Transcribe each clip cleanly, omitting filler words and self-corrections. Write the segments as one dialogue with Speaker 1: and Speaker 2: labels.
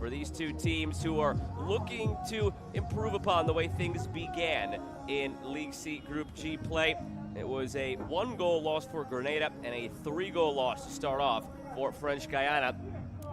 Speaker 1: for these two teams who are looking to improve upon the way things began in League C Group G play. It was a 1-goal loss for Grenada and a 3-goal loss to start off for French Guiana.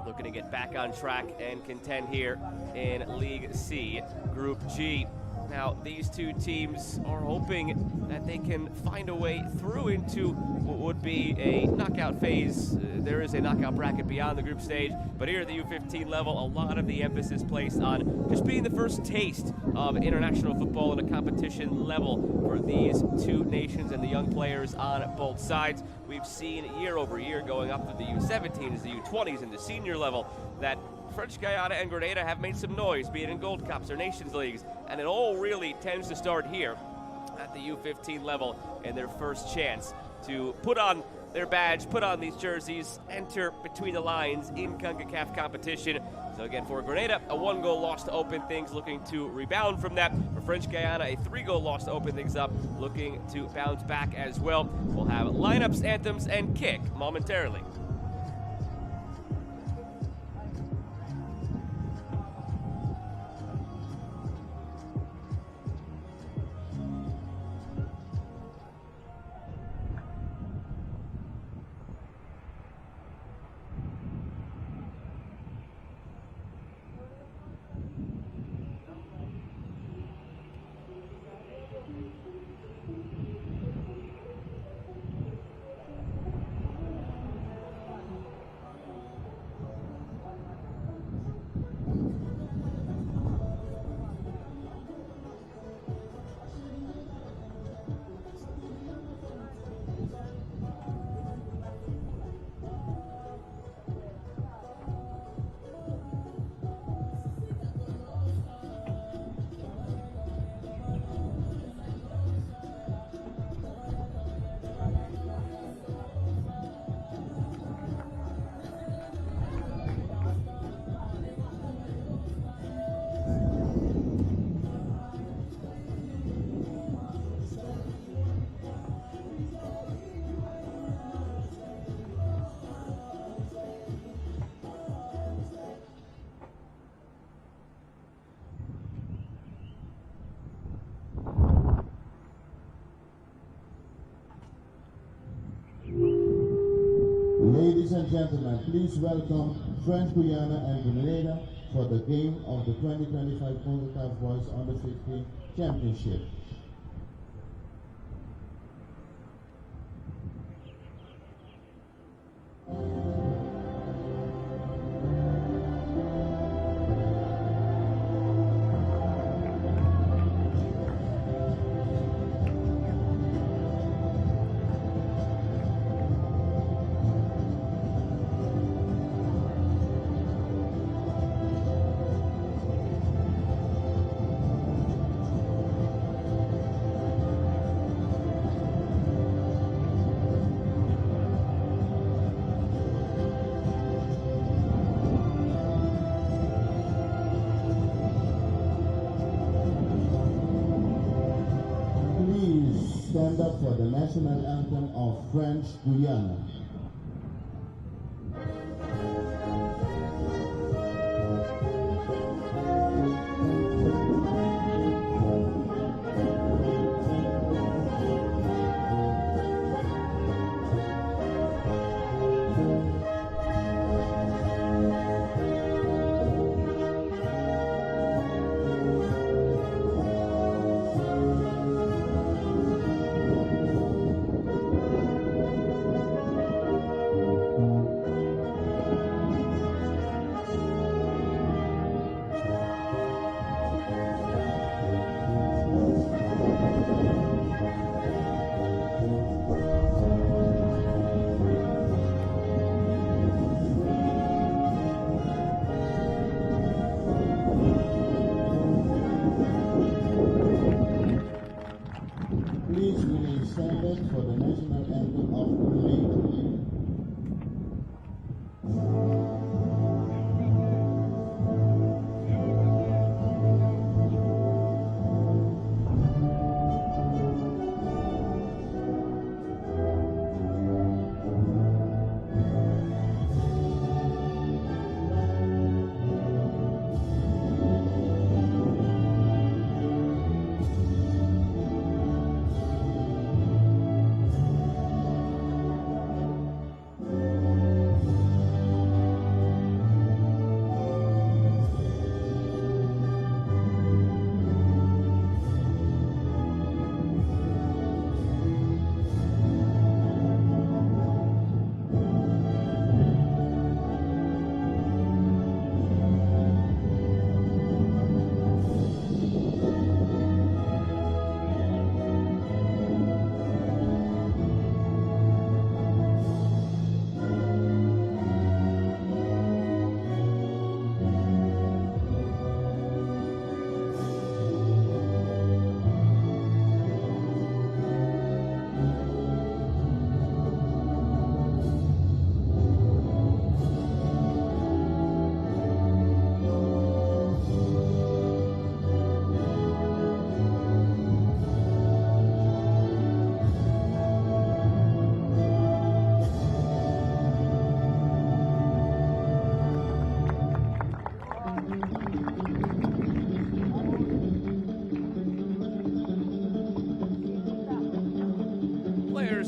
Speaker 1: Looking to get back on track and contend here in League C Group G. Now, these two teams are hoping that they can find a way through into what would be a knockout phase. There is a knockout bracket beyond the group stage, but here at the U-15 level, a lot of the emphasis placed on just being the first taste of international football at a competition level for these two nations and the young players on both sides. We've seen year over year, going up to the U-17s, the U-20s, and the senior level, that French Guiana and Grenada have made some noise, be it in Gold Cups or Nations Leagues, and it all really tends to start here at the U-15 level in their first chance to put on their badge, put on these jerseys, enter between the lines in Concacaf competition. So again, for Grenada, a 1-goal loss to open things, looking to rebound from that. For French Guiana, a 3-goal loss to open things up, looking to bounce back as well. We'll have lineups, anthems, and kick momentarily.
Speaker 2: Ladies and gentlemen, please welcome French Guiana and Grenada for the game of the 2025 Concacaf Boys Under 15 Championship. Stand up for the national anthem of French Guiana.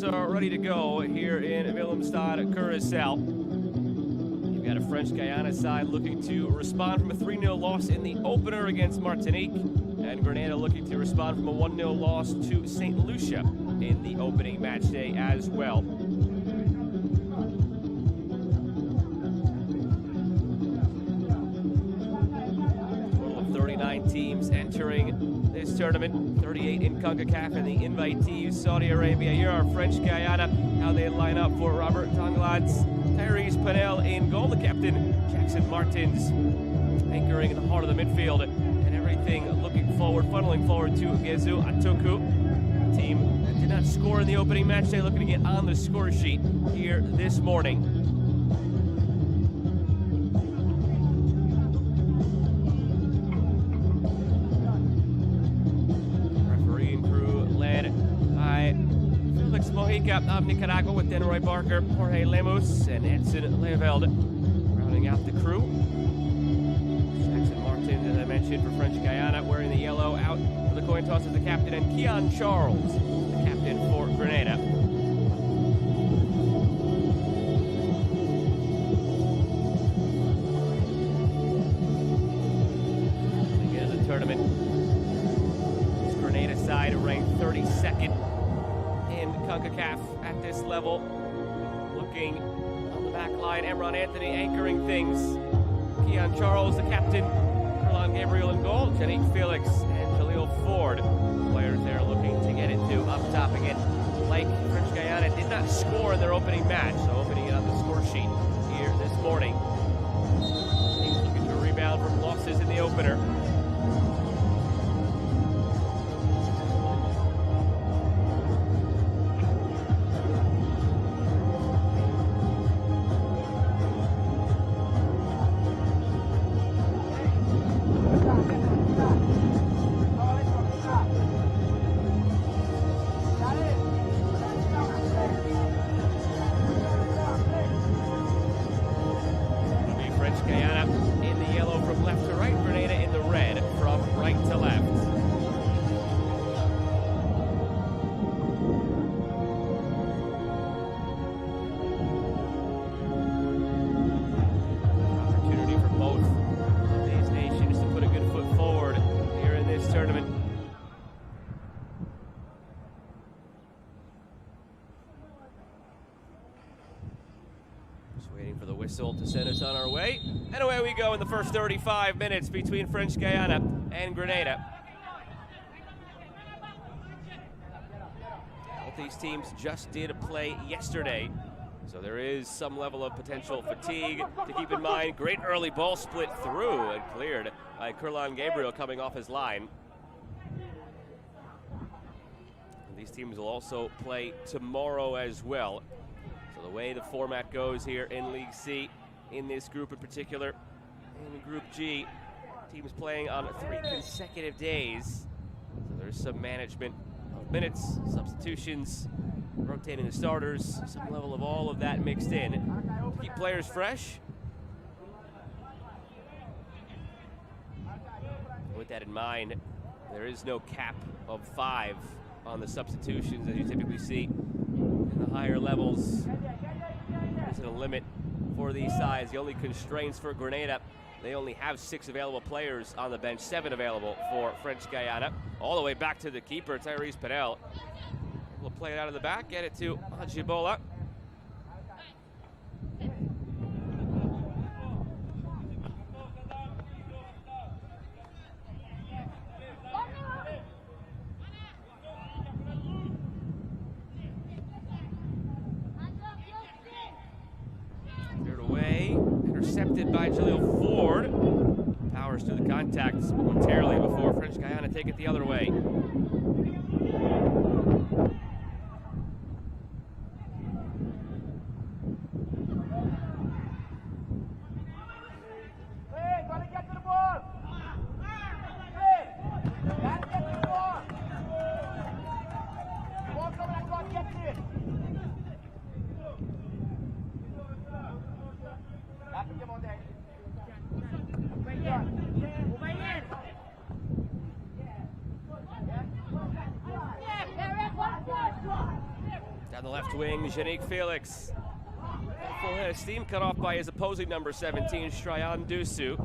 Speaker 1: players are ready to go here in Willemstad, Curaçao. You've got a French Guiana side looking to respond from a 3-0 loss in the opener against Martinique, and Grenada looking to respond from a 1-0 loss to St. Lucia in the opening match day as well. Total of 39 teams entering this tournament, 38 in Concacaf, and the invitees, Saudi Arabia. Here are French Guiana, how they line up for Robert Tanglad's Tyrese Penel in goal, the captain, Jackson Martins, anchoring in the heart of the midfield, and everything looking forward, funneling forward to Gezu Atoku, a team that did not score in the opening match day, looking to get on the score sheet here this morning. Mojica of Nicaragua with Denroy Barker, Jorge Lemos, and Edson Leoveld rounding out the crew. Jackson Martins, as I mentioned, for French Guiana, wearing the yellow. Out for the coin toss as the captain, and Keon Charles, the captain for Grenada. Again, the tournament. This Grenada side ranked 32nd. Concacaf at this level, looking on the back line. Emron Anthony anchoring things. Keon Charles, the captain. Curlon Gabriel in goal. Janique Felix and Jaleel Ford. Players there looking to get it to up top again. Like French Guiana did not score in their opening match, so opening it on the score sheet here this morning. Teams looking to rebound from losses in the opener. Guiana in the yellow from left to right, Grenada in the red from right to left. Opportunity for both of these nations to put a good foot forward here in this tournament. Waiting for the whistle to send us on our way. And away we go in the first 35 minutes between French Guiana and Grenada. Both these teams just did play yesterday, so there is some level of potential fatigue to keep in mind. Great early ball split through and cleared by Curlon Gabriel coming off his line. And these teams will also play tomorrow as well. So the way the format goes here in League C, in this group in particular, in Group G, teams playing on 3 consecutive days. So there's some management of minutes, substitutions, rotating the starters, some level of all of that mixed in to keep players fresh. With that in mind, there is no cap of 5 on the substitutions as you typically see in the higher levels. There isn't a limit for these sides. The only constraints for Grenada, they only have 6 available players on the bench, 7 available for French Guiana. All the way back to the keeper, Tyrese Penel. We'll play it out of the back, get it to Ajibola. Intercepted by Jaleel Ford. Powers through the contacts momentarily before French Guiana take it the other way.
Speaker 3: Hey, gotta get to the ball! Hey, gotta get to the ball! Ball coming, I can't get to it!
Speaker 1: Down the left wing, Yannick Felix. Full head of steam cut off by his opposing number 17, Strayan Dusu.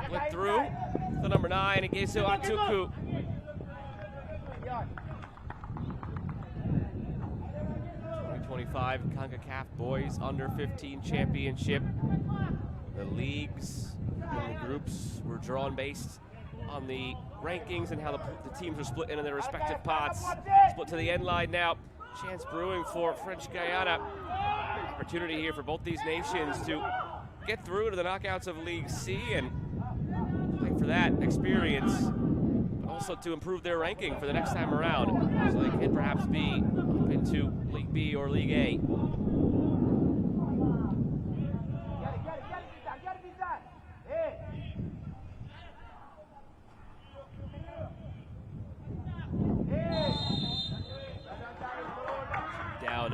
Speaker 1: Split through the number 9, Igesu Atuku. Concacaf Boys Under 15 Championship. The leagues and the groups were drawn based on the rankings and how the teams were split into their respective pots. Split to the end line now. Chance brewing for French Guiana. Opportunity here for both these nations to get through to the knockouts of League C and play for that experience, but also to improve their ranking for the next time around, so they can perhaps be up into League B or League A. Down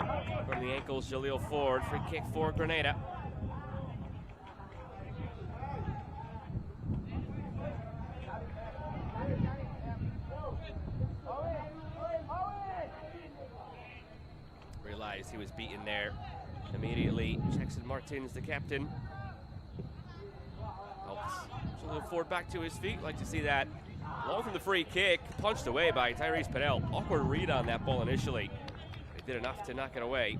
Speaker 1: from the ankles, Jaleel Ford. Free kick for Grenada. Realized he was beaten there. Immediately checks in Martins, the captain. Helps Jaleel Ford back to his feet. Like to see that. Long from the free kick, punched away by Tyrese Pinnell. Awkward read on that ball initially. They did enough to knock it away.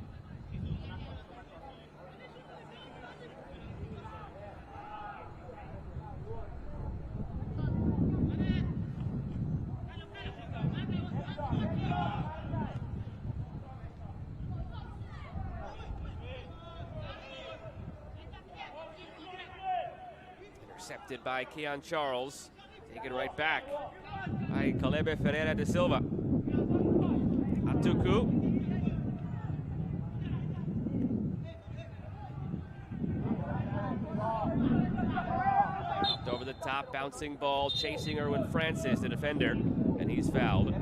Speaker 1: Intercepted by Keon Charles. Taken right back by Calebe Ferreira de Silva. Atuku. Over the top, bouncing ball, chasing Erwin Francis, the defender, and he's fouled.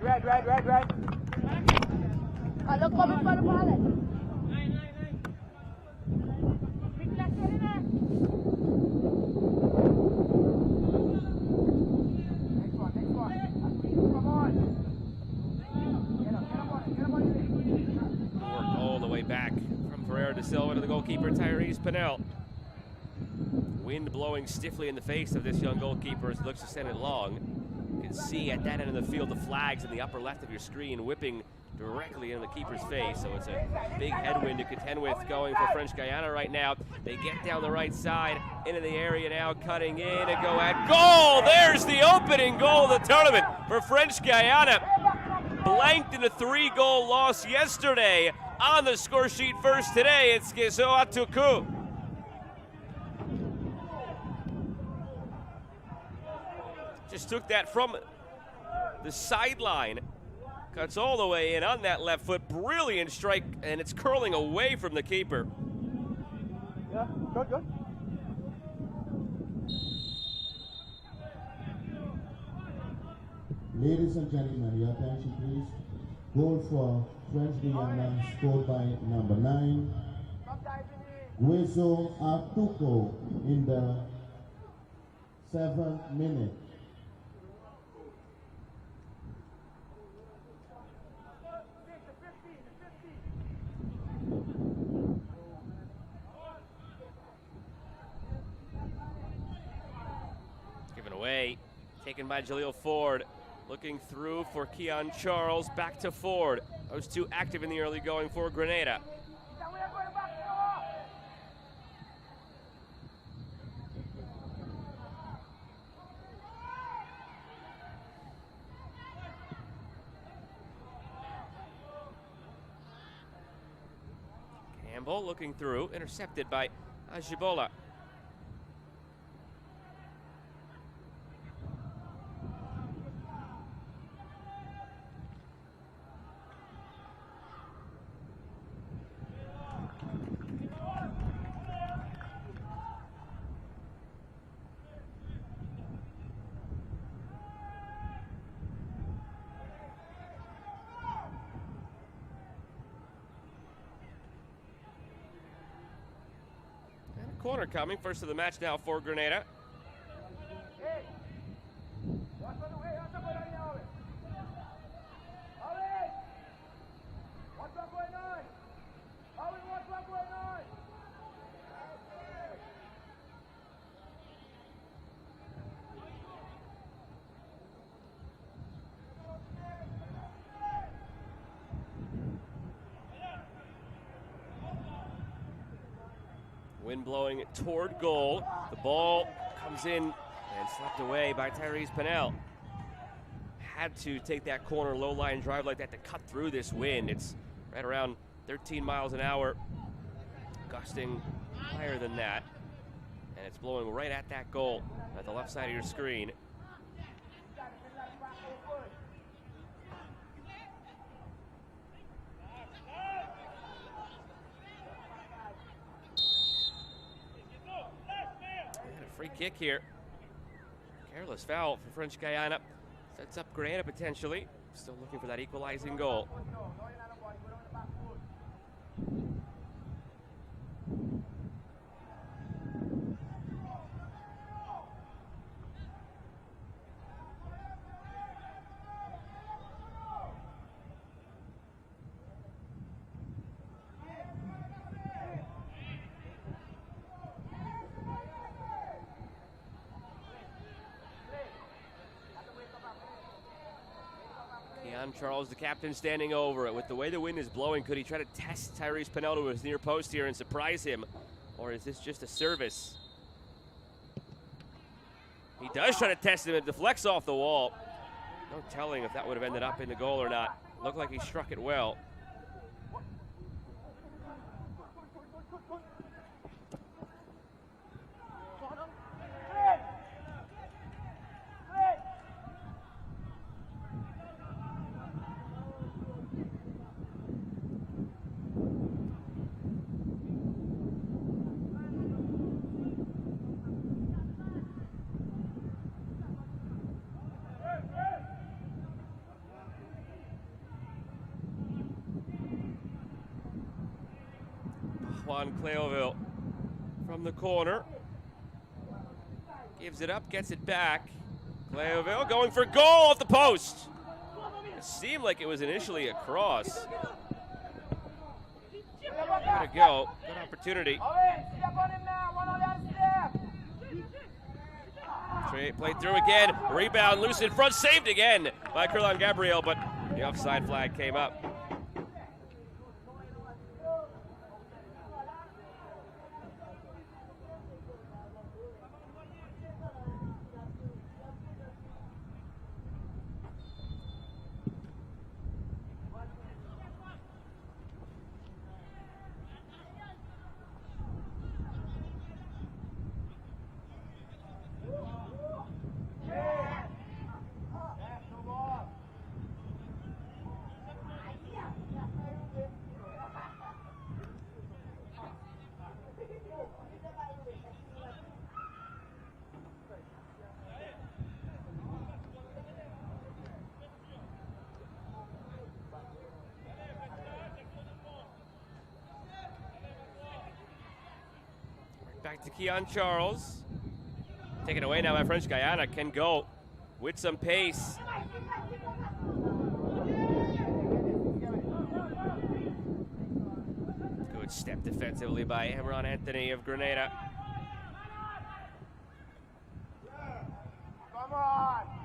Speaker 3: Red. Look coming for the ball. Next one. Come on.
Speaker 1: Work all the way back from Ferreira de Silva to the goalkeeper, Tyrese Pinnell. Wind blowing stiffly in the face of this young goalkeeper as he looks to send it long. You can see at that end of the field the flags in the upper left of your screen whipping directly in the keeper's face, so it's a big headwind to contend with going for French Guiana right now. They get down the right side into the area now, cutting in and go at goal. There's the opening goal of the tournament for French Guiana. Blanked in a 3-goal loss yesterday. On the score sheet first today, it's Igesu Atuku. Just took that from the sideline. Cuts all the way in on that left foot. Brilliant strike, and it's curling away from the keeper.
Speaker 3: Yeah, good.
Speaker 2: Ladies and gentlemen, your attention please. Goal for French Guiana scored by number 9, Igesu Atuku, in the 7th minute.
Speaker 1: Taken by Jaleel Ford. Looking through for Keon Charles. Back to Ford. Those two active in the early going for Grenada. Campbell looking through, intercepted by Ajibola. Corner coming, first of the match now for Grenada. Wind blowing toward goal. The ball comes in and slapped away by Tyrese Pennell. Had to take that corner low line drive like that to cut through this wind. It's right around 13 miles an hour, gusting higher than that. And it's blowing right at that goal at the left side of your screen. Free kick here. Careless foul for French Guiana. Sets up Grenada potentially. Still looking for that equalizing goal. Charles, the captain, standing over it. With the way the wind is blowing, could he try to test Tyrese Pennell to his near post here and surprise him? Or is this just a service? He does try to test him. It deflects off the wall. No telling if that would have ended up in the goal or not. Looked like he struck it well. Juan Cleoville from the corner. Gives it up, gets it back. Cleoville going for goal off the post. It seemed like it was initially a cross. There to go. Good opportunity. Played through again. Rebound loose in front. Saved again by Curlon Gabriel, but the offside flag came up. Back to Keon Charles. Taken away now by French Guiana. Can go with some pace. Good step defensively by Emron Anthony of Grenada.
Speaker 3: Come on!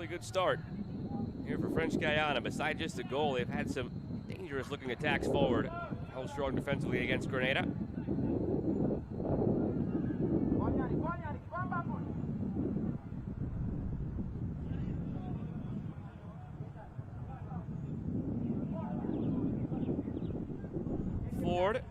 Speaker 1: really good start here for French Guiana. Besides just a goal, they've had some dangerous-looking attacks forward. Held strong defensively against Grenada. Ford.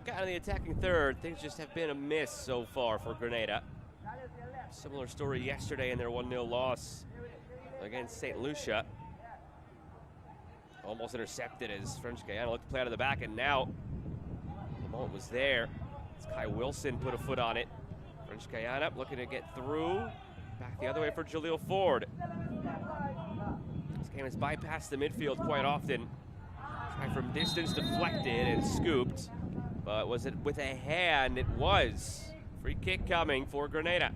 Speaker 1: Kind of the attacking third. Things just have been a miss so far for Grenada. Similar story yesterday in their 1-0 loss against St. Lucia. Almost intercepted as French Guiana looked to play out of the back, and now the moment was there. As Kai Wilson put a foot on it. French Guiana looking to get through. Back the other way for Jaleel Ford. This game has bypassed the midfield quite often. Tried from distance, deflected and scooped. But was it with a hand? It was. Free kick coming for Grenada.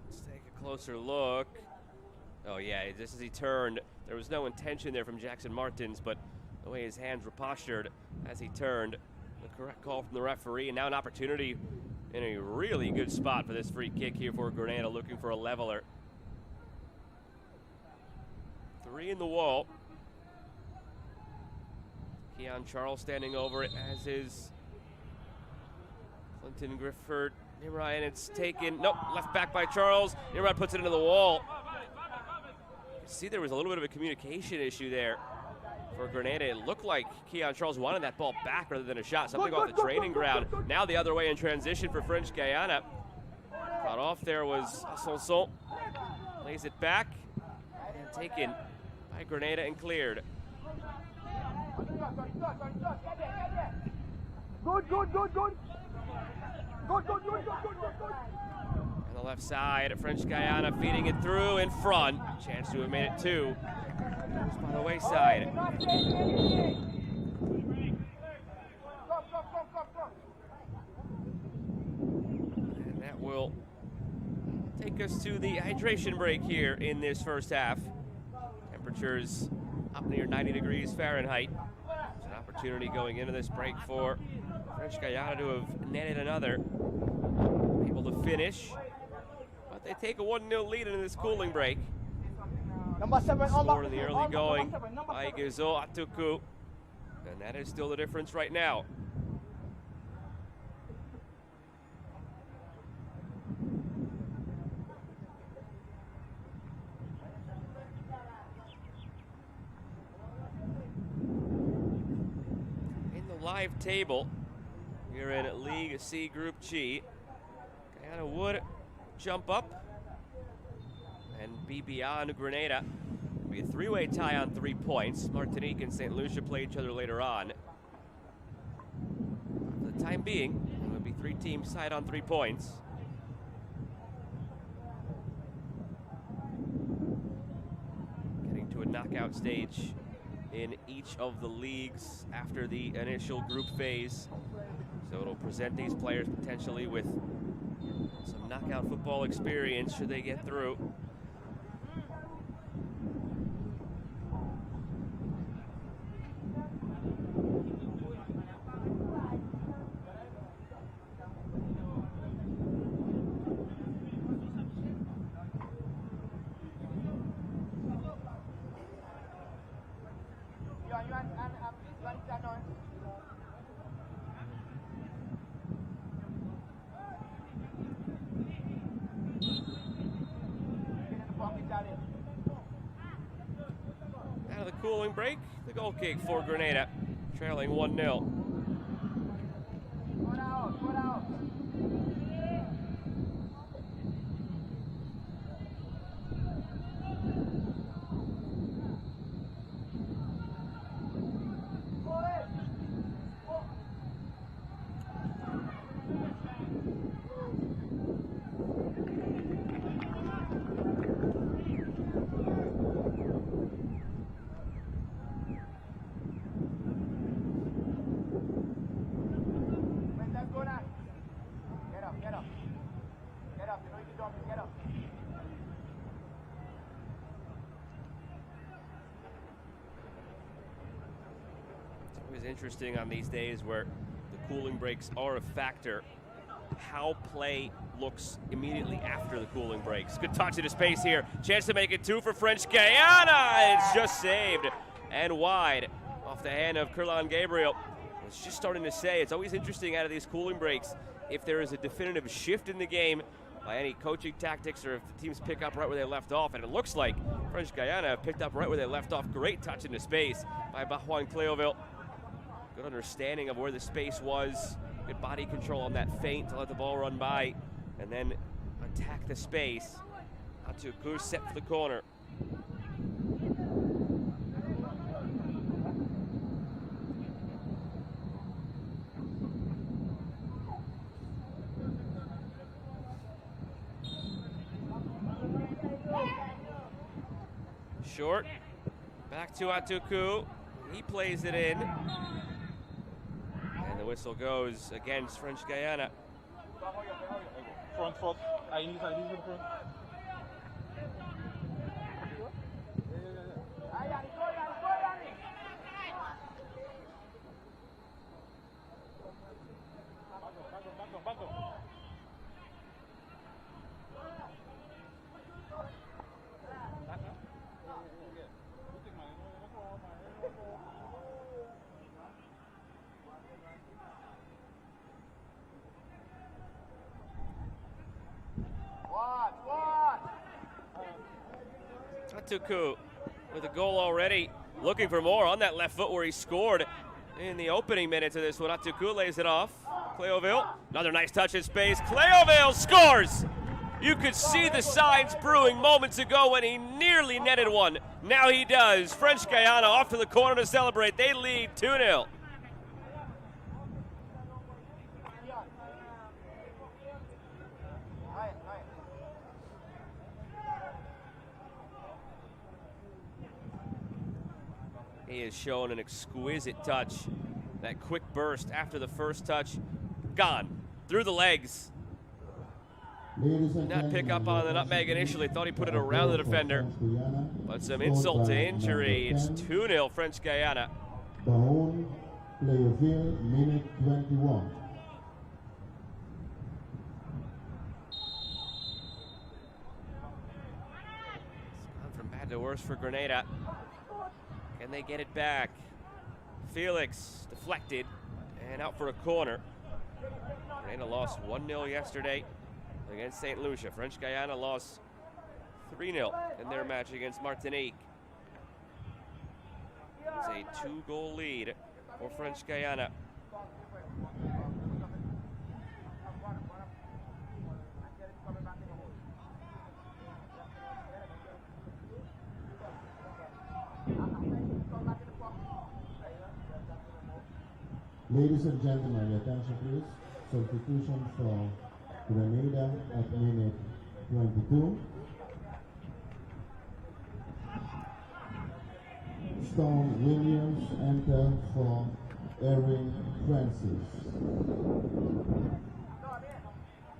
Speaker 1: Let's take a closer look. Oh yeah, just as he turned, there was no intention there from Jackson Martins, but the way his hands were postured as he turned, the correct call from the referee, and now an opportunity in a really good spot for this free kick here for Grenada, looking for a leveler. 3 in the wall. Keon Charles standing over it, as is Clinton Grifford. Nimrod, and it's taken, nope, left back by Charles. Nimrod puts it into the wall. See, there was a little bit of a communication issue there for Grenada. It looked like Keon Charles wanted that ball back rather than a shot, something off the training ground. Now the other way in transition for French Guiana. Caught off there was Ascension. Plays it back and taken by Grenada and cleared. On the left side, French Guiana feeding it through in front. Chance to have made it 2. Goes by the wayside. And that will take us to the hydration break here in this first half. Temperatures up near 90 degrees Fahrenheit. It's an opportunity going into this break for French Guiana to have netted another. Able to finish. But they take a 1-0 lead in this cooling break. Scored in the early going by Gezo Atuku. And that is still the difference right now. In the live table, we're in League C Group G. Guyana would jump up and be beyond Grenada. It'll be a 3-way tie on 3 points. Martinique and St. Lucia play each other later on. For the time being, it will be 3 teams tied on 3 points. Getting to a knockout stage in each of the leagues after the initial group phase. So it'll present these players potentially with some knockout football experience should they get through. cooling break. The goal kick for Grenada, trailing 1-0.
Speaker 3: One out, one out.
Speaker 1: Interesting on these days where the cooling breaks are a factor, how play looks immediately after the cooling breaks. Good touch into space here. Chance to make it 2 for French Guiana. It's just saved and wide off the hand of Kurlan Gabriel. It's just starting to say, it's always interesting out of these cooling breaks if there is a definitive shift in the game by any coaching tactics or if the teams pick up right where they left off. And it looks like French Guiana picked up right where they left off. Great touch into space by Juan Cleoville. Good understanding of where the space was. Good body control on that feint to let the ball run by and then attack the space. Atuku set for the corner. Short. Back to Atuku. He plays it in. And the whistle goes against French Guiana.
Speaker 4: Front. I need front. Back up.
Speaker 1: Atuku with a goal already, looking for more on that left foot where he scored in the opening minutes of this one. Atuku lays it off. Cleoville, another nice touch in space. Cleoville scores! You could see the signs brewing moments ago when he nearly netted one. Now he does. French Guiana off to the corner to celebrate. They lead 2-0. He has shown an exquisite touch. That quick burst after the first touch, gone through the legs. Did not pick up on the nutmeg initially, thought he put it around the defender. But some insult to injury. It's 2-0 French Guiana.
Speaker 2: Bahamas, Playerville, minute 21.
Speaker 1: It's gone from bad to worse for Grenada. Can they get it back? Felix deflected and out for a corner. Grenada lost 1-0 yesterday against St. Lucia. French Guiana lost 3-0 in their match against Martinique. It's a 2-goal lead for French Guiana.
Speaker 2: Ladies and gentlemen, your attention please. Substitution for Grenada at minute 22. Storm Williams enter for Erin Francis.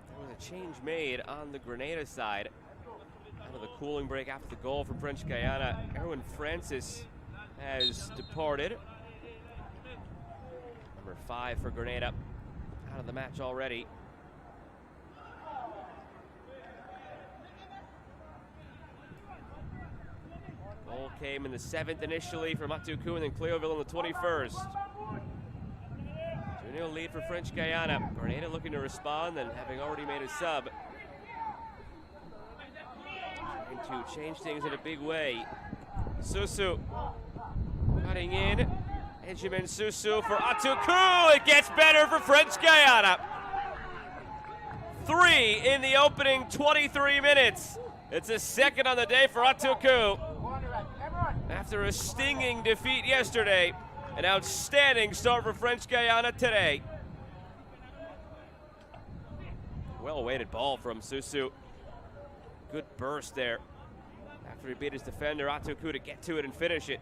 Speaker 1: There was a change made on the Grenada side. Out of the cooling break after the goal from French Guiana, Erin Francis has departed. Number 5 for Grenada, out of the match already. Goal came in the 7th initially from Atuku and then Cleoville in the 21st. 2-0 lead for French Guiana. Grenada looking to respond and having already made a sub. Trying to change things in a big way. Susu Cutting in, Benjamin Susu for Atuku. It gets better for French Guiana. 3 in the opening 23 minutes. It's a second on the day for Atuku. After a stinging defeat yesterday, an outstanding start for French Guiana today. Well-weighted ball from Susu. Good burst there. After he beat his defender, Atuku, to get to it and finish it.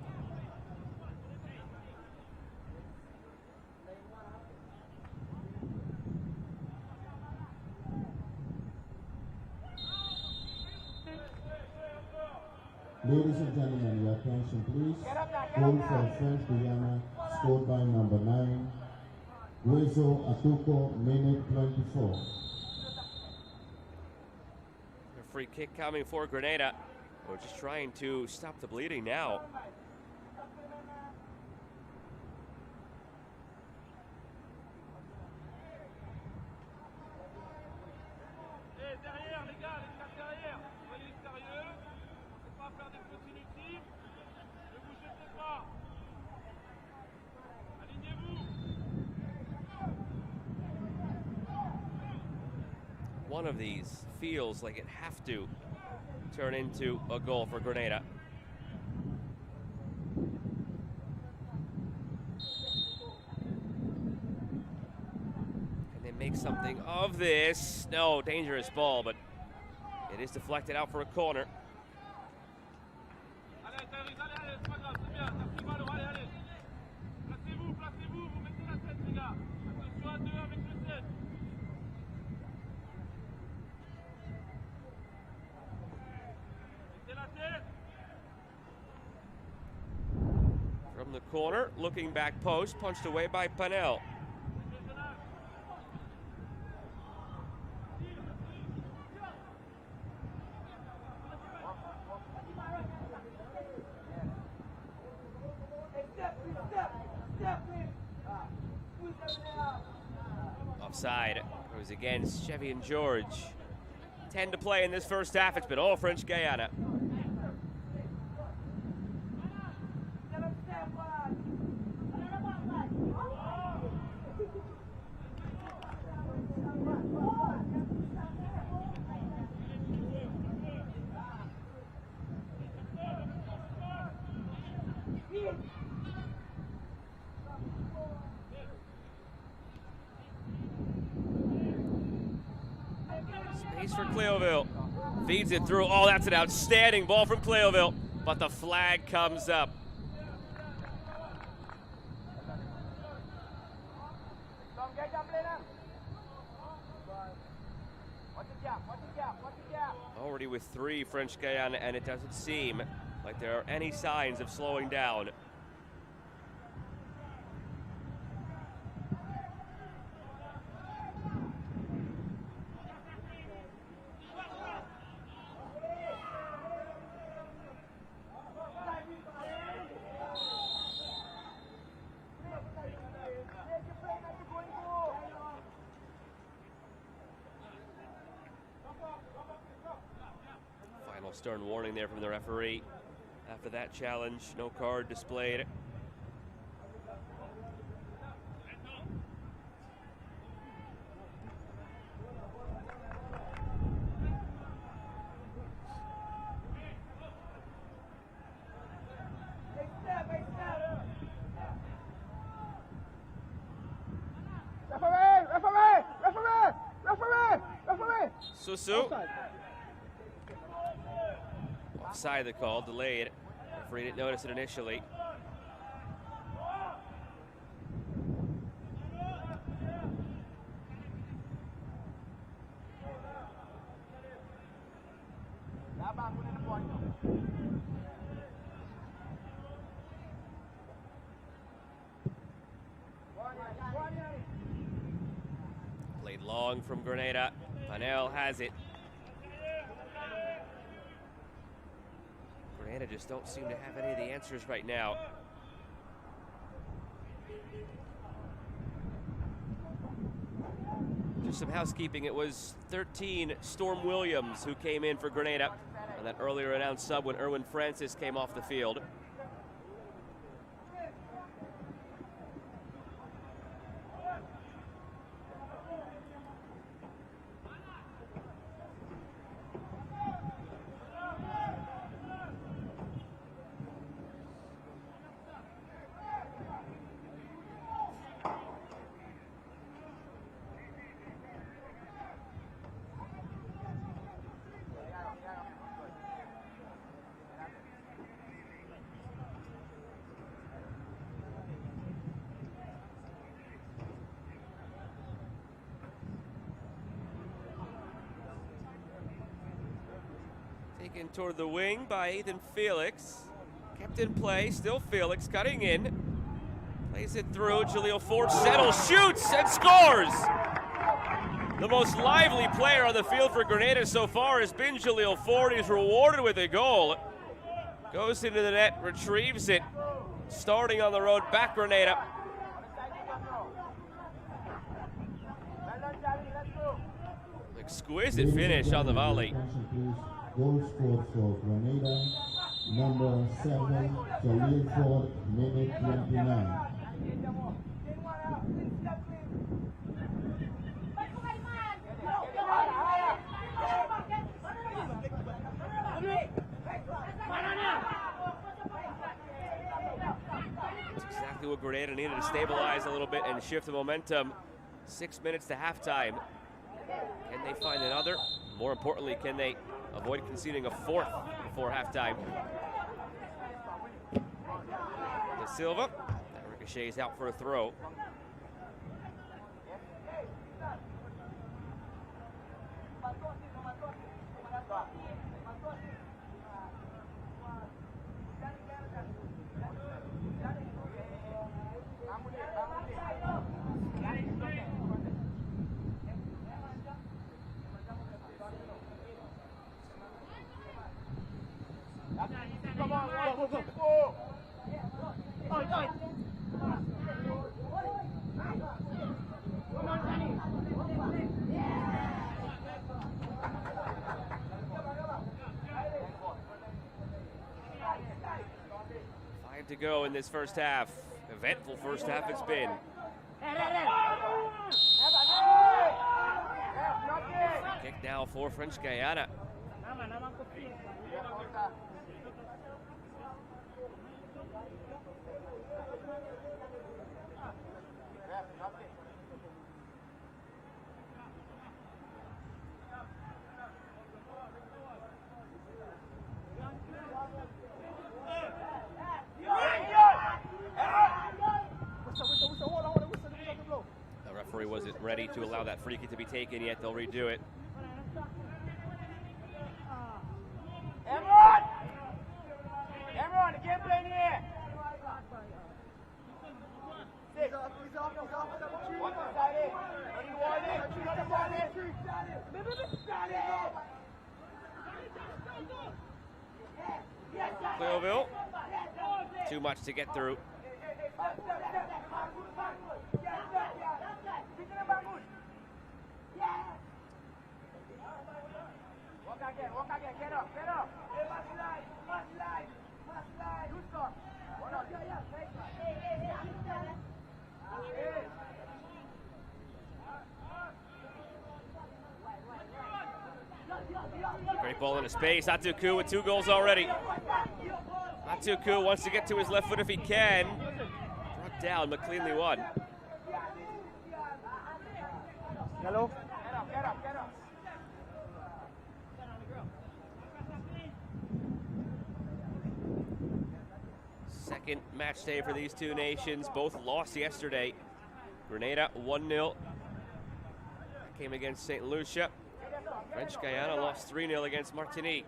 Speaker 2: Ladies and gentlemen, your attention please. Goal for French Guiana, scored by number 9, Guezo Atuko, minute 24.
Speaker 1: A free kick coming for Grenada. We're just trying to stop the bleeding now. One of these feels like it have to turn into a goal for Grenada. Can they make something of this? No, dangerous ball, but it is deflected out for a corner. From the corner, looking back post, punched away by Panel. Offside. It was against Chevy and George. 10 to play in this first half. It's been all French Guiana. Space for Cleoville. Feeds it through. Oh, that's an outstanding ball from Cleoville. But the flag comes up. Already with 3 French Guiana, and it doesn't seem like there are any signs of slowing down. Stern warning there from the referee. After that challenge, no card displayed. Susu. Offside the call, delayed. Referee didn't notice it initially. Played long from Grenada. Panel has it. Grenada just don't seem to have any of the answers right now. Just some housekeeping. It was 13 Storm Williams who came in for Grenada on that earlier announced sub when Erwin Francis came off the field. Taken toward the wing by Ethan Felix. Kept in play, still Felix cutting in. Plays it through, Jaleel Ford settles, shoots, and scores! The most lively player on the field for Grenada so far has been Jaleel Ford. He's rewarded with a goal. Goes into the net, retrieves it. Starting on the road, back Grenada. Exquisite finish on the volley.
Speaker 2: Goal scored for Grenada, number 7, Jaleel Ford, minute 29.
Speaker 1: That's exactly what Grenada needed to stabilize a little bit and shift the momentum. 6 minutes to halftime. Can they find another? More importantly, can they avoid conceding a fourth before halftime? De Silva, that ricochets out for a throw. To go in this first half. Eventful first half it's been. Kick now for French Guiana. Wasn't ready to allow that free kick to be taken yet. They'll redo it.
Speaker 3: Everyone, the game plan here.
Speaker 1: Cleoville, too much to get through.
Speaker 3: Walk again, get up.
Speaker 1: Great ball into space. Atuku with 2 goals already. Atuku wants to get to his left foot if he can. Brought down, but cleanly won.
Speaker 3: Hello. Get up.
Speaker 1: Second match day for these two nations. Both lost yesterday. Grenada 1-0. Came against St. Lucia. French Guiana lost 3-0 against Martinique.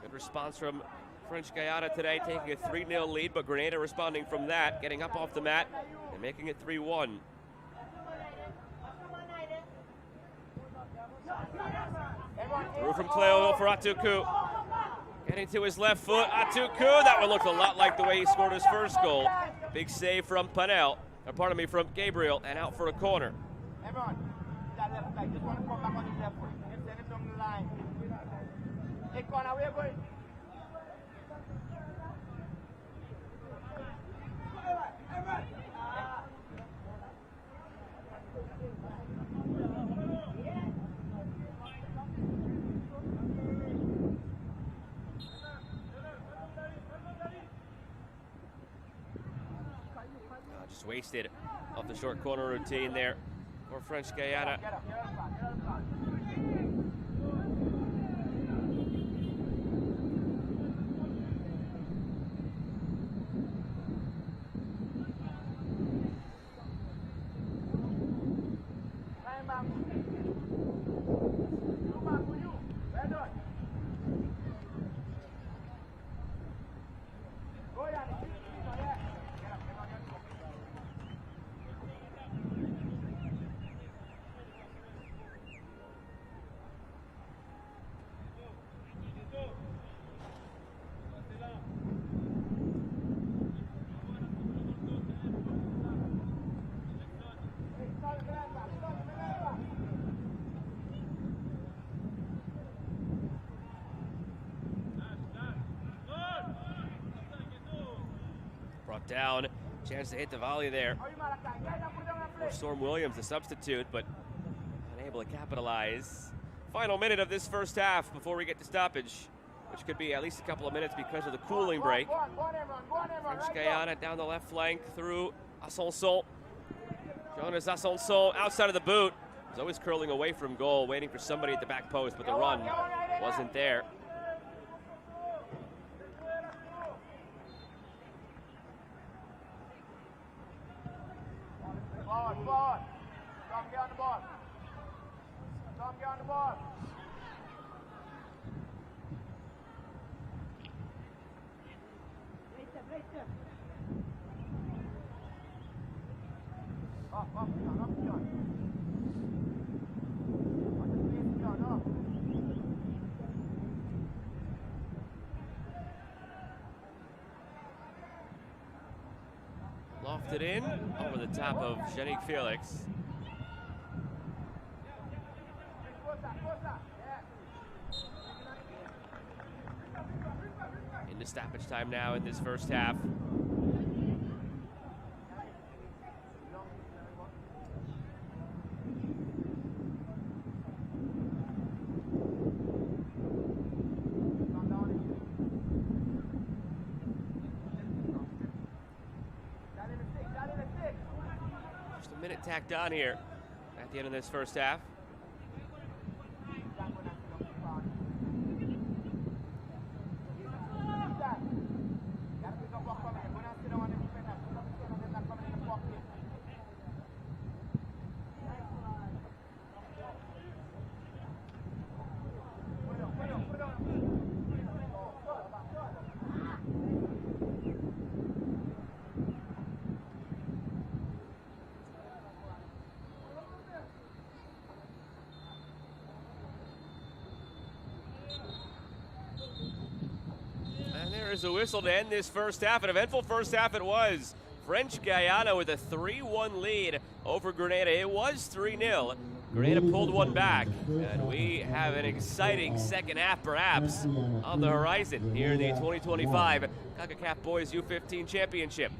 Speaker 1: Good response from French Guiana today, taking a 3-0 lead, but Grenada responding from that, getting up off the mat and making it 3-1. Through from Cleoville for Atuku. Getting to his left foot, Atuku. That one looked a lot like the way he scored his first goal. Big save from from Gabriel, and out for a corner.
Speaker 3: Everyone, that left side, just want to come back on his left foot. Send it down the line. Hey, corner, where you going?
Speaker 1: Just wasted off the short corner routine there for French Guiana. Brought down. Chance to hit the volley there. For Storm Williams, the substitute, but unable to capitalize. Final minute of this first half before we get to stoppage, which could be at least a couple of minutes because of the cooling break. French Guiana down the left flank through Asenson. Jonas Asenson outside of the boot. He's always curling away from goal, waiting for somebody at the back post, but the run wasn't there.
Speaker 3: Forward. Tom, get on the ball. Tom, get on the ball.
Speaker 1: Lofted in over the top of Yannick Felix. Into stoppage time now in this first half. Just a minute tacked on here at the end of this first half. There's a whistle to end this first half. An eventful first half it was. French Guiana with a 3-1 lead over Grenada. It was 3-0. Grenada pulled one back, and we have an exciting second half perhaps on the horizon here in the 2025 Concacaf Boys U-15 Championship.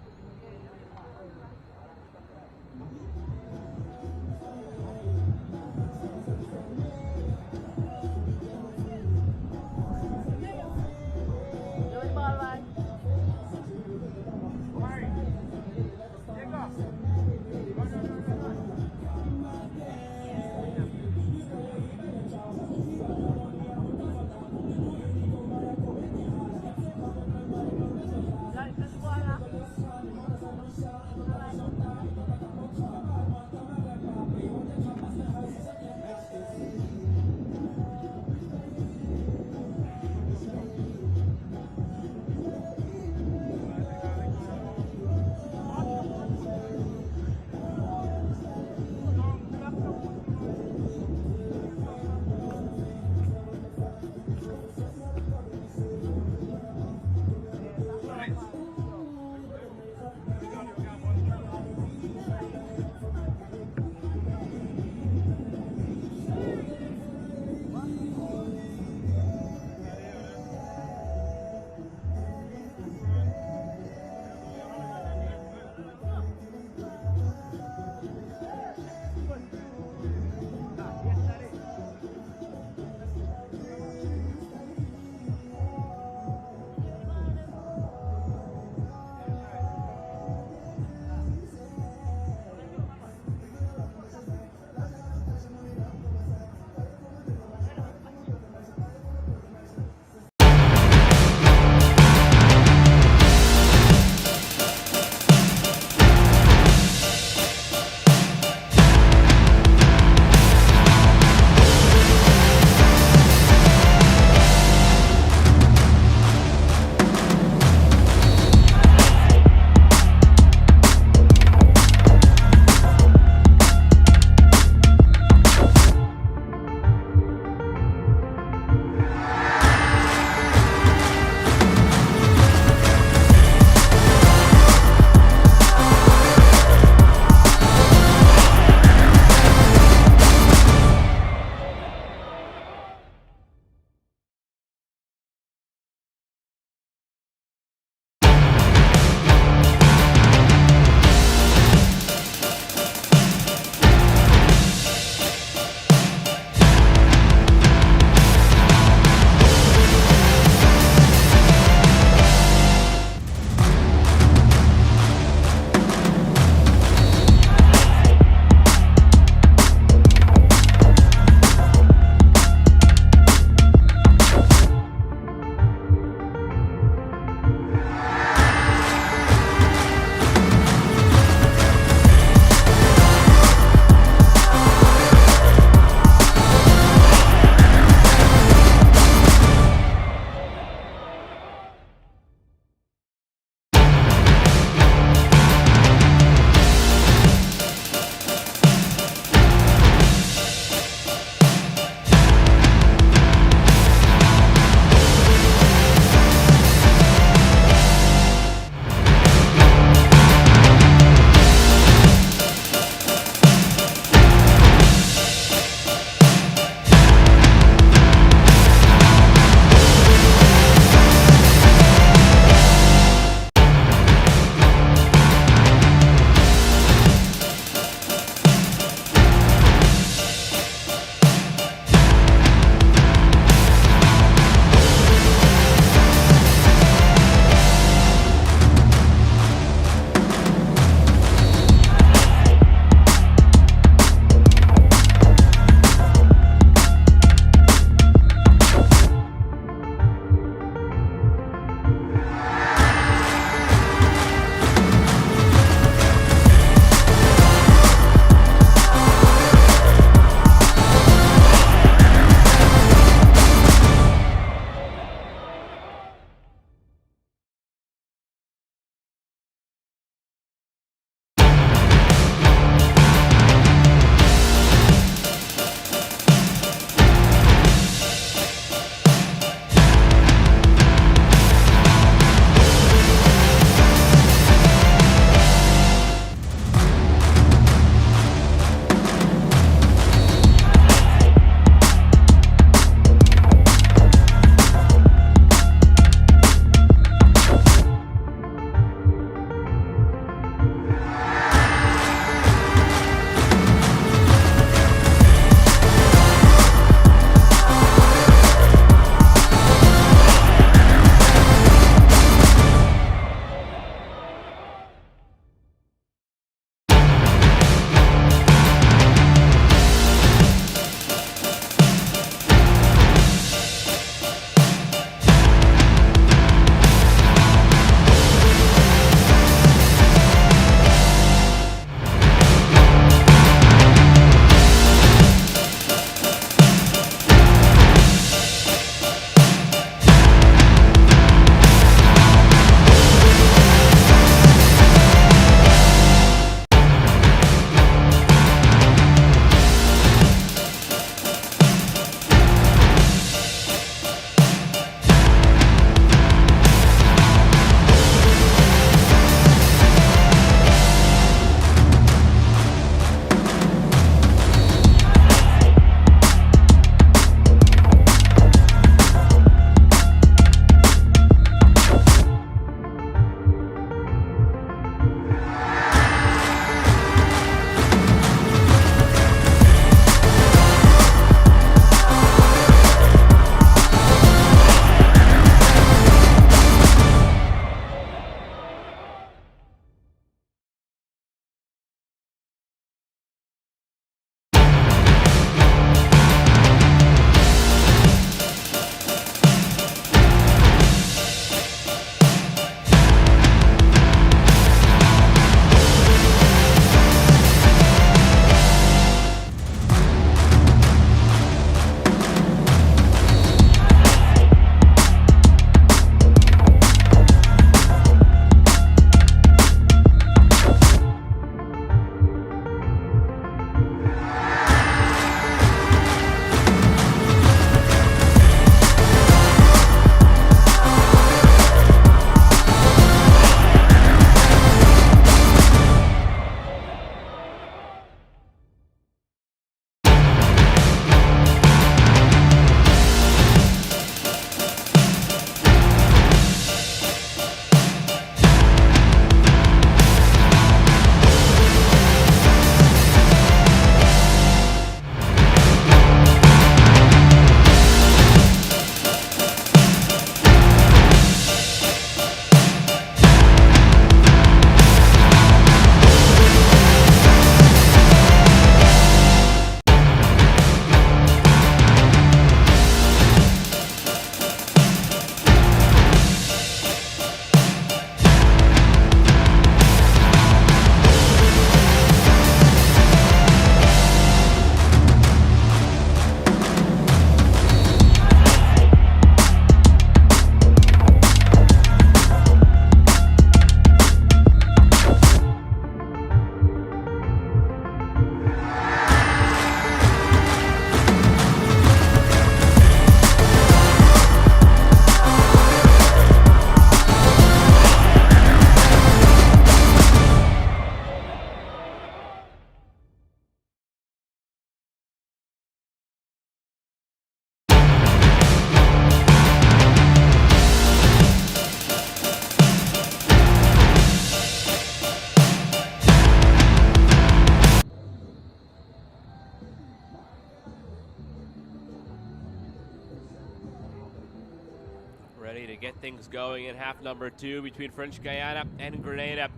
Speaker 1: ready to get things going in half number 2 between French Guiana and Grenada.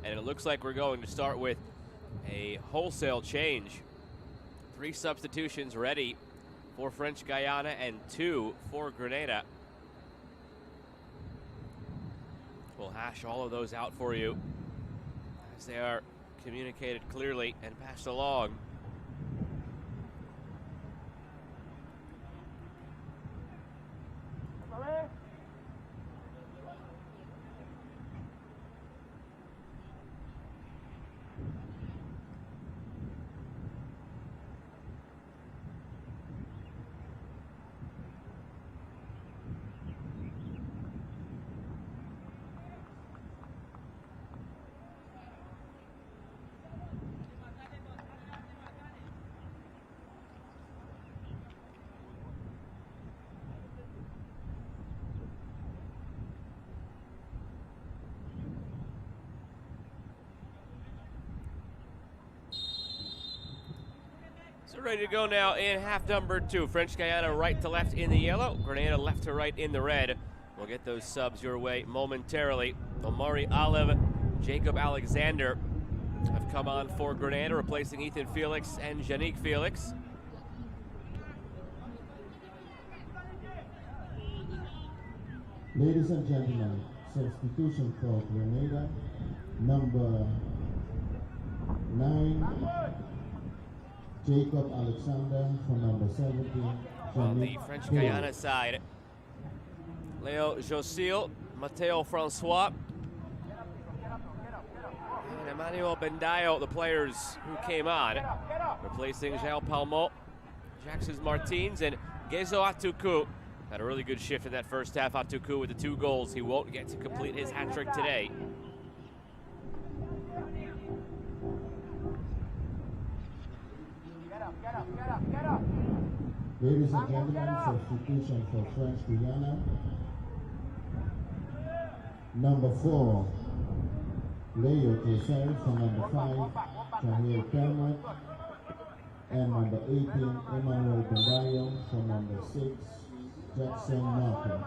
Speaker 1: And it looks like we're going to start with a wholesale change. 3 substitutions ready for French Guiana and 2 for Grenada. We'll hash all of those out for you as they are communicated clearly and passed along. So ready to go now in half number 2. French Guiana right to left in the yellow, Grenada left to right in the red. We'll get those subs your way momentarily. Omari Olive, Jacob Alexander have come on for Grenada, replacing Ethan Felix and Janique Felix.
Speaker 2: Ladies and gentlemen, substitution for Grenada, number 9, Jacob Alexander from number 17.
Speaker 1: On the French Guiana side, Leo Josil, Mateo Francois, and Emmanuel Bendayo, the players who came on, replacing João Palmo, Jackson Martins, and Gezo Atuku. Had a really good shift in that first half. Atuku with the 2 goals. He won't get to complete his hat trick today.
Speaker 2: Ladies and gentlemen, substitution for French Guiana. Number 4, Leo Josel from number 5, Jahir Pelmet. And number 18, Emmanuel Bendayo from number 6, Jackson Martins.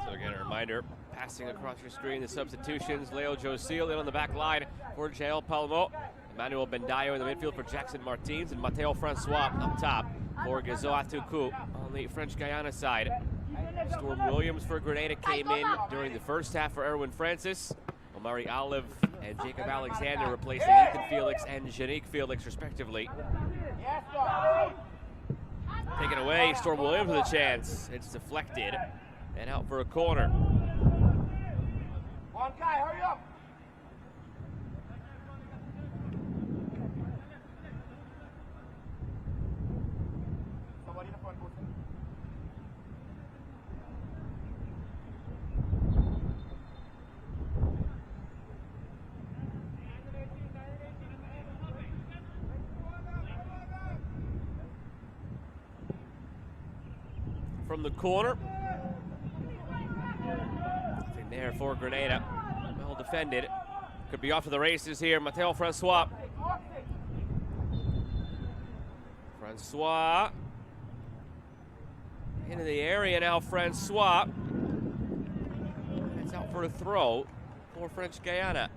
Speaker 1: So again, a reminder, passing across your screen, the substitutions. Leo Josil in on the back line for João Palmo. Emmanuel Bendayo in the midfield for Jackson Martins, and Mateo Francois up top for Gezo Atuku on the French Guiana side. Storm Williams for Grenada came in during the first half for Erwin Francis. Omari Olive and Jacob Alexander replacing Ethan Felix and Janique Felix respectively. Taken away, Storm Williams with a chance. It's deflected and out for a corner.
Speaker 3: One guy, hurry up! Somebody in the front, Wilson.
Speaker 1: From the corner. Nothing there for Grenada. Well defended. Could be off to the races here. Mateo Francois. Francois. Into the area now, Francois. It's out for a throw for French Guiana.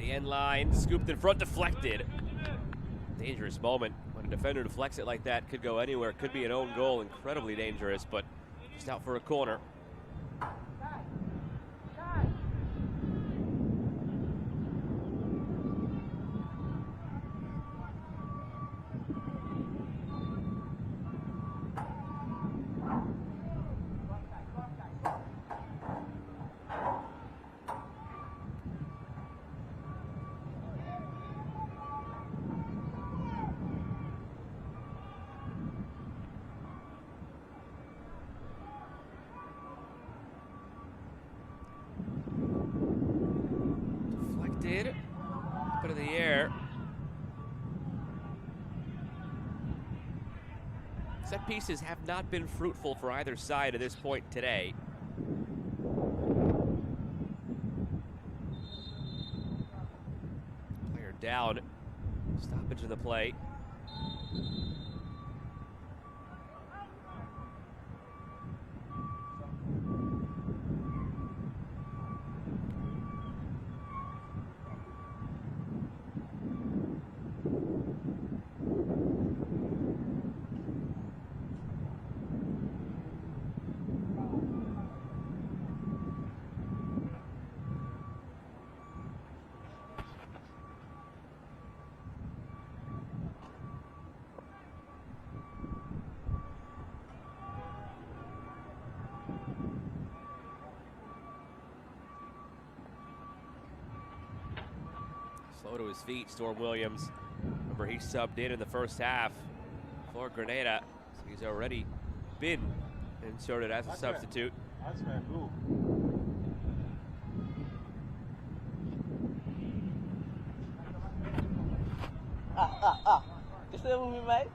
Speaker 1: End line, scooped in front, deflected. Dangerous moment when a defender deflects it like that. Could go anywhere, could be an own goal. Incredibly dangerous, but just out for a corner. Set pieces have not been fruitful for either side at this point today. Player down. Stoppage in the play. Slow to his feet, Storm Williams. Remember, he subbed in the first half for Grenada, so he's already been inserted as a substitute.
Speaker 4: That's man, cool.
Speaker 3: Você ouviu, vai?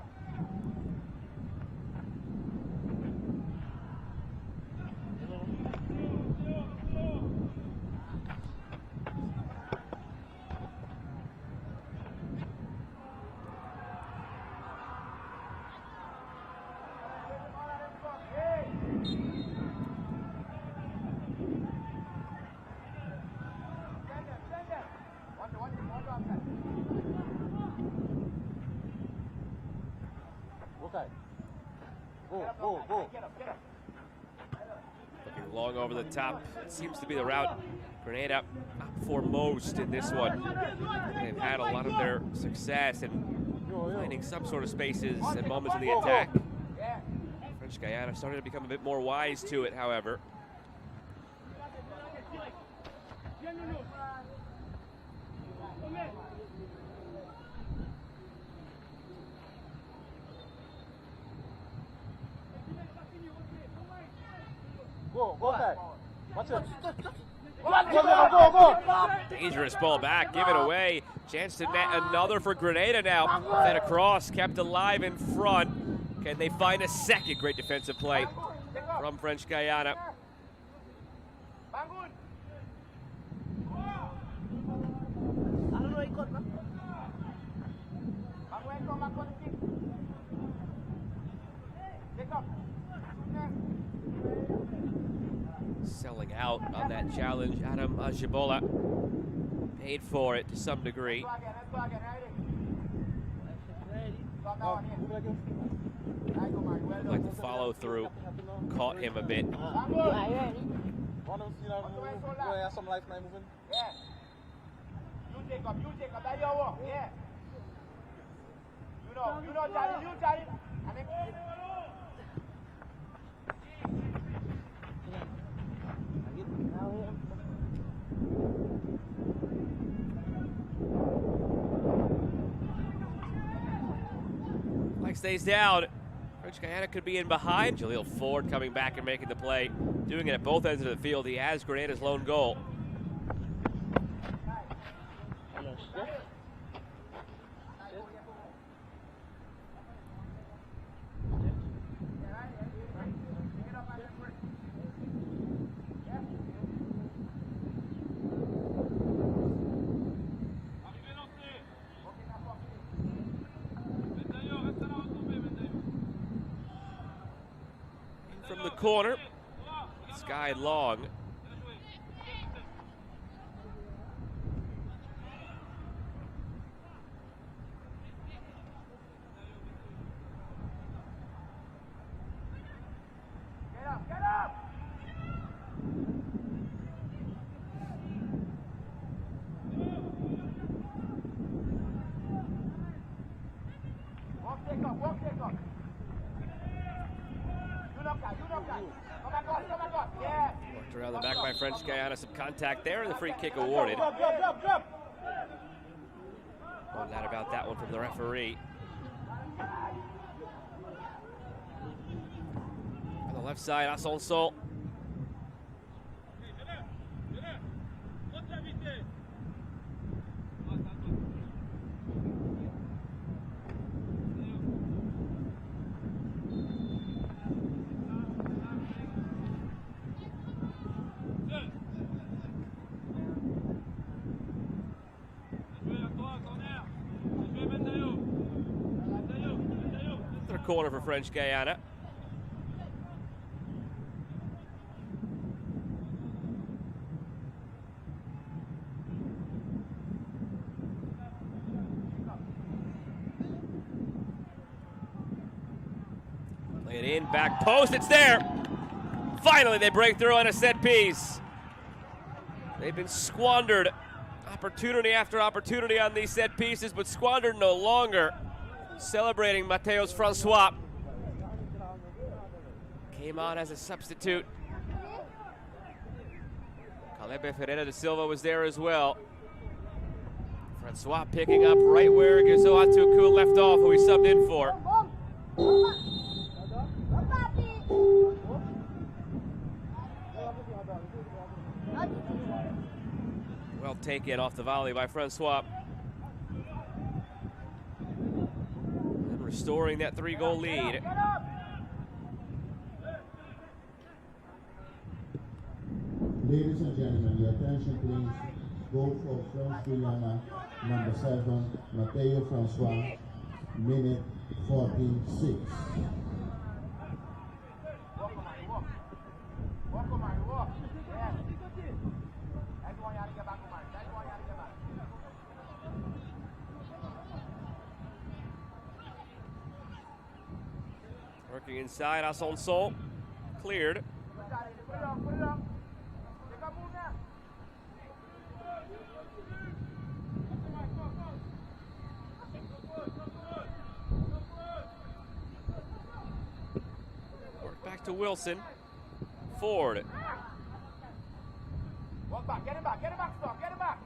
Speaker 1: Looking long over the top. It seems to be the route Grenada up for most in this one. They've had a lot of their success in finding some sort of spaces and moments in the attack. French Guiana starting to become a bit more wise to it, however.
Speaker 4: Go, guy. Watch it. Go.
Speaker 1: Dangerous ball back, give it away. Chance to net another for Grenada now. Fed across, kept alive in front. Can they find a second great defensive play from French Guiana? Selling out on that challenge, Adam Ajibola paid for it to some degree. Like the follow through caught him a bit. Flag stays down. French Guiana could be in behind. Jaleel Ford coming back and making the play. Doing it at both ends of the field. He has Grenada's lone goal. From the corner, Sky long.
Speaker 3: Get up! Walk, take up.
Speaker 1: Worked around the back by French Guiana. Some contact there, and the free kick awarded.
Speaker 4: Drop.
Speaker 1: Wasn't that about that one from the referee. On the left side, Asonsol. corner for French Guiana. Play it in, back post, it's there. Finally, they break through on a set piece. They've been squandered opportunity after opportunity on these set pieces, but squandered no longer. Celebrating Mateus Francois. Came on as a substitute. Calebe Ferreira da Silva was there as well. Francois picking up right where Gizo Atuku left off, who he subbed in for. Well taken off the volley by Francois. And restoring that 3-goal lead.
Speaker 2: Ladies and gentlemen, your attention please. Goal for French Guiana, number 7, Mateo Francois, minute 46.
Speaker 1: Working inside, Asenson, cleared. Work back to Wilson. Ford.
Speaker 3: Walk back, get him back, stop, get him back.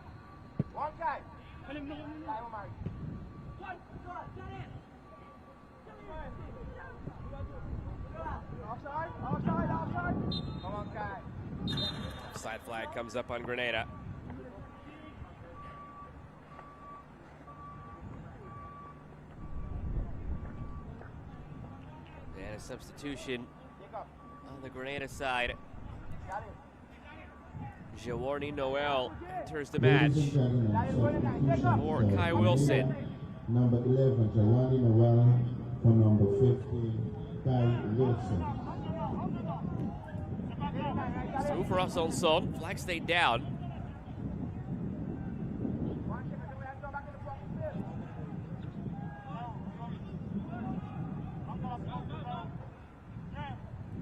Speaker 3: One guy. Offside. Come on, guy.
Speaker 1: Side flag comes up on Grenada. And a substitution on the Grenada side. Jawarni Noel enters the match for Kai Wilson.
Speaker 2: Number 11, Jawarni Noel, for number 15, Kai Wilson.
Speaker 1: So for Asenson, flag stayed down.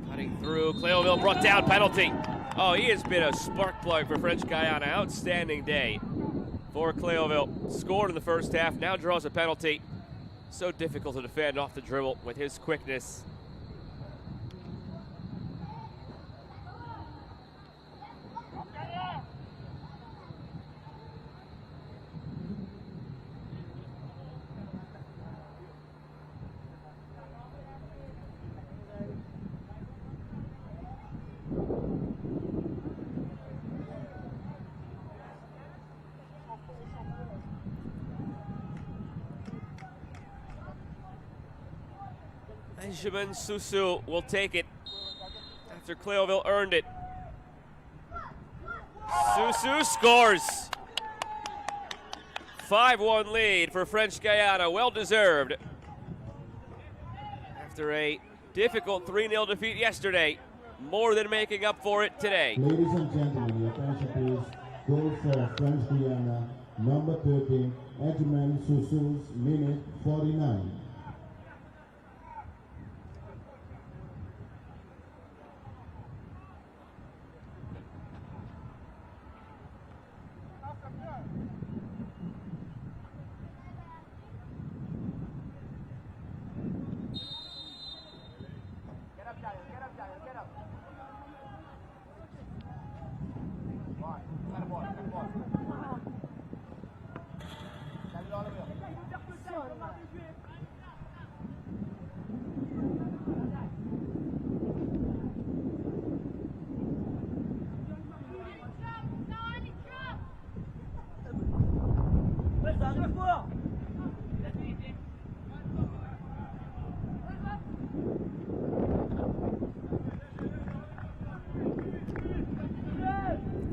Speaker 1: Cutting through, Cleoville brought down, penalty. Oh, he has been a spark plug for French Guiana. Outstanding day for Cleoville. Scored in the first half, now draws a penalty. So difficult to defend off the dribble with his quickness. Benjamin Susu will take it after Cleoville earned it. Susu scores. 5-1 lead for French Guiana, well deserved. After a difficult 3-0 defeat yesterday, more than making up for it today.
Speaker 2: Ladies and gentlemen, your attention please. Goal for French Guiana, number 13, Edmund Susu's minute 49.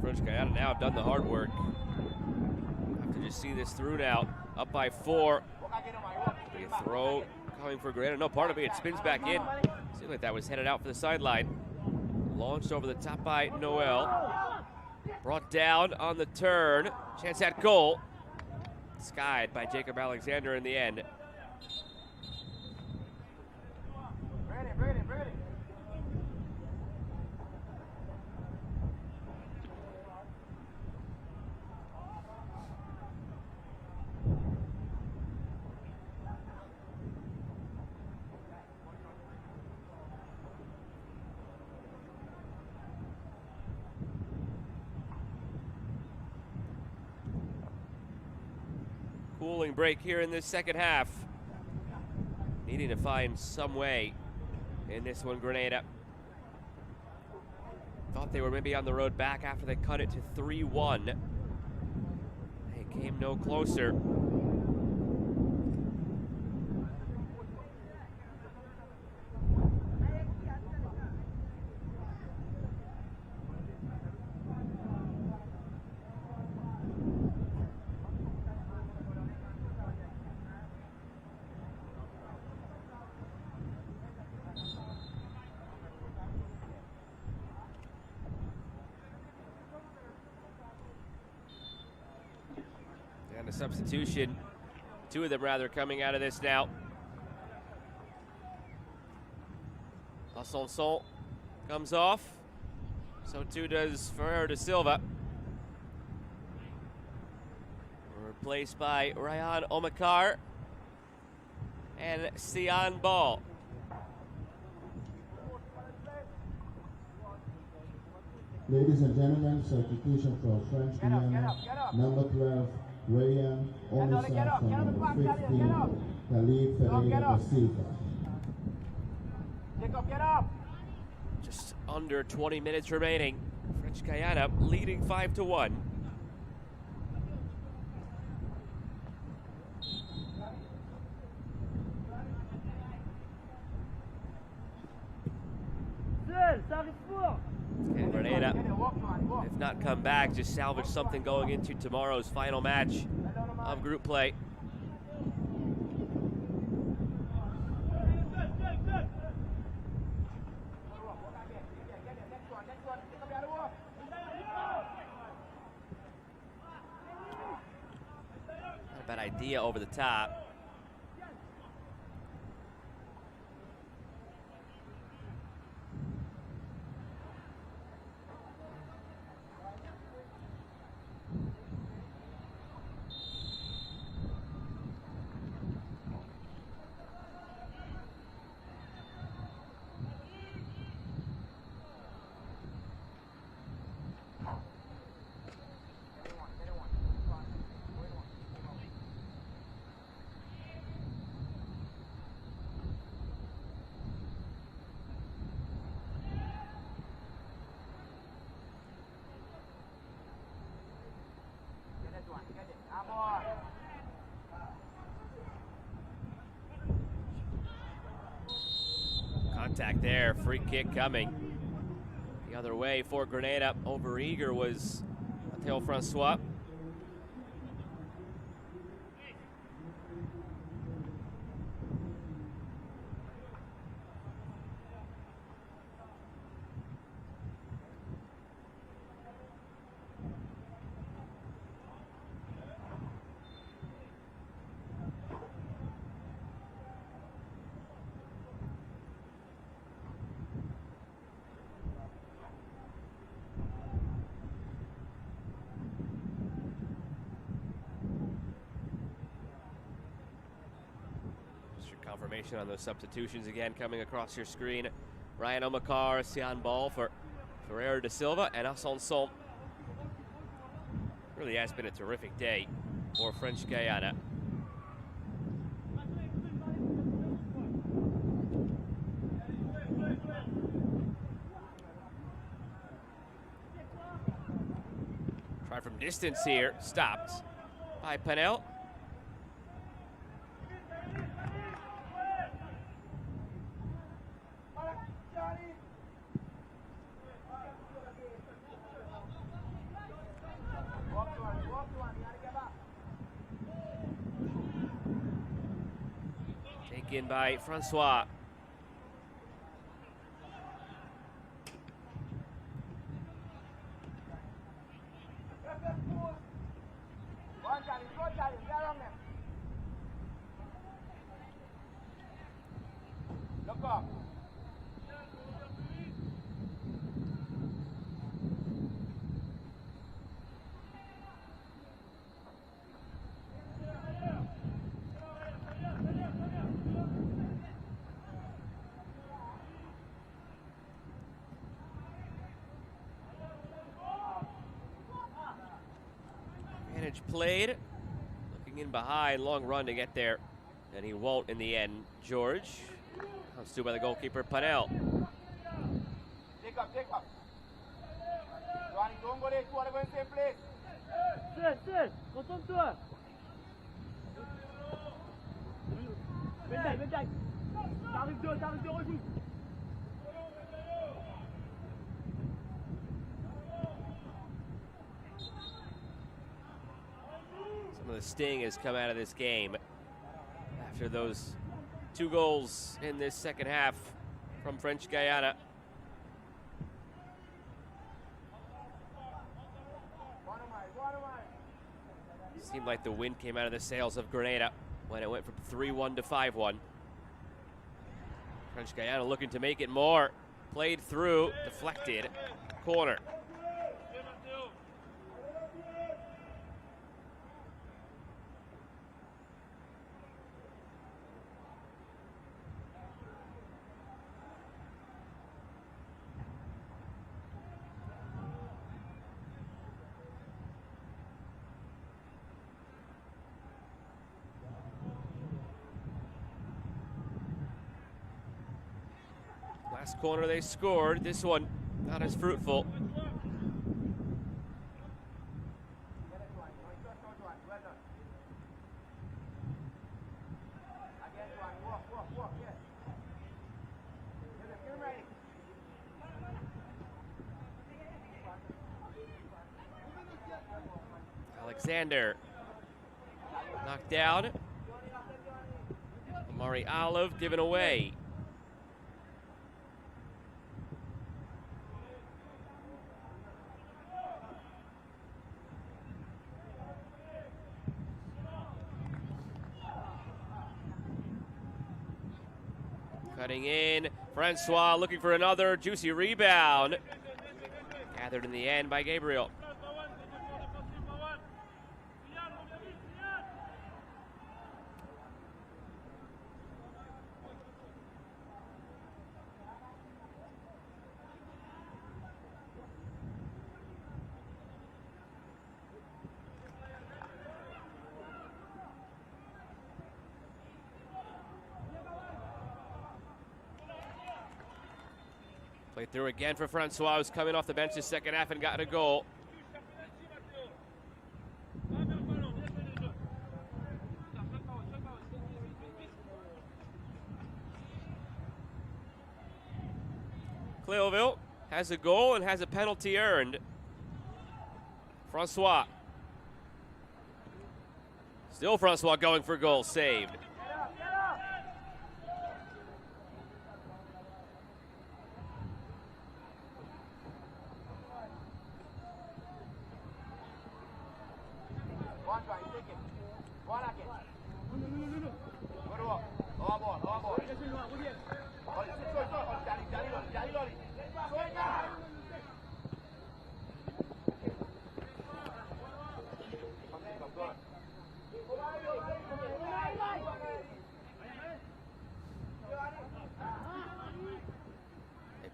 Speaker 1: French Guiana now have done the hard work. Have to just see this through now. Up by 4. The throw coming for Grenada. No, part of it spins back in. Seemed like that was headed out for the sideline. Launched over the top by Noel. Brought down on the turn. Chance at goal. Skied by Jacob Alexander in the end.
Speaker 3: Ready.
Speaker 1: Cooling break here in this second half. Needing to find some way in this one, Grenada. Thought they were maybe on the road back after they cut it to 3-1. They came no closer. And a substitution, two of them rather, coming out of this now. Vincent comes off. So too does Ferreira da Silva. Replaced by Ryan Omakar and Sian Ball.
Speaker 2: Ladies and gentlemen, substitution for French Guiana, number 12, Ryan Omakar from number 15, Khalid Ferreira da Silva.
Speaker 3: Jacob, get up.
Speaker 1: Just under 20 minutes remaining. French Guiana leading 5-1. And Grenada, if not come back, just salvage something going into tomorrow's final match of group play. Not a bad idea over the top. Contact there, free kick coming. The other way for Grenada, over-eager was Matteo Francois. Confirmation on those substitutions again coming across your screen. Ryan Omakar, Sian Ball for Ferreira da Silva, and Vincent. Really has been a terrific day for French Guiana. Try from distance here, stopped by Penel. taken by Francois.
Speaker 3: Look up.
Speaker 1: Advantage played. Looking in behind, long run to get there. And he won't in the end. George comes to by the goalkeeper, Panel.
Speaker 3: Take up, take up. Johnny, don't go there. You want to go in the same place.
Speaker 4: Still. Concentre-toi. Médaille. T'arrives deux, rejoue.
Speaker 1: Some of the sting has come out of this game after those 2 goals in this second half from French Guiana. Seemed like the wind came out of the sails of Grenada when it went from 3-1 to 5-1. French Guiana looking to make it more. Played through, deflected, corner. Last corner they scored. This one not as fruitful. Alexander knocked down. Amari Olive given away. Cutting in, Francois looking for another juicy rebound. Gathered in the end by Gabriel. Played through again for Francois, who's coming off the bench this second half and got a goal. Cleoville has a goal and has a penalty earned. Francois. Still Francois going for goal, saved.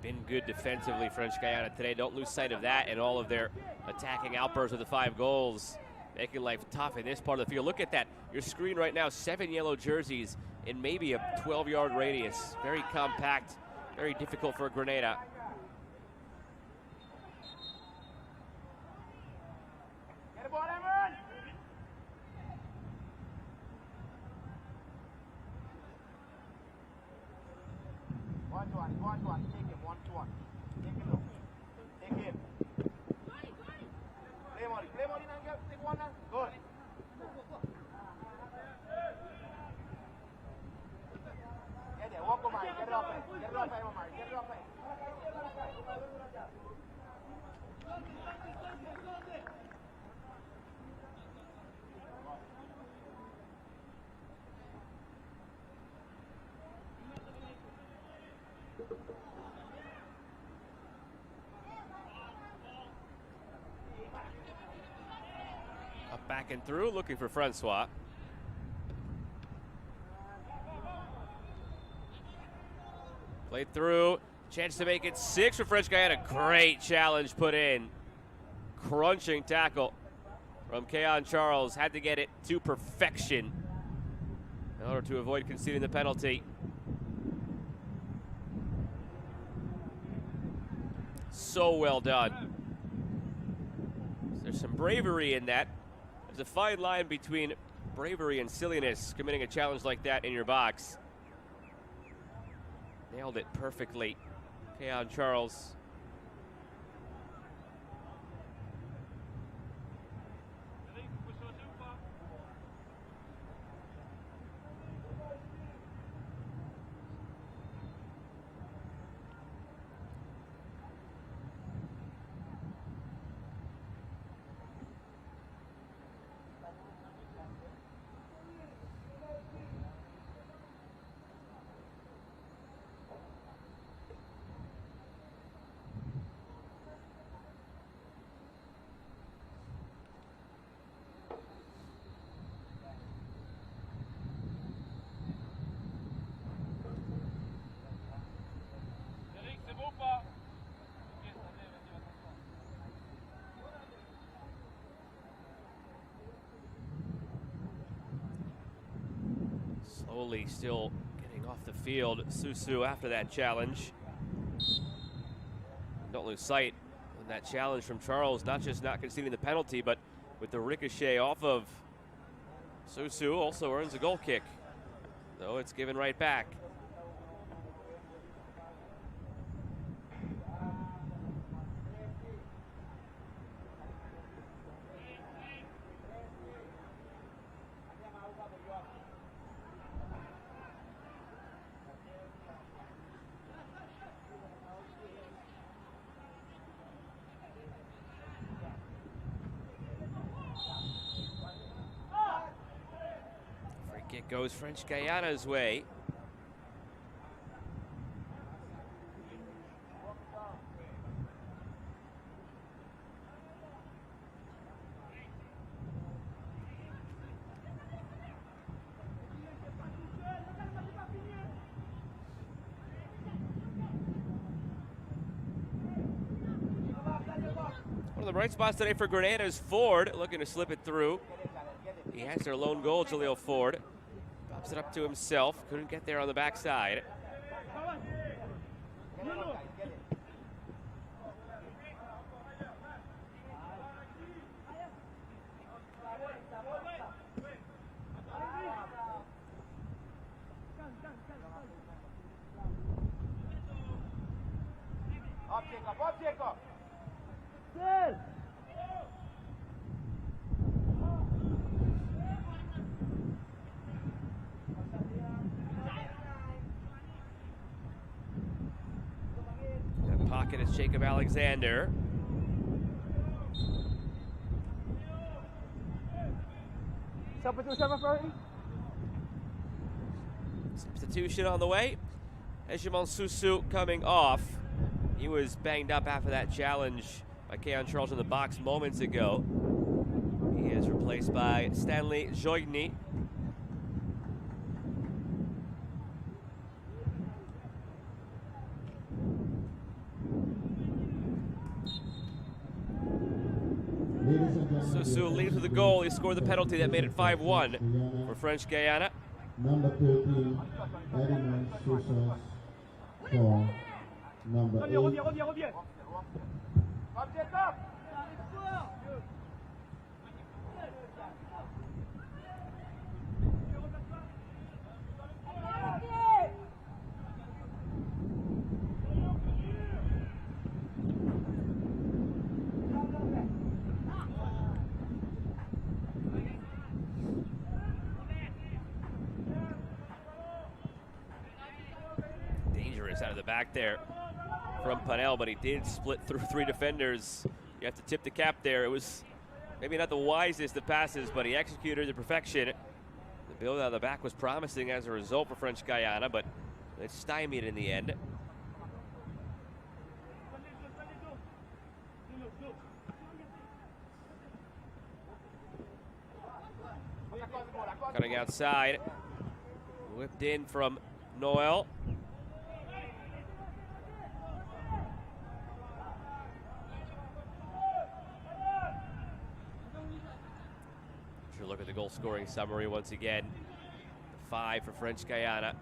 Speaker 1: Been good defensively, French Guiana today. Don't lose sight of that and all of their attacking outbursts with the 5 goals, making life tough in this part of the field. Look at that. Your screen right now, 7 yellow jerseys in maybe a 12-yard radius. Very compact, very difficult for Grenada.
Speaker 3: Get it off him, Omar. Get it off him.
Speaker 1: Up back and through, looking for Francois. Played through, chance to make it 6 for French Guiana. Great challenge put in. Crunching tackle from Keon Charles. Had to get it to perfection in order to avoid conceding the penalty. So well done. There's some bravery in that. There's a fine line between bravery and silliness, committing a challenge like that in your box. Nailed it perfectly. Keon Charles. Slowly still getting off the field. Susu after that challenge. Don't lose sight on that challenge from Charles, not just not conceding the penalty, but with the ricochet off of Susu, also earns a goal kick, though it's given right back. Kick goes French Guiana's way. One of the bright spots today for Grenada is Ford, looking to slip it through. He has their lone goal, Jaleel Ford. Pops it up to himself. Couldn't get there on the backside.
Speaker 3: Up, Jacob.
Speaker 4: Yes.
Speaker 1: That pocket is Jacob Alexander. Substitution on the way. Ejimon Susu coming off. He was banged up after that challenge by Keon Charles in the box moments ago. He is replaced by Stanley Joigny. Susu leads with the goal. He scored the penalty that made it 5-1 for French Guiana.
Speaker 2: Number 13, Edmund Susa for number 8.
Speaker 3: Up, Jacob.
Speaker 1: Nice out of the back there from Panel, but he did split through 3 defenders. You have to tip the cap there. It was maybe not the wisest of passes, but he executed to perfection. The build out of the back was promising as a result for French Guiana, but it's stymied in the end. Cutting outside. Whipped in from Noel. Sure, look at the goal scoring summary once again. 5 for French Guiana.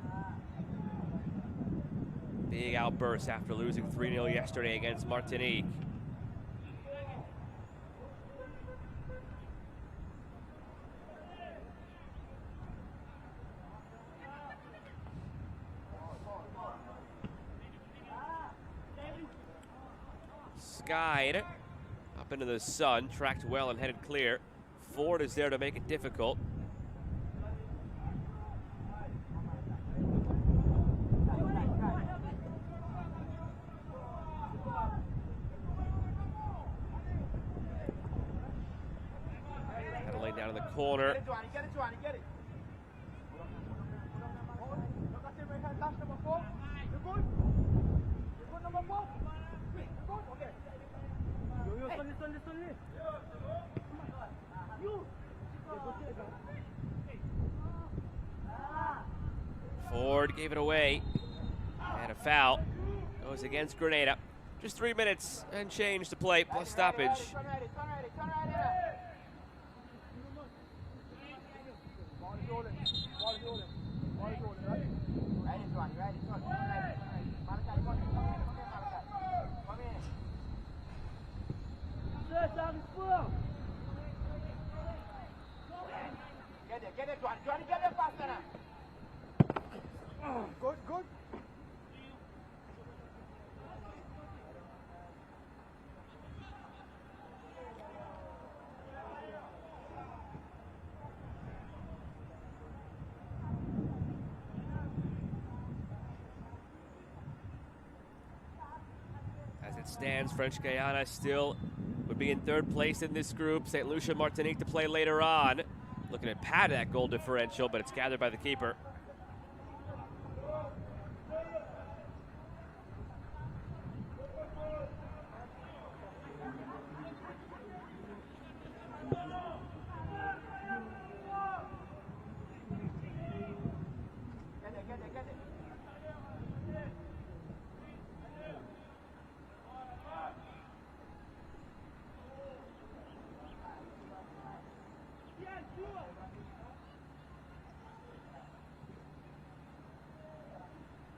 Speaker 1: Big outburst after losing 3-0 yesterday against Martinique. Skied up into the sun, tracked well and headed clear. Ford is there to make it difficult. Had to lay down in the corner.
Speaker 3: Get it, Johnny, get it. Look at him right hand, dash number 4. You good? You good, number 4? You good? Okay. Yo, Sonny. You.
Speaker 1: Ford gave it away. And a foul goes against Grenada. Just 3 minutes and change to play, plus stoppage.
Speaker 3: Turn ready. Ball is rolling, right? Ready, Johnny, ready. Malachi, come in, Malachi. Come in. Get it, Johnny, get it faster now. Good.
Speaker 1: As it stands, French Guiana still would be in 3rd place in this group. St. Lucia, Martinique to play later on. Looking to pad that goal differential, but it's gathered by the keeper.
Speaker 3: Get it.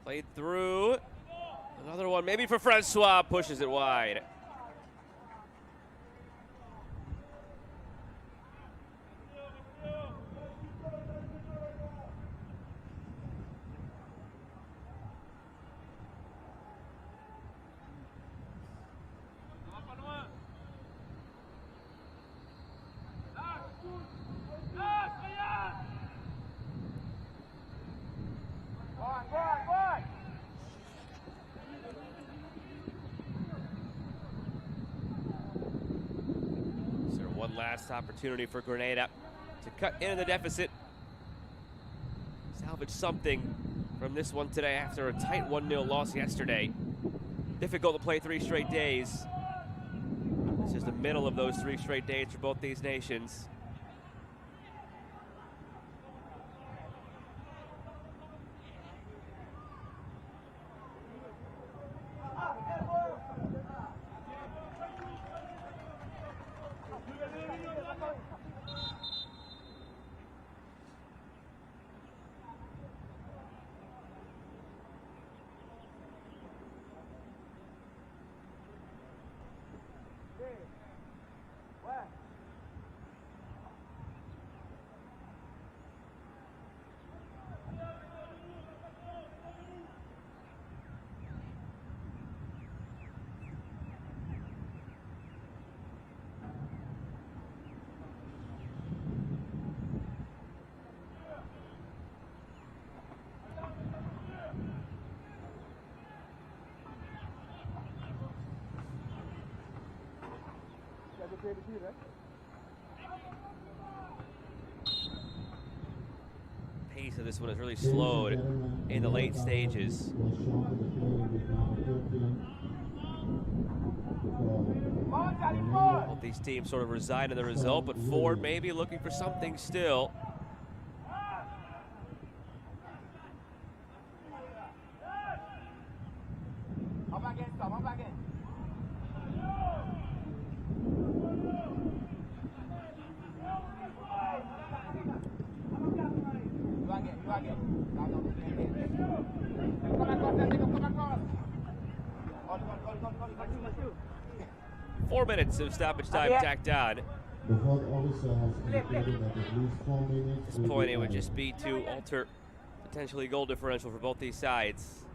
Speaker 1: Played through. Another one, maybe for Francois, pushes it wide. Last opportunity for Grenada to cut into the deficit. Salvage something from this one today after a tight 1-0 loss yesterday. Difficult to play 3 straight days. This is the middle of those 3 straight days for both these nations. Pace of this one has really slowed in the late stages.
Speaker 2: Was shown to the play with number 13.
Speaker 1: Both these teams sort of resigned in the result, but Ford maybe looking for something still. Four minutes of stoppage time tacked on.
Speaker 2: The fourth officer has indicated that at least 4 minutes.
Speaker 1: At this point, it would just be to alter potentially goal differential for both these sides.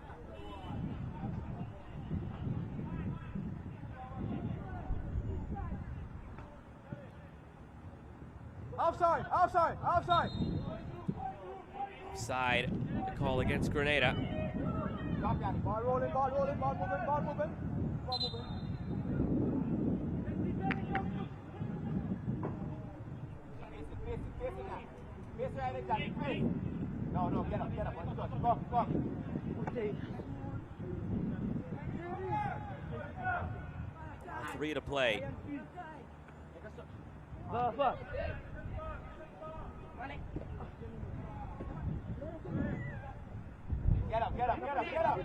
Speaker 3: Offside, offside, offside.
Speaker 1: Offside, the call against Grenada.
Speaker 3: Ball rolling, ball rolling, ball moving, ball moving, ball moving. No, get up, go.
Speaker 1: 3 to play.
Speaker 3: Get up.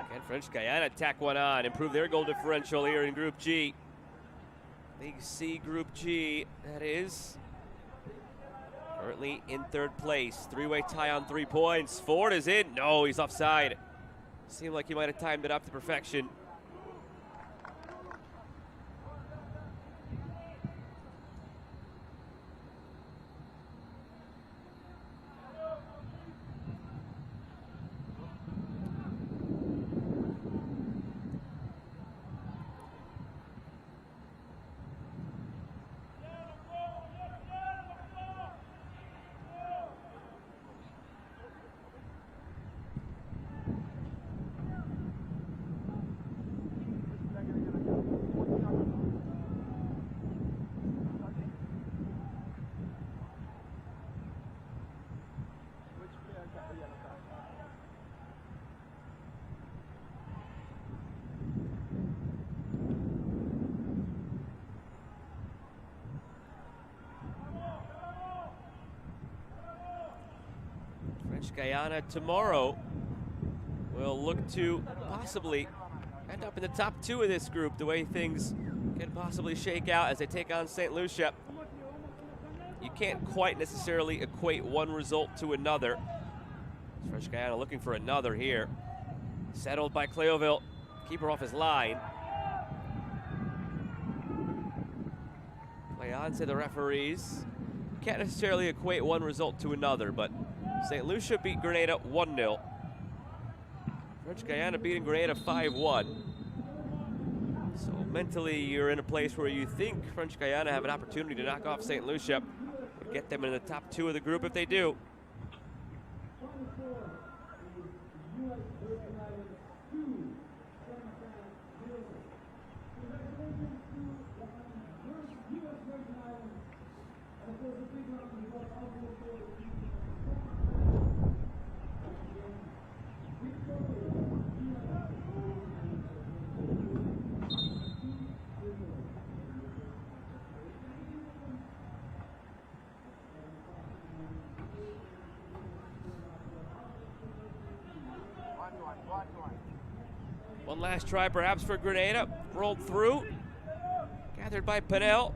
Speaker 1: Can French Guiana tack one on, improve their goal differential here in Group G. League C Group G, that is. Currently in third place. 3-way tie on 3 points. Ford is in. No, he's offside. Seemed like he might have timed it up to perfection. Guyana tomorrow will look to possibly end up in the top 2 of this group, the way things can possibly shake out as they take on St. Lucia. You can't quite necessarily equate one result to another. French Guyana looking for another here. Settled by Cleoville, keeper off his line. Play on to the referees. Can't necessarily equate one result to another, but St. Lucia beat Grenada 1-0. French Guyana beating Grenada 5-1. So mentally, you're in a place where you think French Guyana have an opportunity to knock off St. Lucia and get them in the top 2 of the group if they do. One last try perhaps for Grenada. Rolled through. Gathered by Pinnell.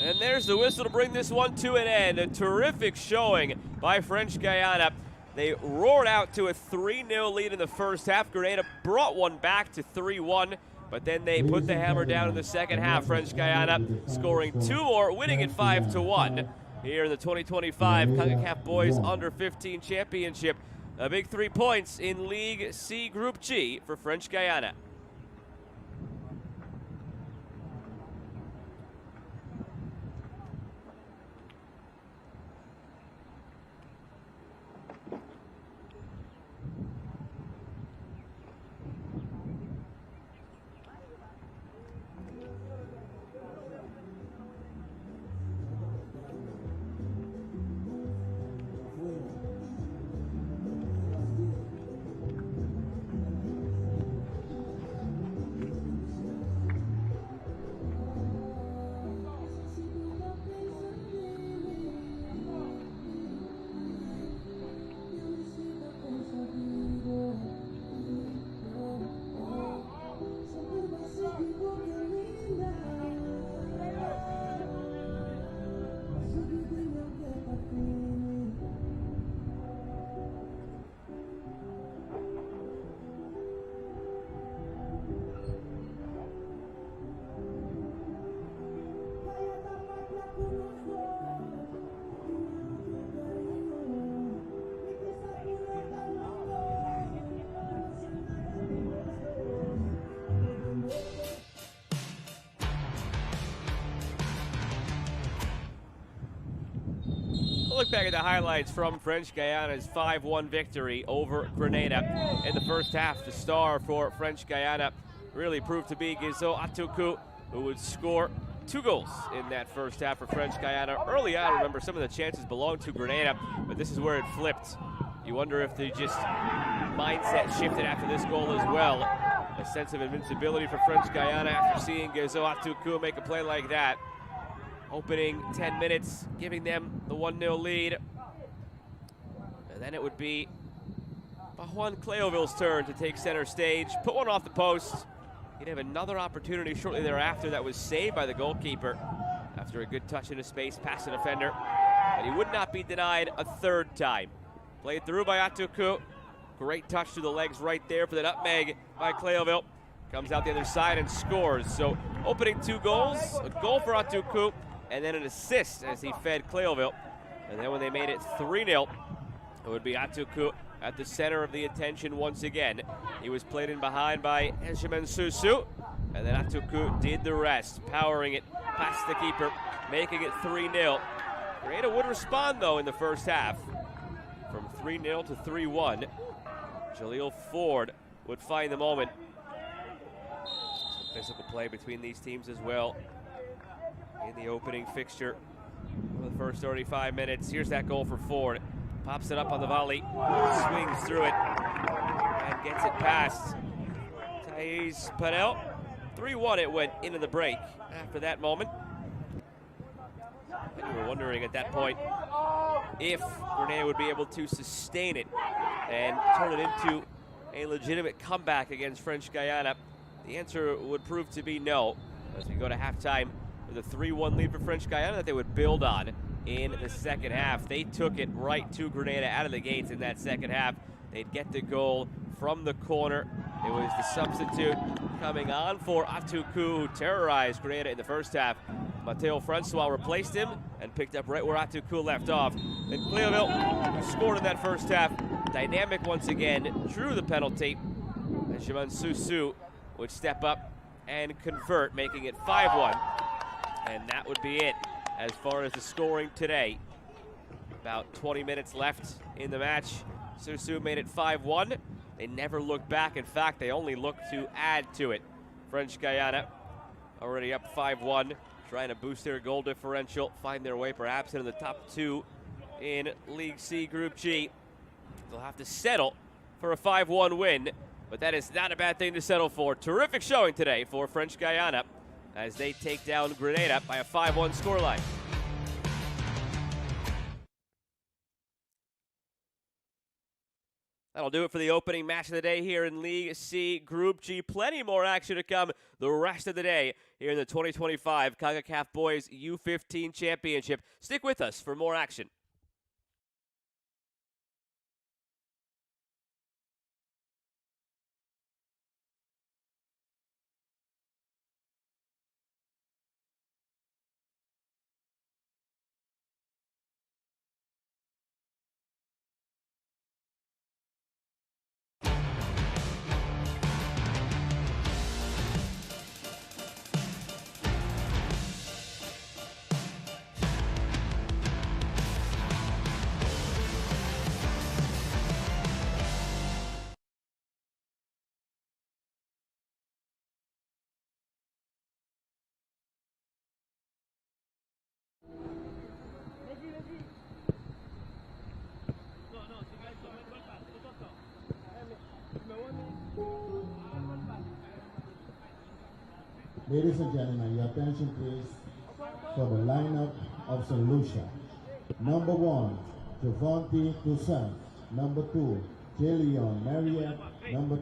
Speaker 1: And there's the whistle to bring this one to an end. A terrific showing by French Guyana. They roared out to a 3-0 lead in the first half. Grenada brought one back to 3-1, but then they put the hammer down in the second half. French Guyana scoring 2 more, winning it 5-1 here in the 2025 Concacaf Boys Under-15 Championship. A big 3 points in League C Group G for French Guyana. look back at the highlights from French Guiana's 5-1 victory over Grenada in the first half. The star for French Guiana really proved to be Gizo Atuku, who would score 2 goals in that first half for French Guiana. Early on, remember, some of the chances belonged to Grenada, but this is where it flipped. You wonder if the mindset shifted after this goal as well. A sense of invincibility for French Guiana after seeing Gizo Atuku make a play like that. Opening 10 minutes, giving them the 1-0 lead. And then it would be Juan Cleoville's turn to take center stage, put one off the post. He'd have another opportunity shortly thereafter that was saved by the goalkeeper after a good touch into space past the defender. And he would not be denied a third time. Played through by Atuku. Great touch to the legs right there for the nutmeg by Cleoville. Comes out the other side and scores. So opening 2 goals, a goal for Atuku, and then an assist as he fed Cleoville. And then when they made it 3-0, it would be Atuku at the center of the attention once again. He was played in behind by Benjamin Susu, and then Atuku did the rest, powering it past the keeper, making it 3-0. Grenada would respond, though, in the first half. From 3-0 to 3-1, Jaleel Ford would find the moment. Some physical play between these teams as well in the opening fixture for the first 35 minutes. Here's that goal for Ford. Pops it up on the volley, swings through it, and gets it past Thais Panel. 3-1 it went into the break after that moment. And we were wondering at that point if Grenada would be able to sustain it and turn it into a legitimate comeback against French Guiana. The answer would prove to be no, as we go to halftime with a 3-1 lead for French Guiana that they would build on in the second half. They took it right to Grenada out of the gates in that second half. They'd get the goal from the corner. It was the substitute coming on for Atuku, who terrorized Grenada in the first half. Mateo Francois replaced him and picked up right where Atuku left off. Then Cleoville, who scored in that first half, dynamic once again, drew the penalty. Benjamin Susu would step up and convert, making it 5-1. And that would be it as far as the scoring today. About 20 minutes left in the match. Susu made it 5-1. They never looked back. In fact, they only looked to add to it. French Guiana already up 5-1, trying to boost their goal differential, find their way perhaps into the top 2 in League C Group G. They'll have to settle for a 5-1 win, but that is not a bad thing to settle for. Terrific showing today for French Guiana as they take down Grenada by a 5-1 scoreline. That'll do it for the opening match of the day here in League C Group G. Plenty more action to come the rest of the day here in the 2025 Concacaf Boys U-15 Championship. Stick with us for more action.
Speaker 2: Ladies and gentlemen, your attention please for the lineup of St. Lucia. Number 1, Javonte Toussaint. Number 2, Jillian Marriott. Number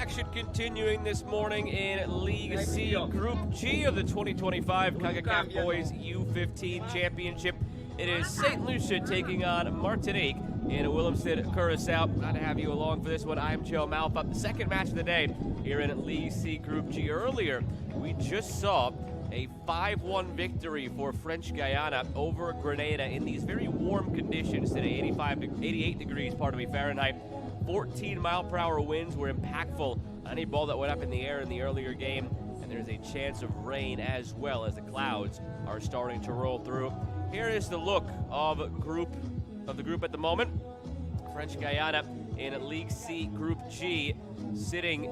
Speaker 1: Action continuing this morning in League C Group G of the 2025 Concacaf Boys U-15 Championship. It is St. Lucia taking on Martinique in Willemstad, Curacao. Glad to have you along for this one. I'm Joe Malfa. The second match of the day here in League C Group G. Earlier, we just saw a 5-1 victory for French Guiana over Grenada in these very warm conditions today, 88 degrees, Fahrenheit. 14-mile-per-hour winds were impactful on any ball that went up in the air in the earlier game, and there's a chance of rain as well as the clouds are starting to roll through. Here is the look of the group at the moment. French Guiana in League C Group G, sitting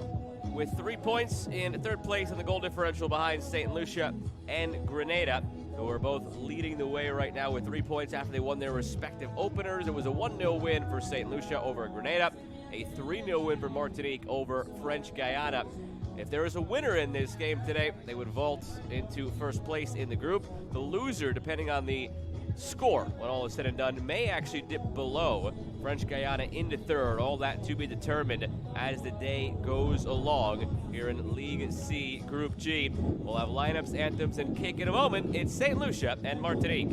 Speaker 1: with 3 points in third place in the goal differential behind St. Lucia and Grenada, who are both leading the way right now with 3 points after they won their respective openers. It was a 1-0 win for St. Lucia over Grenada, a 3-0 win for Martinique over French Guiana. If there is a winner in this game today, they would vault into first place in the group. The loser, depending on the score when all is said and done, may actually dip below French Guiana into third. All that to be determined as the day goes along here in League C Group G. We'll have lineups, anthems, and kick in a moment. It's St. Lucia and Martinique.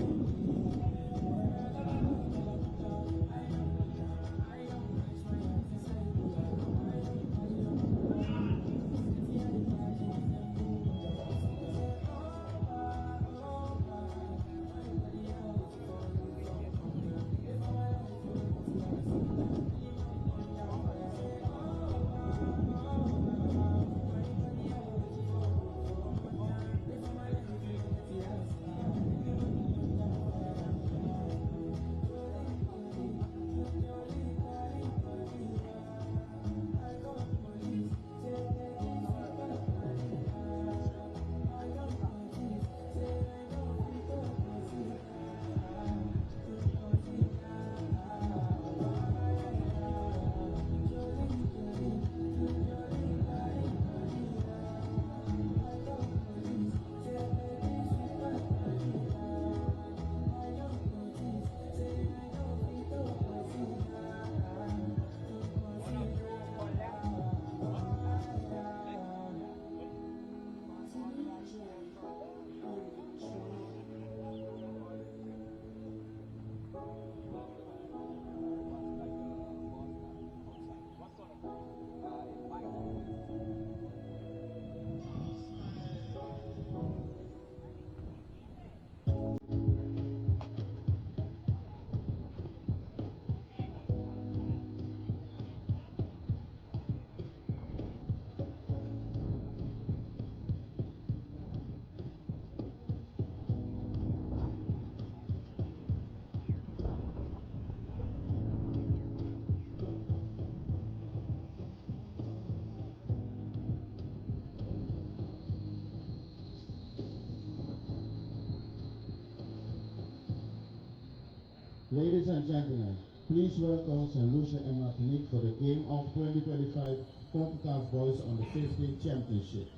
Speaker 2: Ladies and gentlemen, please welcome St. Lucia and Martinique for the game of 2025 Concacaf Boys on the 15 Championship.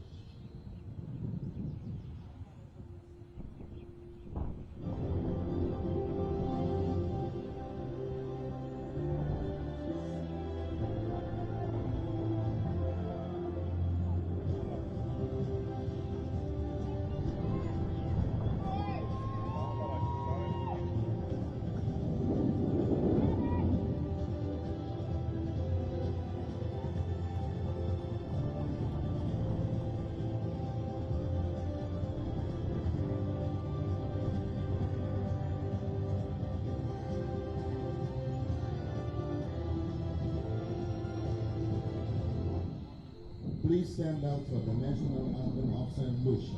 Speaker 2: Please stand out for the national anthem of St. Lucia.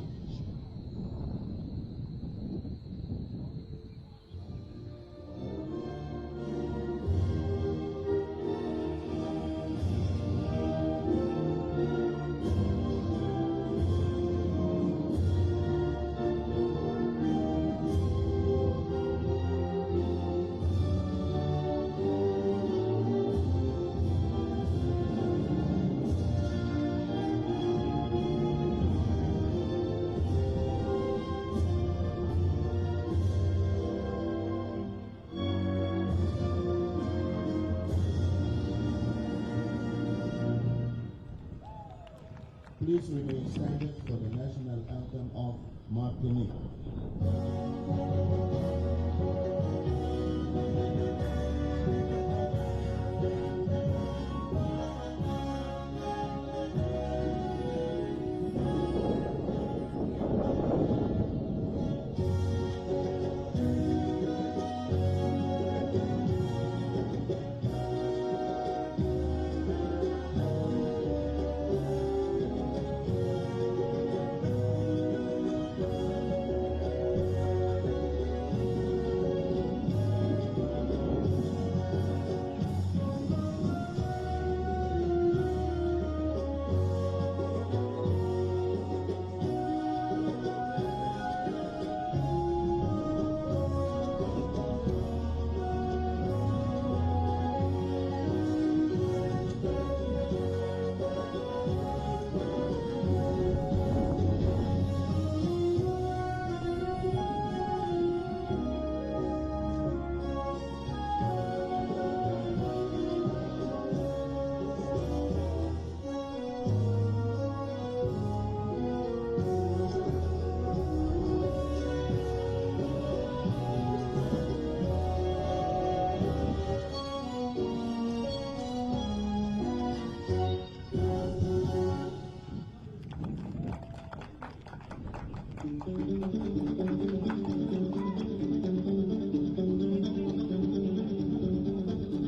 Speaker 2: Please remain standing for the national anthem of Martinique.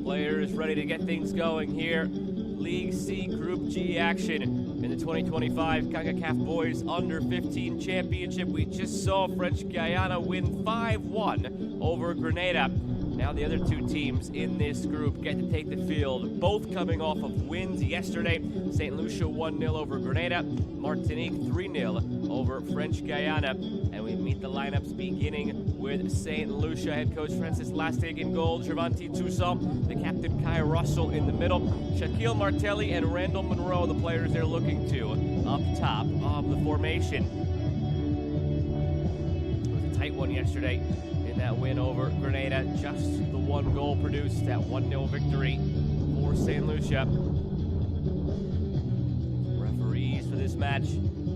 Speaker 1: Players ready to get things going here. League C Group G action in the 2025 Concacaf Boys Under 15 Championship. We just saw French Guiana win 5-1 over Grenada. Now the other two teams in this group get to take the field, both coming off of wins yesterday. St. Lucia 1-0 over Grenada, Martinique 3-0 over French Guiana. And we meet the lineups beginning with St. Lucia. Head coach Francis Lastig in goal, Gervonta Toussaint, the captain Kai Russell in the middle, Shaquille Martelli and Randall Monroe, the players they're looking to up top of the formation. It was a tight one yesterday in that win over Grenada. Just the one goal produced, that 1-0 victory for St. Lucia. Referees for this match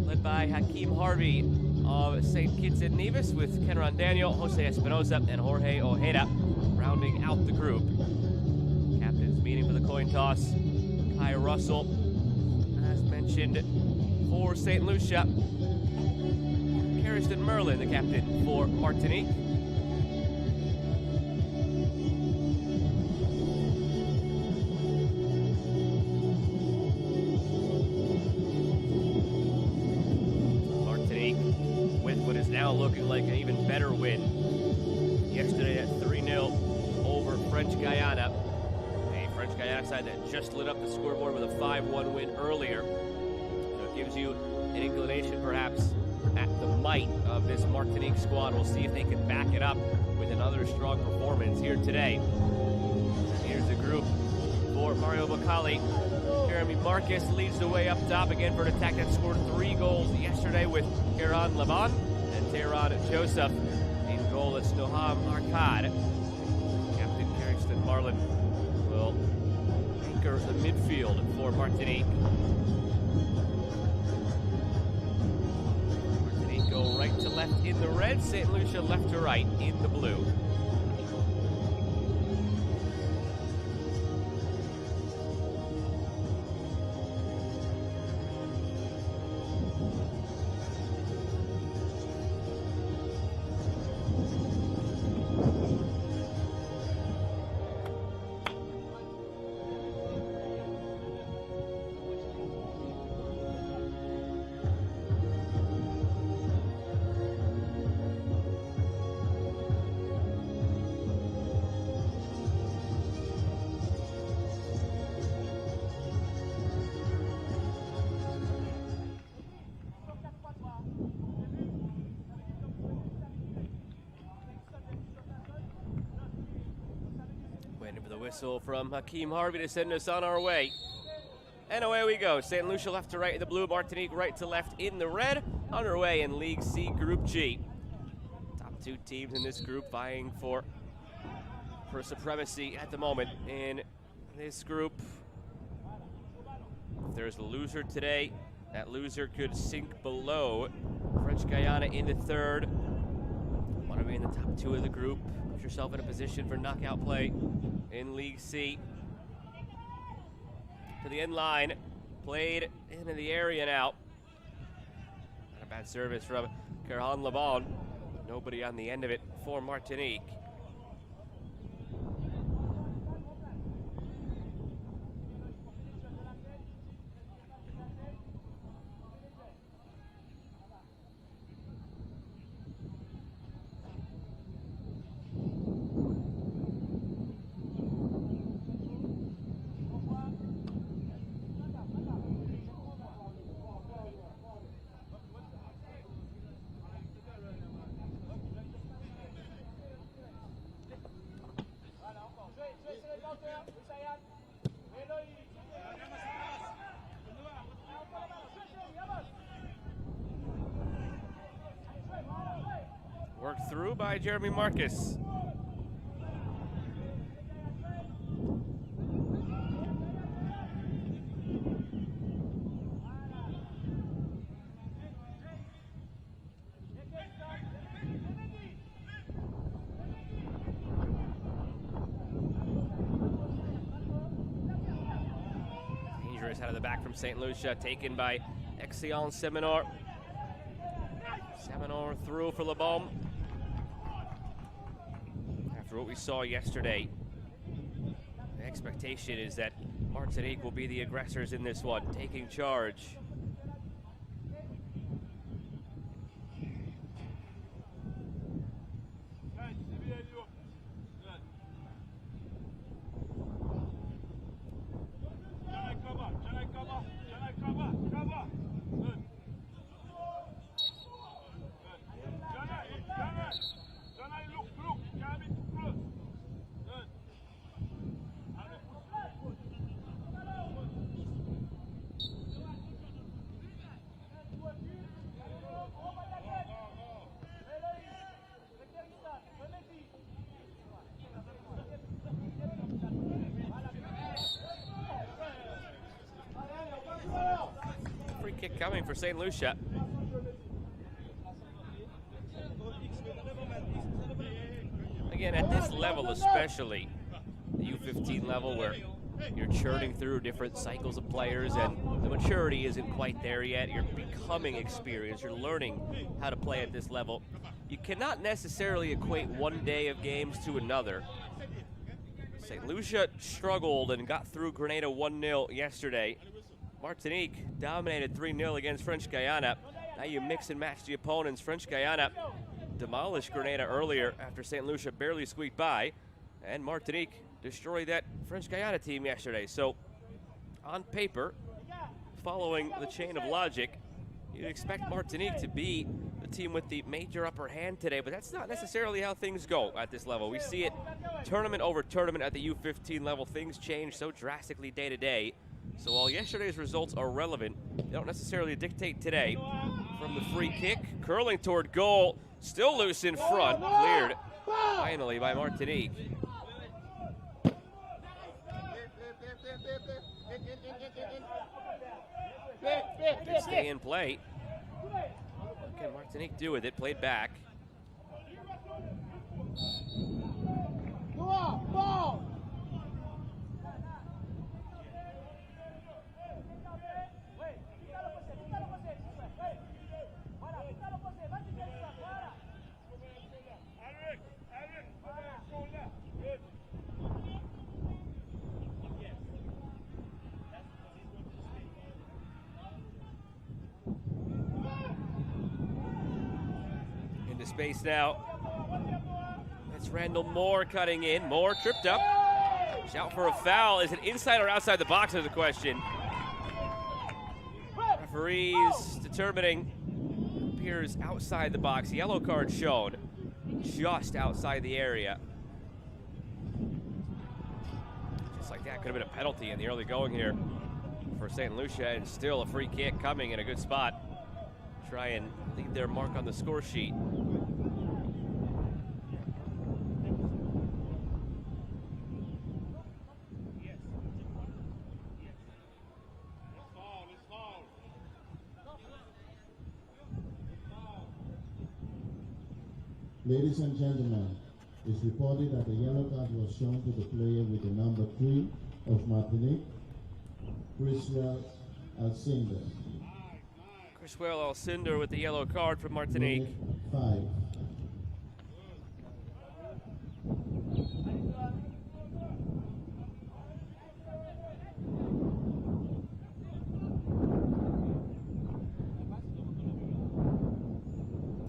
Speaker 1: led by Hakeem Harvey of St. Kitts and Nevis, with Kenron Daniel, Jose Espinosa, and Jorge Ojeda rounding out the group. Captains meeting for the coin toss. Kai Russell, as mentioned, for St. Lucia. Kirsten Merlin, the captain for Martinique. Now looking like an even better win. Yesterday at 3-0 over French Guiana. A French Guiana side that just lit up the scoreboard with a 5-1 win earlier. So it gives you an inclination perhaps at the might of this Martinique squad. We'll see if they can back it up with another strong performance here today. And here's the group for Mario Bacali. Jeremy Marcus leads the way up top again for an attack that scored 3 goals yesterday with Kieran Laban and Tehran Joseph. In goal, it's Noham Arkad. Captain Kirsten Marlin will anchor the midfield for Martinique. Martinique go right to left in the red, St. Lucia left to right in the blue. Waiting for the whistle from Hakeem Harvey to send us on our way. And away we go. St. Lucia left to right in the blue, Martinique right to left in the red. Underway in League C Group G. Top 2 teams in this group vying for supremacy at the moment in this group. If there's a loser today, That loser could sink below. French Guiana in the third. Want to be in the top 2 of the group. Put yourself in a position for knockout play in League C. To the end line. Played into the area now. Not a bad service from Kerhan Lebon. Nobody on the end of it for Martinique. Worked through by Jeremy Marcus. Dangerous out of the back from St. Lucia, taken by Exion Seminor. Seminor through for Lebon. After what we saw yesterday, the expectation is that Martinique will be the aggressors in this one, taking charge. Free kick coming for St. Lucia. Again, at this level especially, the U-15 level where you're churning through different cycles of players and the maturity isn't quite there yet. You're becoming experienced. You're learning how to play at this level. You cannot necessarily equate one day of games to another. St. Lucia struggled and got through Grenada 1-0 yesterday. Martinique dominated 3-0 against French Guiana. Now you mix and match the opponents. French Guiana demolished Grenada earlier after St. Lucia barely squeaked by, and Martinique destroyed that French Guiana team yesterday. So on paper, following the chain of logic, you'd expect Martinique to be the team with the major upper hand today, but that's not necessarily how things go at this level. We see it tournament over tournament at the U-15 level. Things change so drastically day to day. So while yesterday's results are relevant, they don't necessarily dictate today. From the free kick, curling toward goal, still loose in front, cleared finally by Martinique. Did stay in play. What can Martinique do with it? Played back. Into space now. It's Randall Moore cutting in. Moore tripped up. Shout for a foul. Is it inside or outside the box is the question. Referees determining. Appears outside the box. Yellow card shown just outside the area. Just like that, could have been a penalty in the early going here for St. Lucia, and still a free kick coming in a good spot. Try and leave their mark on the score sheet.
Speaker 2: Ladies and gentlemen, it's reported that the yellow card was shown to the player with the number 3 of Martinique, Chriswell Alcindor.
Speaker 1: Chriswell Alcindor with the yellow card from Martinique.
Speaker 2: 5.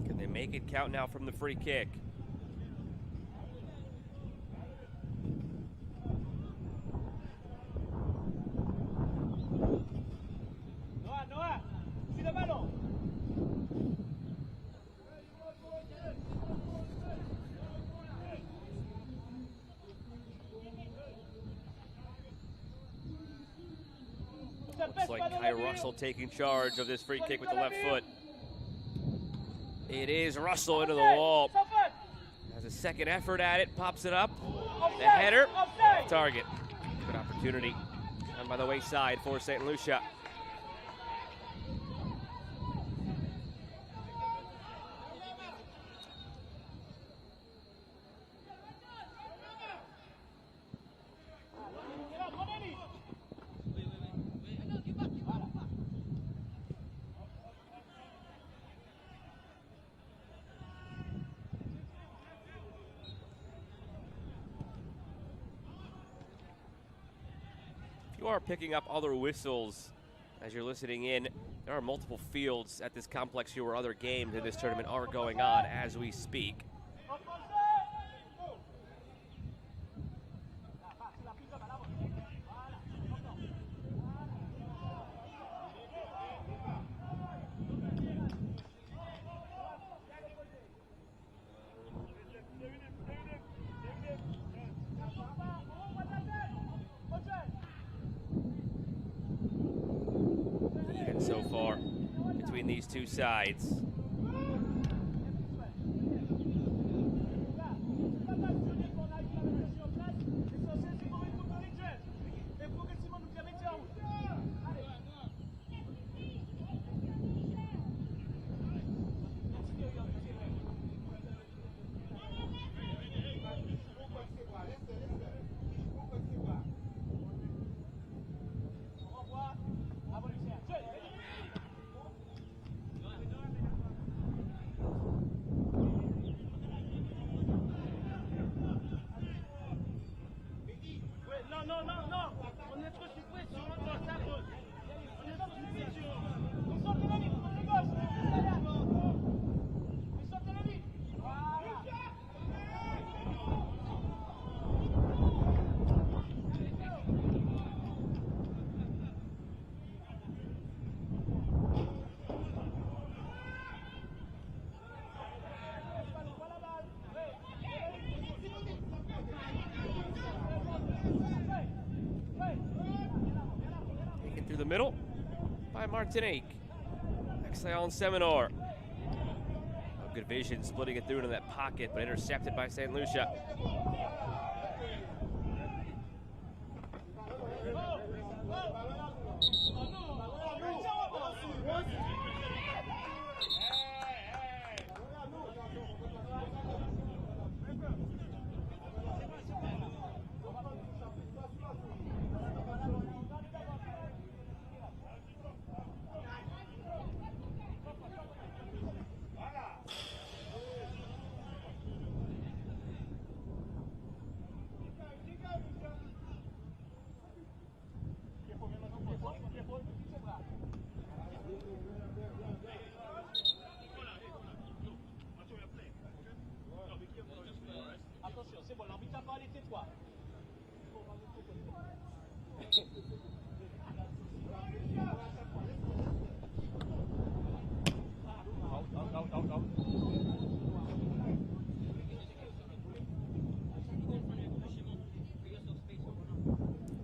Speaker 1: Can they make it count now from the free kick?
Speaker 3: Noah, suis le ballon.
Speaker 1: Looks like Kai Russell taking charge of this free kick with the left foot. It is Russell into the wall. Has a second effort at it, pops it up. The header, off target. Good opportunity. Down by the wayside for St. Lucia. You are picking up other whistles as you're listening in. There are multiple fields at this complex here where other games in this tournament are going on as we speak. So far between these two sides. Through the middle by Martinique. Exeon Seminor. Oh, good vision, splitting it through into that pocket, but intercepted by St. Lucia.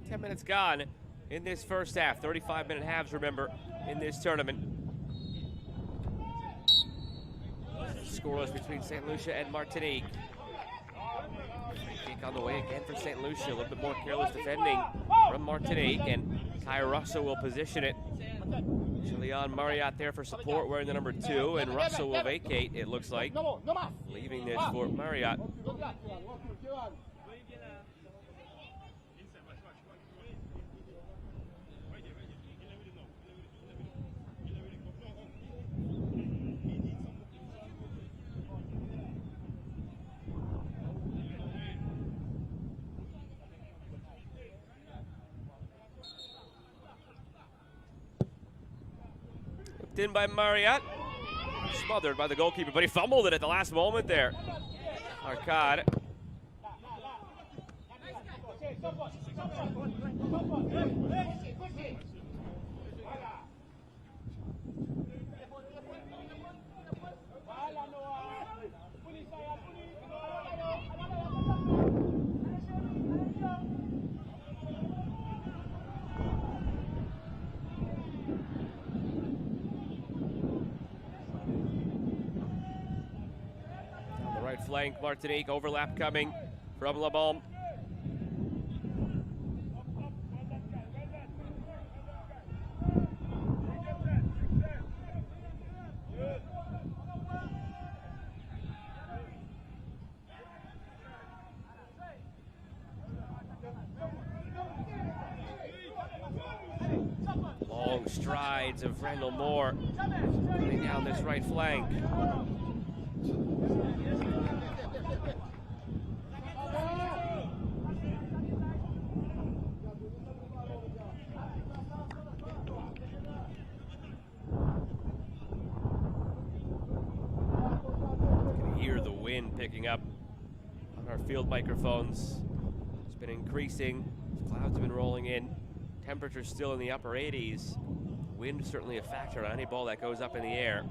Speaker 1: 10 minutes gone in this first half. 35-minute halves, remember, in this tournament. Scoreless between St. Lucia and Martinique. Free kick on the way again for St. Lucia. A little bit more careless defending from Martinique, and Kai Russell will position it. Julian Marriott there for support, wearing the number 2, and Russell will vacate, it looks like, leaving this for Marriott. In by Marriott, smothered by the goalkeeper, but he fumbled it at the last moment there. Arcade. Flank, Martinique, overlap coming from Le Bon. Long strides of Randall Moore running down this right flank. Picking up on our field microphones. It's been increasing. Clouds have been rolling in. Temperatures still in the upper 80s. Wind certainly a factor on any ball that goes up in the air.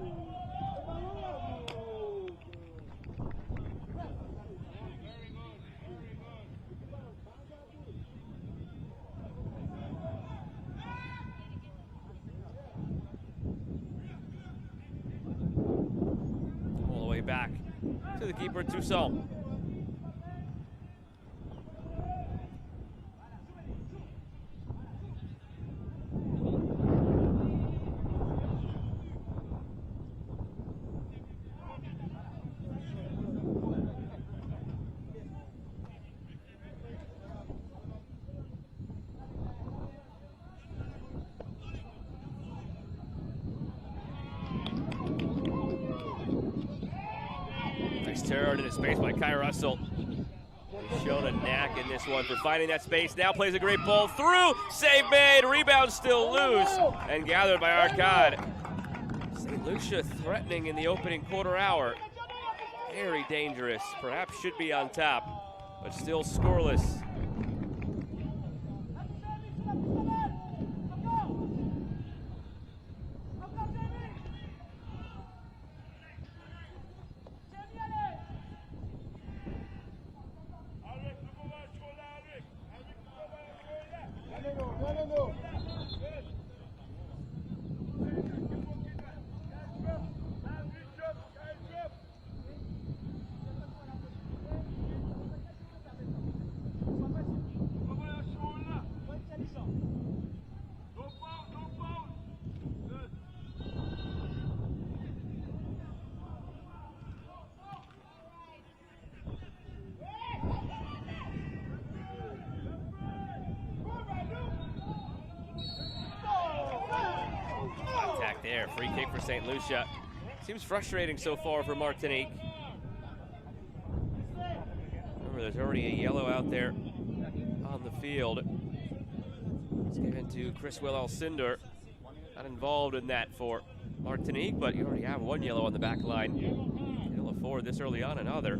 Speaker 1: All the way back to the keeper, Toussaint. Turn into space by Kai Russell. He's shown a knack in this one for finding that space. Now plays a great ball through. Save made. Rebound still loose and gathered by Arcade. St. Lucia threatening in the opening quarter hour. Very dangerous. Perhaps should be on top, but still scoreless. There, free kick for St. Lucia. Seems frustrating so far for Martinique. Remember, there's already a yellow out there on the field. It's given to Chriswell Alcindor. Not involved in that for Martinique, but you already have one yellow on the back line. You'll afford this early on another.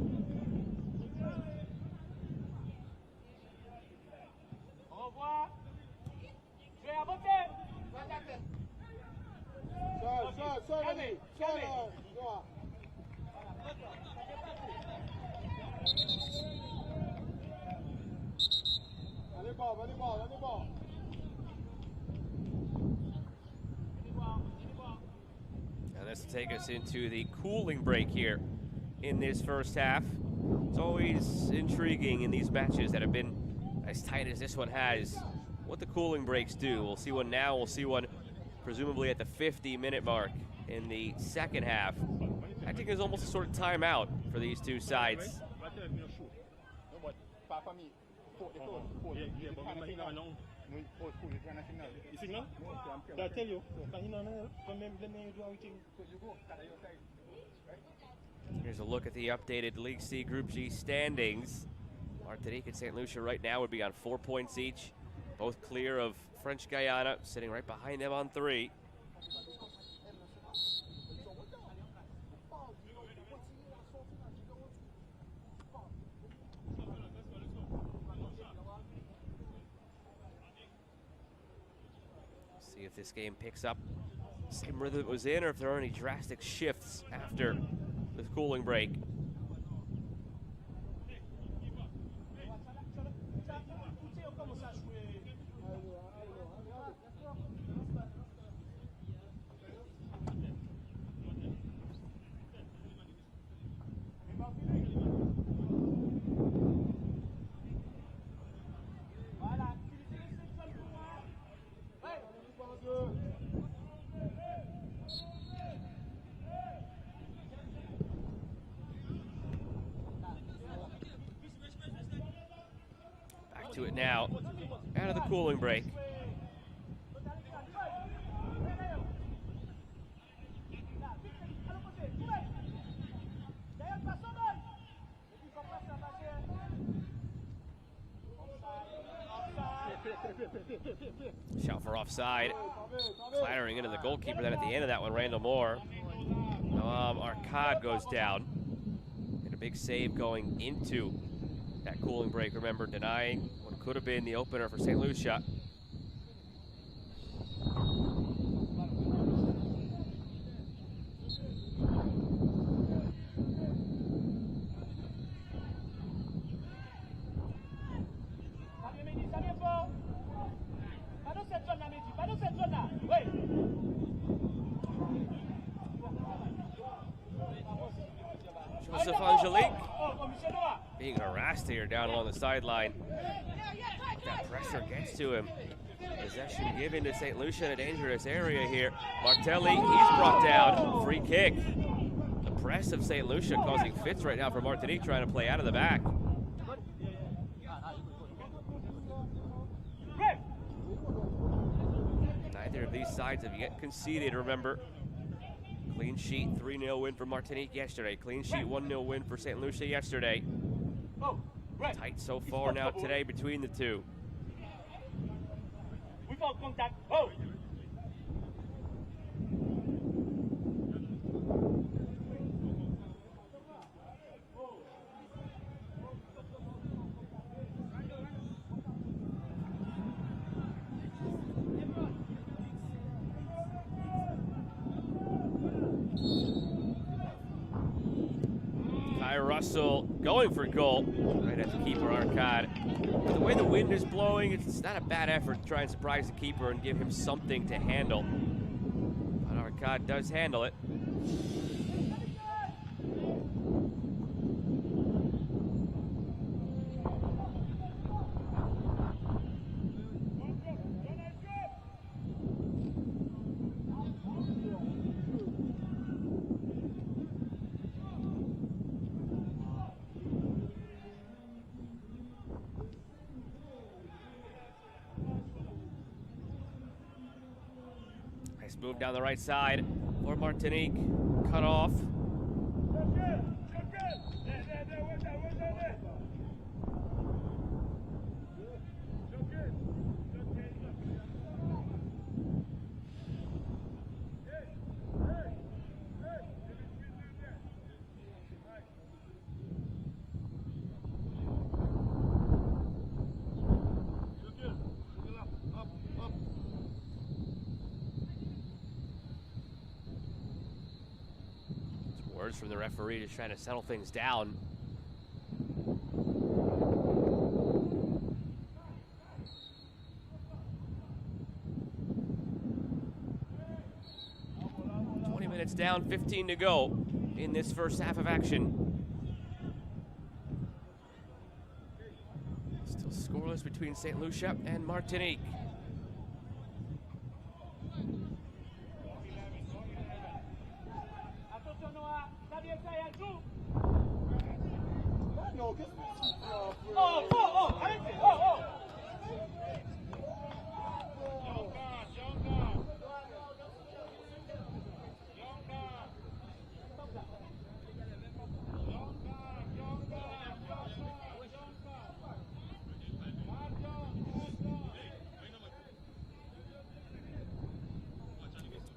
Speaker 1: And this will take us into the cooling break here in this first half. It's always intriguing in these matches that have been as tight as this one has. what the cooling breaks do. We'll see one now. We'll see one presumably at the 50-minute mark in the second half. Acting as almost a sort of timeout for these two sides. Here's a look at the updated League C Group G standings. Martinique and St. Lucia right now would be on 4 points each. Both clear of French Guiana, sitting right behind them on 3. See if this game picks up the same rhythm it was in, or if there are any drastic shifts after this cooling break. To it now, out of the cooling break. Shout for offside. Clattering into the goalkeeper. Then at the end of that one, Randall Moore. Arcade goes down. And a big save going into that cooling break. Remember, denying what could have been the opener for St. Lucia. Joseph Angelique being harassed here down along the sideline. That pressure gets to him. Possession given to St. Lucia in a dangerous area here. Martelli, he's brought down. Free kick. The press of St. Lucia causing fits right now for Martinique, trying to play out of the back. Neither of these sides have yet conceded, remember. Clean sheet, 3-0 win for Martinique yesterday. Clean sheet, 1-0 win for St. Lucia yesterday. Tight so far now today between the two.
Speaker 3: Without contact. Oh!
Speaker 1: Russell going for goal right at the keeper, Arcade. The way the wind is blowing, it's not a bad effort to try and surprise the keeper and give him something to handle. But Arcade does handle it. Move down the right side for Martinique. Cut off. Words from the referee just trying to settle things down. Minutes down, 15 to go in this first half of action. Still scoreless between St. Lucia and Martinique.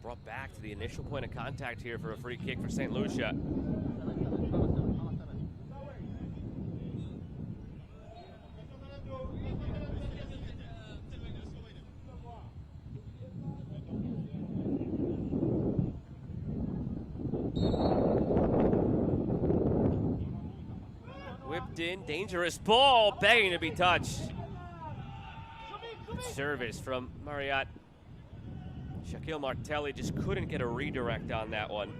Speaker 1: Brought back to the initial point of contact here for a free kick for St. Lucia. Whipped in, dangerous ball, begging to be touched. Good service from Marriott. Shaquille Martelli just couldn't get a redirect on that one.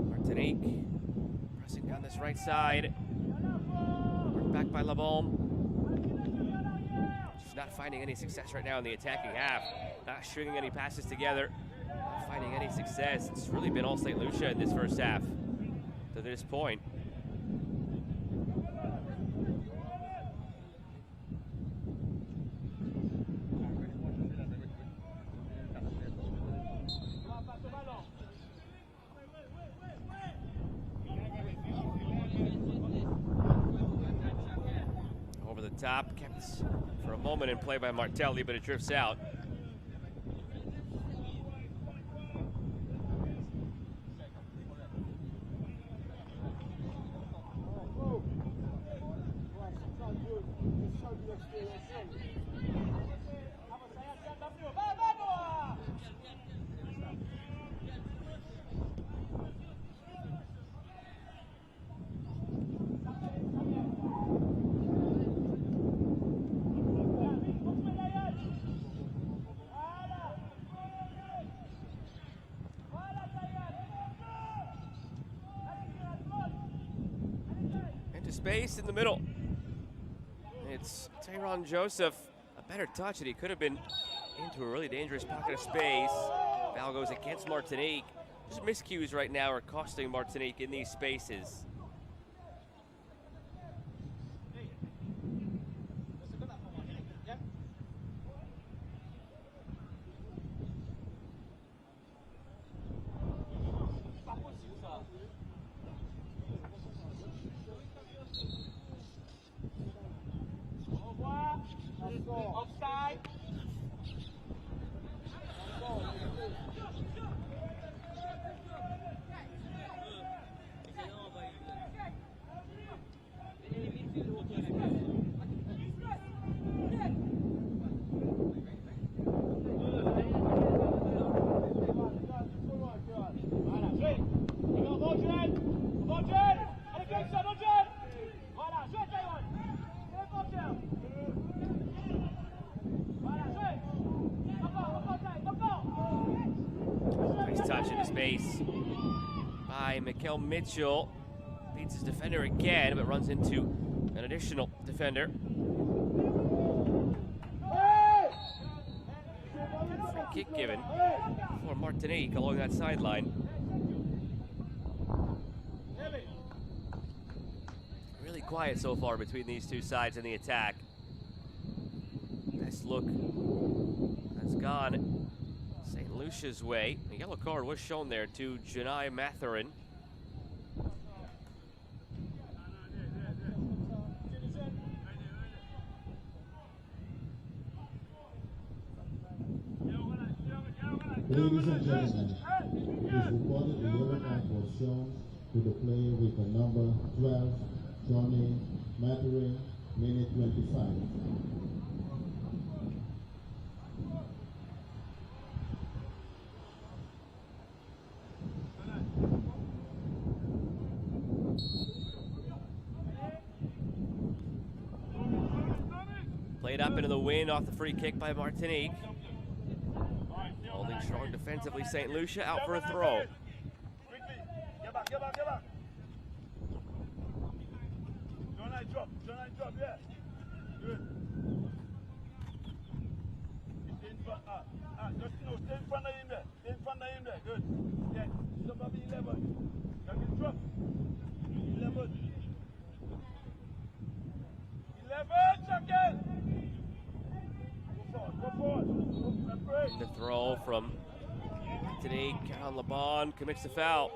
Speaker 1: Martinique pressing down this right side. Worked back by LeBon. Just not finding any success right now in the attacking half. Not stringing any passes together. Not finding any success. It's really been all St. Lucia in this first half to this point. Over the top, kept for a moment in play by Martelli, but it drifts out. Space in the middle. It's Tayron Joseph. A better touch, and he could have been into a really dangerous pocket of space. Foul goes against Martinique. Just miscues right now are costing Martinique in these spaces.
Speaker 3: Offside.
Speaker 1: Touch into space by Mikel Mitchell. Beats his defender again, but runs into an additional defender. Free kick given for Martinique along that sideline. Really quiet so far between these two sides in the attack. Best look has gone St. Lucia's way. A yellow card was shown there to Janai Mathurin.
Speaker 2: Ladies and gentlemen, it is reported the yellow card was shown to the player with the number 12, Johnny Mathurin, minute 25.
Speaker 1: Played up into the wind off the free kick by Martinique. Holding strong defensively, St. Lucia out for a throw.
Speaker 3: Get back, get back, get back. Don't let drop, yeah. Good. Stay in front, just stay in front of him there. Stay in front of him there, good. Yeah, somebody 11. You can drop. 11. 11, Chucky! Go forward.
Speaker 1: The throw from Martinique, Caron Laban commits the foul.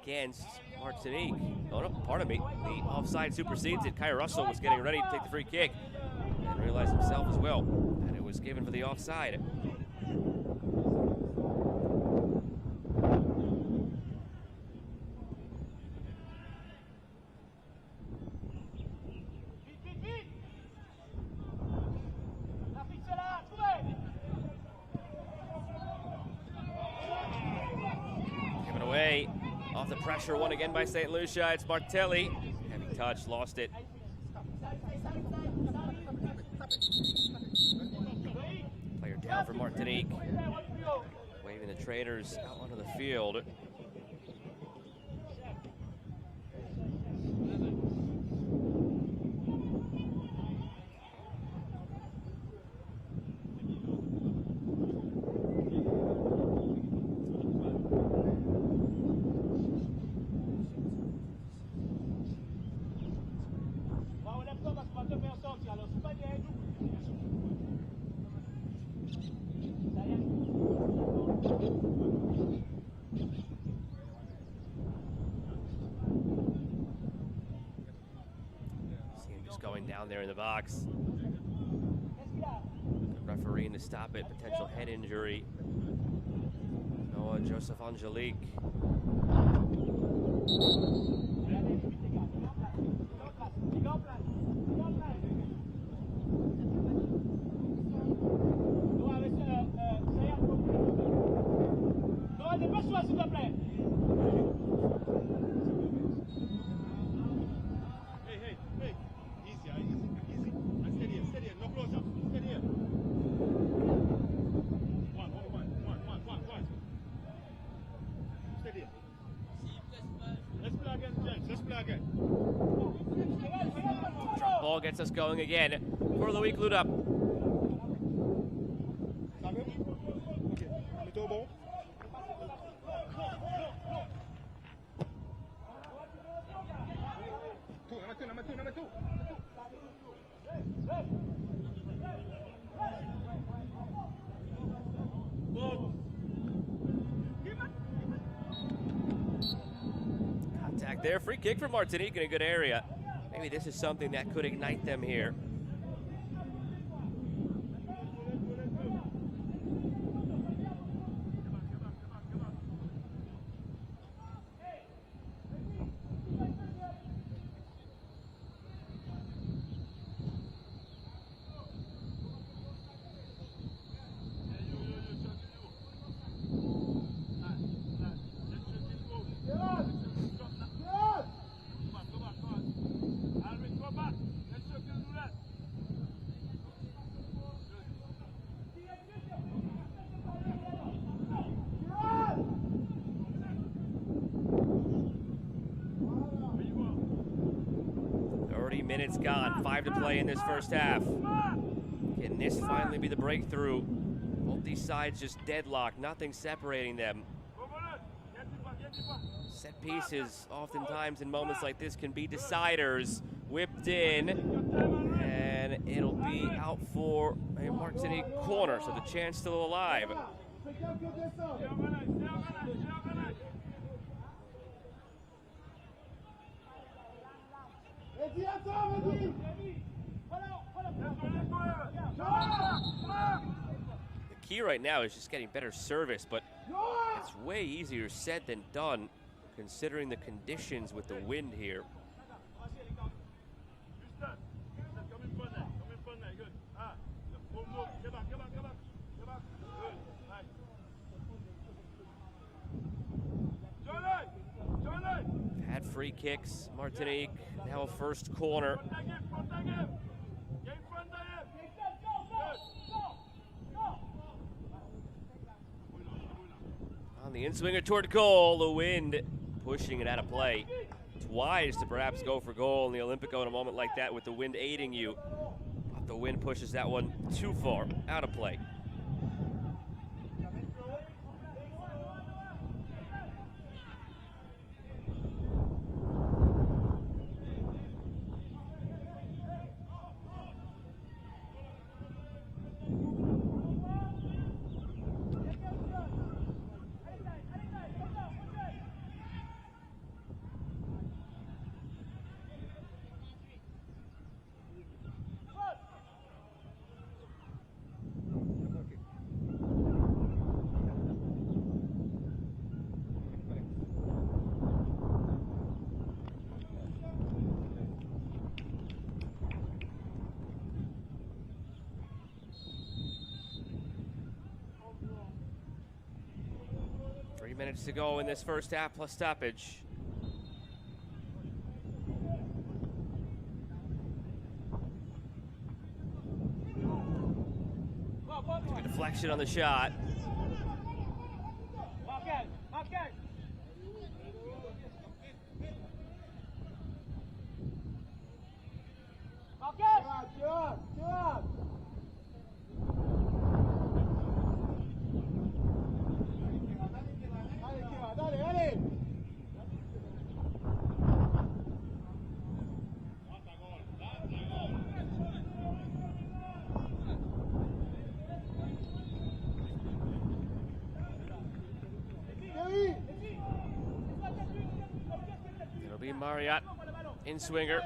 Speaker 1: Against Martinique. Oh no, pardon me. The offside supersedes it. Kai Russell was getting ready to take the free kick and realized himself as well that it was given for the offside. Given away. Off the pressure, one again by St. Lucia. It's Martelli. Heavy touch, lost it. Player down for Martinique. Waving the trainers out onto the field. Going down there in the box. The referee to stop it. Potential head injury. Noah Joseph Angelique. Ball gets us going again for the week. Glued up. Contact there. Free kick for Martinique in a good area. Maybe this is something that could ignite them here. Minutes gone, 5 to play in this first half. Can this finally be the breakthrough? Both these sides just deadlocked, nothing separating them. Set pieces, oftentimes in moments like this, can be deciders. Whipped in, and it'll be out for a Martinique corner, so the chance still alive. The key right now is just getting better service, but it's way easier said than done considering the conditions with the wind here. Had free kicks, Martinique, now a first corner. On the in-swinger toward goal, the wind pushing it out of play. It's wise to perhaps go for goal in the Olympico in a moment like that with the wind aiding you. But the wind pushes that one too far out of play. Minutes to go in this first half plus stoppage. Took a deflection on the shot. In swinger.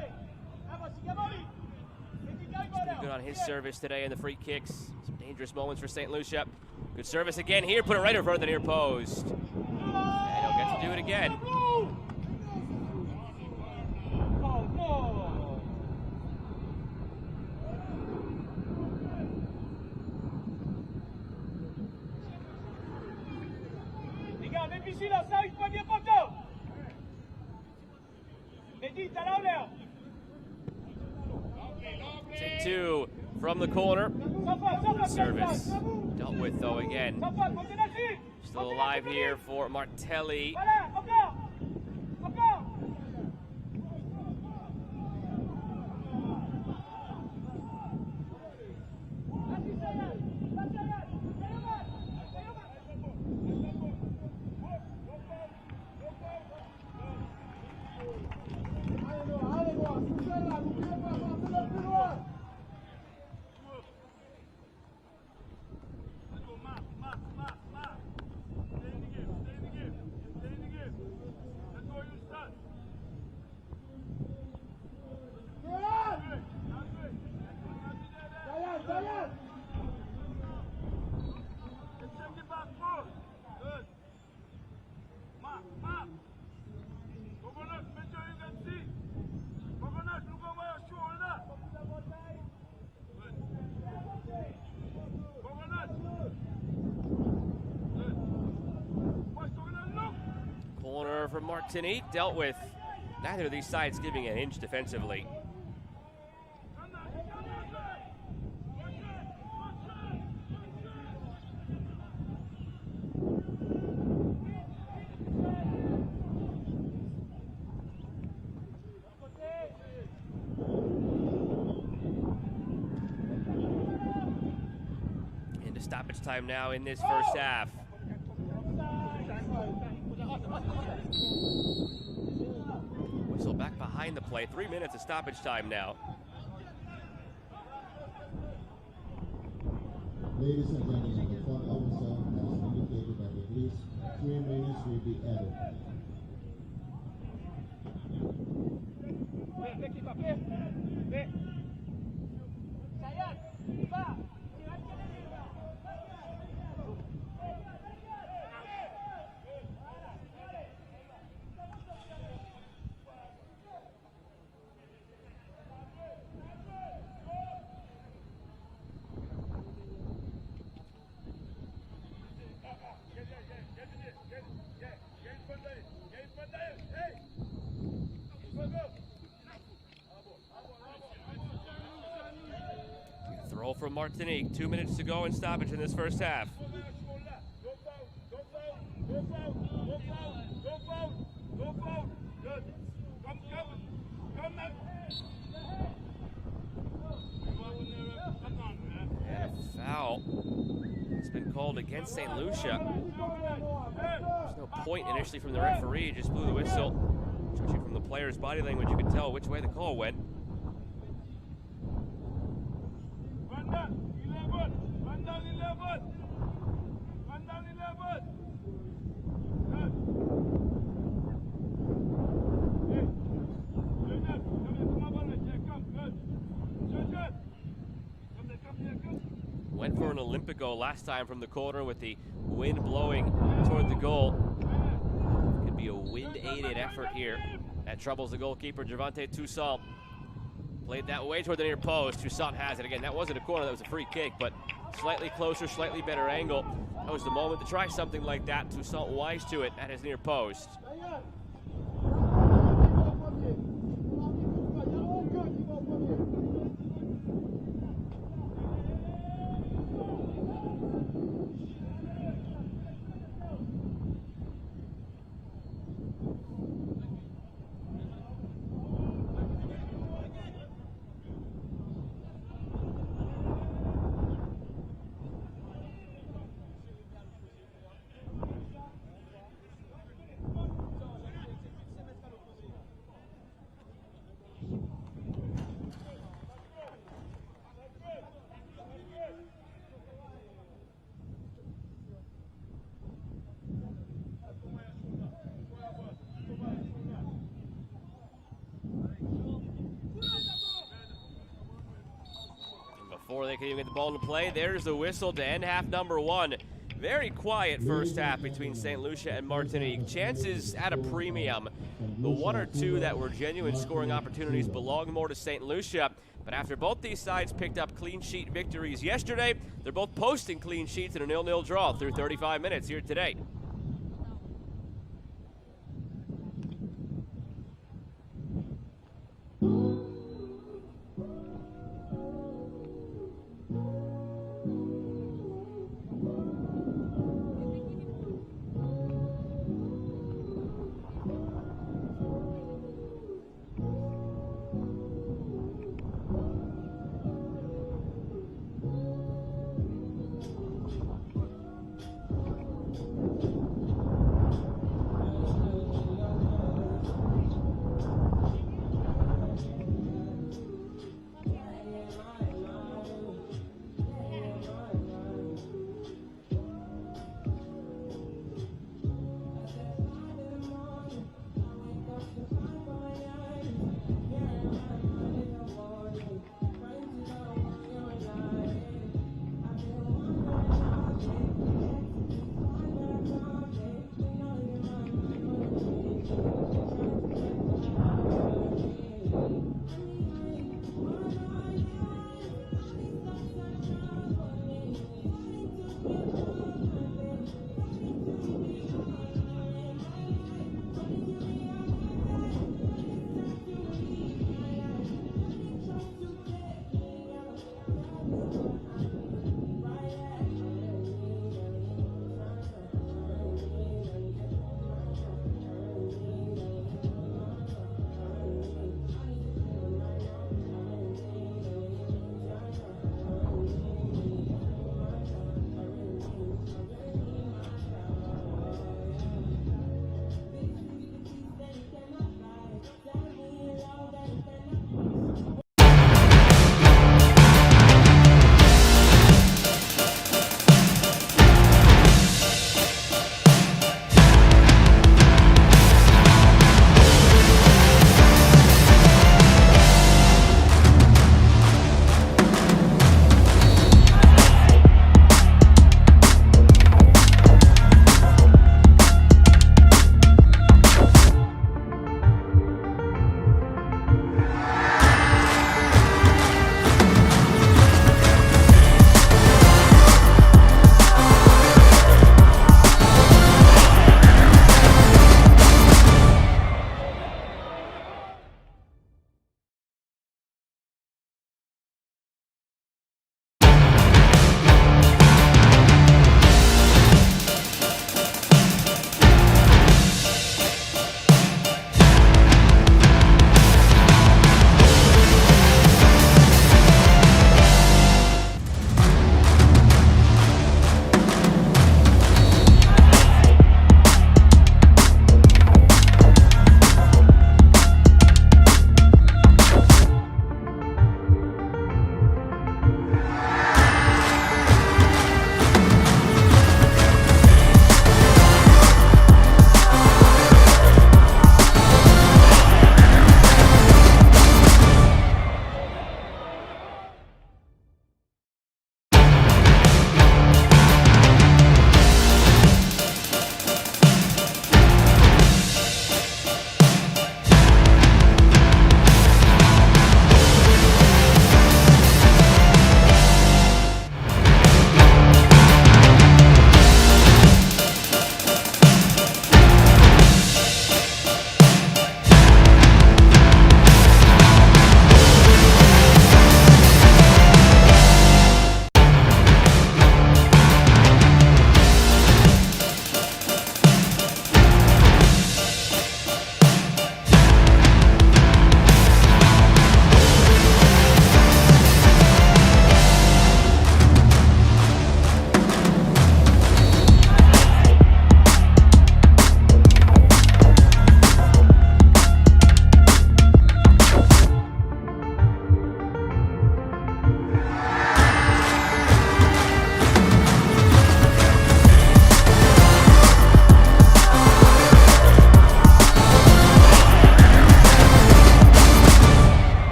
Speaker 1: He's pretty good on his service today in the free kicks. Some dangerous moments for St. Lucia. Good service again here. Put it right in front of the near post. And he'll get to do it again. Take two from the corner. Good service. Dealt with though again. Still alive here for Martelli. Corner from Martinique, dealt with. Neither of these sides giving an inch defensively. Into stoppage time now in this first half. Whistle back behind the play. 3 minutes of stoppage time now.
Speaker 2: Ladies and gentlemen, the front officer has indicated that at least 3 minutes will be added.
Speaker 1: Roll from Martinique. 2 minutes to go in stoppage in this first half. And a foul has been called against St. Lucia. There's no point initially from the referee, just blew the whistle. Judging from the player's body language, you can tell which way the call went. Went for an Olympico last time from the corner with the wind blowing toward the goal. Could be a wind-aided effort here. That troubles the goalkeeper, Gervonta Toussaint. Played that way toward the near post. Toussaint has it again. That wasn't a corner, that was a free kick, but slightly closer, slightly better angle. That was the moment to try something like that. Toussaint wise to it at his near post. Before they can even get the ball into play, there's the whistle to end half number one. Very quiet first half between St. Lucia and Martinique. Chances at a premium. The one or two that were genuine scoring opportunities belong more to St. Lucia. But after both these sides picked up clean sheet victories yesterday, they're both posting clean sheets in a 0-0 draw through 35 minutes here today.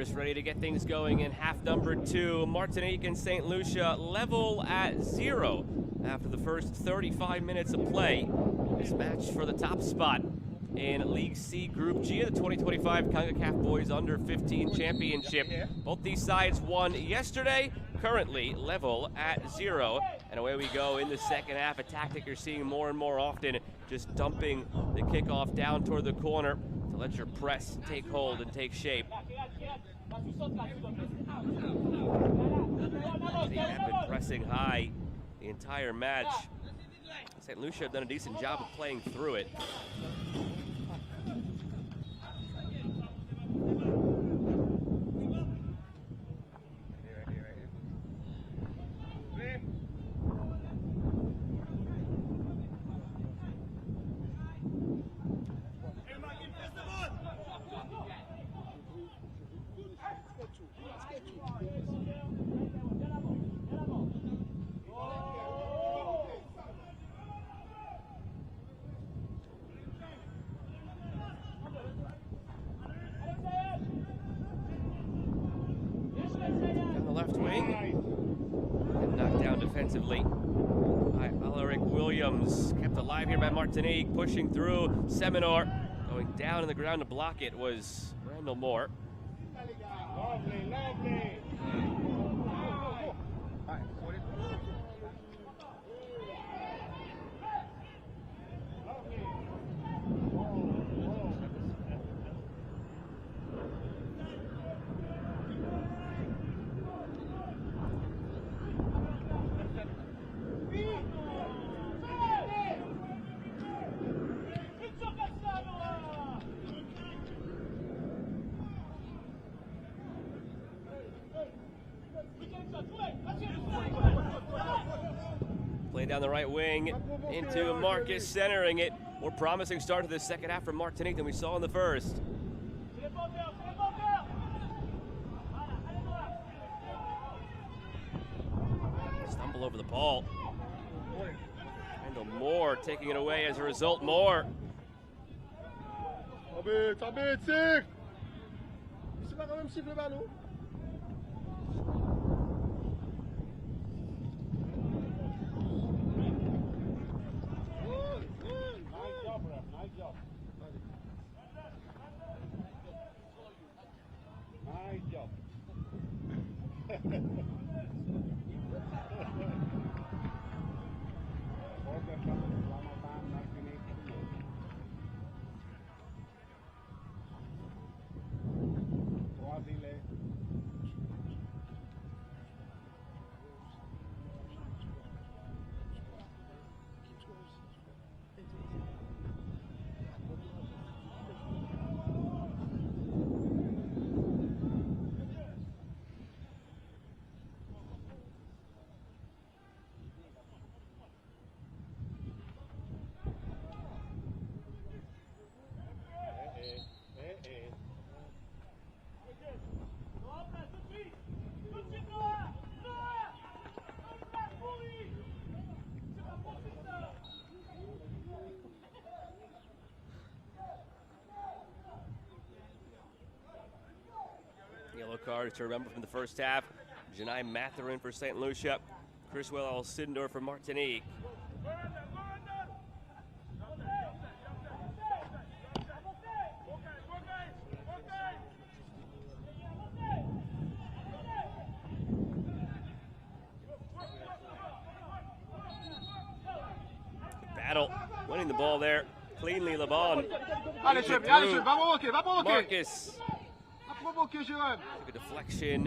Speaker 1: Players ready to get things going in half number 2. Martinique and St. Lucia level at 0 after the first 35 minutes of play. This match for the top spot in League C Group G, the 2025 Concacaf Boys Under 15 Championship. Both these sides won yesterday, currently level at 0. And away we go in the second half, a tactic you're seeing more and more often, just dumping the kickoff down toward the corner to let your press take hold and take shape. They have been pressing high the entire match. St. Lucia have done a decent job of playing through it. Left wing and knocked down defensively by Alaric Williams. Kept alive here by Martinique, pushing through. Seminor going down on the ground to block it was Randall Moore.
Speaker 3: Lovely, lovely.
Speaker 1: Play down the right wing into Marcus, centering it. More promising start to the second half from Martinique than we saw in the first. Stumble over the ball. Randall Moore taking it away as a result. Moore.
Speaker 3: Tire! C'est pas quand même siffle le ballon. Nice job, ref. Nice job. Nice job.
Speaker 1: Yellow card to remember from the first half. Janai Matherin for St. Lucia. Chriswell Alcindor for Martinique. Battle, winning the ball there. Cleanly, Lebon.
Speaker 3: Allez, chef, va provoquer, va provoquer.
Speaker 1: Marcus.
Speaker 3: Va provoquer, Jérôme.
Speaker 1: Took a deflection.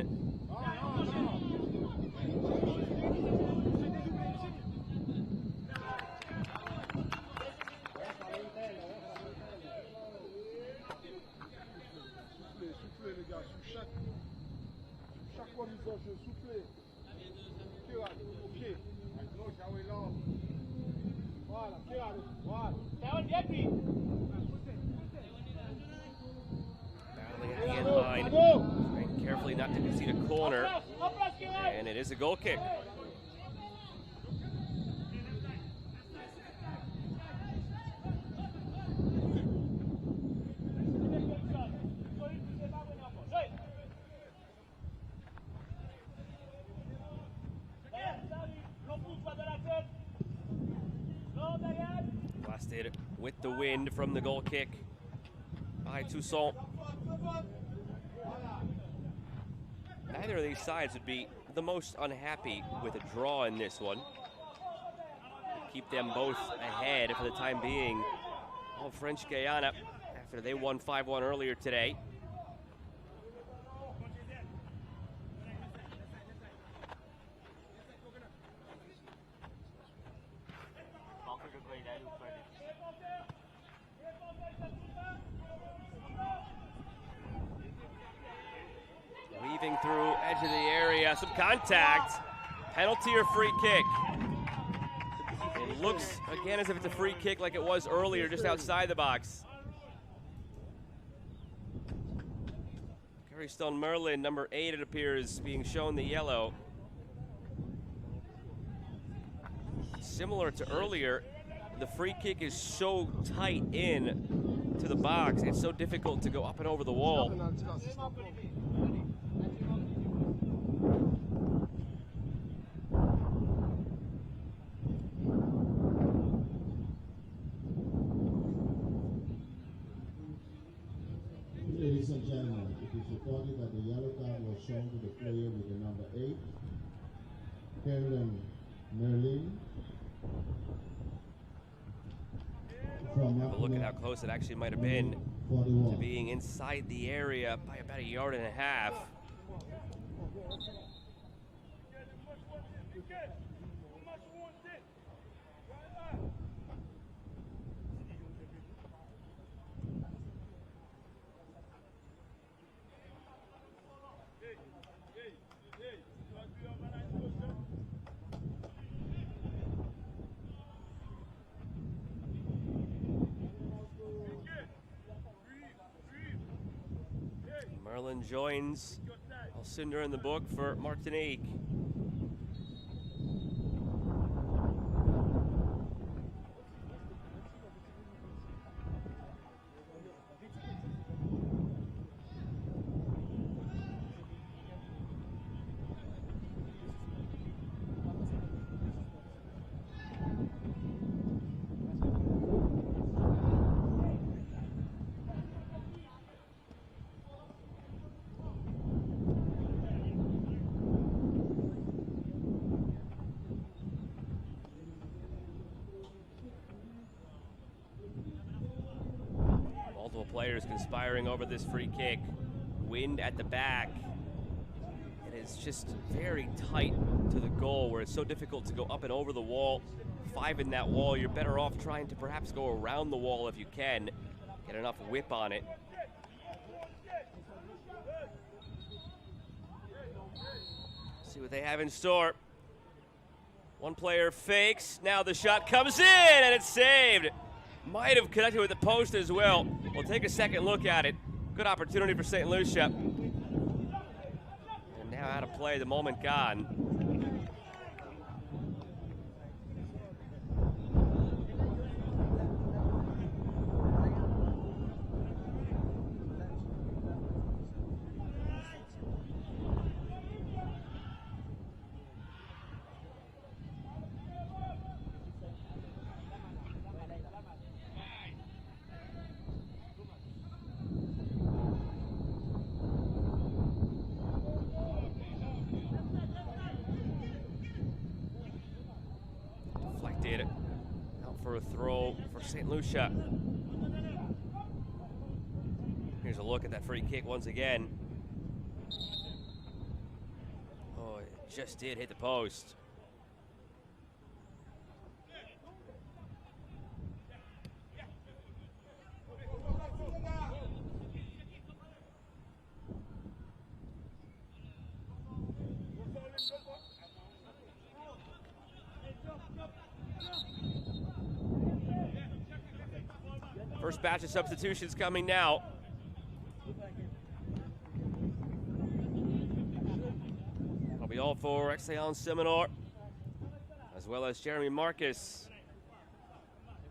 Speaker 3: Soufflez, les gars, sur chaque fois mise en jeu, soufflez. Au pied. Voilà, voilà.
Speaker 1: Battling at the end line. Trying carefully not to concede a corner. And it is a goal kick. deflected with the wind from the goal kick by Toussaint. Neither of these sides would be the most unhappy with a draw in this one. Keep them both ahead for the time being of French Guiana after they won 5-1 earlier today. Weaving through edge of the area, some contact, penalty or free kick. It looks again as if it's a free kick like it was earlier, just outside the box. Carrystone Merlin, number 8, it appears, being shown the yellow. Similar to earlier, the free kick is so tight in to the box, it's so difficult to go up and over the wall.
Speaker 2: Ladies and gentlemen, it is reported that the yellow card was shown to the player with the number 8, Carolyn Merlin.
Speaker 1: But look at how close it actually might have been to being inside the area by about 1.5 yards. Merlin joins Alcindor in the book for Martinique. Players conspiring over this free kick. Wind at the back. It is just very tight to the goal where it's so difficult to go up and over the wall. 5 in that wall, you're better off trying to perhaps go around the wall if you can. Get enough whip on it. See what they have in store. One player fakes, now the shot comes in and it's saved. Might have connected with the post as well. We'll take a second look at it. Good opportunity for St. Lucia. And now out of play, the moment gone. Out for a throw for St. Lucia. Here's a look at that free kick once again. Oh, it just did hit the post. First batch of substitutions coming now. I'll be all for Exeon Seminor, as well as Jeremy Marcus,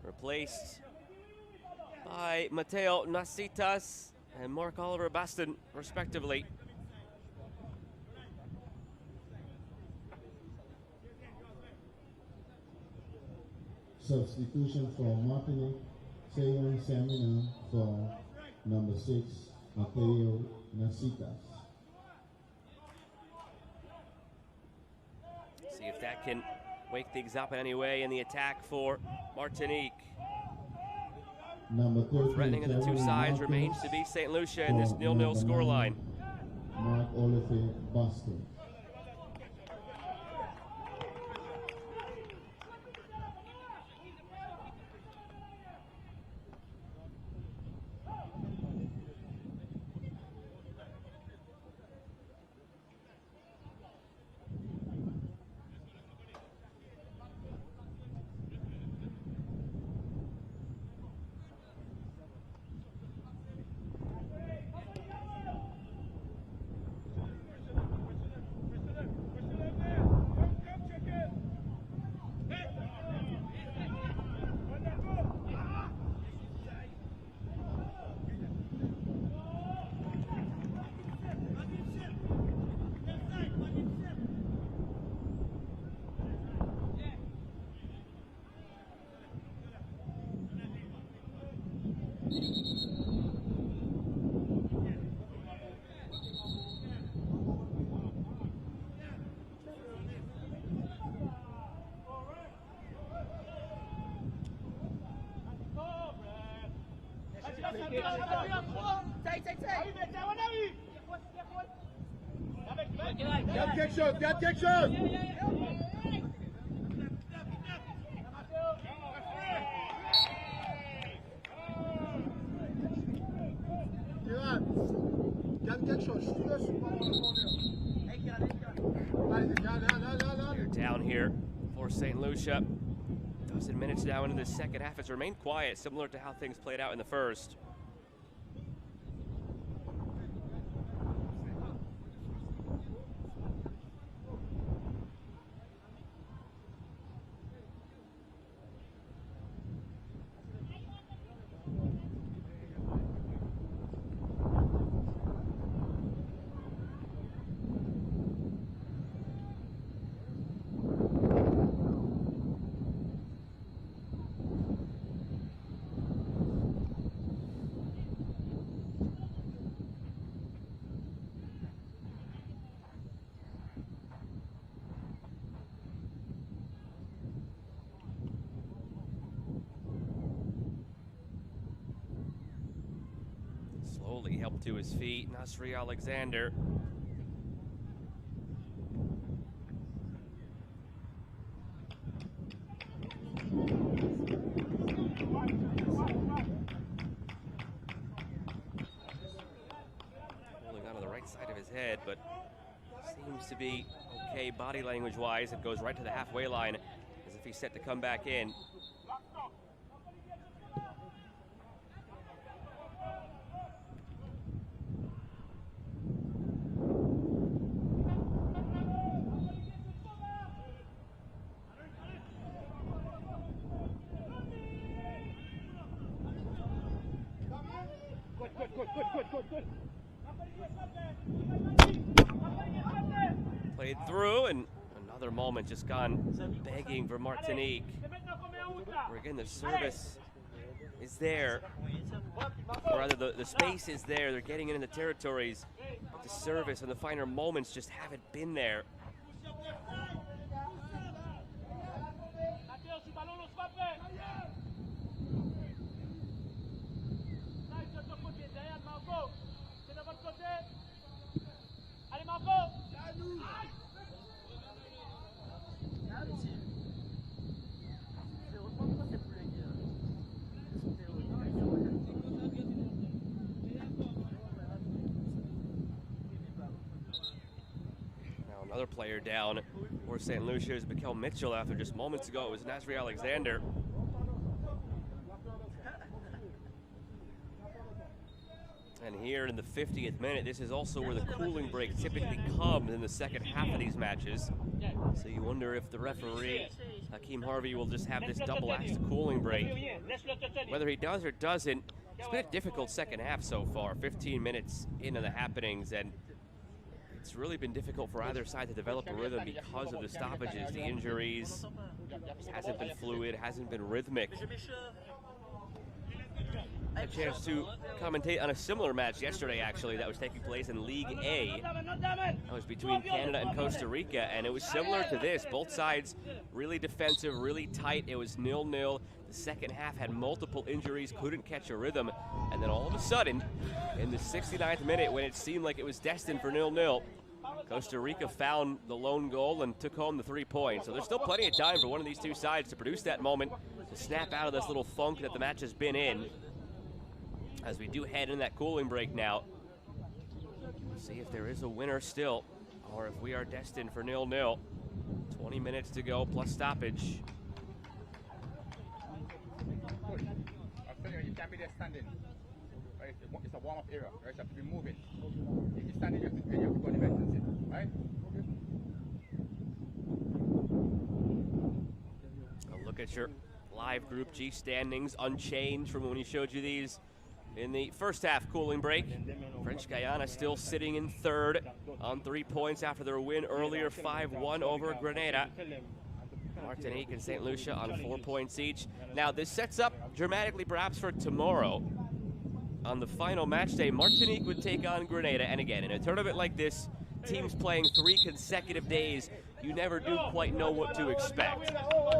Speaker 1: replaced by Mateo Nasitas and Mark Oliver Baston, respectively.
Speaker 2: Substitution for Martinique, Sayon Semina for number 6, Mateo Nasitas.
Speaker 1: See if that can wake things up in any way in the attack for Martinique.
Speaker 2: Number 13,
Speaker 1: Threatening of the two sides remains to be St. Lucia in this 0-0 scoreline.
Speaker 2: Mark Olivier Boston.
Speaker 3: Garde quelque chose.
Speaker 1: They're down here for St. Lucia. Dozen minutes now into the second half. It's remained quiet, similar to how things played out in the first. Slowly helped to his feet, Nasri Alexander. Holding onto the right side of his head, but seems to be okay body language-wise. It goes right to the halfway line as if he's set to come back in. Played through, and another moment just gone begging for Martinique. Where again the service is there, or rather the space is there. They're getting into the territories. The service and the finer moments just haven't been there. Another player down for St. Lucia is Mikel Mitchell. After just moments ago, it was Nasri Alexander. And here in the 50th minute, this is also where the cooling break typically comes in the second half of these matches. So you wonder if the referee, Hakeem Harvey, will just have this double-axed cooling break. Whether he does or doesn't, it's been a difficult second half so far. 15 minutes into the happenings, and It's really been difficult for either side to develop a rhythm because of the stoppages, the injuries. It hasn't been fluid, hasn't been rhythmic. A chance to commentate on a similar match yesterday, actually, that was taking place in League A. That was between Canada and Costa Rica, and it was similar to this. Both sides really defensive, really tight. It was 0-0. The second half had multiple injuries, couldn't catch a rhythm, and then all of a sudden, in the 69th minute, when it seemed like it was destined for 0-0, Costa Rica found the lone goal and took home the 3 points. So there's still plenty of time for one of these two sides to produce that moment, to snap out of this little funk that the match has been in. As we do head in that cooling break now, see if there is a winner still, or if we are destined for 0-0. 20 minutes to go, plus stoppage.
Speaker 5: You can't be there standing. It's a warm-up area. You have to be moving. If you're standing, you have to go on the bench and sit. Right?
Speaker 1: A look at your live Group G standings, unchanged from when we showed you these in the first half cooling break. French Guiana still sitting in third on 3 points after their win earlier, 5-1 over Grenada. Martinique and St. Lucia on 4 points each. Now this sets up dramatically perhaps for tomorrow. On the final match day, Martinique would take on Grenada. And again, in a tournament like this, teams playing 3 consecutive days, you never do quite know what to expect.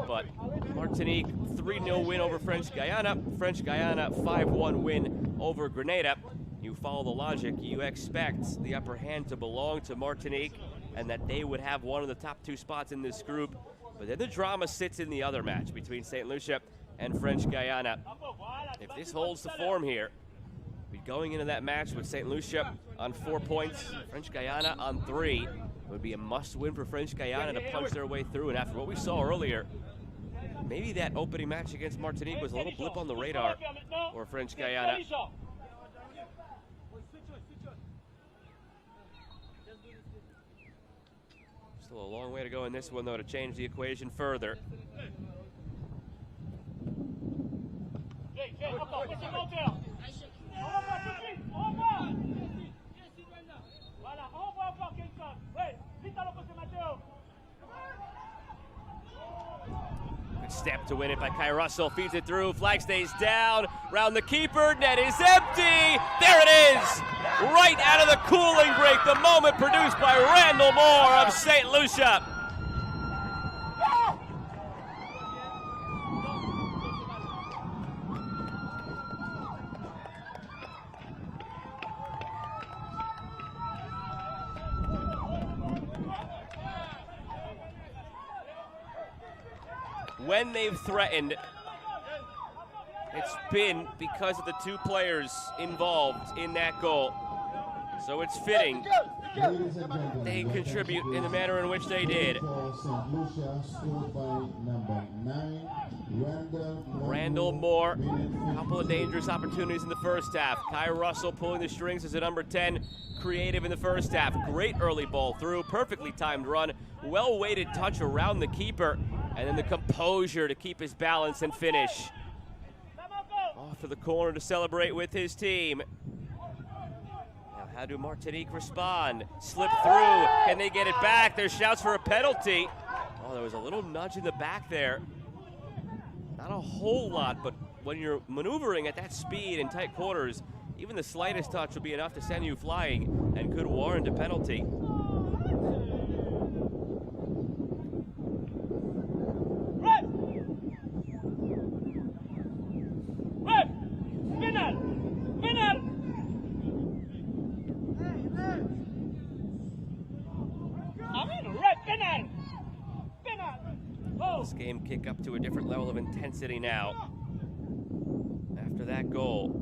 Speaker 1: But Martinique, 3-0 win over French Guiana. French Guiana, 5-1 win over Grenada. You follow the logic, you expect the upper hand to belong to Martinique and that they would have one of the top 2 spots in this group. But then the drama sits in the other match between St. Lucia and French Guiana. If this holds the form here, we're going into that match with St. Lucia on 4 points, French Guiana on 3. It would be a must-win for French Guiana to punch their way through. And after what we saw earlier, maybe that opening match against Martinique was a little blip on the radar for French Guiana. Still a long way to go in this one, though, to change the equation further. Good step to win it by Kai Russell. Feeds it through. Flag stays down. Round the keeper. Net is empty. There it is. Right out of the cooling break. The moment produced by Randall Moore of St. Lucia. When they've threatened, it's been because of the 2 players involved in that goal. So it's fitting they contribute in the manner in which they did. Randall Moore, a couple of dangerous opportunities in the first half. Kai Russell pulling the strings as a number 10, creative in the first half. Great early ball through, perfectly timed run, well-weighted touch around the keeper, and then the composure to keep his balance and finish. Off to the corner to celebrate with his team. Now, how do Martinique respond? Slip through. Can they get it back? There's shouts for a penalty. Oh, there was a little nudge in the back there. Not a whole lot, but when you're maneuvering at that speed in tight quarters, even the slightest touch will be enough to send you flying and could warrant a penalty. This game kick up to a different level of intensity now after that goal.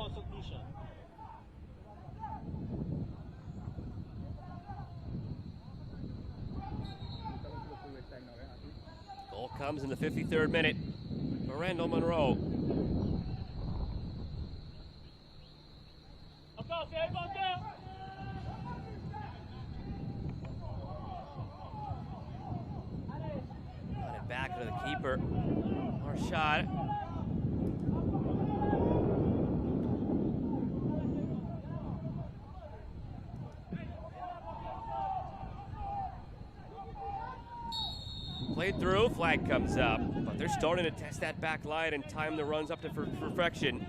Speaker 4: also Lucia.
Speaker 1: Goal comes in the 53rd minute for Randall Monroe. Got it back to the keeper. Our shot. Played through, flag comes up, but they're starting to test that back line and time the runs up to perfection.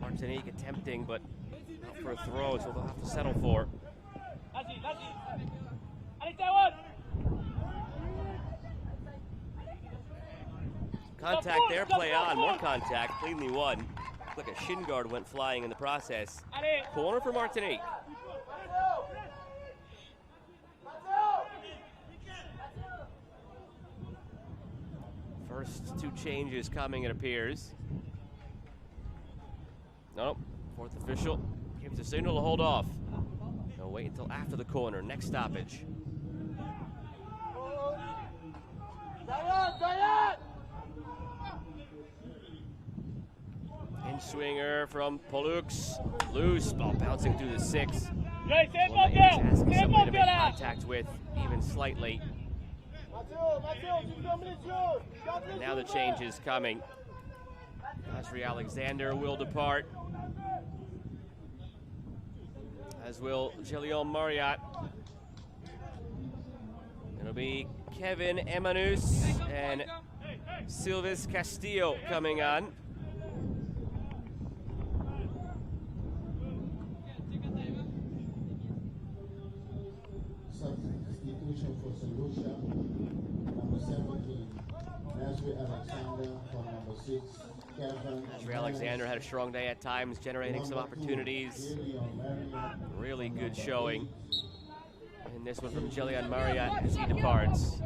Speaker 1: Martinique attempting, but not for a throw, so they'll have to settle for. Contact there, play on, more contact, cleanly won. Look, a shin guard went flying in the process. Corner for Martinique. First two changes coming, it appears. Nope, fourth official gives a signal to hold off. No, wait until after the corner, next stoppage. In swinger from Pollux, loose, ball bouncing through the six. One that he's asking somebody to make contact with, even slightly. And now the change is coming. Nasri Alexander will depart, as will Gillian Marriott. It'll be Kevin Emanus and Silvis Castillo coming on.
Speaker 2: Substitution for Lucia, number 17, Nasri Alexander for number 6.
Speaker 1: Nasri Alexander had a strong day at times, generating some opportunities. Really good showing. And this one from Gillian Marriott as he departs.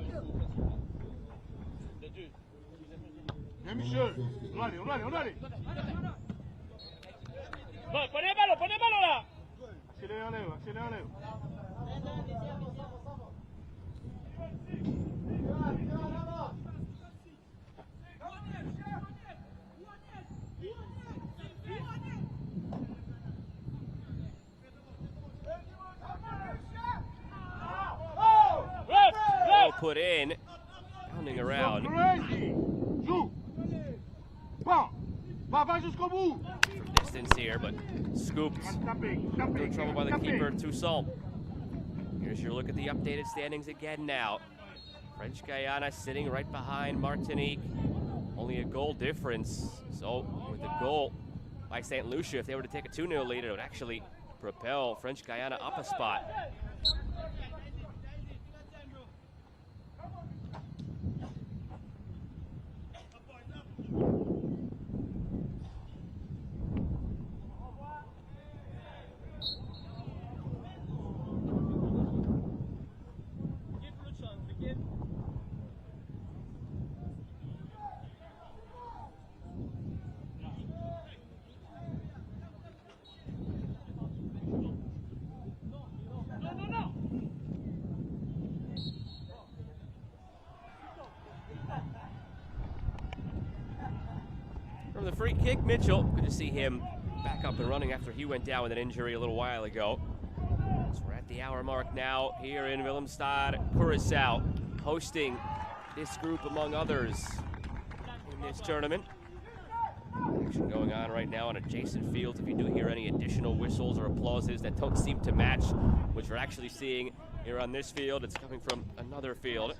Speaker 1: Put in, pounding around. From distance here, but scooped. No trouble by the keeper, Toussaint. Here's your look at the updated standings again now. French Guiana sitting right behind Martinique. Only a goal difference. So with the goal by St. Lucia, if they were to take a 2-0 lead, it would actually propel French Guiana up a spot. From the free kick, Mitchell. Good to see him back up and running after he went down with an injury a little while ago. So we're at the hour mark now here in Willemstad, Curaçao, hosting this group among others in this tournament. Action going on right now on adjacent fields. If you do hear any additional whistles or applauses that don't seem to match, which we're actually seeing here on this field, it's coming from another field.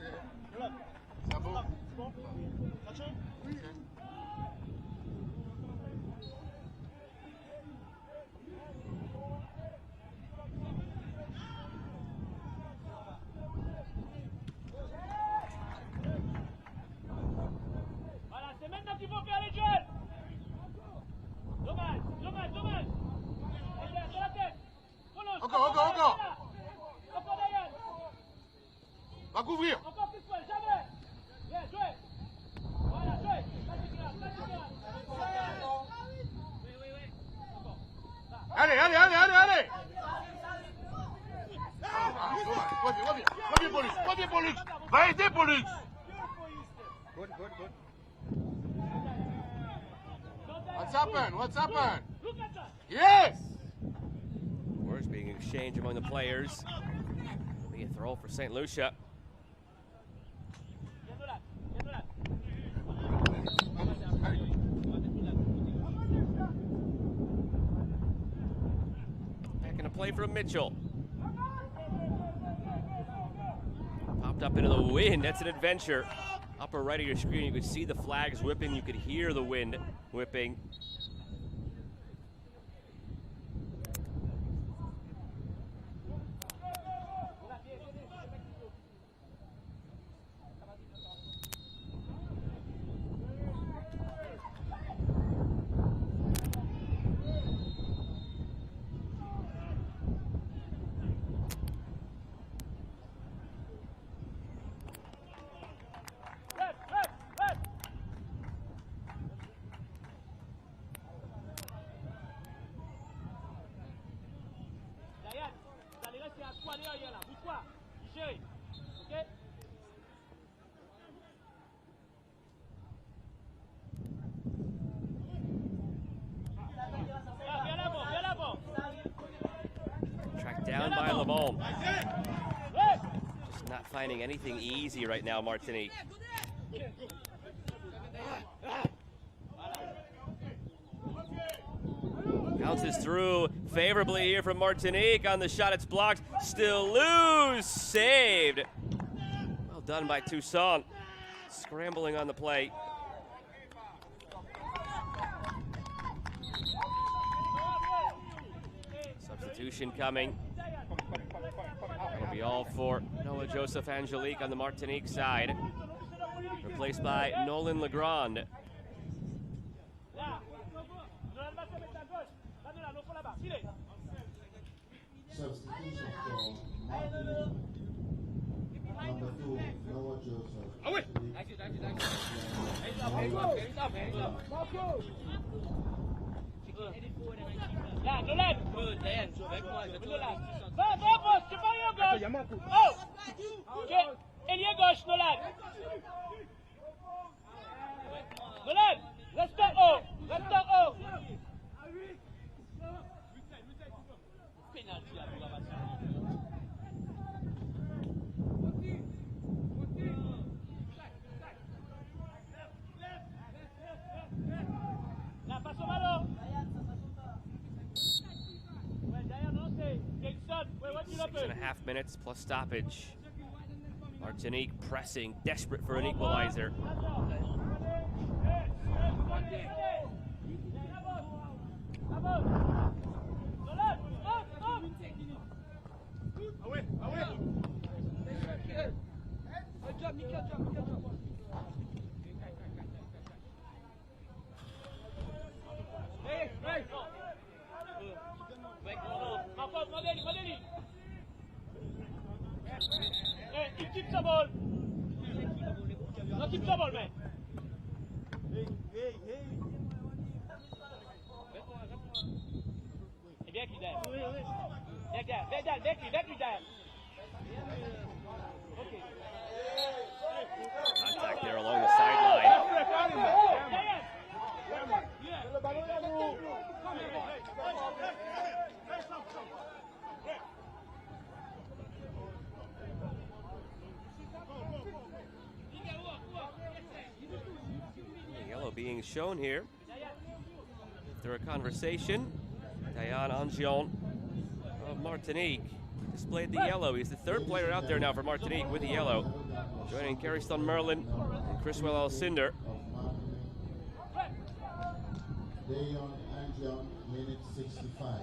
Speaker 5: Encore. Va couvrir.
Speaker 3: Encore plus fort, jamais. Bien, jouez. Voilà, jouez.
Speaker 5: Allez. Reviens, Pollux. Va aider, Pollux. Good. What's happened? Yes!
Speaker 1: Words being exchanged among the players. It'll be a throw for St. Lucia. Back in a play from Mitchell. Popped up into the wind. That's an adventure. Upper right of your screen, you could see the flags whipping. You could hear the wind whipping. Tracked down by Lamont. Just not finding anything easy right now, Martinique. Bounces through favorably here from Martinique on the shot. It's blocked. Still loose. Saved. Well done by Toussaint. Scrambling on the play. Substitution coming. That'll be all for Noah Joseph Angelique on the Martinique side. Replaced by Nolan Legrand.
Speaker 2: Substitution for Martinique. Number 2, Noah Joseph.
Speaker 3: Là, Nolan. Va, boss, tu vas à gauche. Oh! Ok, ailier gauche, Nolan. Nolan, reste en haut. Penalty à Là, passe au ballon.
Speaker 1: Six and a half minutes plus stoppage. Martinique pressing, desperate for an equalizer.
Speaker 3: Il quitte sa balle. Non, quitte sa balle, mais. Et bien qu'il d'aille. Bien qu'il d'aille.
Speaker 1: Contact there along the sideline. Yellow being shown here. After a conversation, Diane Angion of Martinique displayed the yellow. He's the third player out there now for Martinique with the yellow. Joining Cariston Merlin and Chriswell Alcindor.
Speaker 2: Dayon Angion, minute 65.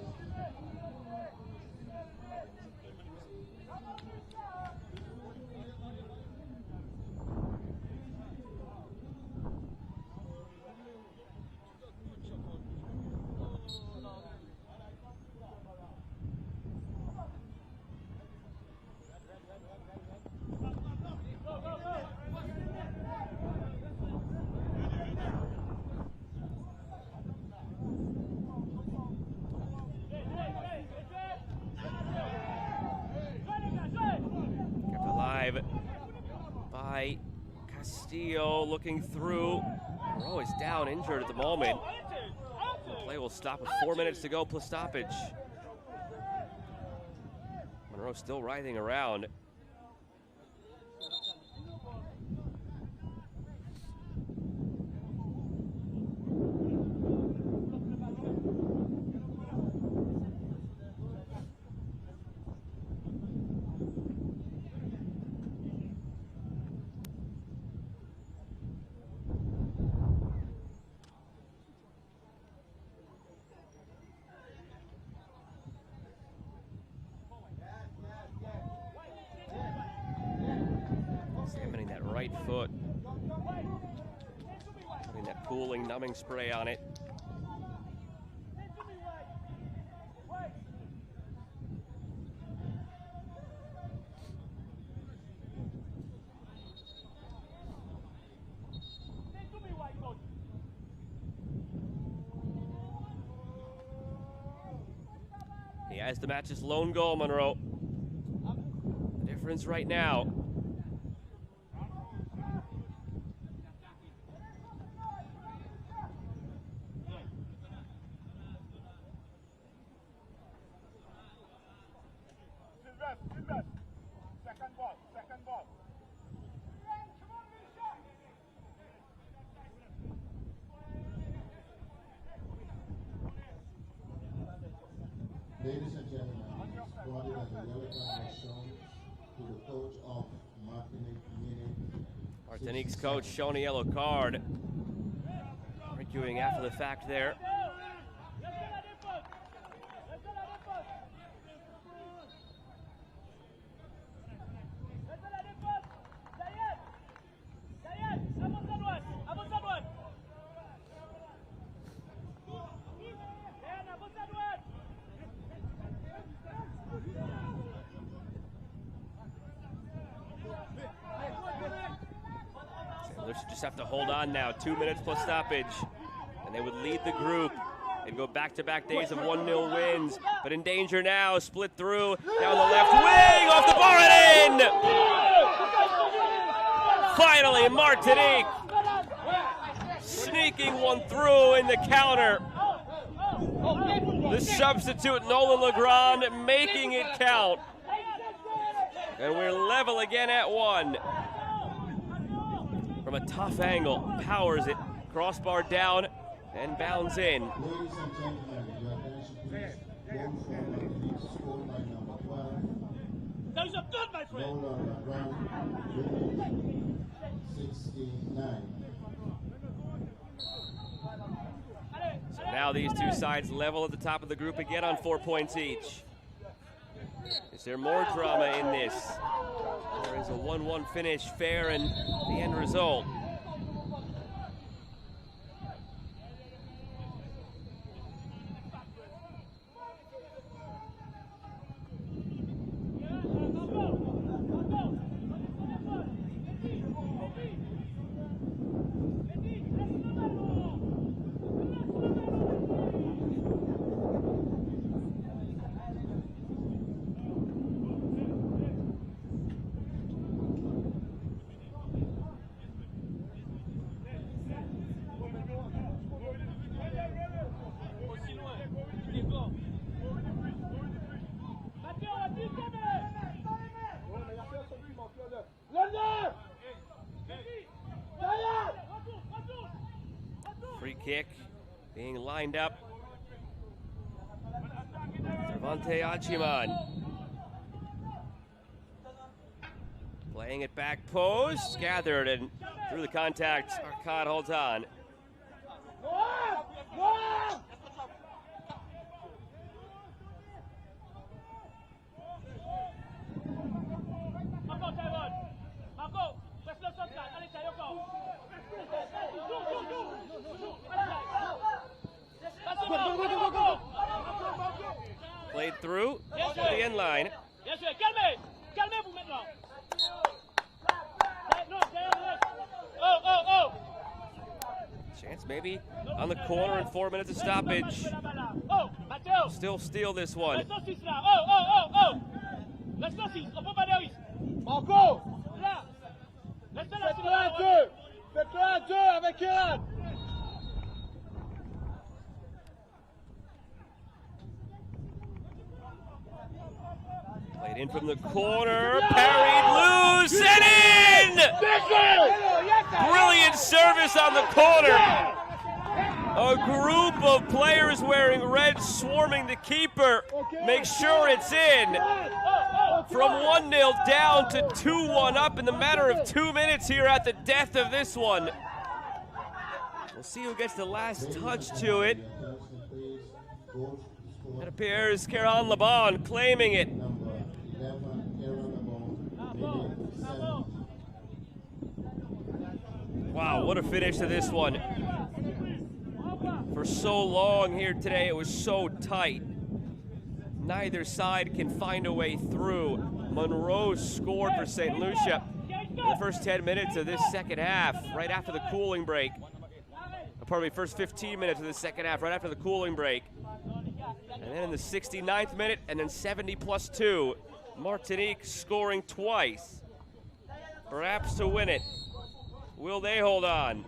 Speaker 1: by Castillo, looking through. Monroe is down, injured at the moment. The play will stop with 4 minutes to go plus stoppage. Monroe still writhing around. Examining that right foot. Putting that cooling, numbing spray on it. He has the match's lone goal, Monroe. The difference right now.
Speaker 3: Second ball.
Speaker 2: Ladies and gentlemen, body as a yellow card was shown to the coach of Martinique.
Speaker 1: Martinique's coach shown a yellow card. Arguing after the fact there. Lucia just have to hold on now. 2 minutes plus stoppage. And they would lead the group and go back-to-back days of 1-0 wins. But in danger now, split through, down the left wing, off the bar and in! Finally, Martinique sneaking one through in the counter. The substitute, Nolan Legrand, making it count. And we're level again at 1. From a tough angle, powers it, crossbar down, and bounds in.
Speaker 2: Ladies and gentlemen, your attention please. Goal for Martinique scored by number 12.
Speaker 4: Those are good, my friend.
Speaker 2: Nolan Legrand, 69.
Speaker 1: So now these two sides level at the top of the group again on 4 points each. Is there more drama in this? There is a 1-1 finish, fair in the end result. Free kick being lined up. Cervante Achiman playing it back post, gathered and through the contact, Arcad holds on. Played through to the end line.
Speaker 4: Calmez-vous maintenant.
Speaker 1: Chance maybe on the corner in 4 minutes of stoppage. Still steal this one.
Speaker 3: Faites-le à deux. Faites-le à deux avec Iran.
Speaker 1: Played in from the corner, parried loose and in! Brilliant service on the corner. A group of players wearing red swarming the keeper. Make sure it's in. From 1-0 down to 2-1 up in the matter of 2 minutes here at the death of this one. We'll see who gets the last touch to it. It appears Kieran Laban claiming it. Wow, what a finish to this one. For so long here today, it was so tight. Neither side can find a way through. Monroe scored for St. Lucia in the first 10 minutes of this second half, right after the cooling break. Pardon me, first 15 minutes of the second half, right after the cooling break. And then in the 69th minute, and then 70+2, Martinique scoring twice, perhaps to win it. Will they hold on?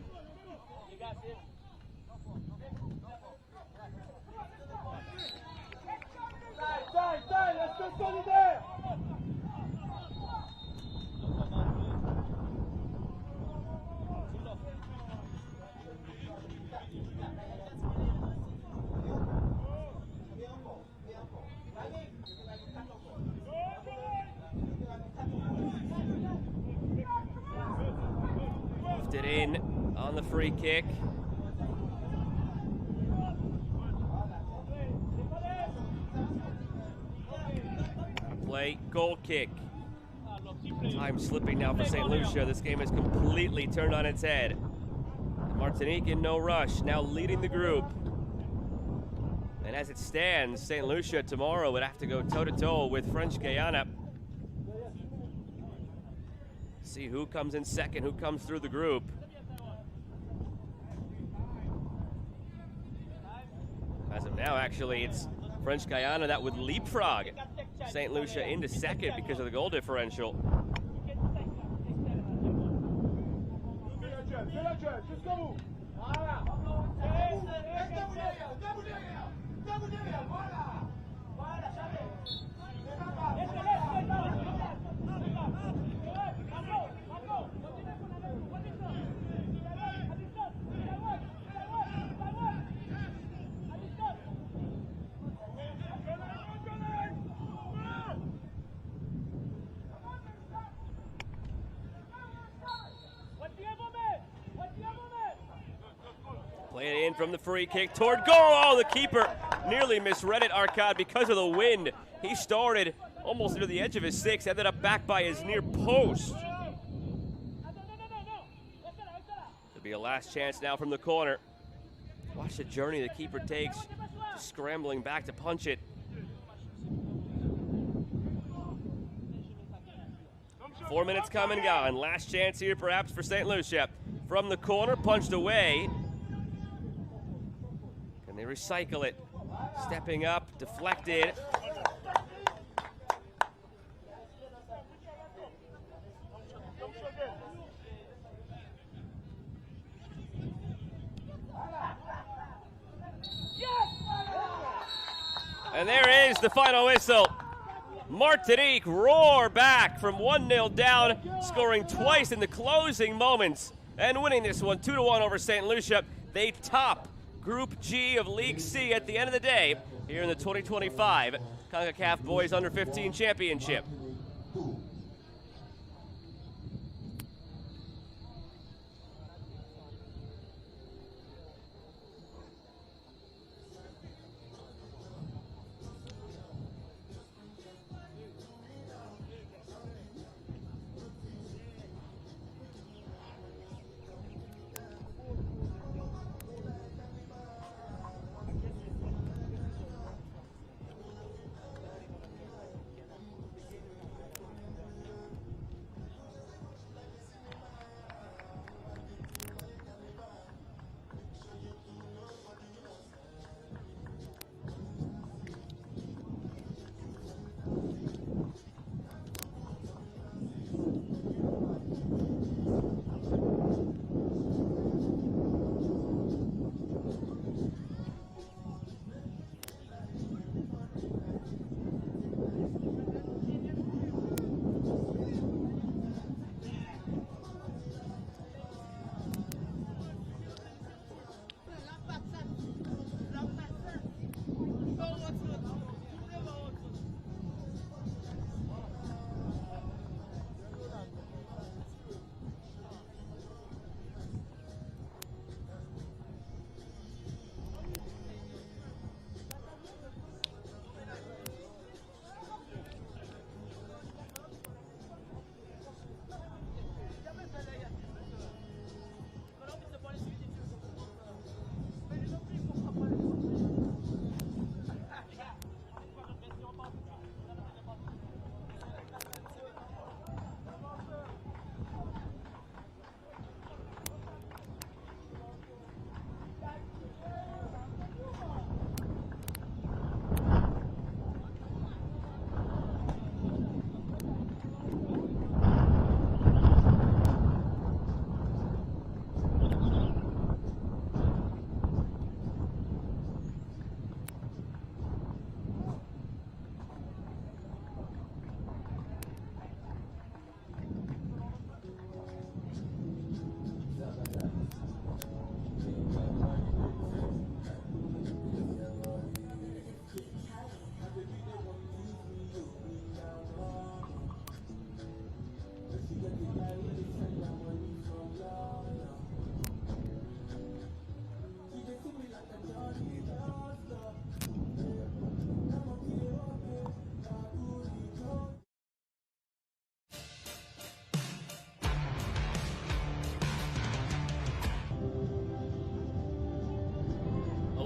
Speaker 1: Lifted in on the free kick. Play, goal kick. Time slipping now for St. Lucia. This game is completely turned on its head. Martinique in no rush, now leading the group. And as it stands, St. Lucia tomorrow would have to go toe-to-toe with French Guiana. See who comes in second, who comes through the group. As of now, actually, it's French Guiana that would leapfrog St. Lucia into second because of the goal differential. Play it in from the free kick toward goal. Oh, the keeper nearly misread it, Arcad, because of the wind. He started almost near the edge of his six, ended up back by his near post. Could be a last chance now from the corner. Watch the journey the keeper takes, scrambling back to punch it. Four minutes come and gone. Last chance here perhaps for St. Lucia. From the corner, punched away. Can they recycle it? Stepping up, deflected. And there is the final whistle. Martinique roar back from 1-0 down, scoring twice in the closing moments and winning this one 2-1 over St. Lucia. They top Group G of League C at the end of the day here in the 2025 Concacaf Boys Under 15 Championship.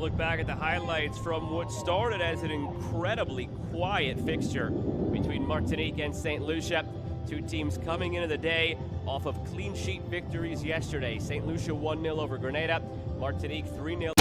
Speaker 1: look back at the highlights from what started as an incredibly quiet fixture between Martinique and St. Lucia. Two teams coming into the day off of clean sheet victories yesterday. St. Lucia 1-0 over Grenada, Martinique 3-0.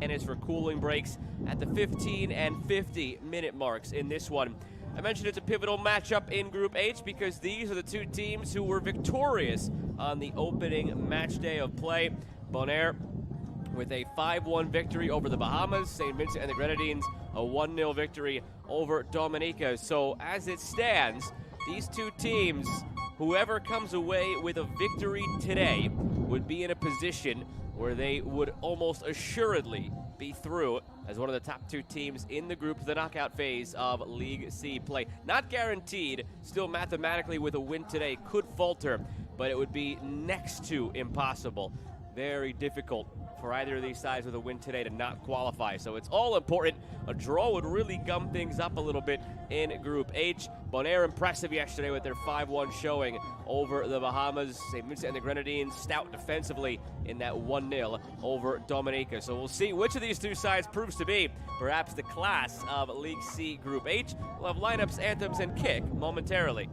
Speaker 1: and is for cooling breaks at the 15 and 50 minute marks in this one. I mentioned it's a pivotal matchup in Group H because these are the two teams who were victorious on the opening match day of play. Bonaire with a 5-1 victory over the Bahamas, St. Vincent and the Grenadines a 1-0 victory over Dominica. So as it stands, these two teams, whoever comes away with a victory today, would be in a position where they would almost assuredly be through as one of the top two teams in the group to the knockout phase of League C play. Not guaranteed, still mathematically with a win today could falter, but it would be next to impossible. Very difficult for either of these sides with a win today to not qualify. So it's all important. A draw would really gum things up a little bit in Group H. Bonaire impressive yesterday with their 5-1 showing over the Bahamas. St. Vincent and the Grenadines stout defensively in that 1-0 over Dominica. So we'll see which of these two sides proves to be perhaps the class of League C Group H. We'll have lineups, anthems, and kick momentarily.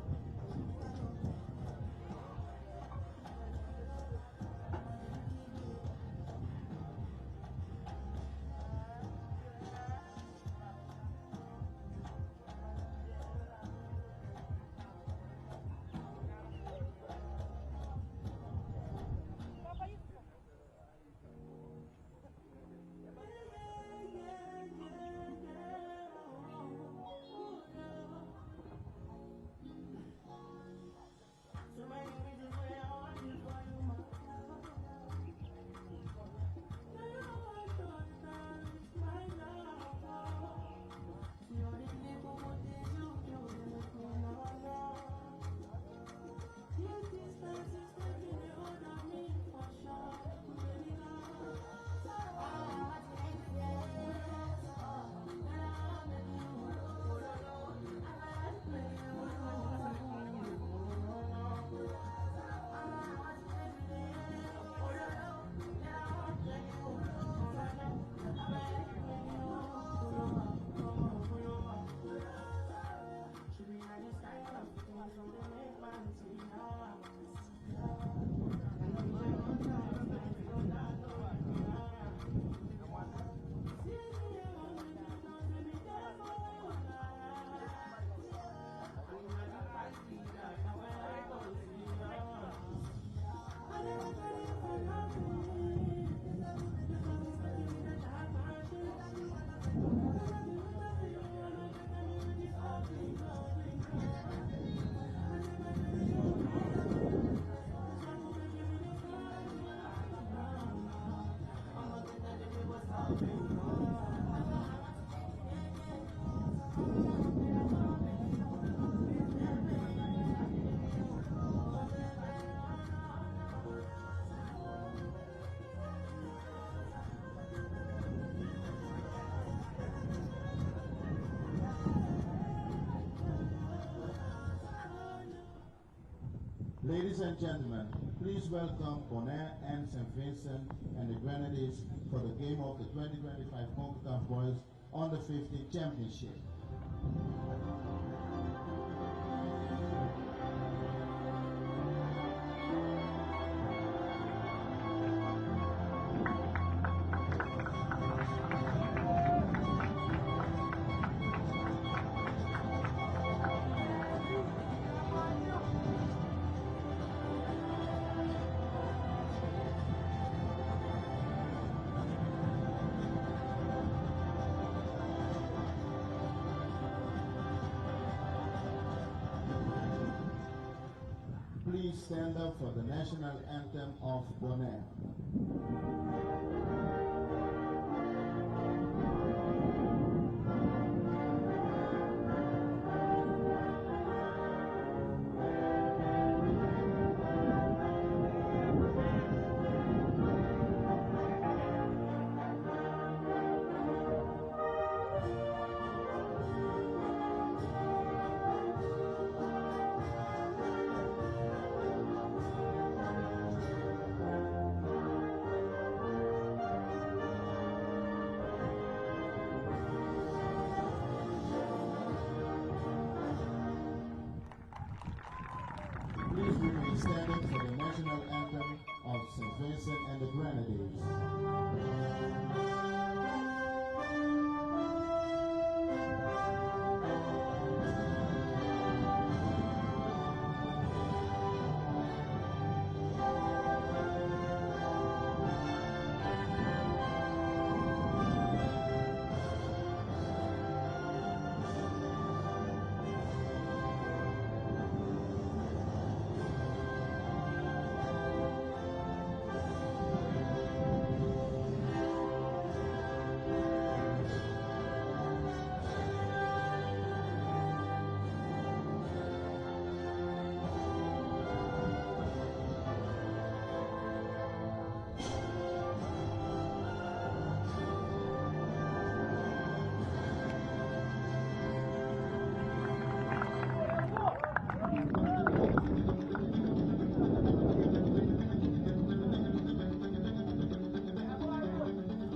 Speaker 2: Ladies and gentlemen, please welcome Bonaire and St. Vincent and the Grenadines for the game of the 2025 Concacaf Boys Under 15 Championship. Please stand up for the national anthem of Bonaire.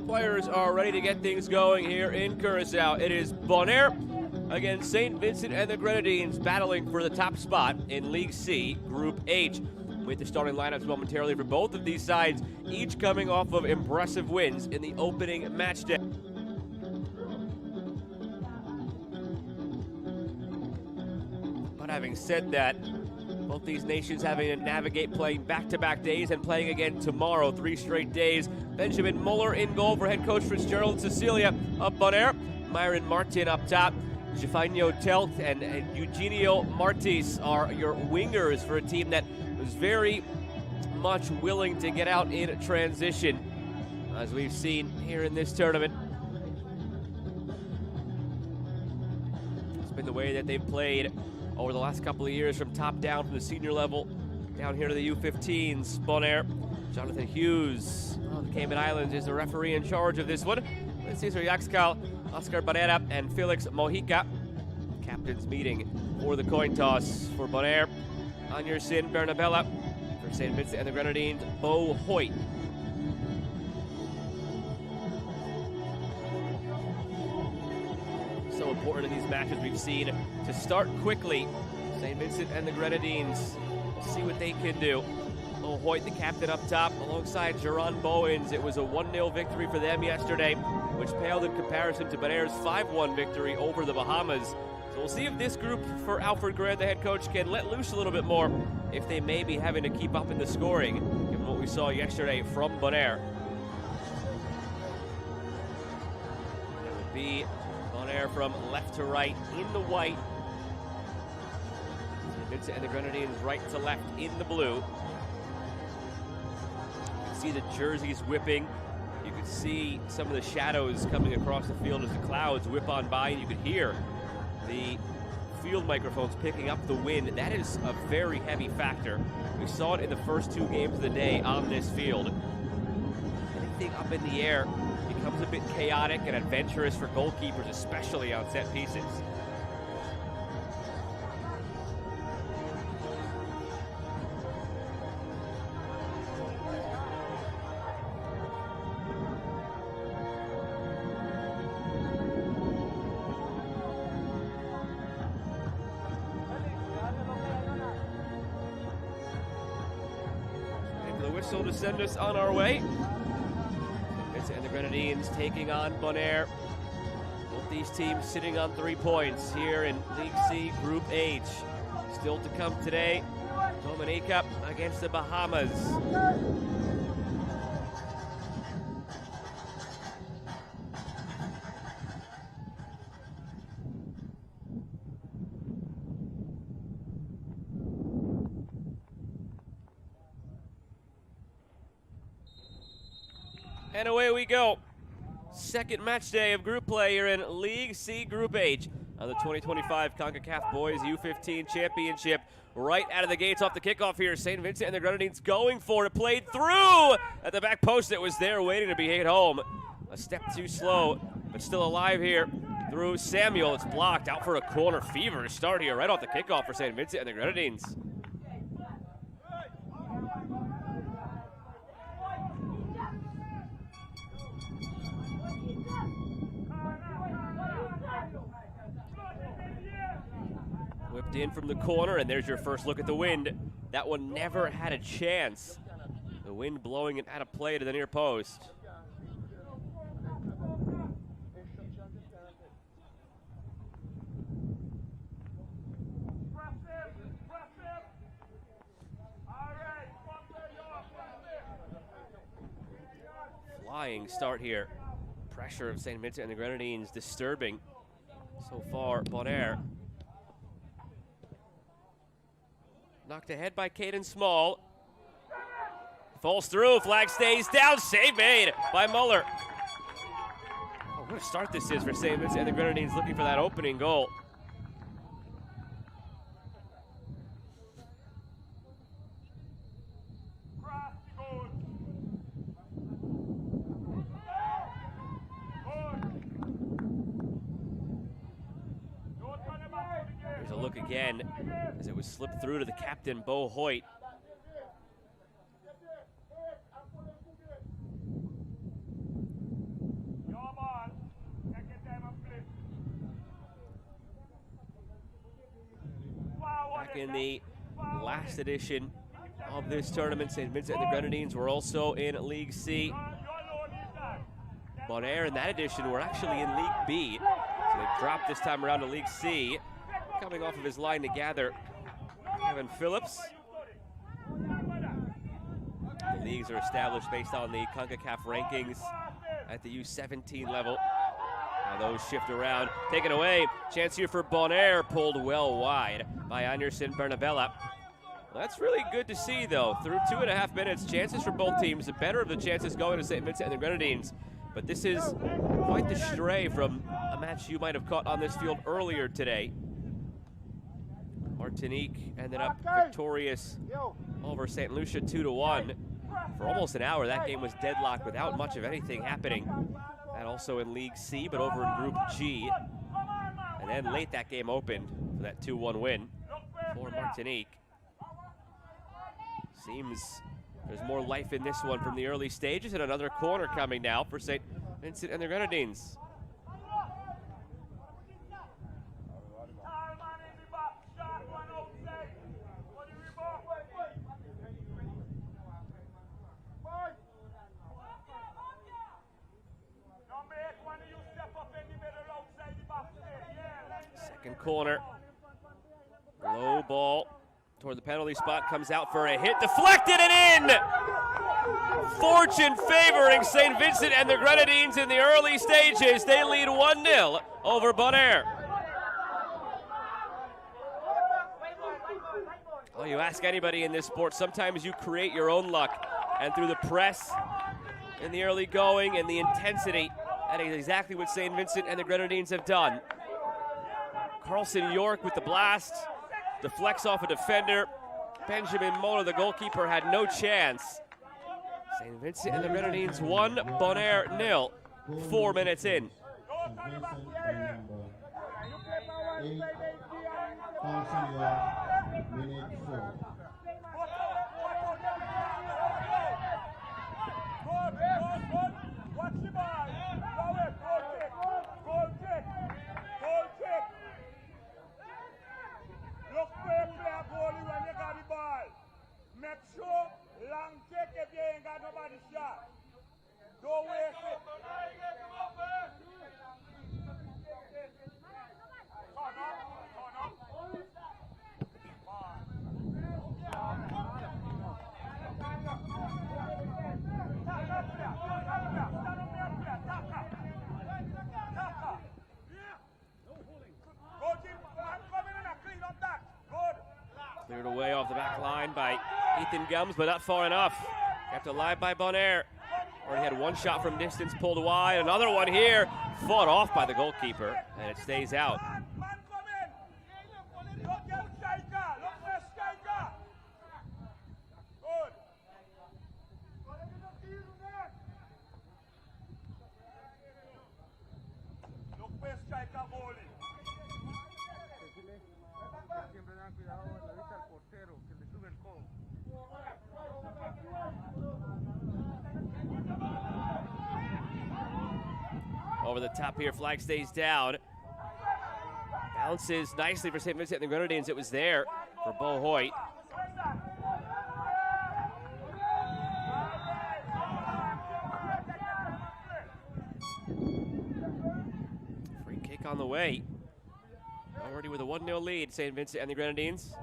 Speaker 1: players are ready to get things going here in Curacao. It is Bonaire against St. Vincent and the Grenadines battling for the top spot in League C, Group H. With the starting lineups momentarily for both of these sides, each coming off of impressive wins in the opening match day. But having said that, both these nations having to navigate playing back-to-back days and playing again tomorrow, 3 straight days. Benjamin Muller in goal for head coach Fitzgerald Cecilia of Bonaire. Myron Martin up top. Giovanni Telt and Eugenio Martis are your wingers for a team that was very much willing to get out in transition, as we've seen here in this tournament. It's been the way that they've played over the last couple of years, from top down, from the senior level down here to the U-15s. Bonaire, Jonathan Hughes of the Cayman Islands is the referee in charge of this one. With Cesar Yaxcal, Oscar Barrera, and Felix Mojica. Captains meeting for the coin toss for Bonaire. Anjersin Bernabella. For St. Vincent and the Grenadines, Bo Hoyt. So important in these matches we've seen to start quickly. St. Vincent and the Grenadines, we'll see what they can do. Bo Hoyt, the captain up top, alongside Jerron Bowens. It was a 1-0 victory for them yesterday, which paled in comparison to Bonaire's 5-1 victory over the Bahamas. So we'll see if this group for Alfred Grant, the head coach, can let loose a little bit more, if they may be having to keep up in the scoring, given what we saw yesterday from Bonaire. It would be Bonaire from left to right in the white. St. Vincent and the Grenadines right to left in the blue. You can see the jerseys whipping. You could see some of the shadows coming across the field as the clouds whip on by, and you could hear the field microphones picking up the wind. That is a very heavy factor. We saw it in the first 2 games of the day on this field. Anything up in the air becomes a bit chaotic and adventurous for goalkeepers, especially on set pieces. The whistle to send us on our way. Vincent and the Grenadines taking on Bonaire. Both these teams sitting on 3 points here in League C Group H. Still to come today, Dominica against the Bahamas. And away we go. Second match day of group play here in League C Group H on the 2025 Concacaf Boys U-15 Championship. Right out of the gates off the kickoff here, St. Vincent and the Grenadines going for it. Played through at the back post. It was there waiting to be hit home. A step too slow, but still alive here through Samuel. It's blocked out for a corner. Feverish start here right off the kickoff for St. Vincent and the Grenadines. Whipped in from the corner, and there's your first look at the wind. That one never had a chance. The wind blowing it out of play to the near post. Flying start here. Pressure of St. Vincent and the Grenadines disturbing so far Bonaire. Knocked ahead by Caden Small. Falls through, flag stays down, save made by Muller. Oh, what a start this is for St. Vincent and the Grenadines, looking for that opening goal. Here's a look again as it was slipped through to the captain, Bo Hoyt. back in the last edition of this tournament, St. Vincent and the Grenadines were also in League C. Bonaire in that edition were actually in League B. So they dropped this time around to League C. Coming off of his line to gather Kevin Phillips. The leagues are established based on the Concacaf rankings at the U-17 level. Now those shift around. Taken away. Chance here for Bonaire, pulled well wide by Anderson Bernabella. That's really good to see, though. Through 2.5 minutes, chances for both teams. The better of the chances going to St. Vincent and the Grenadines. But this is quite the stray from a match you might have caught on this field earlier today. Martinique ended up victorious over St. Lucia 2-1. For almost an hour, that game was deadlocked without much of anything happening. That also in League C, but over in Group G. And then late that game opened for that 2-1 win for Martinique. Seems there's more life in this one from the early stages, and another corner coming now for St. Vincent and the Grenadines. Second corner. Low ball toward the penalty spot, comes out for a hit, deflected and in! Fortune favoring St. Vincent and the Grenadines in the early stages. They lead 1-0 over Bonaire. Well, you ask anybody in this sport, sometimes you create your own luck. And through the press in the early going and the intensity, that is exactly what St. Vincent and the Grenadines have done. Carlson York with the blast, deflects off a defender. Benjamin Mona, the goalkeeper, had no chance. St. Vincent and the Grenadines 1, Bonaire 0, 4 minutes in.
Speaker 3: Make sure long kick if you ain't got nobody shot. Don't waste it.
Speaker 1: Cleared away off the back line by Ethan Gums, but not far enough. Kept alive by Bonaire. Already had one shot from distance pulled wide. Another one here, fought off by the goalkeeper, and it stays out. Over the top here, flag stays down. Bounces nicely for St. Vincent and the Grenadines. It was there for Bo Hoyt. Free kick on the way. Already with a 1-0 lead, St. Vincent and the Grenadines.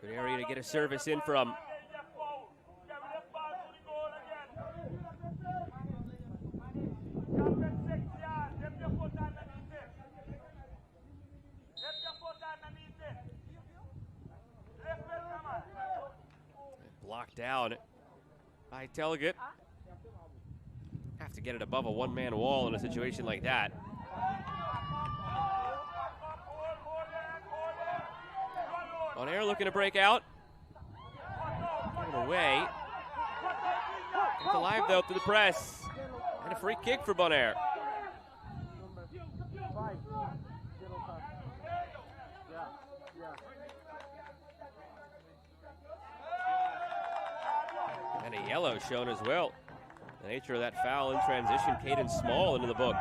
Speaker 1: Good area to get a service in from. Blocked down by Telgett. Have to get it above a one-man wall in a situation like that. Bonaire looking to break out. Given away. It's alive though through the press. And a free kick for Bonaire. And a yellow shown as well. The nature of that foul in transition, Caden Small into the book.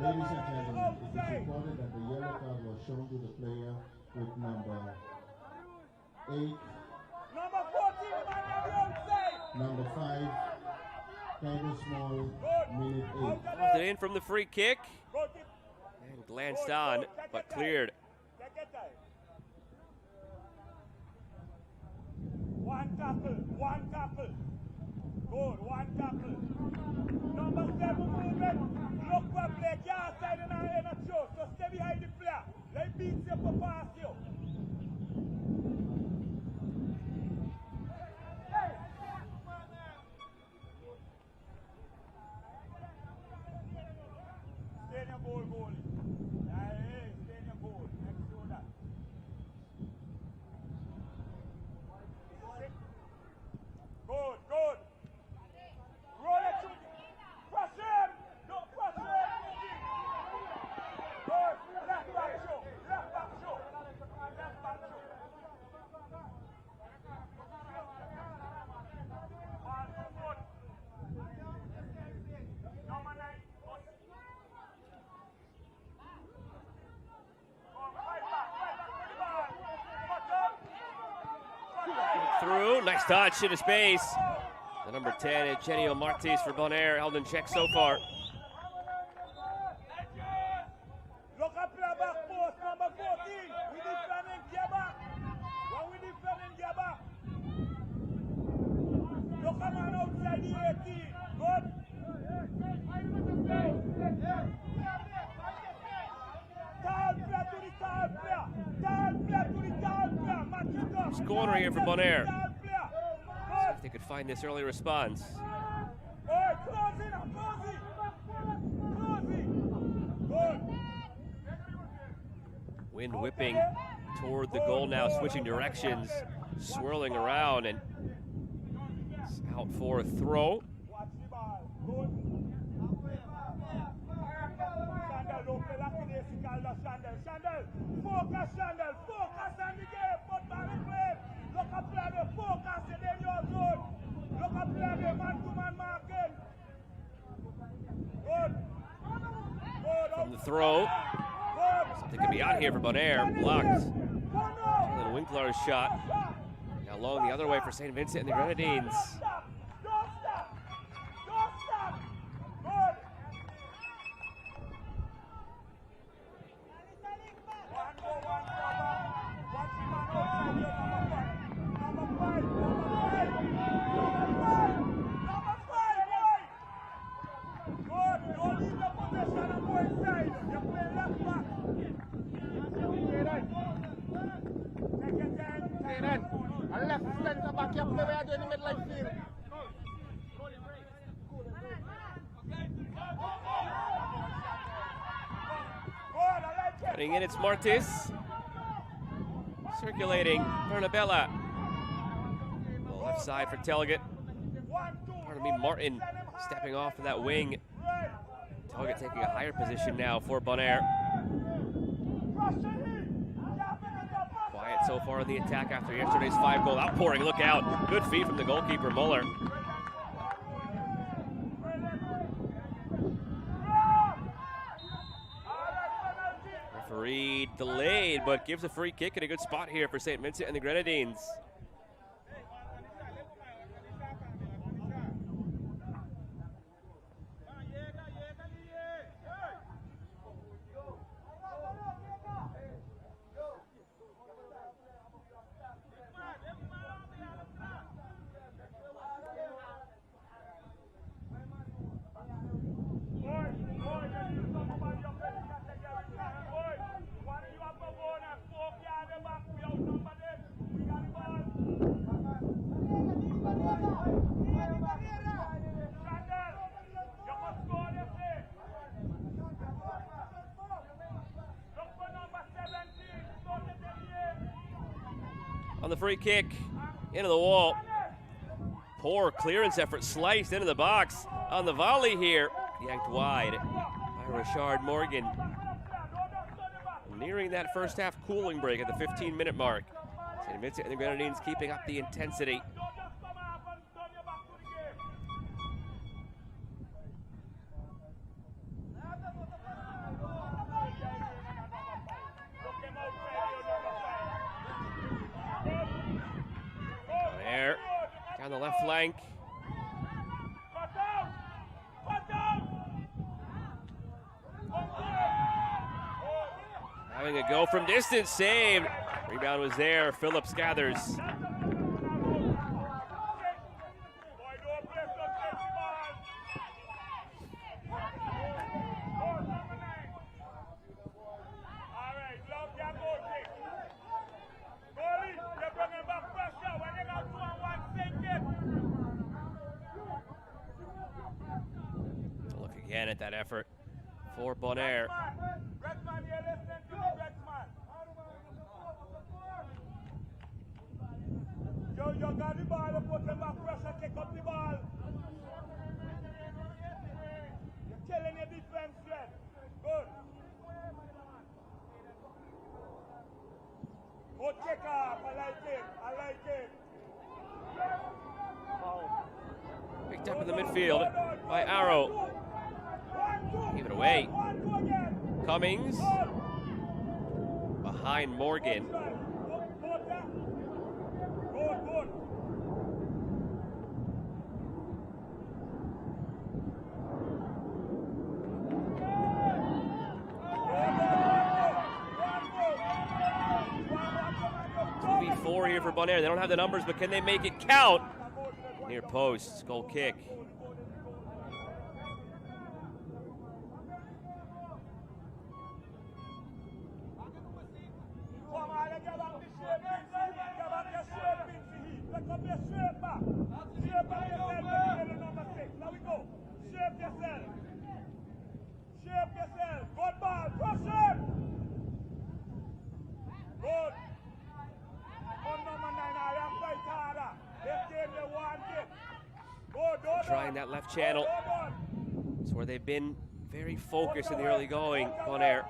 Speaker 2: Ladies and gentlemen, it is reported that the yellow card was shown to the player with number 8.
Speaker 3: Number 14,
Speaker 2: Number 5, Caden Small, minute 8.
Speaker 1: Left it in from the free kick. And glanced on, but cleared.
Speaker 3: One tackle. Good, one tackle. Number 7 movement. Look for play, can't side in a show. So stay behind the player. Let beat you for pass you. Stay in your goal, goalie. Hey, stay in your goal. Let's do that. Good. Roll it to press him. Don't press him. Good. Left back show. Number 9.
Speaker 1: Through, nice touch into space. The number 10, Eugenio Martis for Bonaire, held in check so far.
Speaker 3: Look up the back post, number 14. We defending Gaba. When we defending Gaba. Look up man outside the 18. Good. Tall player to the tall player. Match it up.
Speaker 1: It's corner here for Bonaire.
Speaker 3: Tall player.
Speaker 1: If they could find this early response.
Speaker 3: Hey, close it. Good.
Speaker 1: Wind whipping toward the goal now, switching directions, swirling around, and it's out for a throw.
Speaker 3: Watch the ball. Good. Shandel, don't play like this. Shandel. Focus on the game. Put ball in play. Look up play the focus in your zone. Look up play the man-to-man marking. Good.
Speaker 1: From the throw. Something could be out here for Bonaire. Blocked. Jalen Winkler's shot. Now long the other way for St. Vincent and the Grenadines.
Speaker 3: Don't stop. Good. One go. Watch the man outside here, number 5. Good. Don't leave the possession and go inside. You play left back. Take your time.
Speaker 5: And left centre back, you play where in the midline field.
Speaker 1: Cutting in, it's Martis. Circulating, Bernabella. Left side for Telgett. Pardon me, Martin stepping off to that wing. Telgett taking a higher position now for Bonaire. Quiet so far in the attack after yesterday's 5-goal outpouring. Look out. Good feed from the goalkeeper, Muller. Referee delayed, but gives a free kick at a good spot here for St. Vincent and the Grenadines. on the free kick. Into the wall. Poor clearance effort, sliced into the box on the volley here. Yanked wide by Richard Morgan. Nearing that first half cooling break at the 15-minute mark. St. Vincent and the Grenadines keeping up the intensity. Bonaire down the left flank. Having a go from distance, saved. Rebound was there, Phillips gathers. Look again at that effort for Bonaire.
Speaker 3: You got the ball, put them back pressure, take up the ball. You're killing your defense strength. Good. Good kick off, I like it, I like it.
Speaker 1: Picked up in the midfield by Arrow. Give it away. Cummings behind Morgan. Here for Bonaire. They don't have the numbers, but can they make it count? Near post, goal kick. Trying that left channel. It's where they've been very focused in the early going. Bonaire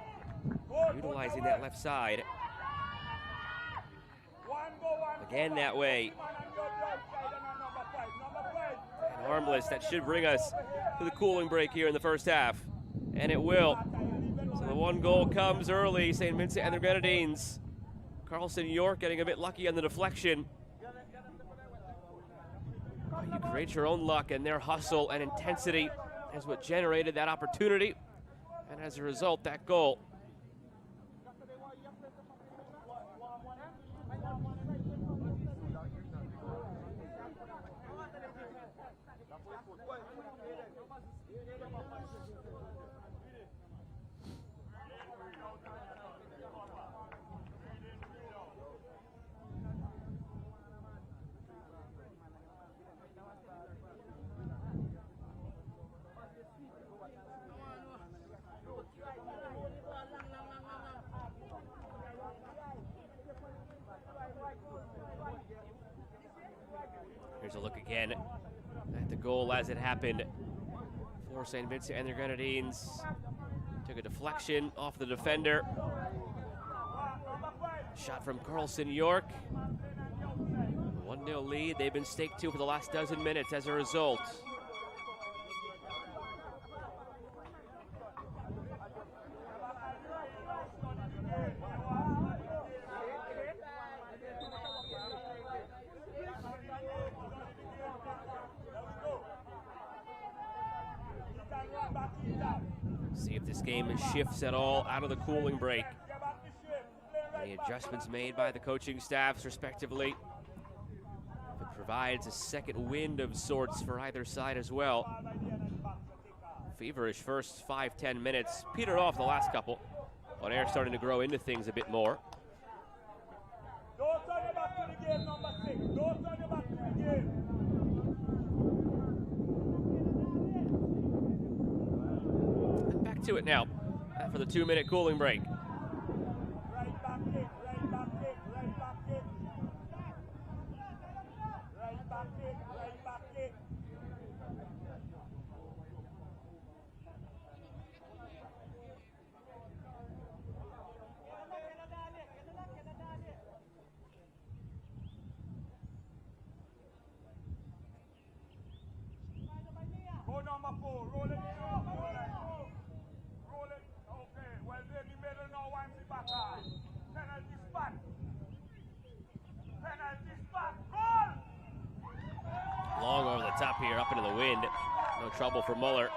Speaker 1: utilizing that left side. Again that way. And harmless. That should bring us to the cooling break here in the first half. And it will. So the one goal comes early. St. Vincent and the Grenadines. Carlson York getting a bit lucky on the deflection. You create your own luck, and their hustle and intensity is what generated that opportunity, and as a result, that goal. Here's a look again at the goal as it happened for St. Vincent and the Grenadines. Took a deflection off the defender. Shot from Carlson York. 1-0 lead. They've been staked to for the last dozen minutes as a result. See if this game shifts at all out of the cooling break. Any adjustments made by the coaching staffs respectively. If it provides a second wind of sorts for either side as well. Feverish first 5-10 minutes. Petered off the last couple. Bonaire starting to grow into things a bit more.
Speaker 3: Don't turn your back to the game, number 6. Don't turn your back to the game.
Speaker 1: And back to it now after the 2-minute cooling break.
Speaker 3: Right back kick, right back kick, right back kick.
Speaker 1: there up into the wind. No trouble for Muller.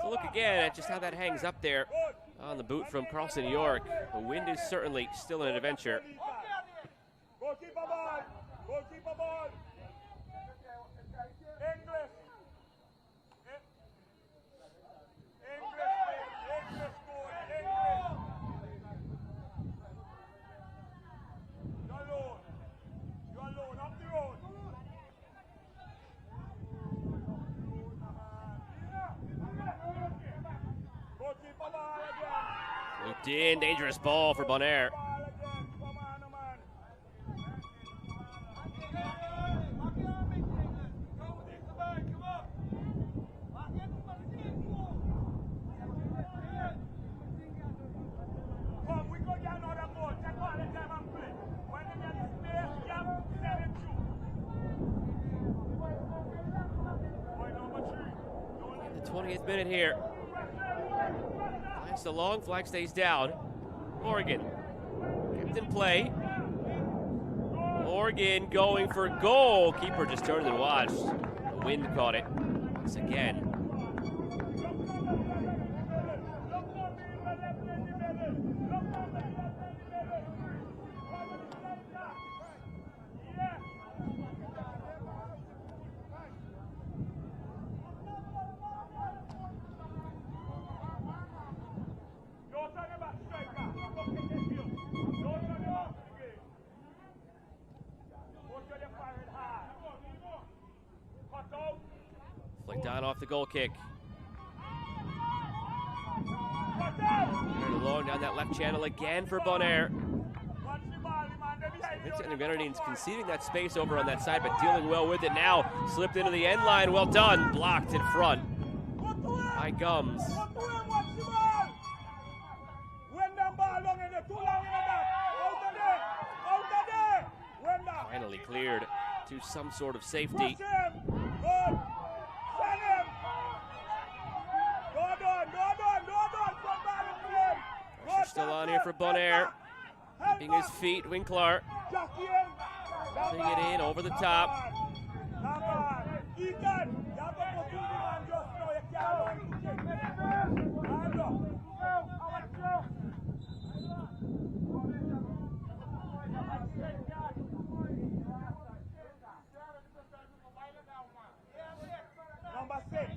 Speaker 1: So look again at just how that hangs up there on the boot from Carlson York. The wind is certainly still an adventure.
Speaker 3: Goalkeeper ball. Goalkeeper ball. English. English goal. English. You're alone. You're alone. Up the road. Goalkeeper ball again.
Speaker 1: Looped in, dangerous ball for Bonaire. In the 20th minute here. Flag still long, flag stays down. Morgan kept in play. Morgan going for goal. Keeper just turned and watched. The wind caught it once again. Flick down off the goal kick. Carried along down that left channel again for Bonaire. Vincent and the Grenadines conceding that space over on that side, but dealing well with it now. Slipped into the end line. Well done. Blocked in front by Gums. Finally cleared to some sort of safety. Pressure still on here for Bonaire. Keeping his feet, Winkler. Putting it in over the top.
Speaker 3: Number 6.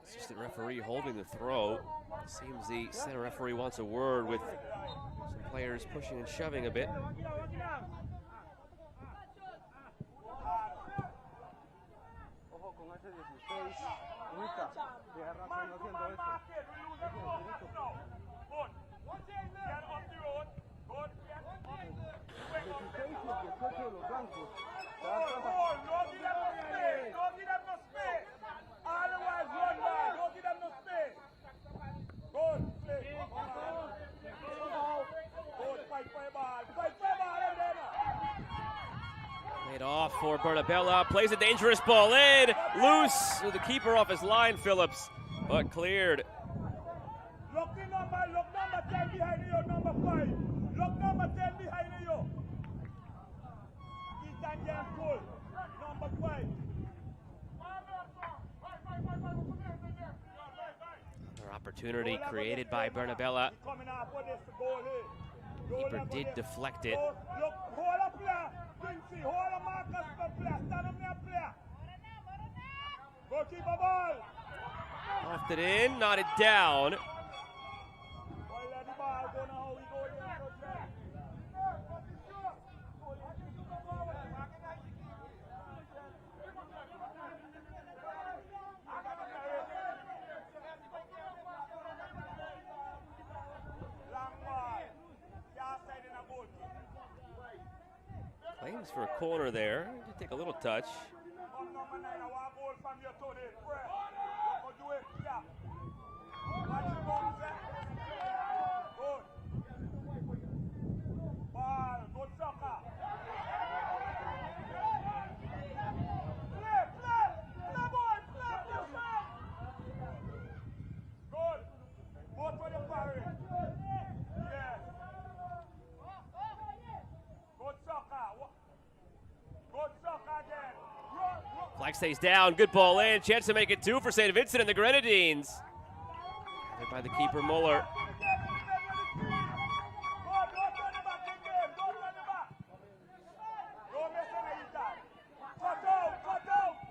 Speaker 1: Assistant referee holding the throw. Seems the center referee wants a word with some players pushing and shoving a bit. Laid off for Bernabella, plays a dangerous ball in, loose with the keeper off his line, Phillips, but cleared.
Speaker 3: Look number 10 behind you, number 5. Look number 10 behind you. He can get goal, number 5.
Speaker 1: Another opportunity created by Bernabella. Keeper did deflect it.
Speaker 3: Look, hold up player. Vincent, hold up Marcus for player. Stand up there, player. Goalkeeper ball.
Speaker 1: Left it in, nodded down.
Speaker 3: Let the ball go now. We go there. Long ball. Outside in a goal.
Speaker 1: As for a corner there, did take a little touch.
Speaker 3: Come number 9, I want goal from your toe there. Press. Look, do it. Yeah. Watch your bounce, eh? Good. Ball. Good soccer. Play, play. Play, boy. Play, play, play. Good. Both for the parry. Yes. Good soccer. Good soccer again. Run, run.
Speaker 1: Flag stays down. Good ball in. Chance to make it 2 for St. Vincent and the Grenadines. Gathered by the keeper, Muller.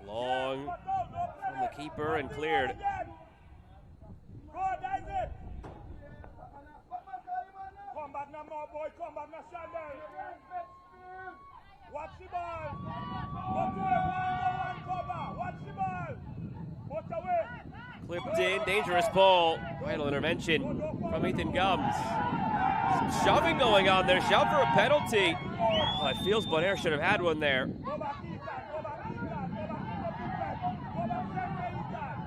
Speaker 1: Long from the keeper and cleared.
Speaker 3: Come back now, more boy. Come back now, Shandel. Watch the ball. Go to him. One cover. Watch the ball. Put away.
Speaker 1: Clipped in. Dangerous ball. Vital intervention from Ethan Gums. Some shoving going on there. Shove for a penalty. Oh, it feels Bonaire should have had one there.
Speaker 3: Go back, Ethan. Go back, Ethan. Go back, Ethan. Go back, Ethan.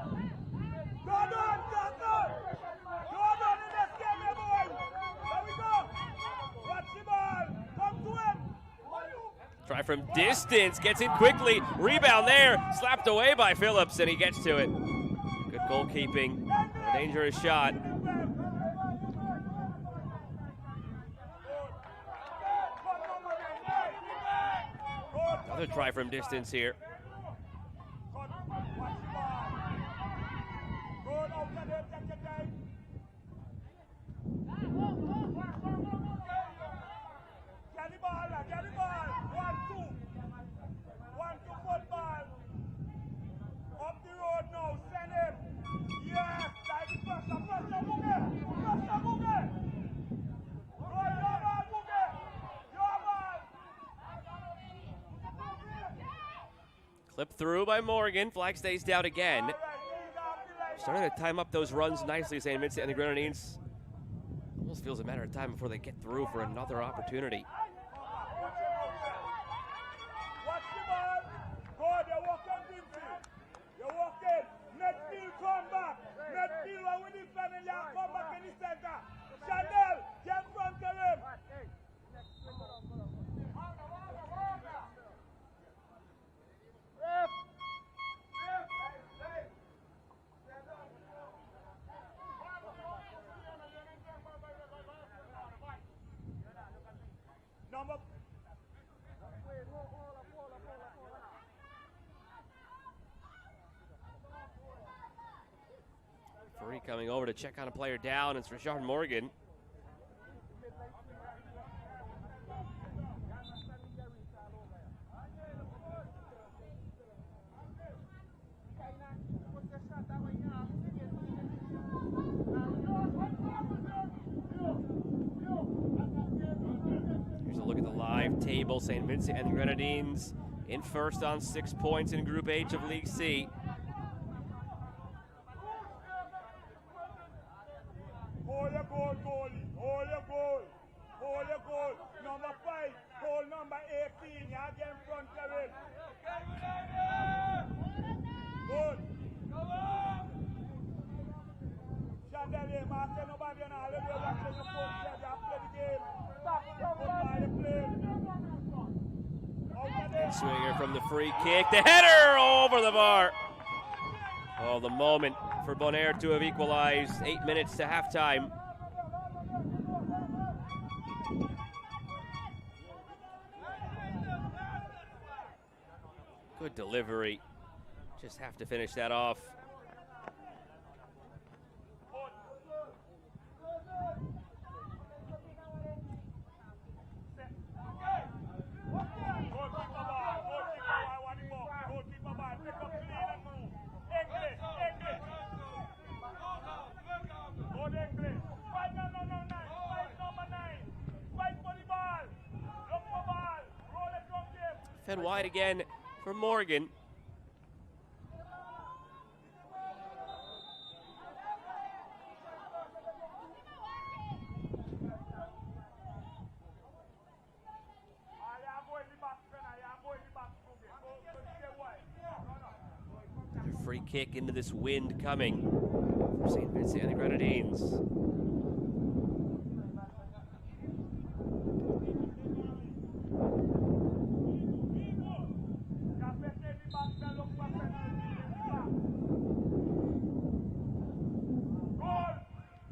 Speaker 3: Jordan, Jordan. Jordan in this game, my boy. There we go. Watch the ball. Come to him.
Speaker 1: Try from distance. Gets in quickly. Rebound there. Slapped away by Phillips, and he gets to it. Good goalkeeping. A dangerous shot. Another try from distance here. Clip through by Morgan. Flag stays down again. Starting to time up those runs nicely, St. Vincent and the Grenadines. Almost feels a matter of time before they get through for another opportunity.
Speaker 3: Watch the ball. Good, you walk in, Vincent. You walk in. Midfield come back. Midfield, when we defend and you come back in the center. Chanel, get in front of him. Number.
Speaker 1: Referee coming over to check on a player down. It's Rashard Morgan. Here's a look at the live table. St. Vincent and the Grenadines in first on 6 points in Group H of League C.
Speaker 3: Hold your goal, goalie. Hold your goal. Hold your goal. Number 5. Goal number 18. You get in front of him. Good. Chandelier, master nobody and all of you watching the phone. You play the game. Goodbye, the play.
Speaker 1: Swinger from the free kick. The header over the bar. Oh, the moment for Bonaire to have equalized. 8 minutes to halftime. Good delivery. Just have to finish that off. Fed wide again for Morgan. kick into this wind coming for St. Vincent and the Grenadines.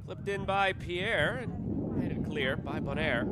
Speaker 1: Flipped in by Pierre and headed clear by Bonaire.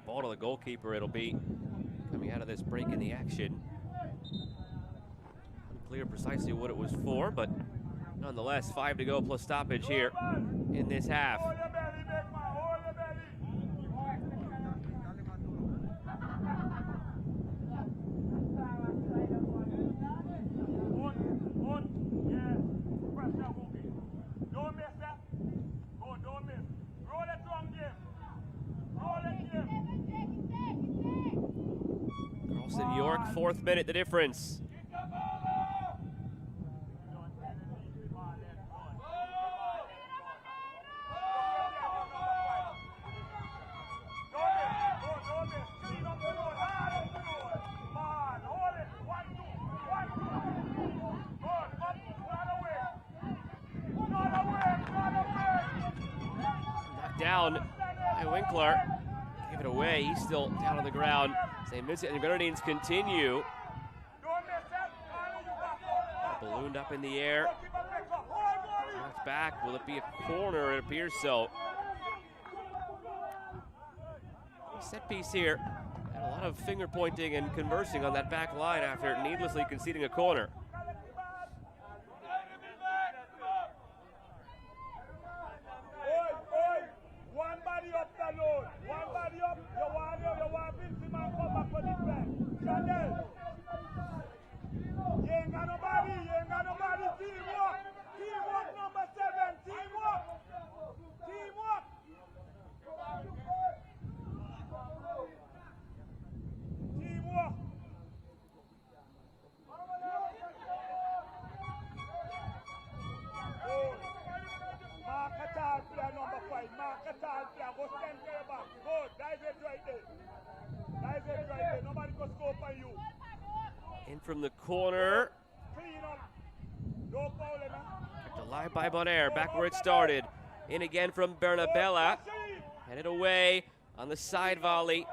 Speaker 1: Ball to the goalkeeper it'll be coming out of this break in the action. Unclear precisely what it was for, but nonetheless 5 to go plus stoppage here in this half. York, 4th minute, the difference. Knocked down by Winkler. Gave it away. He's still down on the ground. St. Vincent and the Grenadines continue. Ballooned up in the air. Knocked back. Will it be a corner? It appears so. Set piece here. Had a lot of finger pointing and conversing on that back line after needlessly conceding a corner. In from the corner. Kept alive by Bonaire, back where it started. In again from Bernabella. Headed away on the side volley.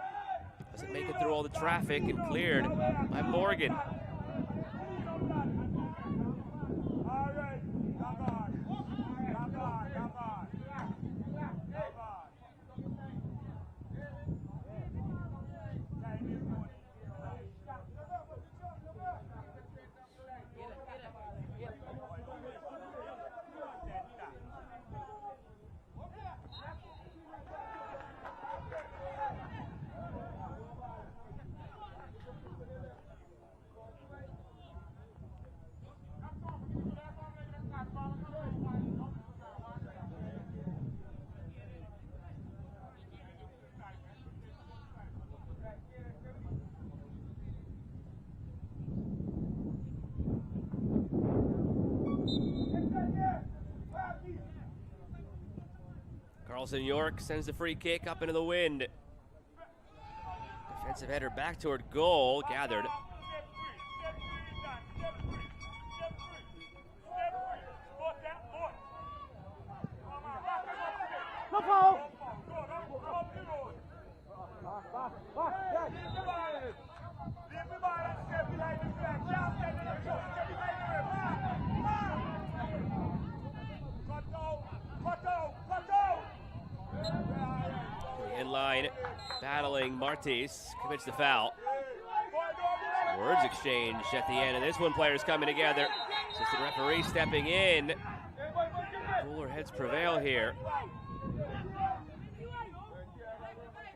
Speaker 1: Doesn't make it through all the traffic and cleared by Morgan. Carlson York sends the free kick up into the wind. Defensive header back toward goal, gathered. In line, battling Martis, commits the foul. Words exchanged at the end, and this one players coming together. Assistant referee stepping in. Cooler heads prevail here.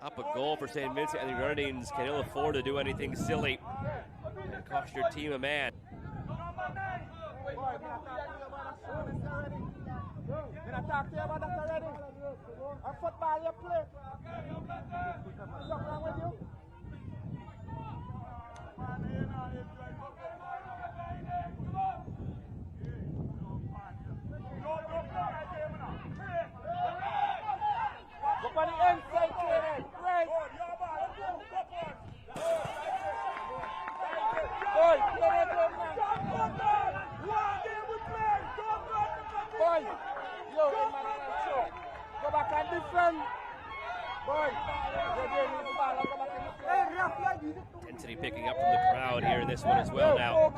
Speaker 1: Up a goal for St. Vincent, and the Grenadines can ill afford to do anything silly and cost your team a man.
Speaker 3: Talk to you about that already. A football you play. What's wrong with you? Look on the inside, Kenneth. Right. Boy, boy, yo, go back and defend. Boy,
Speaker 1: Intensity picking up from the crowd here in this one as well now.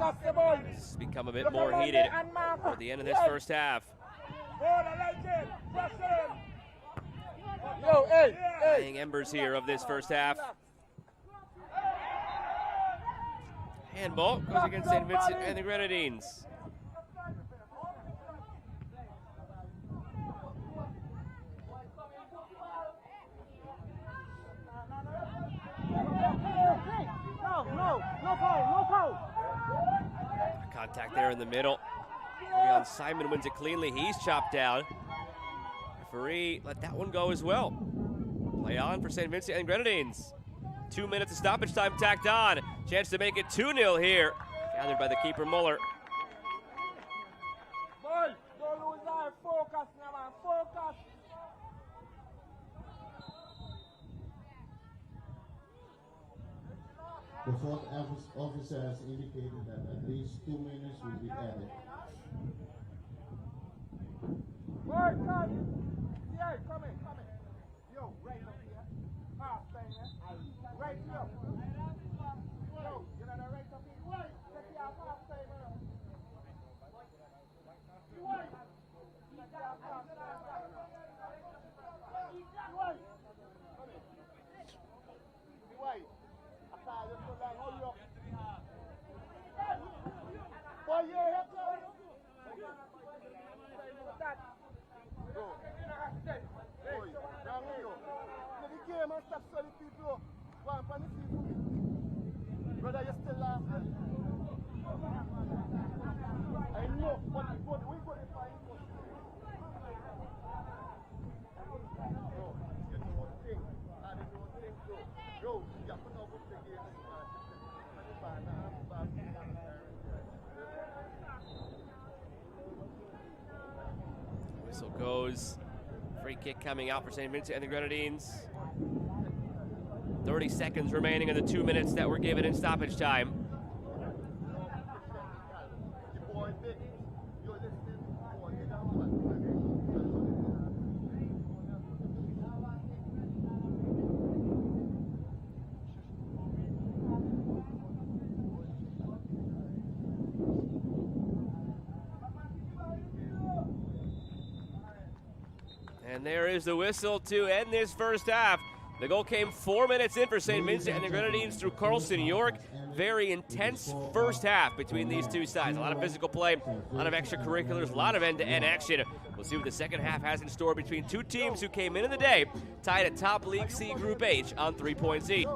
Speaker 1: It's become a bit more heated at the end of this first half.
Speaker 3: Yo, hey,
Speaker 1: Dying embers here of this first half. Handball goes against St. Vincent and the Grenadines.
Speaker 3: No foul.
Speaker 1: Contact there in the middle. Leon Simon wins it cleanly. He's chopped down. Referee let that one go as well. Play on for St. Vincent and Grenadines. 2 minutes of stoppage time tacked on. Chance to make it 2-0 here. Gathered by the keeper, Muller.
Speaker 3: Boy, don't lose our focus now, man. Focus.
Speaker 2: The fourth officer has indicated that at least 2 minutes will be added.
Speaker 3: Boy, come. Yeah, come in. Yo, right up here. Half time, yeah? Right here. Yo, you know the right up here. Wait, take your half time, man. Wait. Take your half time. Wait. After you so long, hold up. Boy, you here, boy. Go. Hey, down here. The game and stop selling people. Go on, pan the seafood. Brother, you still laughing? I know, but we go to find you. Bro, you know one thing. I didn't know one thing, bro. Bro, you have to know what the game is.
Speaker 1: Whistle goes. Free kick coming out for St. Vincent and the Grenadines. 30 seconds remaining in the 2 minutes that were given in stoppage time. And there is the whistle to end this first half. The goal came 4 minutes in for St. Vincent and the Grenadines through Carlson York. Very intense first half between these two sides. A lot of physical play, a lot of extracurriculars, a lot of end-to-end action. We'll see what the second half has in store between two teams who came into the day tied at top League C Group H on 3 points each.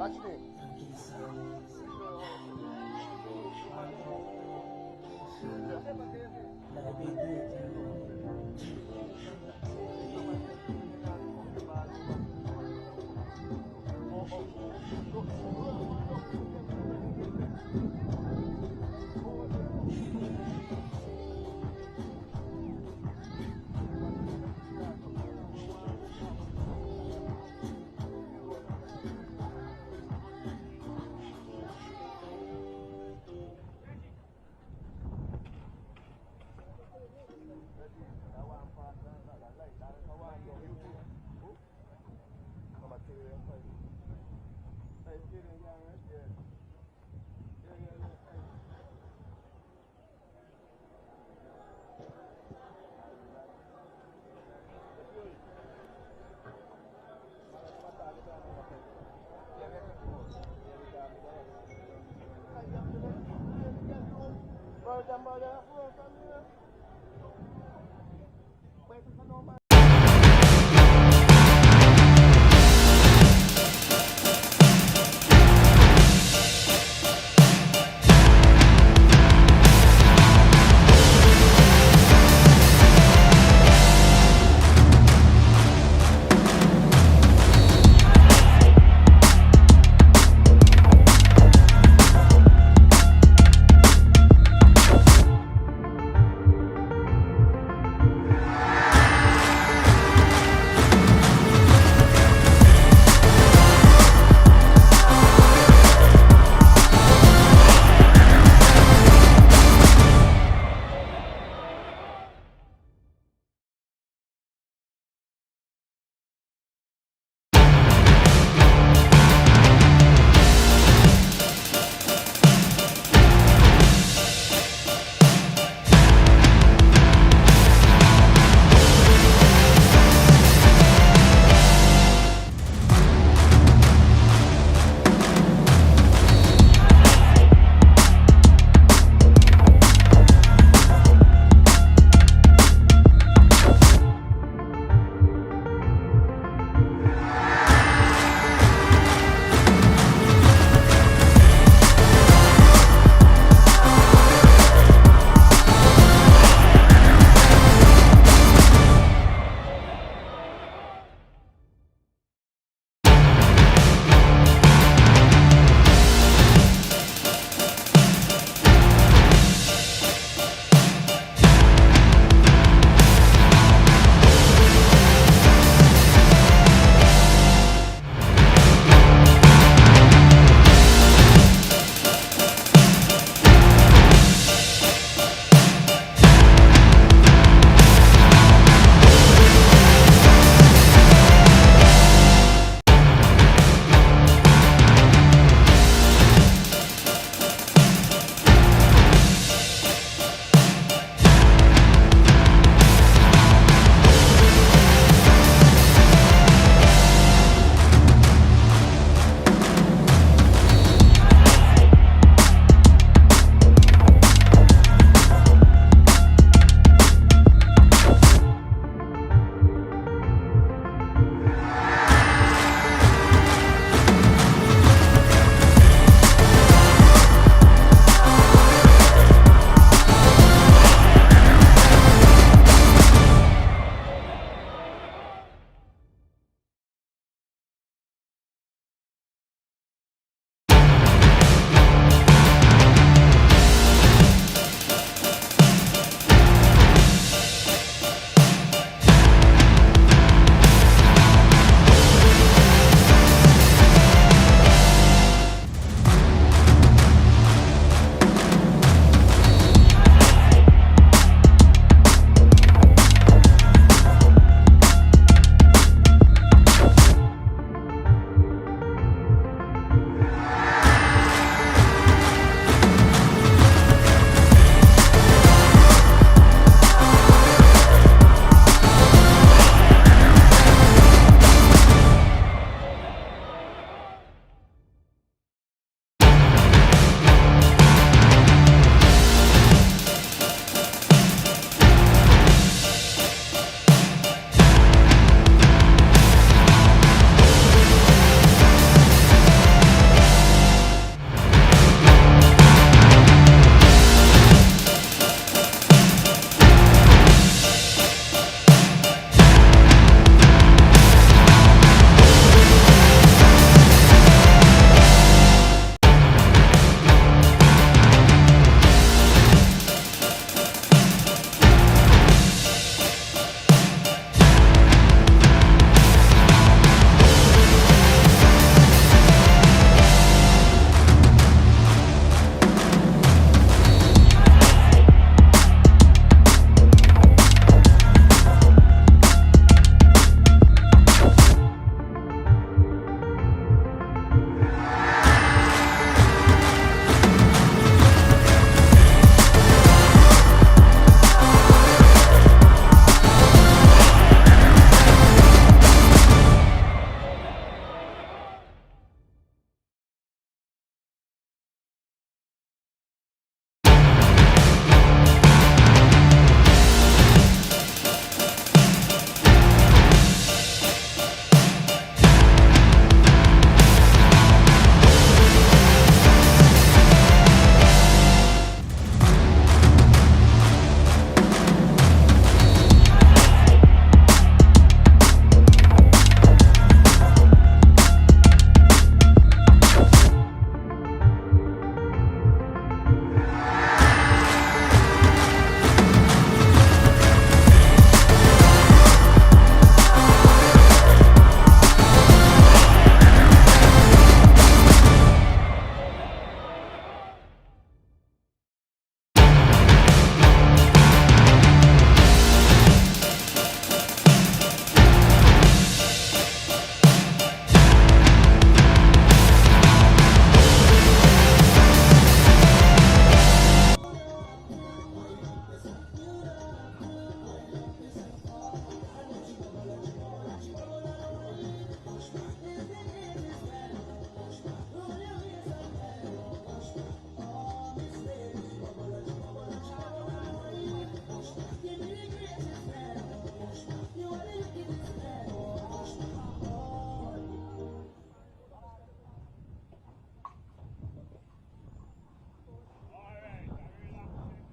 Speaker 5: Watch me.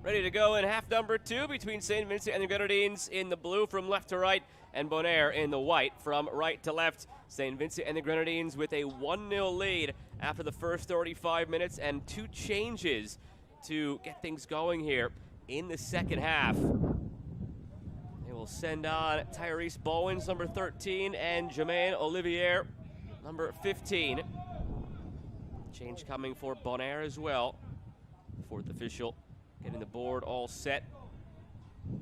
Speaker 1: Ready to go in half number 2 between St. Vincent and the Grenadines in the blue from left to right, and Bonaire in the white from right to left. St. Vincent and the Grenadines with a 1-0 lead after the first 35 minutes and 2 changes to get things going here in the second half. They will send on Tyrese Bowens, number 13, and Jermaine Olivier, number 15. Change coming for Bonaire as well. Fourth official getting the board all set. So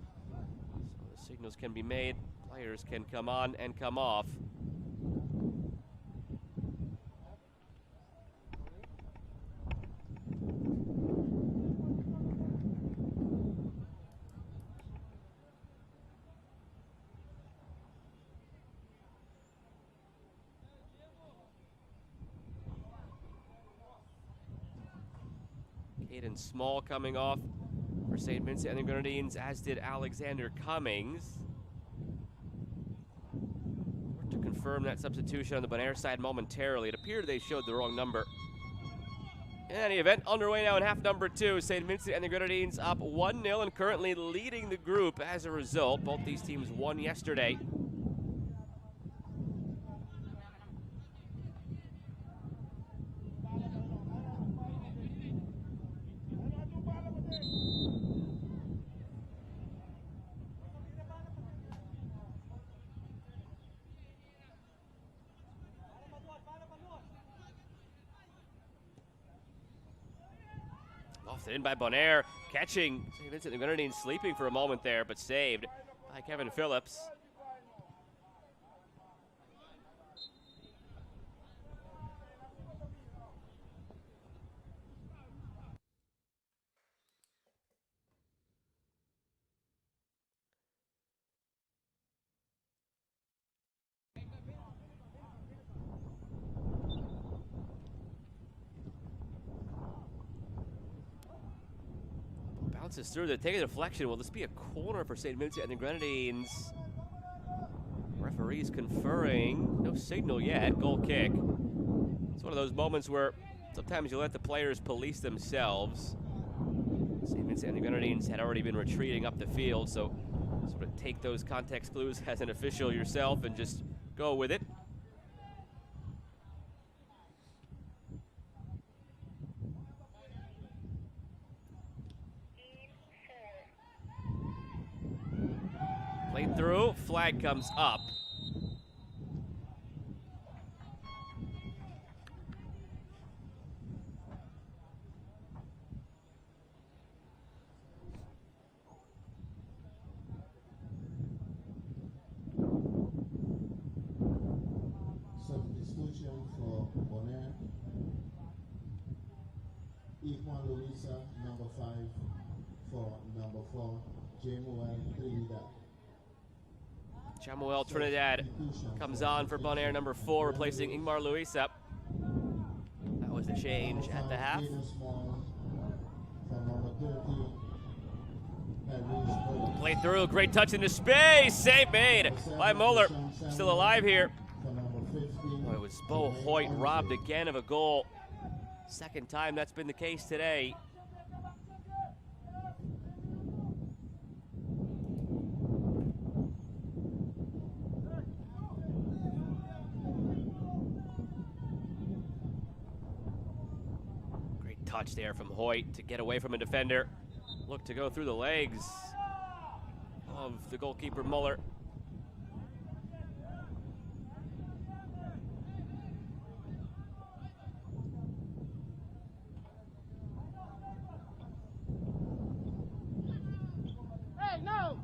Speaker 1: the signals can be made. Players can come on and come off. Caden Small coming off for St. Vincent and the Grenadines, as did Alexander Cummings. We're to confirm that substitution on the Bonaire side momentarily. It appeared they showed the wrong number. In any event, underway now in half number 2. St. Vincent and the Grenadines up 1-0 and currently leading the group as a result. Both these teams won yesterday. Lofted in by Bonaire, catching St. Vincent and the Grenadines, sleeping for a moment there, but saved by Kevin Phillips. Bounces through, they take a deflection. Will this be a corner for St. Vincent and the Grenadines? Referees conferring, no signal yet, goal kick. It's one of those moments where sometimes you let the players police themselves. St. Vincent and the Grenadines had already been retreating up the field, so sort of take those context clues as an official yourself and just go with it. Played through, flag comes up.
Speaker 2: Substitution for Bonaire. Lucia, number 5 for number 4, Trinidad.
Speaker 1: Jamuel Trinidad comes on for Bonaire, number 4, replacing Ingmar Luisa. That was the change at the half. Played through, great touch into space, save made by Muller. Still alive here. Boy, it was Bo Hoyt robbed again of a goal. Second time that's been the case today. Touch there from Hoyt to get away from a defender. Look to go through the legs of the goalkeeper Muller.
Speaker 4: Hey, no!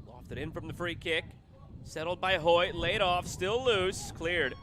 Speaker 1: Lofted in from the free kick. Settled by Hoyt, laid off, still loose, cleared.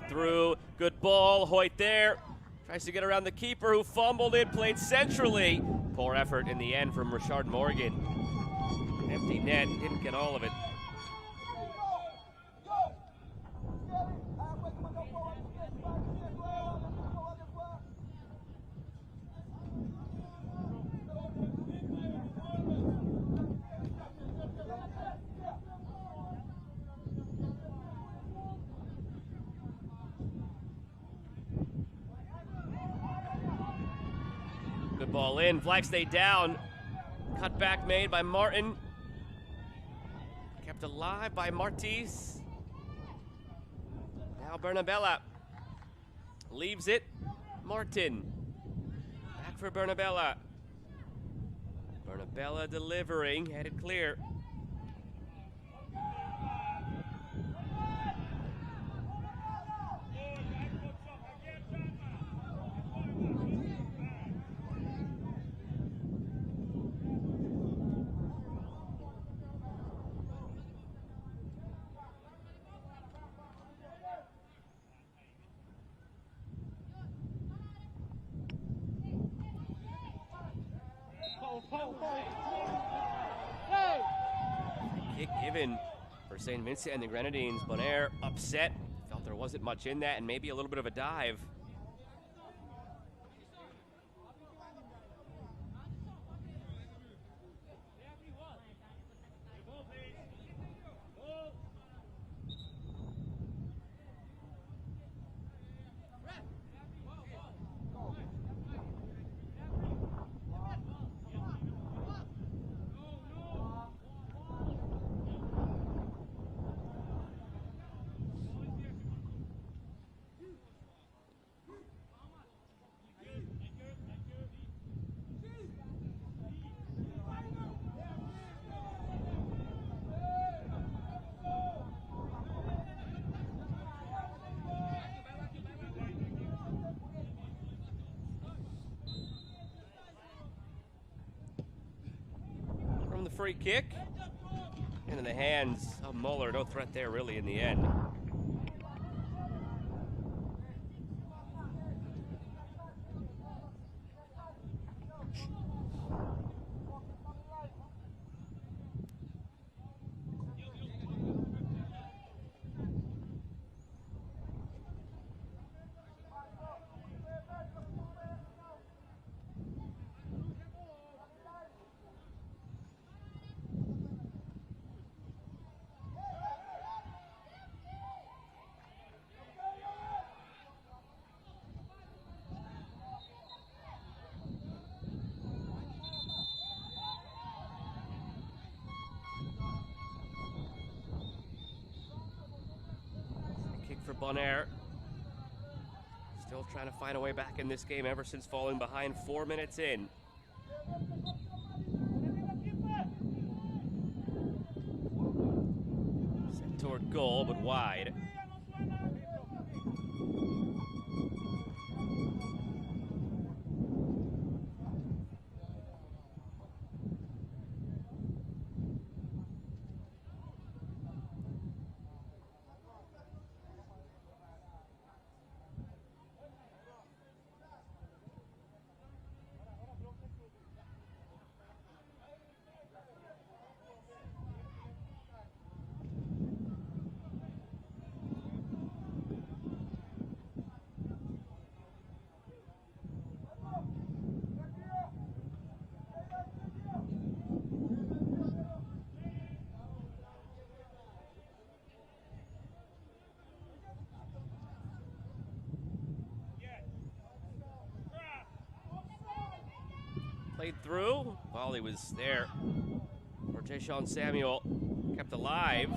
Speaker 1: through. Good ball. Hoyt there. Tries to get around the keeper who fumbled it, played centrally. Poor effort in the end from Richard Morgan. Empty net, didn't get all of it. Good ball in, flag stayed down. Cutback made by Martin. Kept alive by Martis. Now Bernabella leaves it. Martin. Back for Bernabella. Bernabella delivering, headed clear. Kick given for St. Vincent and the Grenadines. Bonaire upset. Felt there wasn't much in that and maybe a little bit of a dive. From the free kick, into the hands of Muller. No threat there really in the end. For Bonaire. Still trying to find a way back in this game ever since falling behind 4 minutes in. Set toward goal, but wide. Played through while he was there. For Jason Samuel, kept alive.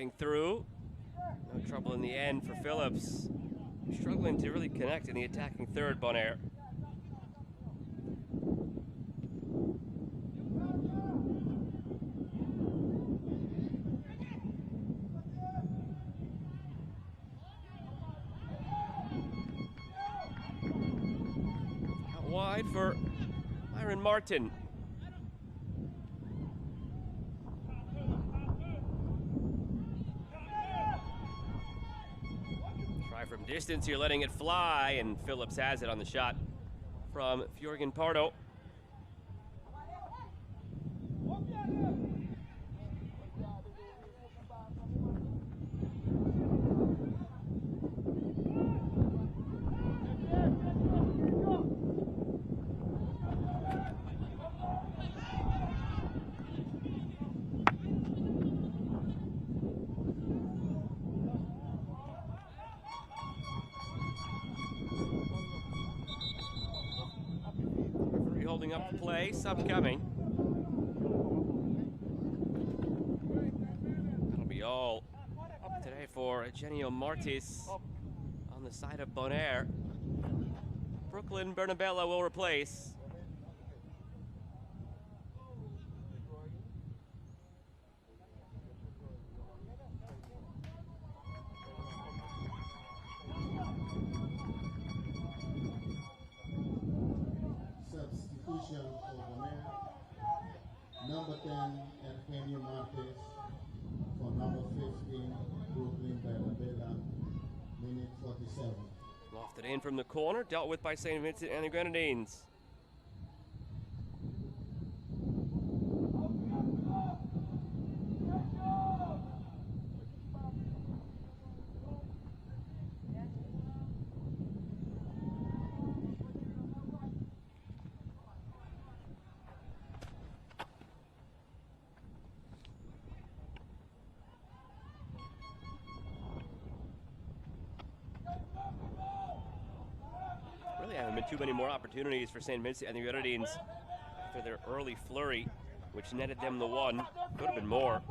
Speaker 1: driving through. No trouble in the end for Phillips. Struggling to really connect in the attacking third, Bonaire. Out wide for Myron Martin. From distance, you're letting it fly, and Phillips has it on the shot from Fjorgen Pardo. Holding up the play, sub coming. That'll be all today for Eugenio Martis on the side of Bonaire. Brooklyn Bernabella will replace.
Speaker 2: Substitution for Bonaire. Number 10, Eugenio Martis. For number 15, Brooklyn Bernabella. Minute 47.
Speaker 1: Lofted in from the corner, dealt with by St. Vincent and the Grenadines. Really haven't been too many more opportunities for St. Vincent and the Grenadines after their early flurry, which netted them the one. Could have been more.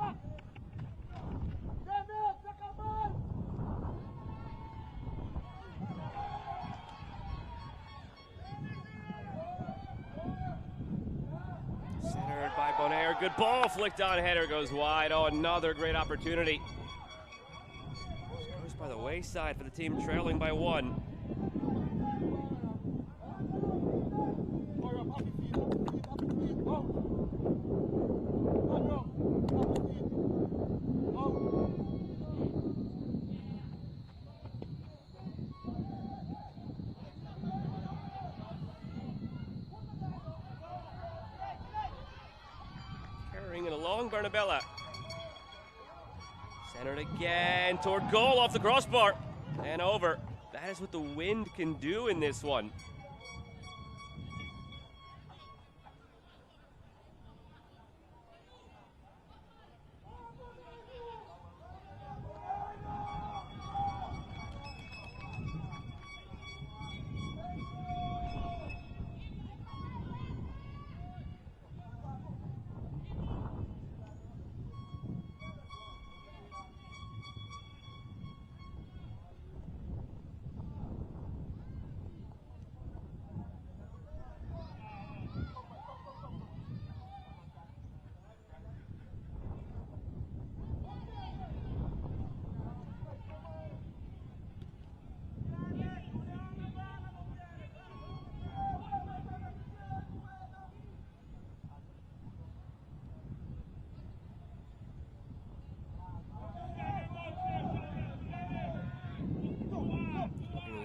Speaker 1: Centered by Bonaire. Good ball, flicked on, header goes wide. Oh, another great opportunity. Goes by the wayside for the team trailing by one. Carrying it along, Bernabella. Centered again toward goal off the crossbar and over. That is what the wind can do in this one.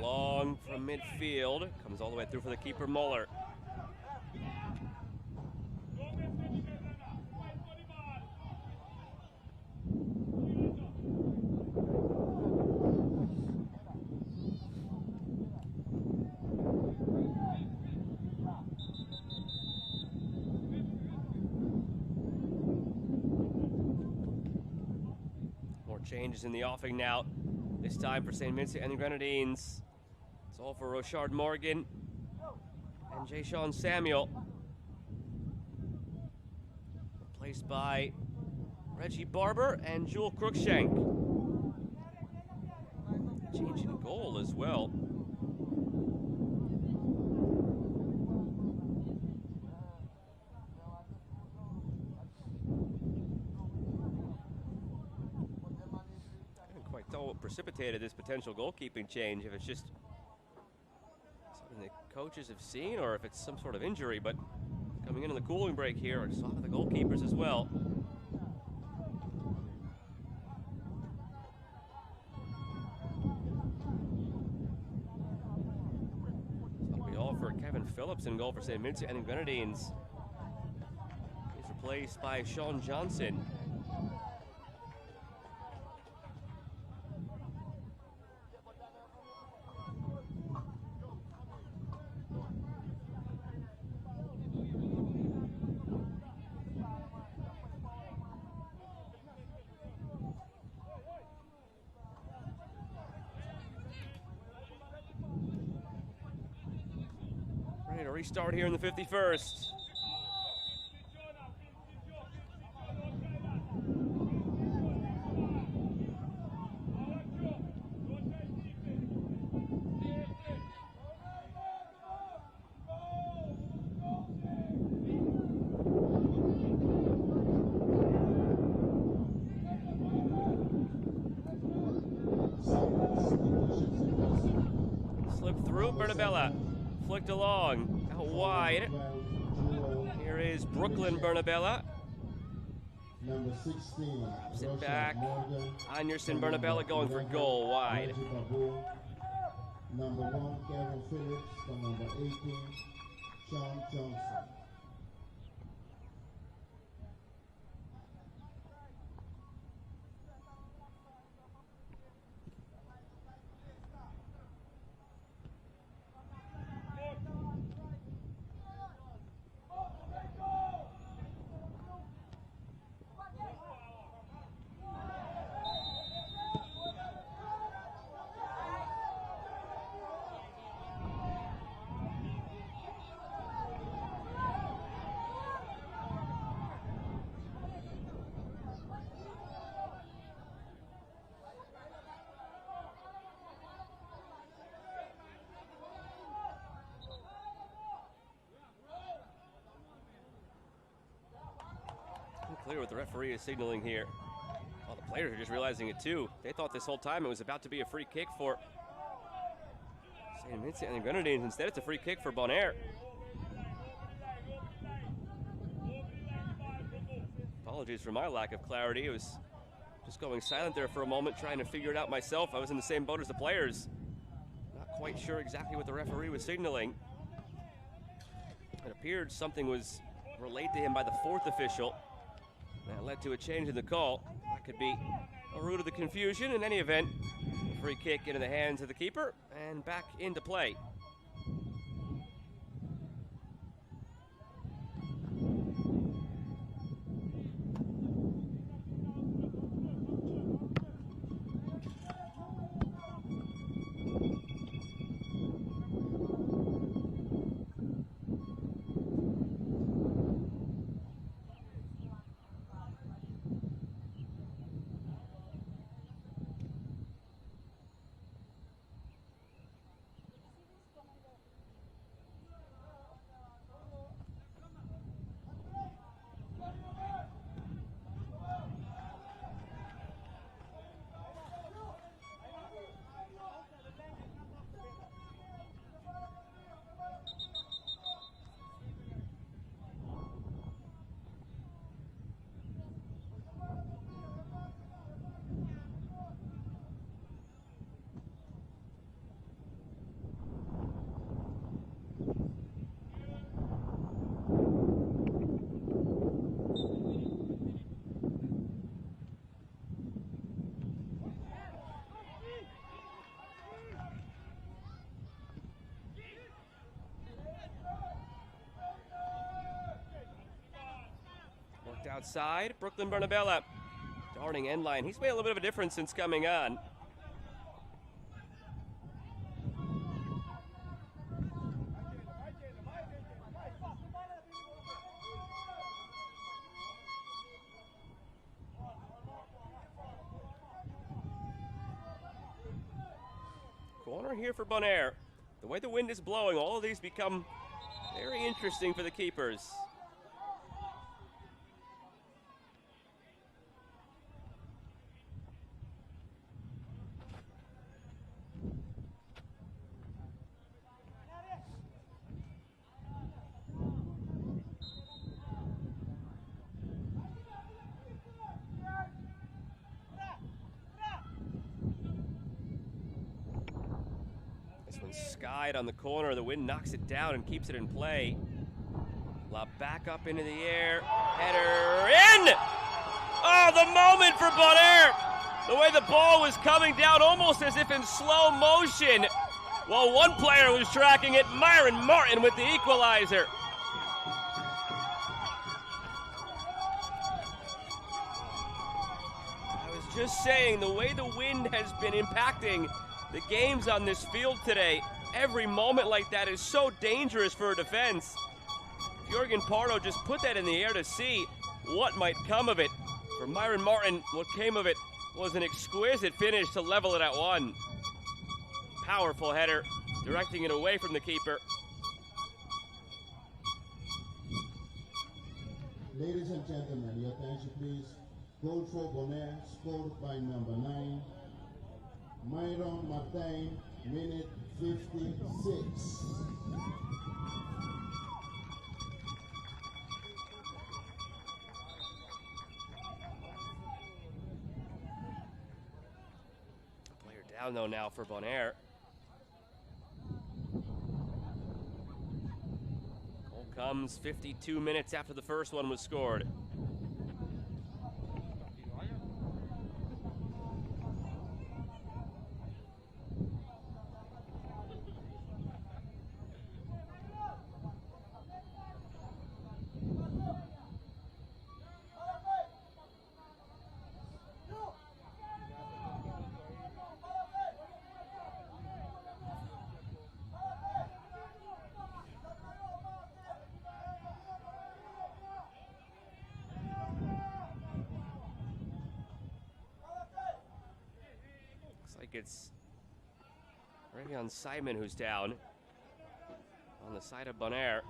Speaker 1: Long from midfield, comes all the way through for the keeper Muller. More changes in the offing now. This time for St. Vincent and the Grenadines. It's all for Rochard Morgan and Jay-Sean Samuel. Replaced by Reggie Barber and Jewel Crookshank. Changing goal as well. I haven't quite told what precipitated this potential goalkeeping change, if it's just something the coaches have seen or if it's some sort of injury, but coming in the cooling break here are some of the goalkeepers as well. Kevin Phillips in goal for St. Vincent and the Grenadines. He's replaced by Sean Johnson. Ready to restart here in the 51st. Slipped through Bernabella. Flicked along, out wide. Here is Brooklyn Bernabella.
Speaker 2: Number 16.
Speaker 1: Sit back. Anderson Bernabella going for goal wide.
Speaker 2: Number 1, Kevin Phillips. From number 18, Sean Johnson. Clear what the referee is signaling here. Well, the players are just realizing it too. They thought this whole time it was about to be a free kick for St. Vincent and the Grenadines. Instead, it's a free kick for Bonaire. Apologies for my lack of clarity. It was just going silent there for a moment, trying to figure it out myself. I was in the same boat as the players. Not quite sure exactly what the referee was signaling. It appeared something was relayed to him by the fourth official. That led to a change in the call. That could be a root of the confusion. In any event, a free kick into the hands of the keeper and back into play. Outside, Brooklyn Bernabella, darting end line. He's made a little bit of a difference since coming on.
Speaker 1: Corner here for Bonaire. The way the wind is blowing, all of these become very interesting for the keepers. This one's skied on the corner. The wind knocks it down and keeps it in play. Lob back up into the air. Header in! Oh, the moment for Bonaire! The way the ball was coming down almost as if in slow motion. While one player was tracking it, Myron Martin with the equalizer. I was just saying, the way the wind has been impacting the games on this field today, every moment like that is so dangerous for a defense. Jürgen Pardo just put that in the air to see what might come of it. For Myron Martin, what came of it was an exquisite finish to level it at one. Powerful header, directing it away from the keeper.
Speaker 2: Ladies and gentlemen, your attention please. Goal for Bonaire, scored by number 9. Myron Martin, minute 56.
Speaker 1: Player down though now for Bonaire. Goal comes 52 minutes after the first one was scored. It's Ravion Simon who's down on the side of Bonaire.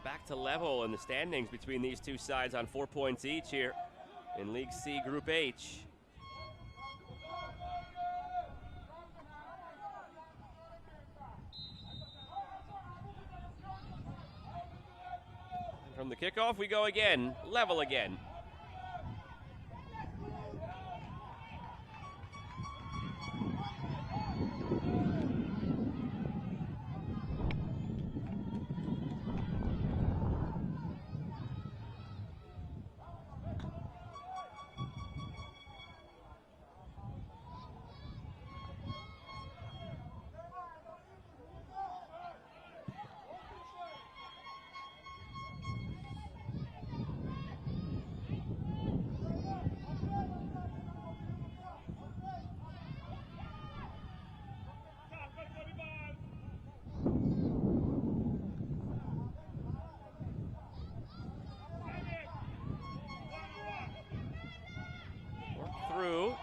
Speaker 1: Back to level in the standings between these two sides on 4 points each here in League C Group H. And from the kickoff we go again, level again. Through.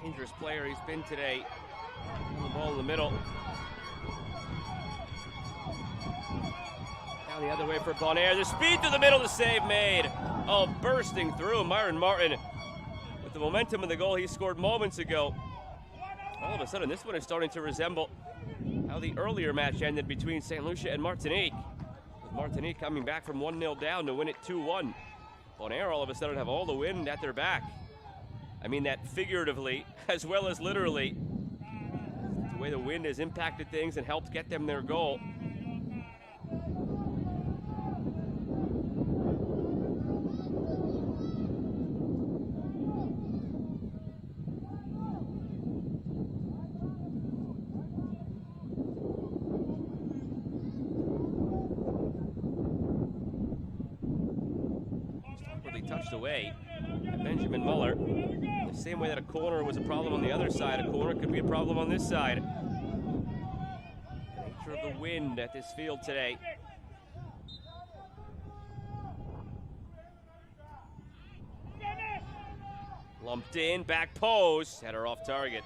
Speaker 1: Dangerous player he's been today. The ball in the middle. Down the other way for Bonaire. The speed through the middle, the save made. Oh, bursting through. Myron Martin with the momentum of the goal he scored moments ago. All of a sudden, this one is starting to resemble how the earlier match ended between St. Lucia and Martinique. With Martinique coming back from 1-0 down to win it 2-1. Bonaire all of a sudden have all the wind at their back. I mean that figuratively as well as literally. The way the wind has impacted things and helped get them their goal. away by Benjamin Muller. The same way that a corner was a problem on the other side, a corner could be a problem on this side. The nature of the wind at this field today. Lumped in, back post, had her off target.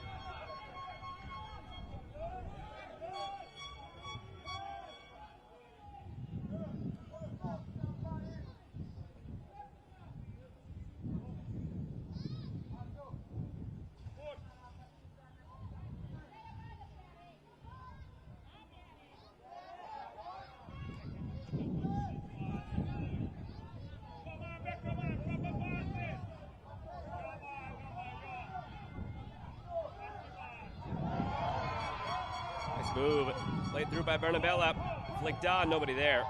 Speaker 1: Move, played through by Bernabella, flicked on, nobody there.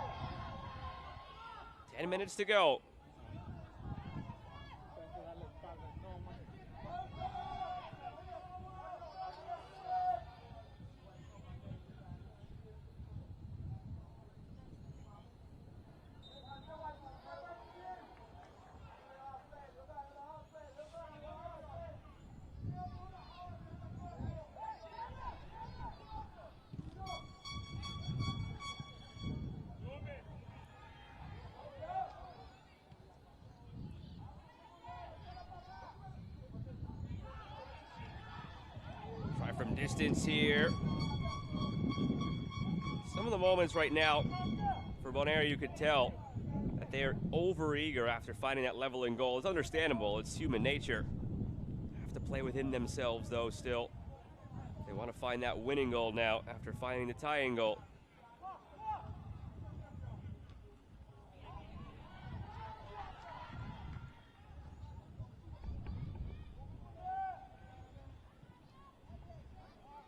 Speaker 1: 10 minutes to go. From distance here. Some of the moments right now for Bonaire, you could tell that they're over-eager after finding that leveling goal. It's understandable, it's human nature. They have to play within themselves though still. They want to find that winning goal now after finding the tying goal.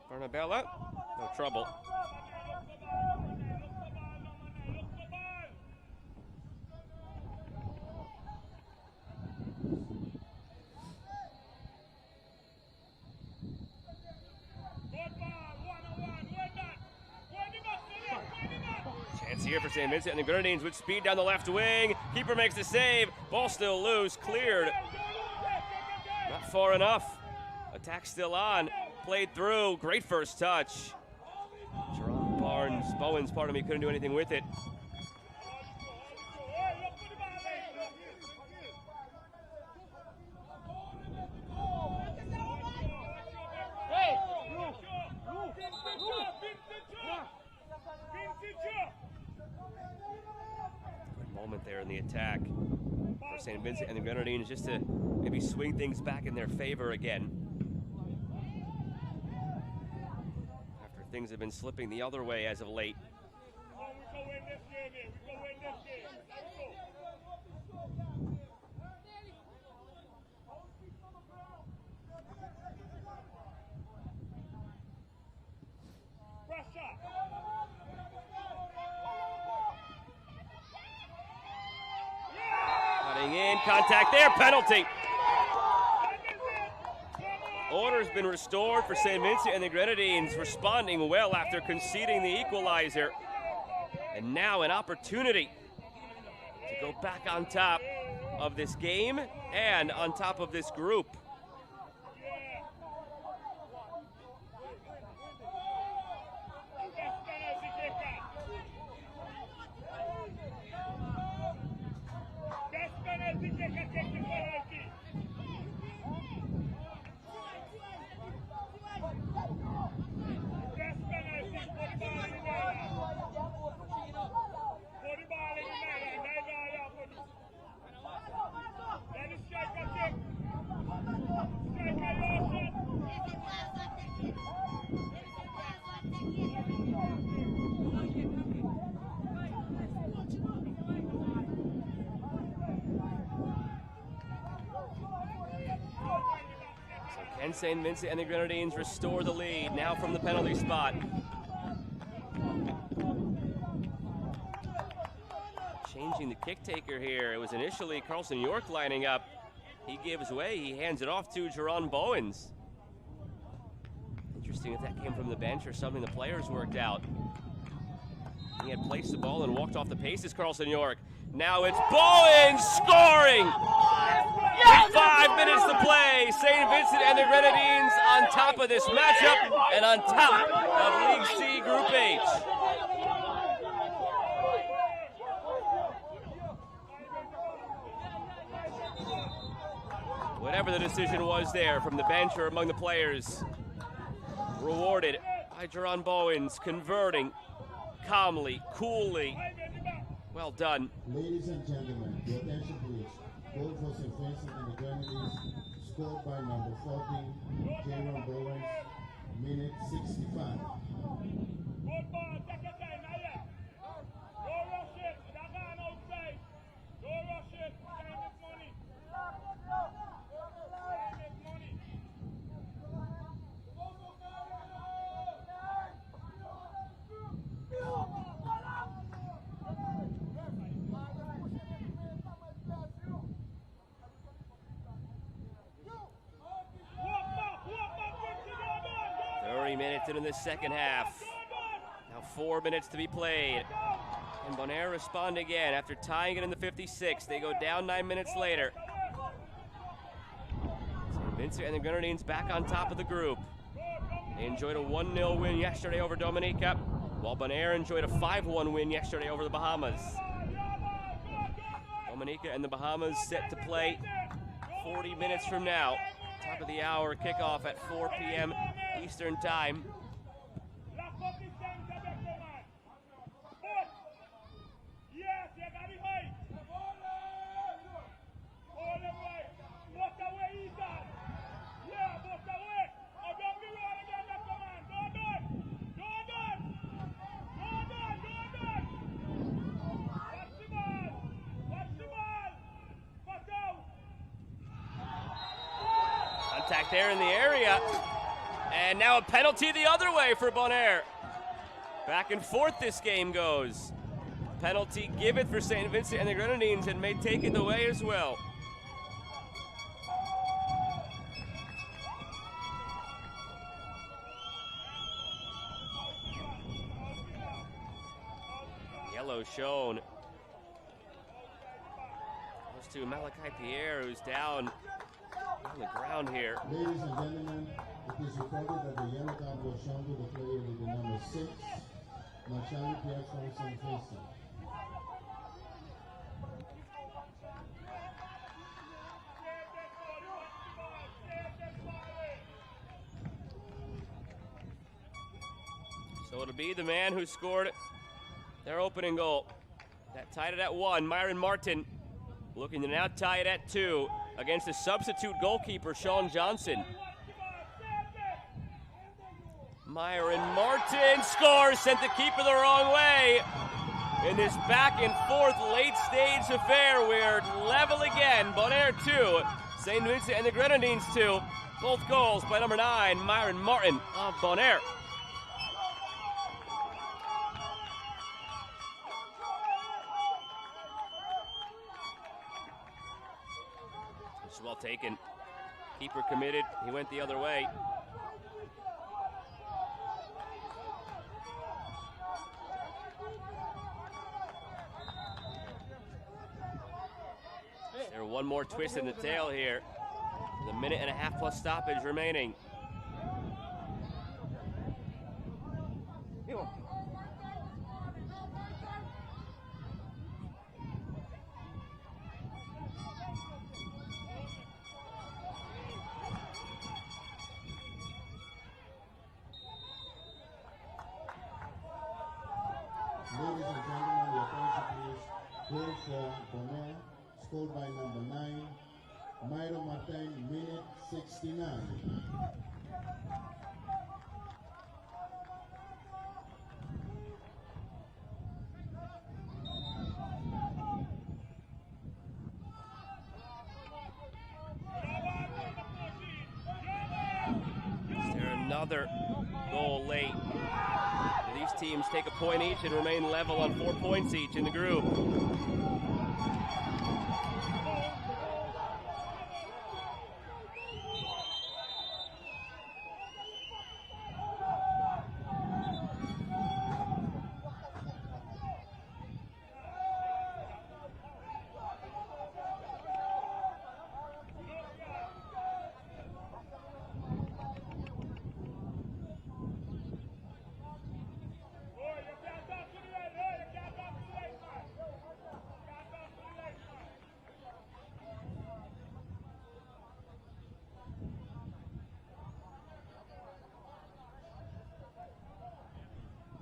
Speaker 1: Bernabella, no trouble. Chance here for St. Vincent and the Grenadines with speed down the left wing. Keeper makes the save. Ball still loose, cleared. Not far enough. Attack still on. Played through, great first touch. Bowens, couldn't do anything with it. Good moment there in the attack for St. Vincent and the Grenadines just to maybe swing things back in their favor again. Things have been slipping the other way as of late. Cutting in, contact there, penalty. Order's been restored for St. Vincent and the Grenadines, responding well after conceding the equalizer. And now an opportunity to go back on top of this game and on top of this group. And St. Vincent and the Grenadines restore the lead, now from the penalty spot. Changing the kick taker here. It was initially Carlson York lining up. He gives way, he hands it off to Jerron Bowens. Interesting if that came from the bench or something the players worked out. He had placed the ball and walked off the paces, Carlson York. Now it's Bowens scoring! With 5 minutes to play, St. Vincent and the Grenadines on top of this matchup and on top of League C Group H. Whatever the decision was there from the bench or among the players, rewarded by Jerron Bowens, converting calmly, coolly. Well done.
Speaker 2: Ladies and gentlemen, your attention please. Goal for St. Vincent and the Grenadines, scored by number 14, Jerron Bowens, minute 65.
Speaker 3: Good ball, take your time, not yet. Don't rush it, that man outside. Don't rush it, time is money. Time is money. Walk back,
Speaker 1: 30 minutes into the second half. Now 4 minutes to be played. And Bonaire respond again after tying it in the 56. They go down 9 minutes later. St. Vincent and the Grenadines back on top of the group. They enjoyed a 1-0 win yesterday over Dominica, while Bonaire enjoyed a 5-1 win yesterday over the Bahamas. Dominica and the Bahamas set to play 40 minutes from now. Top of the hour kickoff at 4 p.m. Eastern Time.
Speaker 3: Yes, you got it right. Hold it right. Bust away, Ethan. Yeah, bust away. Oh, don't be wrong again, that command. Don't do it. Don't do it. Don't do it. Don't do it. Watch the ball. Watch the ball. Watch out.
Speaker 1: Contact there in the area. And now a penalty the other way for Bonaire. Back and forth this game goes. Penalty given for St. Vincent and the Grenadines, and may take it away as well. Yellow shown. Goes to Malachi Pierre, who's down on the ground here.
Speaker 2: Ladies and gentlemen, it is reported that the yellow card was shown to the player with the number 6, Malachi Pierre from St. Vincent.
Speaker 1: So it'll be the man who scored their opening goal. That tied it at 1. Myron Martin looking to now tie it at 2 against the substitute goalkeeper, Sean Johnson. Myron Martin scores, sent the keeper the wrong way. In this back and forth late stage affair, we're level again. Bonaire 2, St. Vincent and the Grenadines 2. Both goals by number 9, Myron Martin of Bonaire. It's well taken. Keeper committed. He went the other way. There one more twist in the tail here. The minute and a half plus stoppage remaining.
Speaker 2: Ladies and gentlemen, your attention please. Goal for Bonaire, scored by number 9, Myron Martin, minute 69.
Speaker 1: Is there another goal late? These teams take a point each and remain level on 4 points each in the group.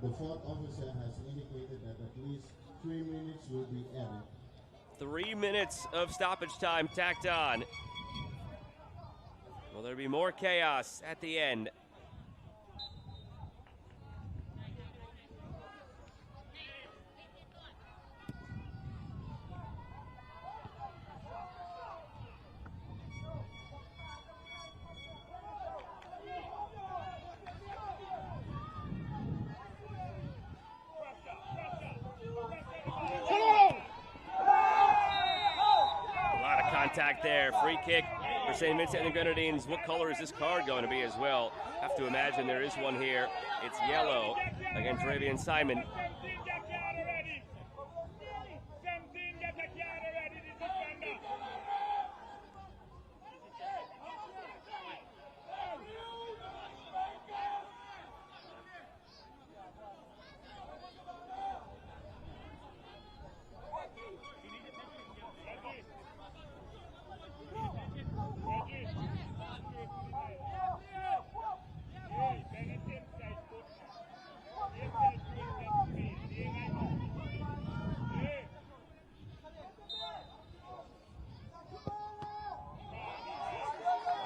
Speaker 2: The fourth officer has indicated that at least 3 minutes will be added.
Speaker 1: 3 minutes of stoppage time tacked on. Will there be more chaos at the end? Contact there, free kick for St. Vincent and the Grenadines. What color is this card going to be as well? Have to imagine there is one here. It's yellow against Ravian Simon.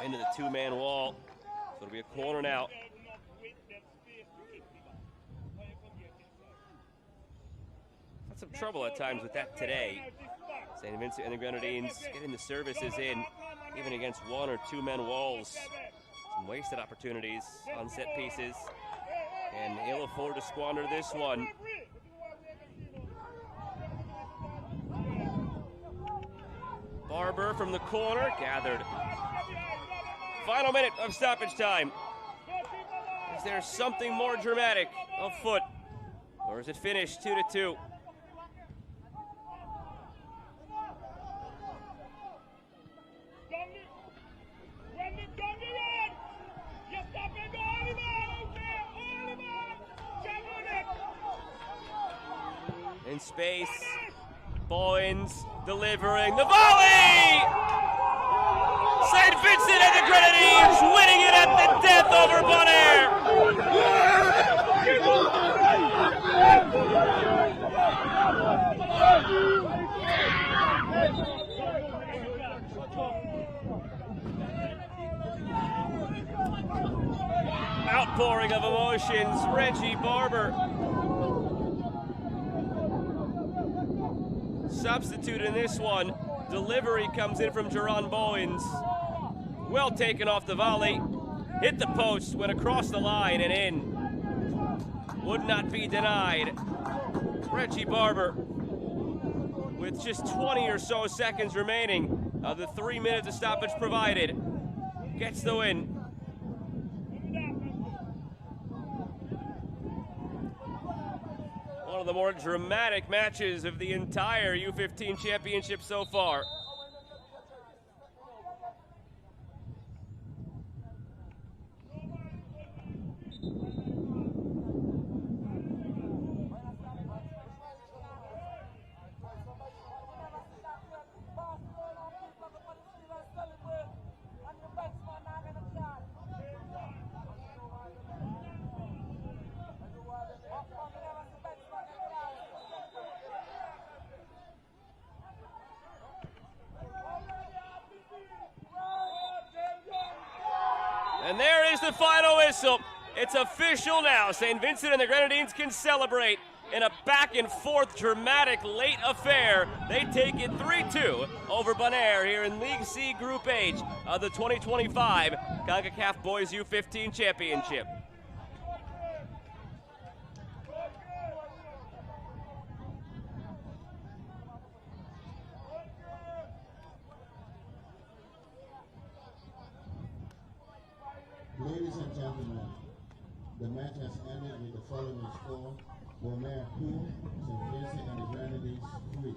Speaker 1: Into the two-man wall. So it'll be a corner now. Had some trouble at times with that today. St. Vincent and the Grenadines getting the services in, even against one or two-man walls. Some wasted opportunities on set pieces. And ill afford to squander this one. Barber from the corner, gathered. Final minute of stoppage time. Is there something more dramatic afoot? Or is it finished 2-2? In space, Boyens delivering the volley! St. Vincent and the Grenadines winning it at the death over Bonaire. Outpouring of emotions, Reggie Barber. Substitute in this one. Delivery comes in from Jerron Boyens. Well taken off the volley. Hit the post, went across the line and in. Would not be denied. Reggie Barber, with just 20 or so seconds remaining of the 3 minutes of stoppage provided, gets the win. One of the more dramatic matches of the entire U-15 championship so far. And there is the final whistle. It's official now. St. Vincent and the Grenadines can celebrate in a back-and-forth dramatic late affair. They take it 3-2 over Bonaire here in League C Group H of the 2025 Concacaf Boys U-15 Championship.
Speaker 2: Ladies and gentlemen, the match has ended with the following score: Bonaire 2, St. Vincent and the Grenadines 3.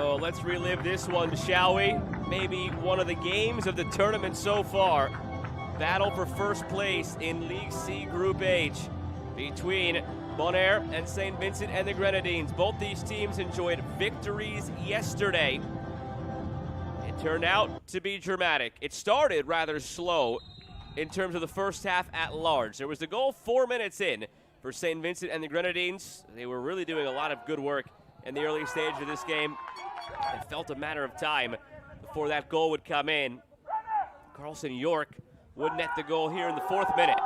Speaker 1: Oh, let's relive this one, shall we? Maybe one of the games of the tournament so far. Battle for first place in League C Group H between Bonaire and St. Vincent and the Grenadines. Both these teams enjoyed victories yesterday. It turned out to be dramatic. It started rather slow in terms of the first half at large. There was the goal 4 minutes in for St. Vincent and the Grenadines. They were really doing a lot of good work in the early stage of this game. It felt a matter of time before that goal would come in. Carlson York would net the goal here in the 4th minute.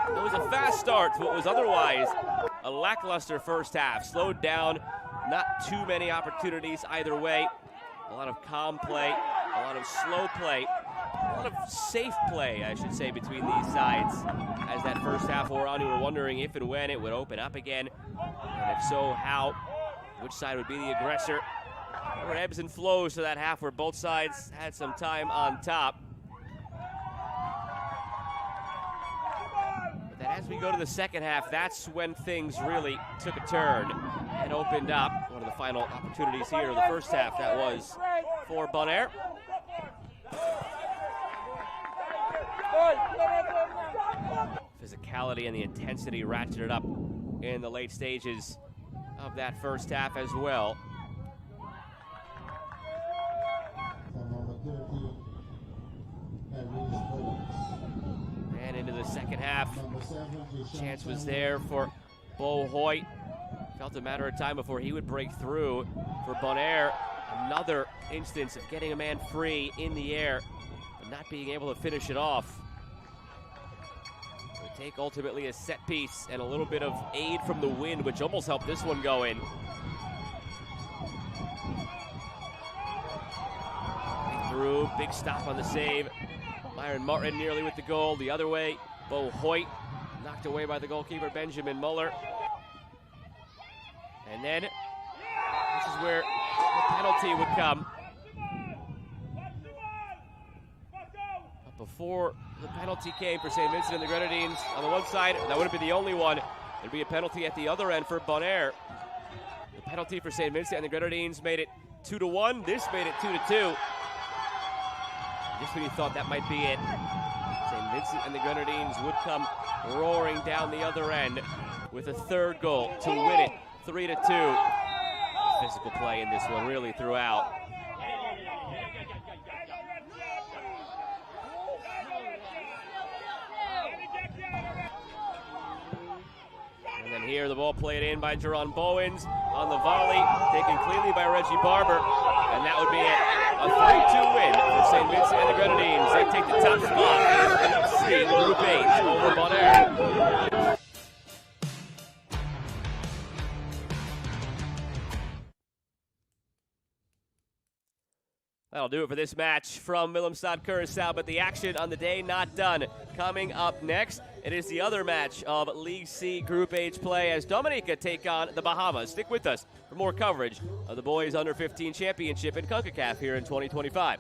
Speaker 1: It was a fast start to what was otherwise a lackluster first half. Slowed down, not too many opportunities either way. A lot of calm play, a lot of slow play, a lot of safe play, I should say, between these sides. As that first half wore on, we were wondering if and when it would open up again, and if so, how, which side would be the aggressor. There were ebbs and flows to that half where both sides had some time on top. But then as we go to the second half, that's when things really took a turn and opened up. One of the final opportunities here in the first half, that was for Bonaire. Physicality and the intensity ratcheted up in the late stages of that first half as well. And into the second half, chance was there for Bo Hoyt. Felt a matter of time before he would break through for Bonaire. Another instance of getting a man free in the air, but not being able to finish it off. It would take ultimately a set piece and a little bit of aid from the wind, which almost helped this one go in. Through, big stop on the save. Myron Martin nearly with the goal. The other way, Bo Hoyt knocked away by the goalkeeper, Benjamin Muller. And then, this is where the penalty would come. But before the penalty came for St. Vincent and the Grenadines, on the one side, that wouldn't be the only one. There'd be a penalty at the other end for Bonaire. The penalty for St. Vincent and the Grenadines made it 2-1. This made it 2-2. Just when you thought that might be it, St. Vincent and the Grenadines would come roaring down the other end with a third goal to win it 3-2. Physical play in this one really throughout. And then here the ball played in by Jerron Bowens on the volley, taken cleanly by Reggie Barber, and that would be it. A 3-2 win for St. Vincent and the Grenadines. They take the top spot in Group H over Bonaire. That'll do it for this match from Willemstad Curacao, but the action on the day not done. Coming up next, it is the other match of League C Group H play as Dominica take on the Bahamas. Stick with us for more coverage of the Boys Under 15 Championship in Concacaf here in 2025.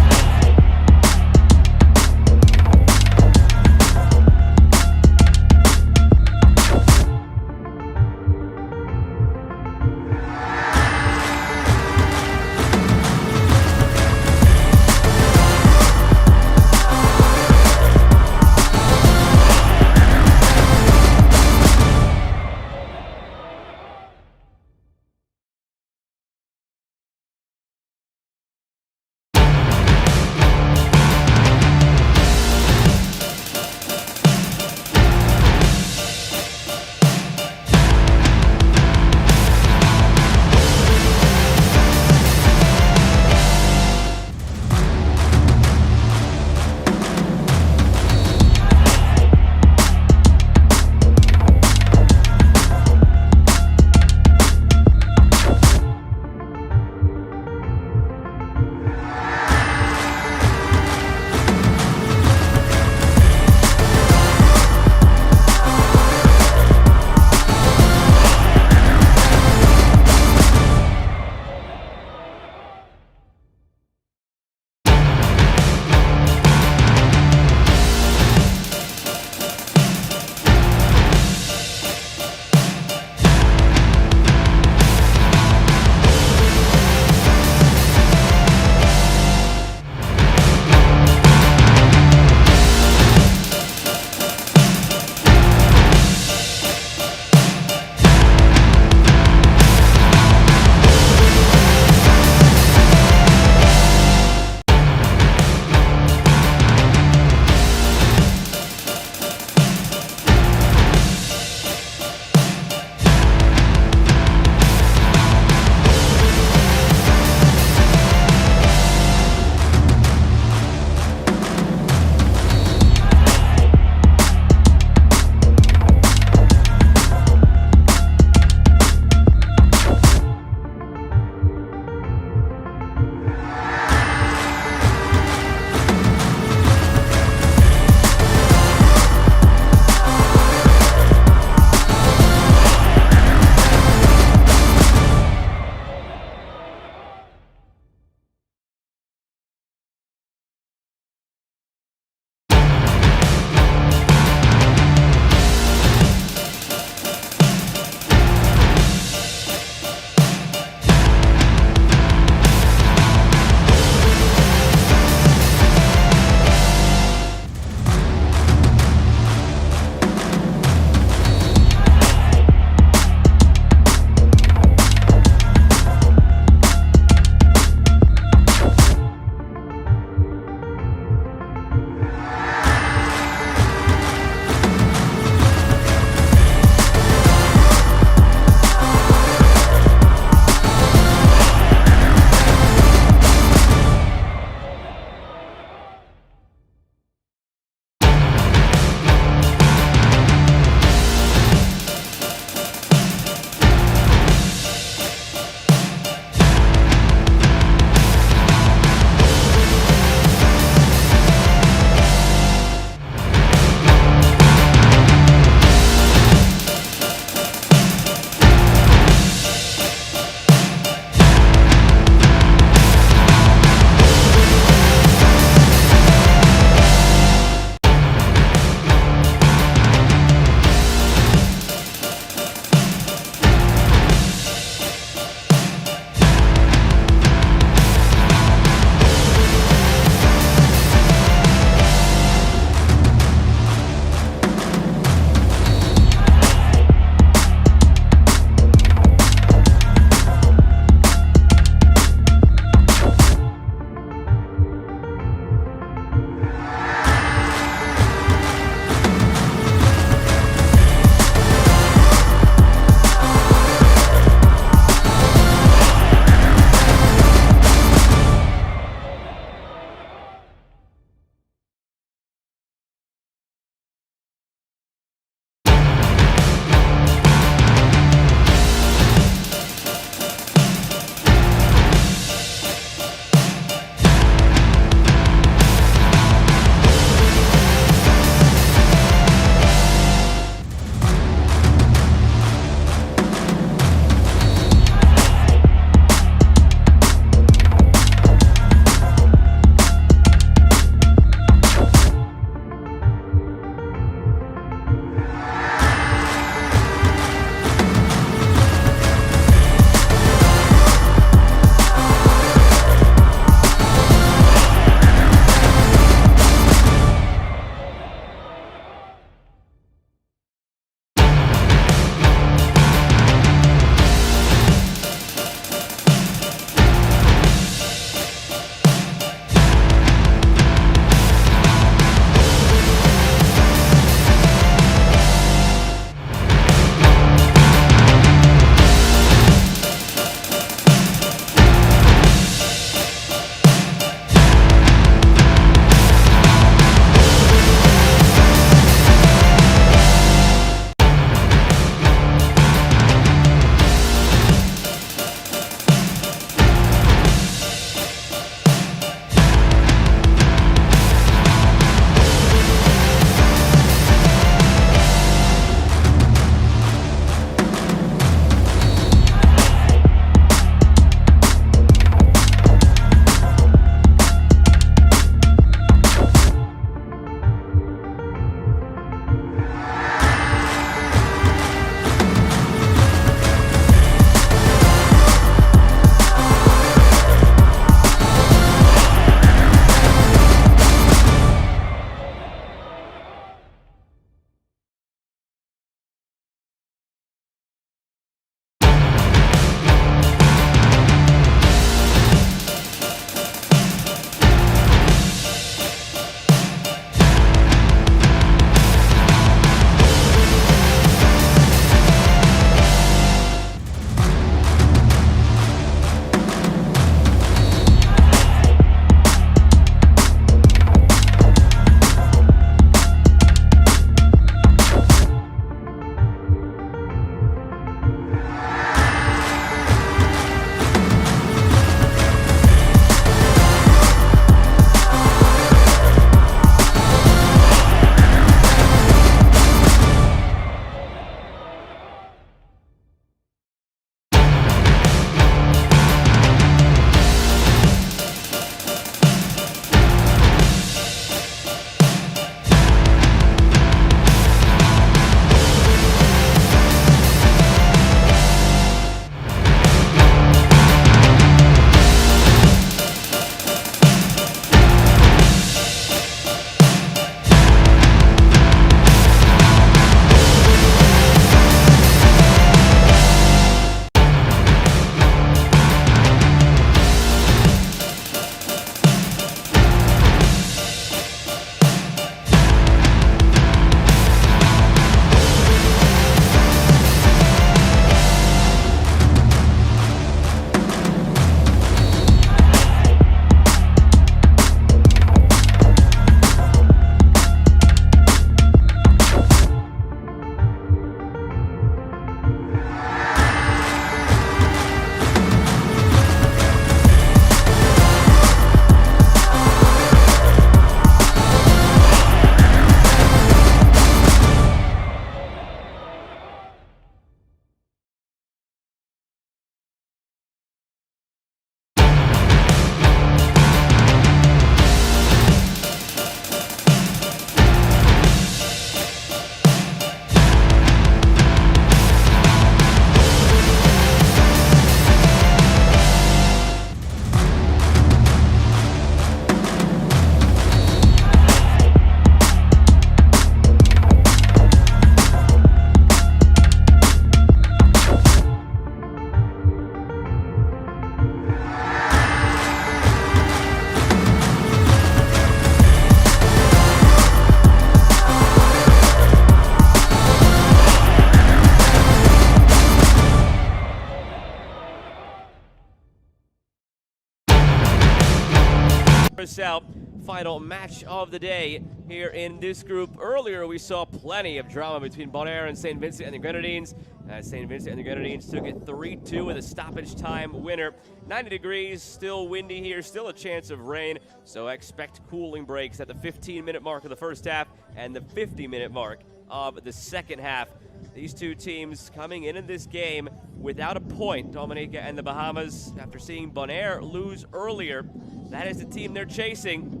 Speaker 1: out. Final match of the day here in this group. Earlier, we saw plenty of drama between Bonaire and St. Vincent and the Grenadines. St. Vincent and the Grenadines took it 3-2 with a stoppage time winner. 90 degrees, still windy here, still a chance of rain, so expect cooling breaks at the 15-minute mark of the first half and the 50-minute mark of the second half. These two teams coming in this game without a point, Dominica and the Bahamas, after seeing Bonaire lose earlier. That is the team they're chasing.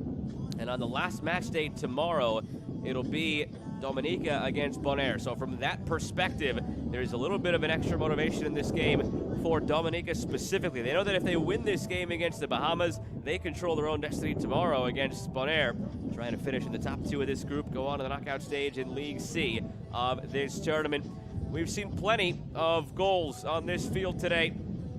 Speaker 1: And on the last match day tomorrow, it'll be Dominica against Bonaire. So from that perspective, there's a little bit of an extra motivation in this game for Dominica specifically. They know that if they win this game against the Bahamas, they control their own destiny tomorrow against Bonaire, trying to finish in the top two of this group, go on to the knockout stage in League C of this tournament. We've seen plenty of goals on this field today.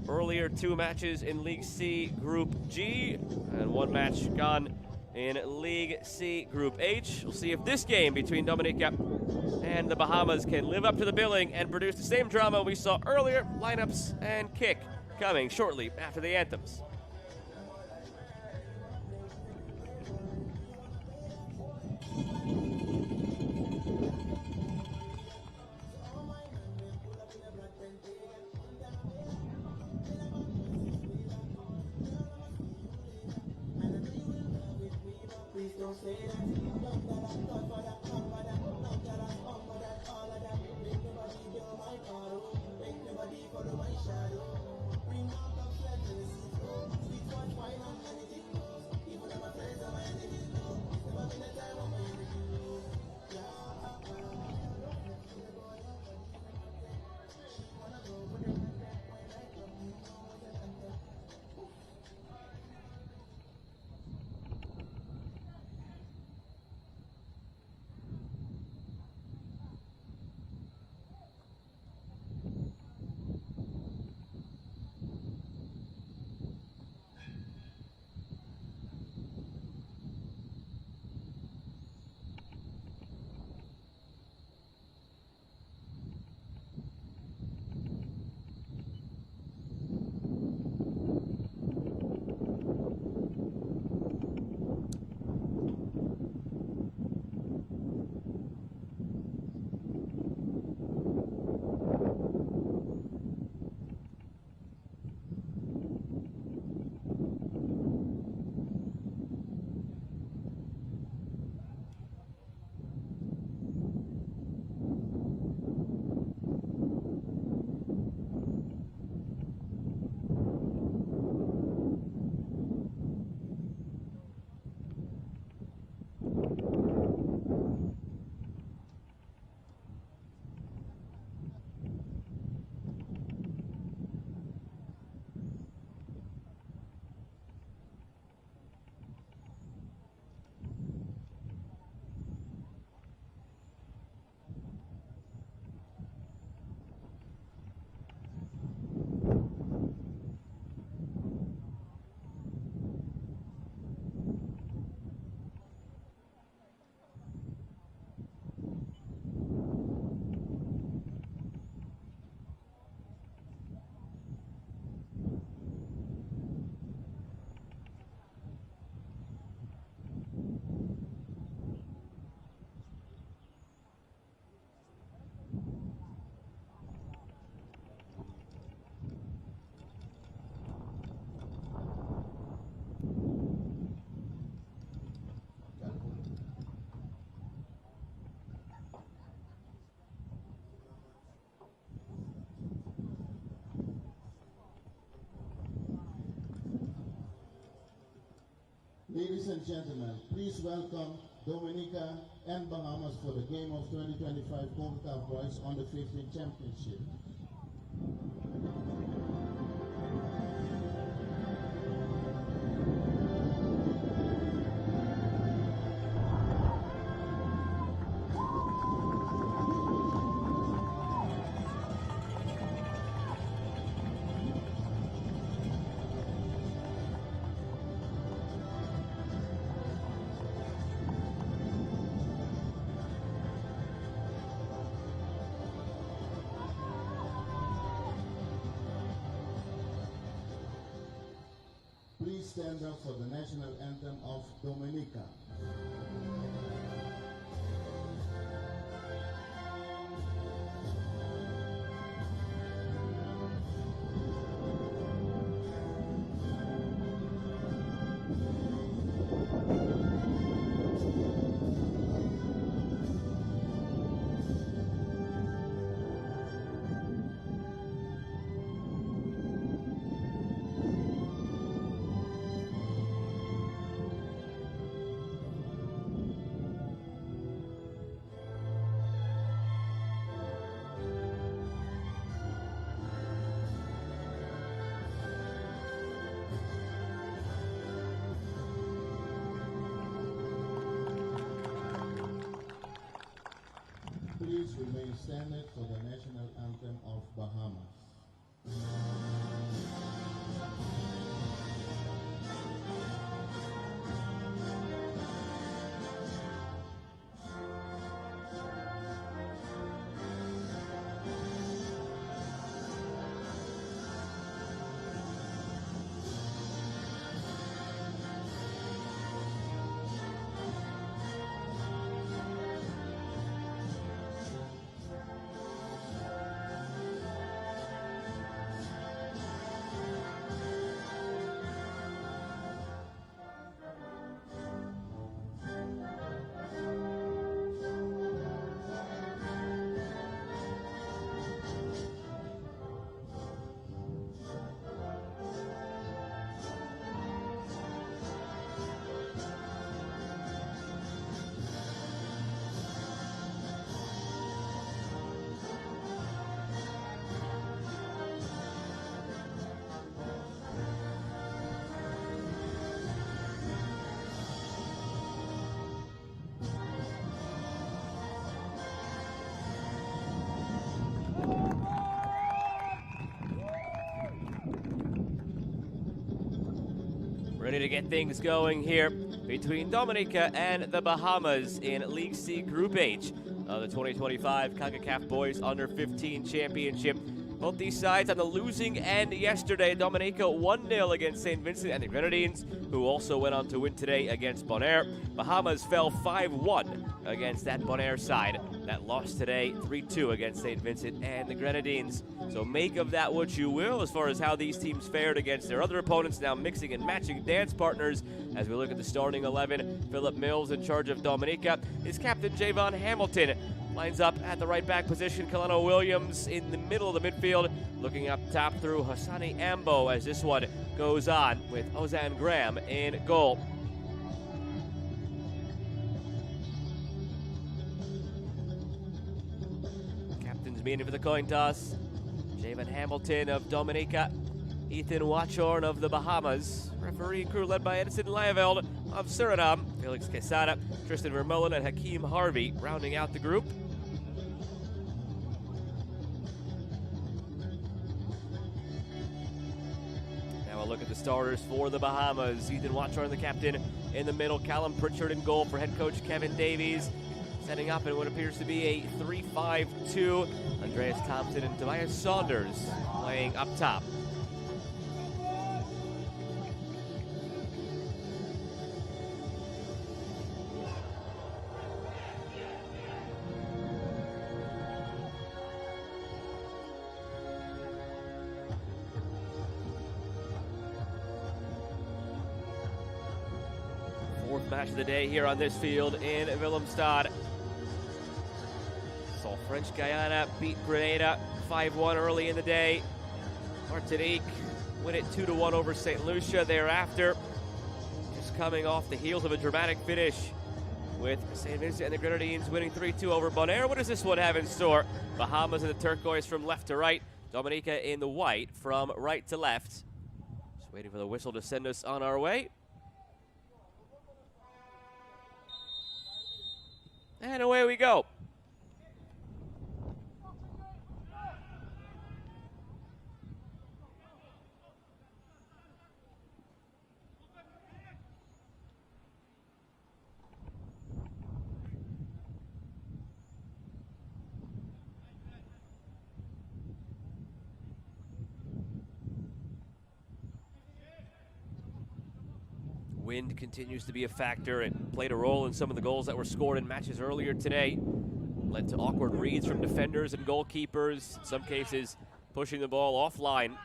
Speaker 1: Earlier, 2 matches in League C Group G, and 1 match gone in League C Group H. We'll see if this game between Dominica and the Bahamas can live up to the billing and produce the same drama we saw earlier. Lineups and kick coming shortly after the anthems.
Speaker 2: Ladies and gentlemen, please welcome Dominica and Bahamas for the game of 2025 Concacaf Boys Under-15 Championship. please stand up for the national anthem of Dominica. Please remain standing for the national anthem of Bahamas.
Speaker 1: Ready to get things going here between Dominica and the Bahamas in League C Group H of the 2025 Concacaf Boys Under 15 Championship. Both these sides on the losing end yesterday. Dominica 1-0 against St. Vincent and the Grenadines, who also went on to win today against Bonaire. Bahamas fell 5-1 against that Bonaire side that lost today 3-2 against St. Vincent and the Grenadines. So make of that what you will as far as how these teams fared against their other opponents, now mixing and matching dance partners as we look at the starting 11. Philip Mills in charge of Dominica. His captain Javon Hamilton lines up at the right back position. Kaleno Williams in the middle of the midfield, looking up top through Hassani Ambo as this one goes on with Ozan Graham in goal. Captains meeting for the coin toss. Javon Hamilton of Dominica, Ethan Watchorn of the Bahamas, referee crew led by Edison Lieveld of Suriname, Felix Quesada, Tristan Vermeulen, and Hakeem Harvey rounding out the group. Now a look at the starters for the Bahamas. Ethan Watchorn, the captain, in the middle. Callum Pritchard in goal for head coach Kevin Davies. Setting up in what appears to be a 3-5-2. Andreas Thompson and Tobias Saunders playing up top. Fourth match of the day here on this field in Willemstad. Saw French Guiana beat Grenada 5-1 early in the day. Martinique win it 2-1 over St. Lucia thereafter. Just coming off the heels of a dramatic finish with St. Vincent and the Grenadines winning 3-2 over Bonaire. What does this one have in store? Bahamas in the turquoise from left to right. Dominica in the white from right to left. Just waiting for the whistle to send us on our way. And away we go. Wind continues to be a factor. It played a role in some of the goals that were scored in matches earlier today. Led to awkward reads from defenders and goalkeepers, in some cases pushing the ball offline.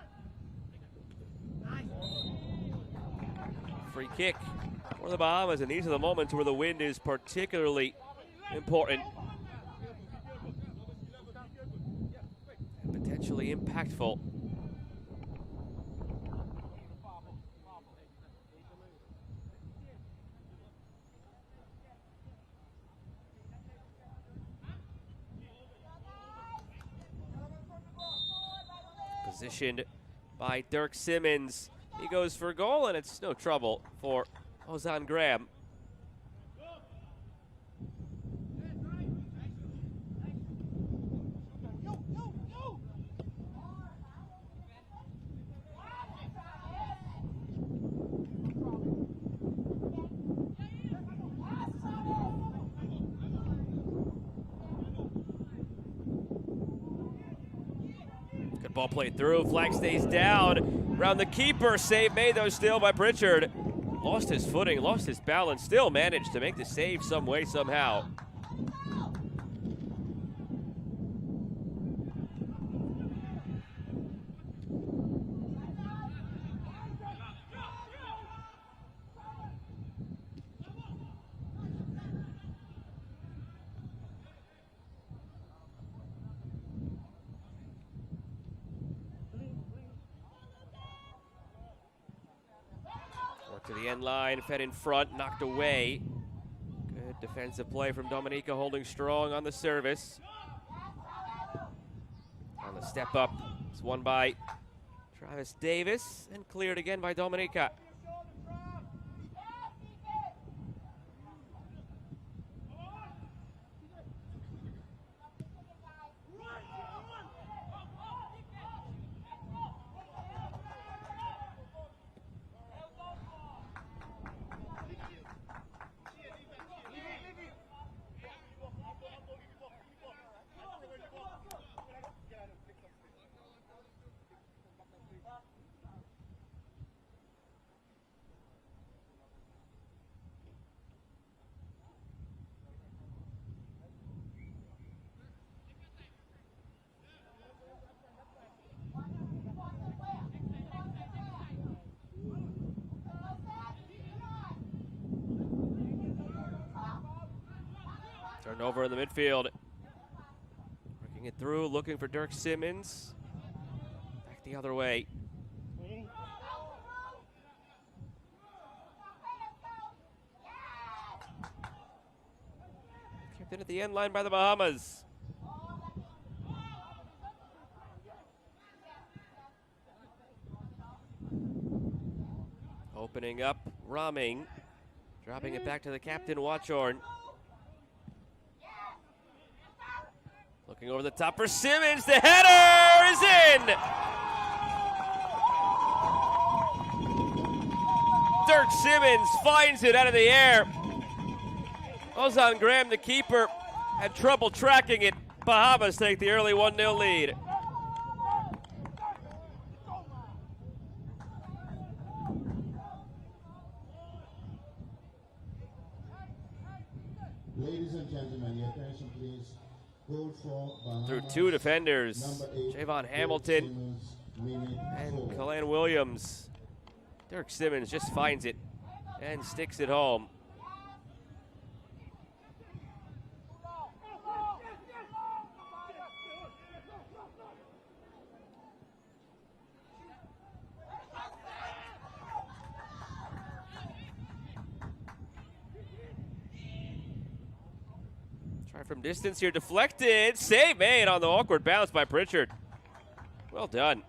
Speaker 1: Free kick for the Bahamas, and these are the moments where the wind is particularly important and potentially impactful. Positioned by Dirk Simmons. He goes for a goal, and it's no trouble for Ozan Graham. Good ball played through. Flag stays down. Around the keeper. Save made, though, still by Pritchard. Lost his footing, lost his balance. Still managed to make the save some way, somehow. To the end line, fed in front, knocked away. Good defensive play from Dominica, holding strong on the service. On the step up, it's won by Travis Davis and cleared again by Dominica. Turnover in the midfield. Working it through, looking for Dirk Simmons. Back the other way. Kept in at the end line by the Bahamas. Opening up, Rahming. Dropping it back to the captain, Watchorn. Looking over the top for Simmons. The header is in! Dirk Simmons finds it out of the air. Ozan Graham, the keeper, had trouble tracking it. Bahamas take the early 1-0 lead.
Speaker 2: Ladies and gentlemen, your attention please.
Speaker 1: Through two defenders, Javon Hamilton and Kalan Williams. Dirk Simmons just finds it and sticks it home. Try from distance here, deflected. Save made on the awkward bounce by Pritchard. Well done.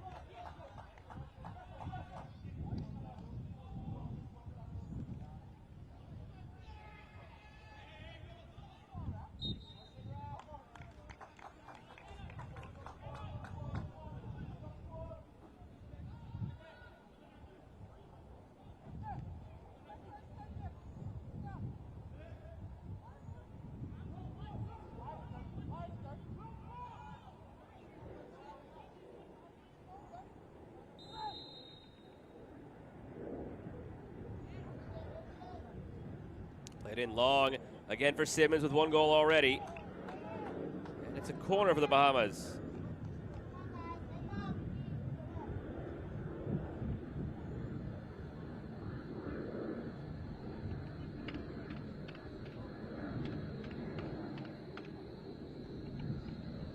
Speaker 1: Played in long. Again for Simmons with 1 goal already. And it's a corner for the Bahamas.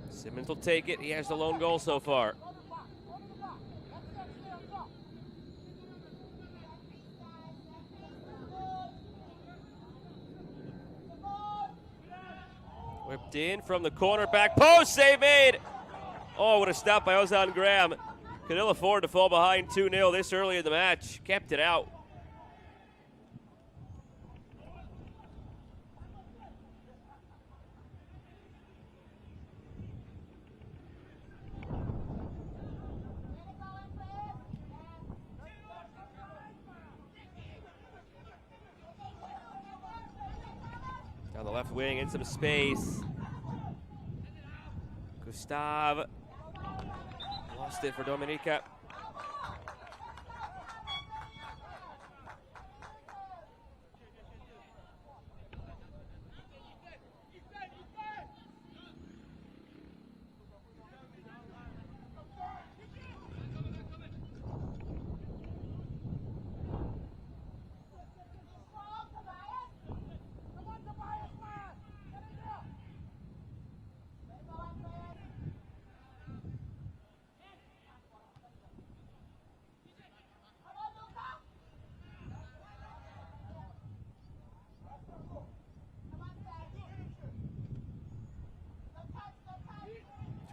Speaker 1: Simmons will take it. He has the lone goal so far. Whipped in from the corner, back post, save made. Oh, what a stop by Ozan Graham. Could ill afford to fall behind 2-0 this early in the match. Kept it out. Down the left wing in some space. Gustav lost it for Dominica.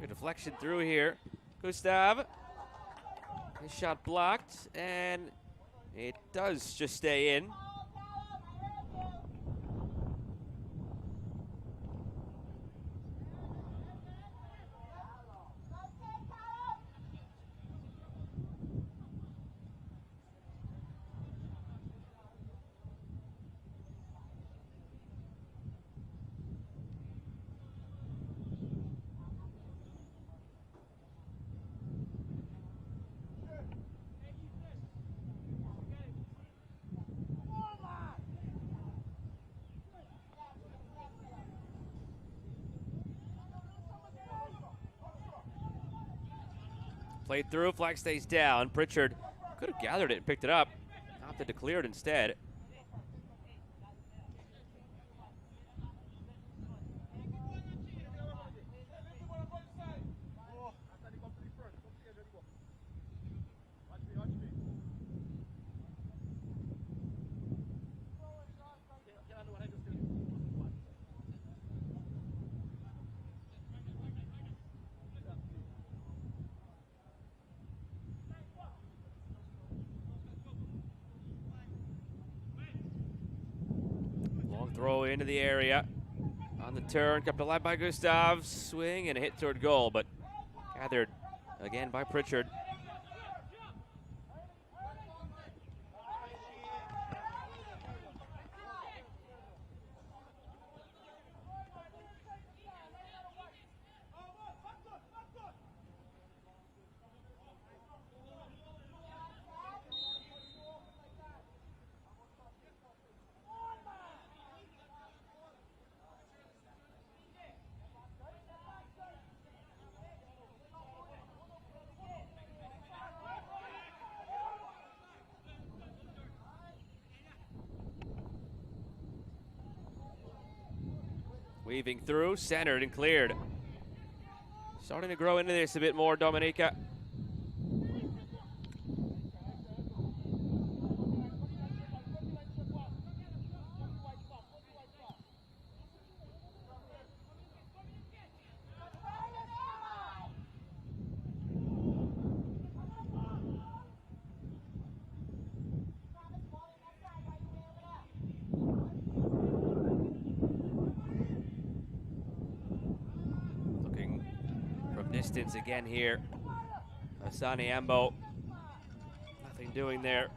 Speaker 1: Deflection through here. Gustav. His shot blocked, and it does just stay in. Played through, flag stays down. Pritchard could have gathered it and picked it up. Opted to clear it instead. Throw into the area. On the turn, kept alive by Gustav. Swing and a hit toward goal, but gathered again by Pritchard. Weaving through, centered and cleared. Starting to grow into this a bit more, Dominica. Distance again here. Asani Ambo. Nothing doing there.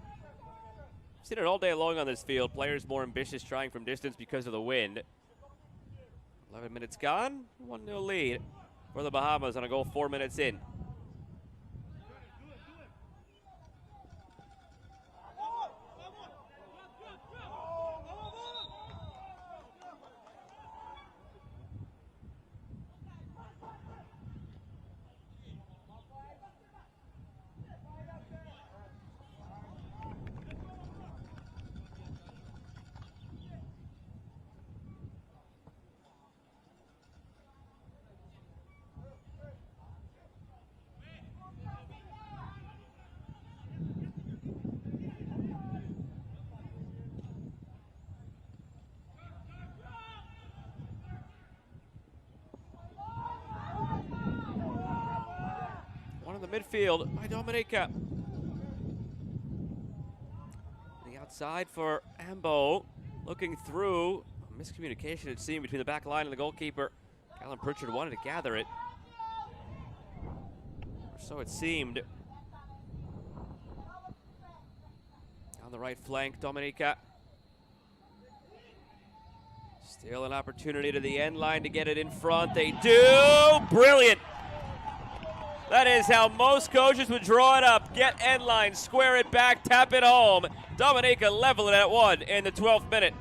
Speaker 1: Seen it all day long on this field. Players more ambitious trying from distance because of the wind. 11 minutes gone. 1-0 lead for the Bahamas on a goal 4 minutes in. the midfield by Dominica. The outside for Ambo, looking through. A miscommunication, it seemed, between the back line and the goalkeeper. Callum Pritchard wanted to gather it. Or so it seemed. On the right flank, Dominica. Still an opportunity to the end line to get it in front. They do! Brilliant! That is how most coaches would draw it up. Get end line, square it back, tap it home. Dominica level it at 1 in the 12th minute.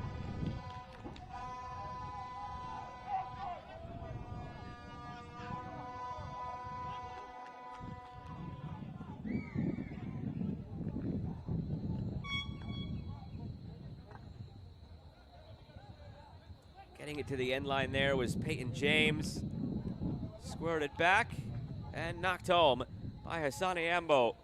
Speaker 1: Getting it to the end line there was Peyton James. Squared it back and knocked home by Hassani Ambo.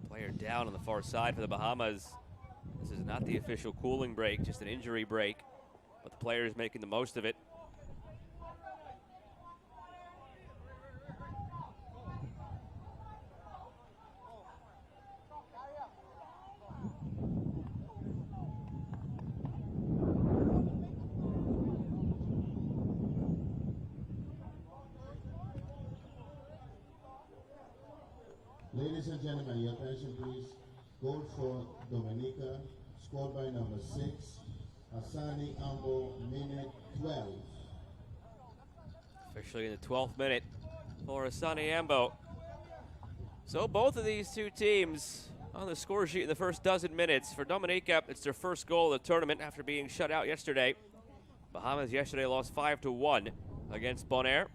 Speaker 1: Player down on the far side for the Bahamas. This is not the official cooling break, just an injury break, but the player is making the most of it.
Speaker 2: Ladies and gentlemen, your attention please. Goal for Dominica, scored by number 6, Hassani Ambo, minute 12.
Speaker 1: Officially in the 12th minute for Hassani Ambo. So both of these two teams on the score sheet in the first dozen minutes. For Dominica, it's their first goal of the tournament after being shut out yesterday. Bahamas yesterday lost 5-1 against Bonaire.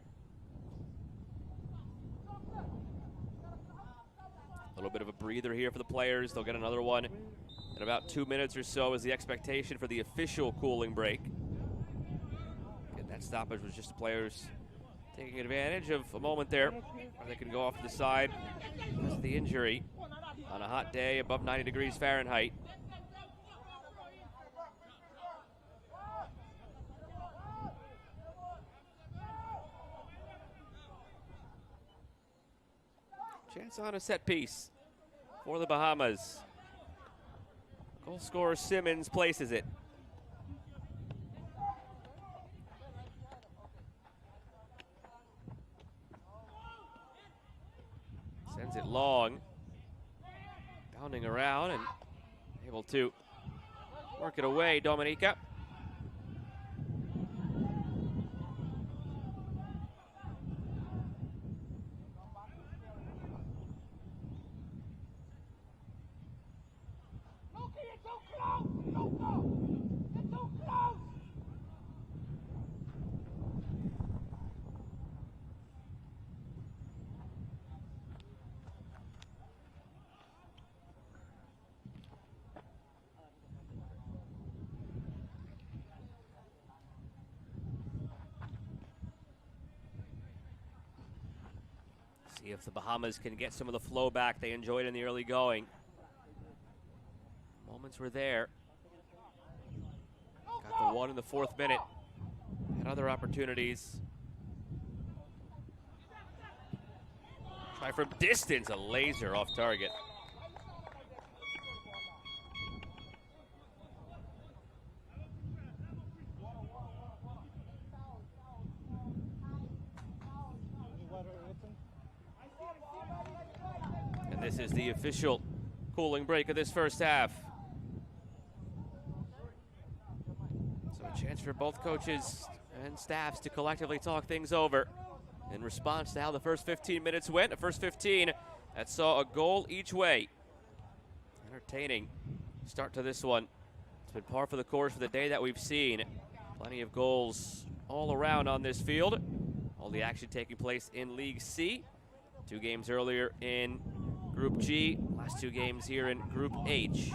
Speaker 1: A little bit of a breather here for the players. They'll get another one in about 2 minutes or so is the expectation for the official cooling break. And that stoppage was just the players taking advantage of a moment there where they can go off to the side because of the injury on a hot day above 90 degrees Fahrenheit. Chance on a set piece for the Bahamas. Goal scorer Simmons places it. Sends it long. Bounding around and able to work it away, Dominica. See if the Bahamas can get some of the flow back they enjoyed in the early going. Moments were there. Got the one in the 4th minute. Had other opportunities. Try from distance, a laser off target. This is the official cooling break of this first half. So a chance for both coaches and staffs to collectively talk things over in response to how the first 15 minutes went. The first 15 that saw a goal each way. Entertaining start to this one. It's been par for the course for the day that we've seen. Plenty of goals all around on this field. All the action taking place in League C. 2 games earlier in Group G, last 2 games here in Group H.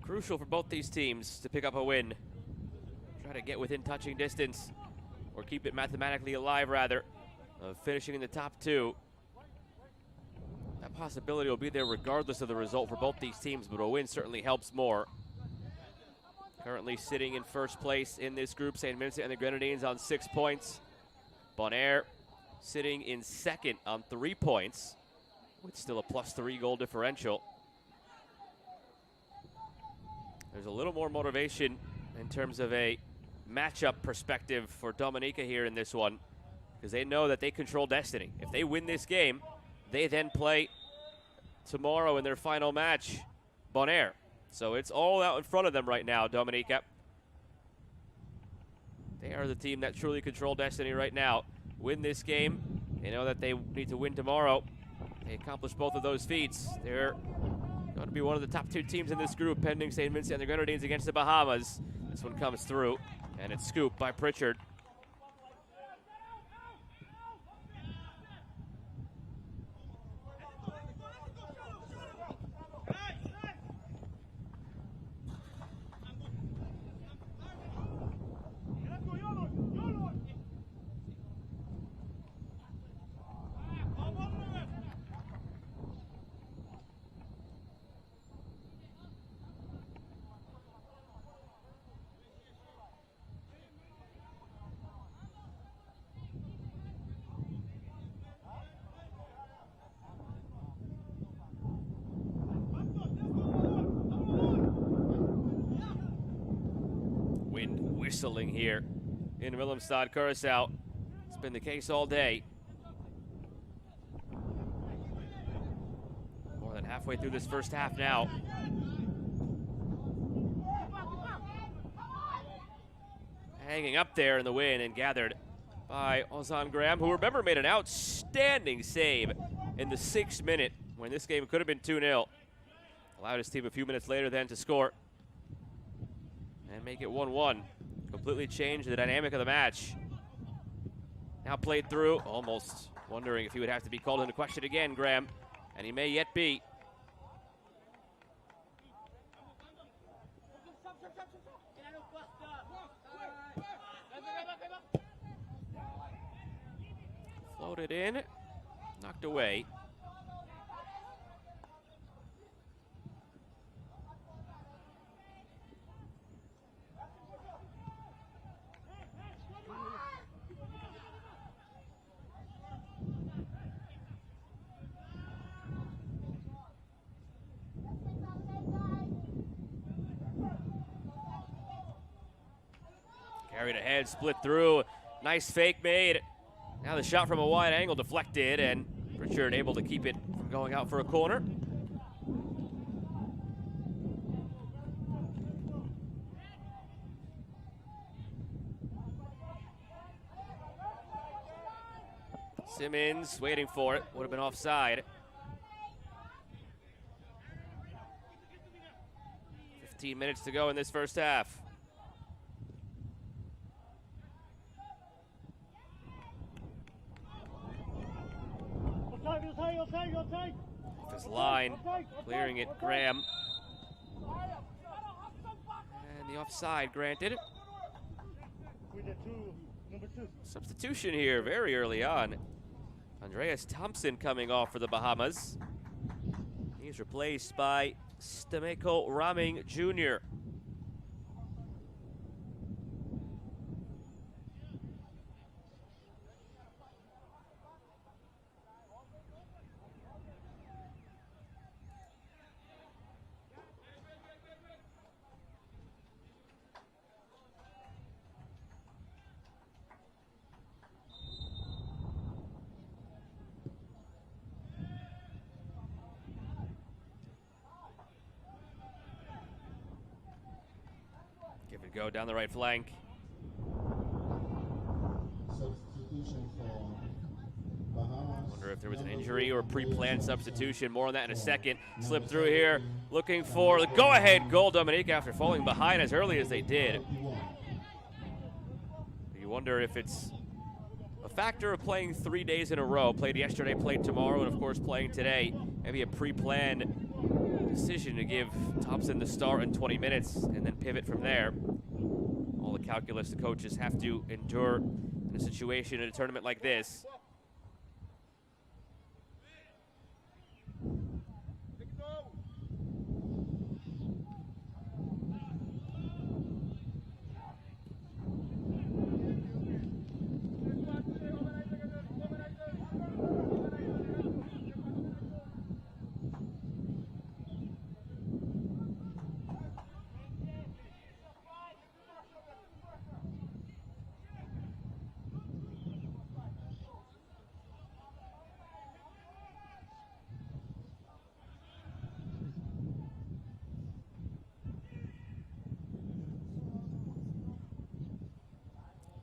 Speaker 1: Crucial for both these teams to pick up a win. Try to get within touching distance, or keep it mathematically alive, rather, of finishing in the top 2. That possibility will be there regardless of the result for both these teams, but a win certainly helps more. Currently sitting in first place in this group, St. Vincent and the Grenadines on 6 points. Bonaire sitting in second on 3 points, with still a +3 goal differential. There's a little more motivation in terms of a matchup perspective for Dominica here in this one, because they know that they control destiny. If they win this game, they then play tomorrow in their final match, Bonaire. So it's all out in front of them right now, Dominica. They are the team that truly control destiny right now. Win this game. They know that they need to win tomorrow. They accomplish both of those feats. They're going to be one of the top 2 teams in this group, pending St. Vincent and the Grenadines against the Bahamas. This one comes through, and it's scooped by Pritchard. Whistling here in Willemstad, Curaçao. It's been the case all day. More than halfway through this first half now. Hanging up there in the win and gathered by Ozan Graham, who, remember, made an outstanding save in the 6th minute when this game could have been 2-0. Allowed his team a few minutes later then to score and make it 1-1. Completely changed the dynamic of the match. Now played through, almost wondering if he would have to be called into question again, Graham, and he may yet be. Floated in, knocked away. Carried ahead, split through. Nice fake made. Now the shot from a wide angle deflected, and Richard able to keep it from going out for a corner. Simmons waiting for it. Would have been offside. 15 minutes to go in this first half. Off his line, clearing it, Graham. And the offside granted. Substitution here very early on. Andreas Thompson coming off for the Bahamas. He's replaced by Stameko Raming Jr. Give it a go down the right flank.
Speaker 2: Substitution for Bahamas.
Speaker 1: Wonder if there was an injury or a pre-planned substitution. More on that in a second. Slip through here, looking for the go-ahead goal, Dominica, after falling behind as early as they did. You wonder if it's a factor of playing 3 days in a row. Played yesterday, played tomorrow, and of course playing today. Maybe a pre-planned decision to give Thompson the start in 20 minutes and then pivot from there. All the calculus the coaches have to endure in a situation in a tournament like this.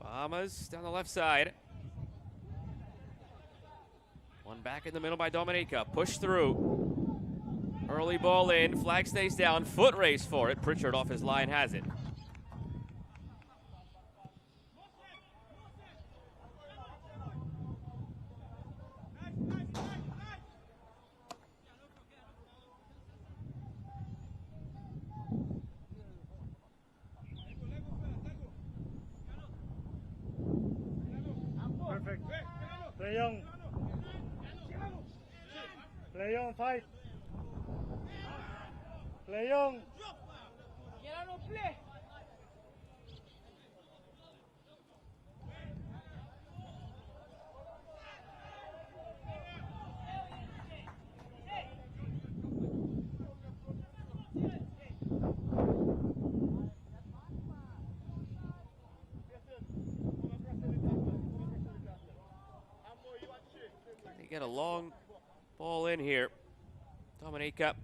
Speaker 1: Bahamas down the left side. One back in the middle by Dominica. Push through. Early ball in. Flag stays down. Foot race for it. Pritchard off his line has it.
Speaker 3: Perfect. Play young. Play young, fight. Play young.
Speaker 1: They get a long ball in here. Dominica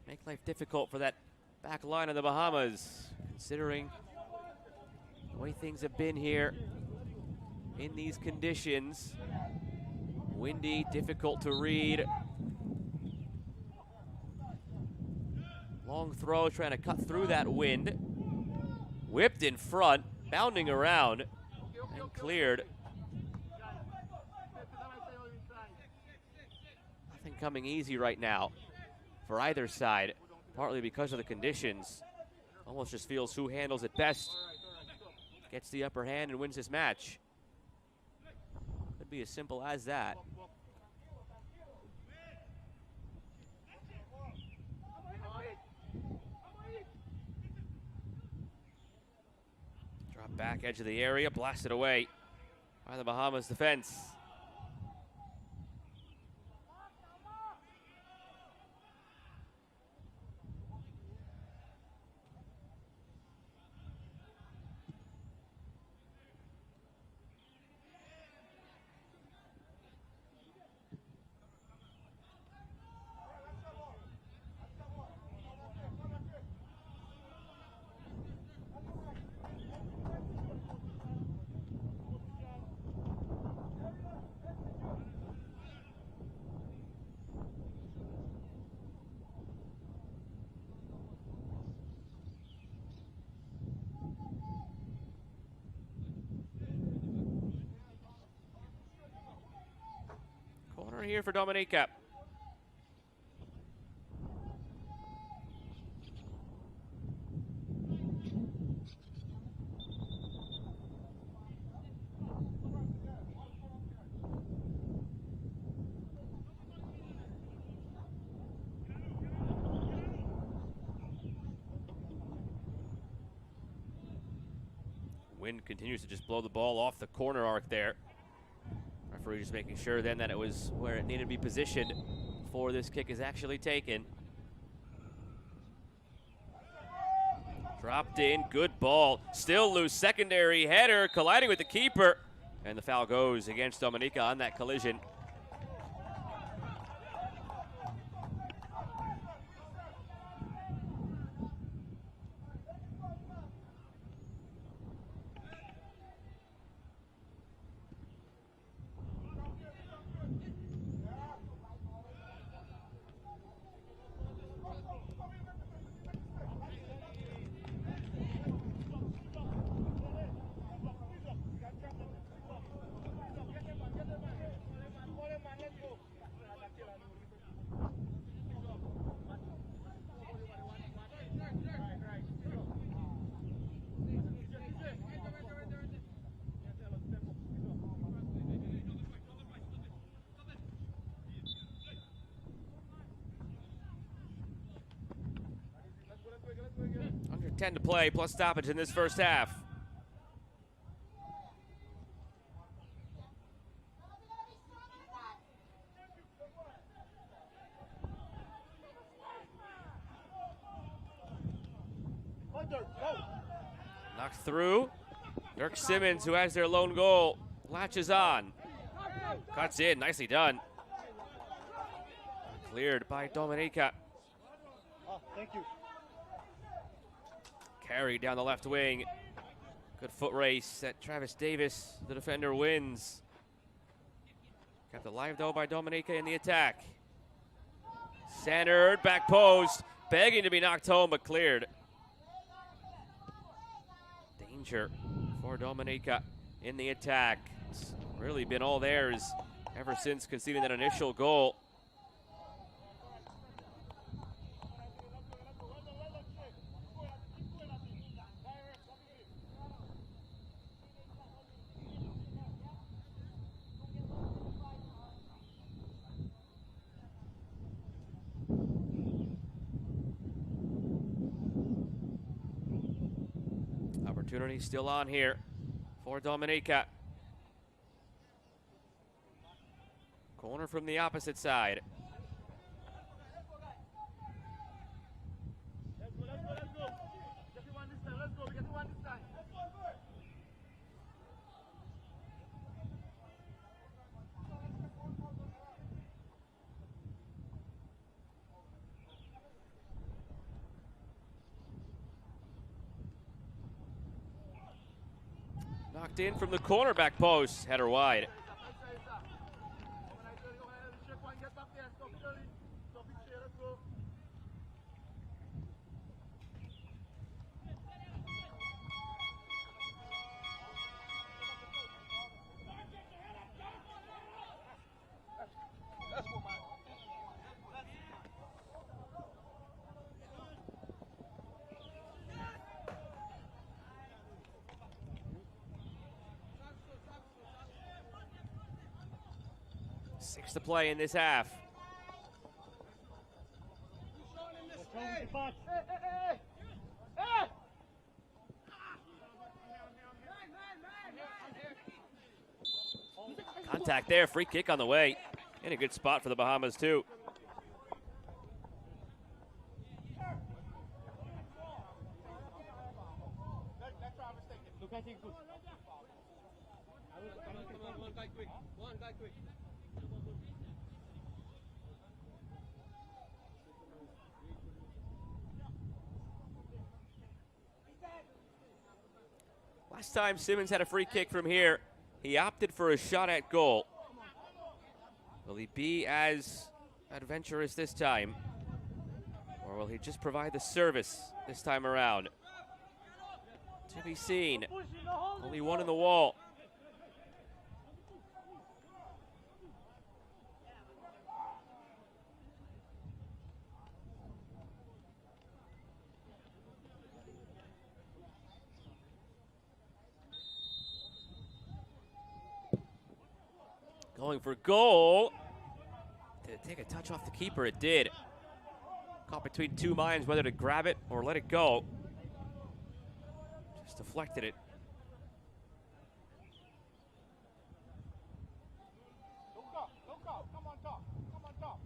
Speaker 1: make life difficult for that back line of the Bahamas, considering the way things have been here in these conditions. Windy, difficult to read. Long throw, trying to cut through that wind. Whipped in front, bounding around, and cleared. Nothing coming easy right now for either side, partly because of the conditions. Almost just feels who handles it best gets the upper hand and wins this match. Could be as simple as that. Drop back edge of the area, blasted away by the Bahamas defense. Corner here for Dominica. Wind continues to just blow the ball off the corner arc there. Referee just making sure then that it was where it needed to be positioned before this kick is actually taken. Dropped in, good ball. Still loose, secondary header, colliding with the keeper. And the foul goes against Dominica on that collision. 2:10 to play, plus stoppage in this first half. Knocked through. Dirk Simmons, who has their lone goal, latches on. Cuts in, nicely done. Cleared by Dominica.
Speaker 3: Thank you.
Speaker 1: Carried down the left wing. Good foot race at Travis Davis. The defender wins. Kept alive though by Dominica in the attack. Centered, back post. Begging to be knocked home, but cleared. Danger for Dominica in the attack. It's really been all theirs ever since conceding that initial goal. Opportunity still on here for Dominica. Corner from the opposite side.
Speaker 3: Let's go. Get the one this time. Let's go. We get the one this time.
Speaker 1: Knocked in from the cornerback post. Header wide. Six to play in this half. Contact there, free kick on the way. In a good spot for the Bahamas too.
Speaker 3: One guy quick.
Speaker 1: Last time Simmons had a free kick from here, he opted for a shot at goal. Will he be as adventurous this time? Or will he just provide the service this time around? To be seen. Only one in the wall. Going for goal. Did it take a touch off the keeper? It did. Caught between two minds whether to grab it or let it go. Just deflected it.
Speaker 3: Come on top.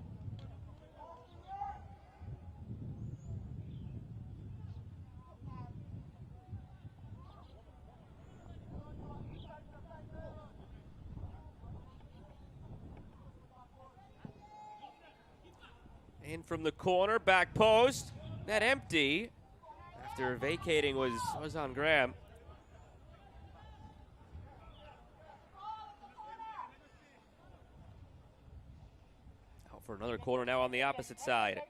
Speaker 1: In from the corner, back post. Net empty. After vacating was on Graham. Out for another corner now on the opposite side.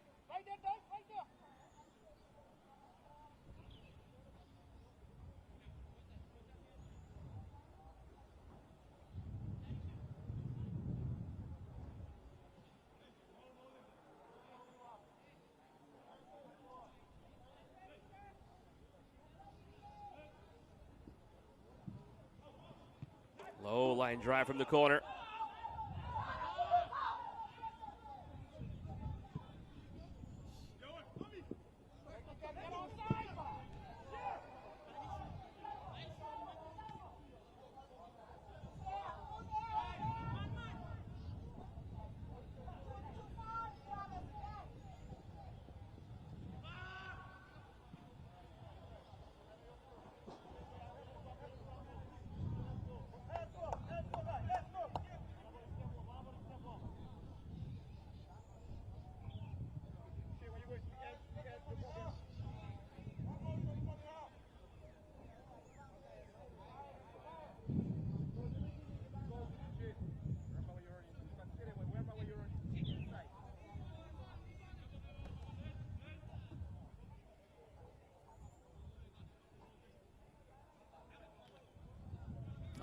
Speaker 1: Low line drive from the corner.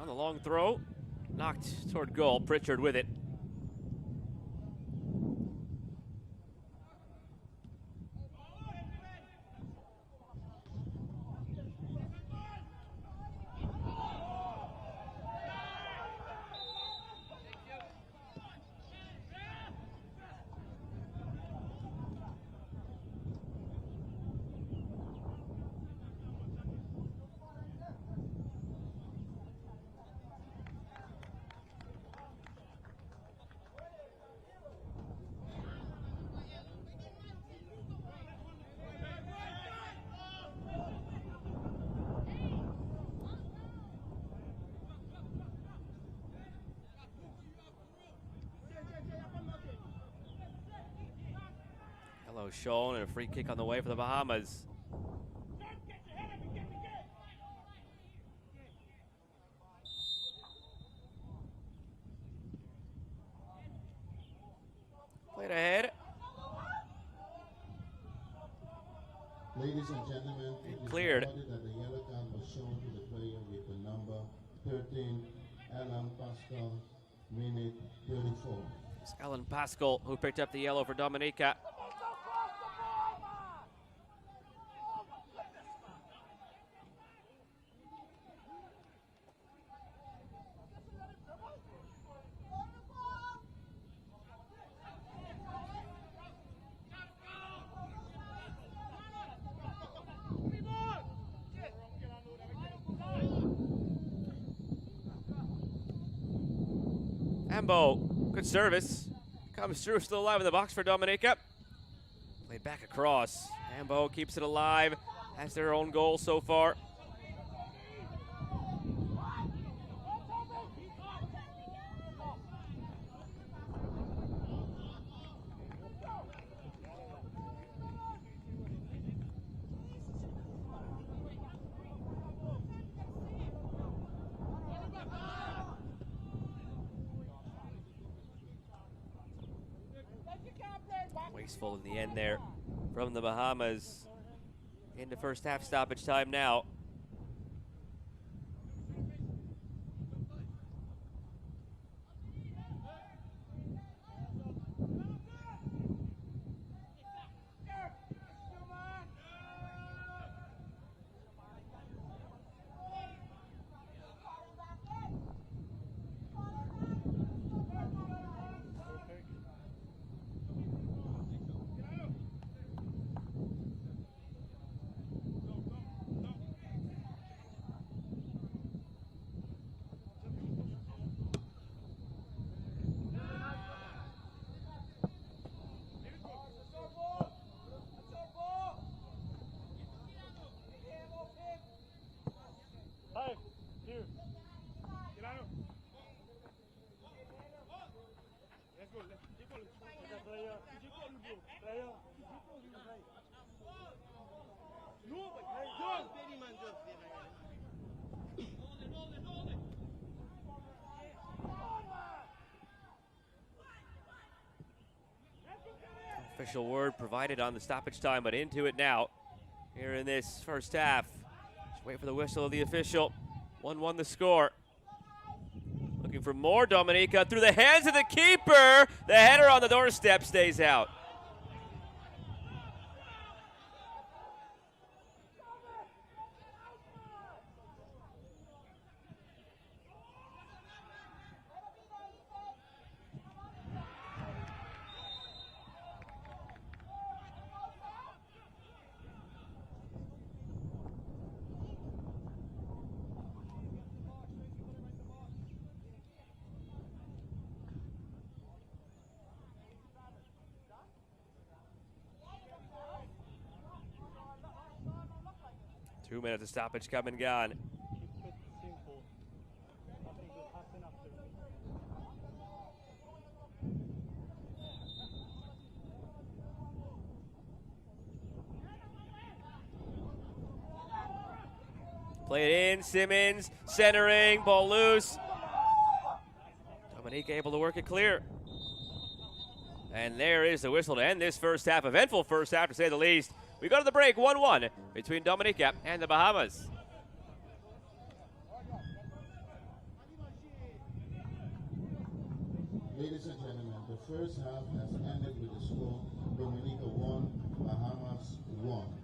Speaker 1: On the long throw, knocked toward goal. Pritchard with it. Yellow shown and a free kick on the way for the Bahamas. Played ahead.
Speaker 2: Ladies and gentlemen, it is
Speaker 1: Cleared.
Speaker 2: reported that the yellow card was shown to the player with the number 13, Alan Pascal, minute 34.
Speaker 1: It's Alan Pascal who picked up the yellow for Dominica. Ambo, good service. Comes through, still alive in the box for Dominica. Played back across. Ambo keeps it alive. Has their own goal so far. Wasteful in the end there from the Bahamas. Into first half stoppage time now. Official word provided on the stoppage time, but into it now. Here in this first half. Just wait for the whistle of the official. 1-1 the score. Looking for more. Dominica through the hands of the keeper. The header on the doorstep stays out. Two minutes of stoppage come and gone. Play it in, Simmons, centering, ball loose. Dominica able to work it clear. And there is the whistle to end this first half. Eventful first half, to say the least. We go to the break, 1-1 between Dominica and the Bahamas.
Speaker 2: Ladies and gentlemen, the first half has ended with the score Dominica 1, Bahamas 1.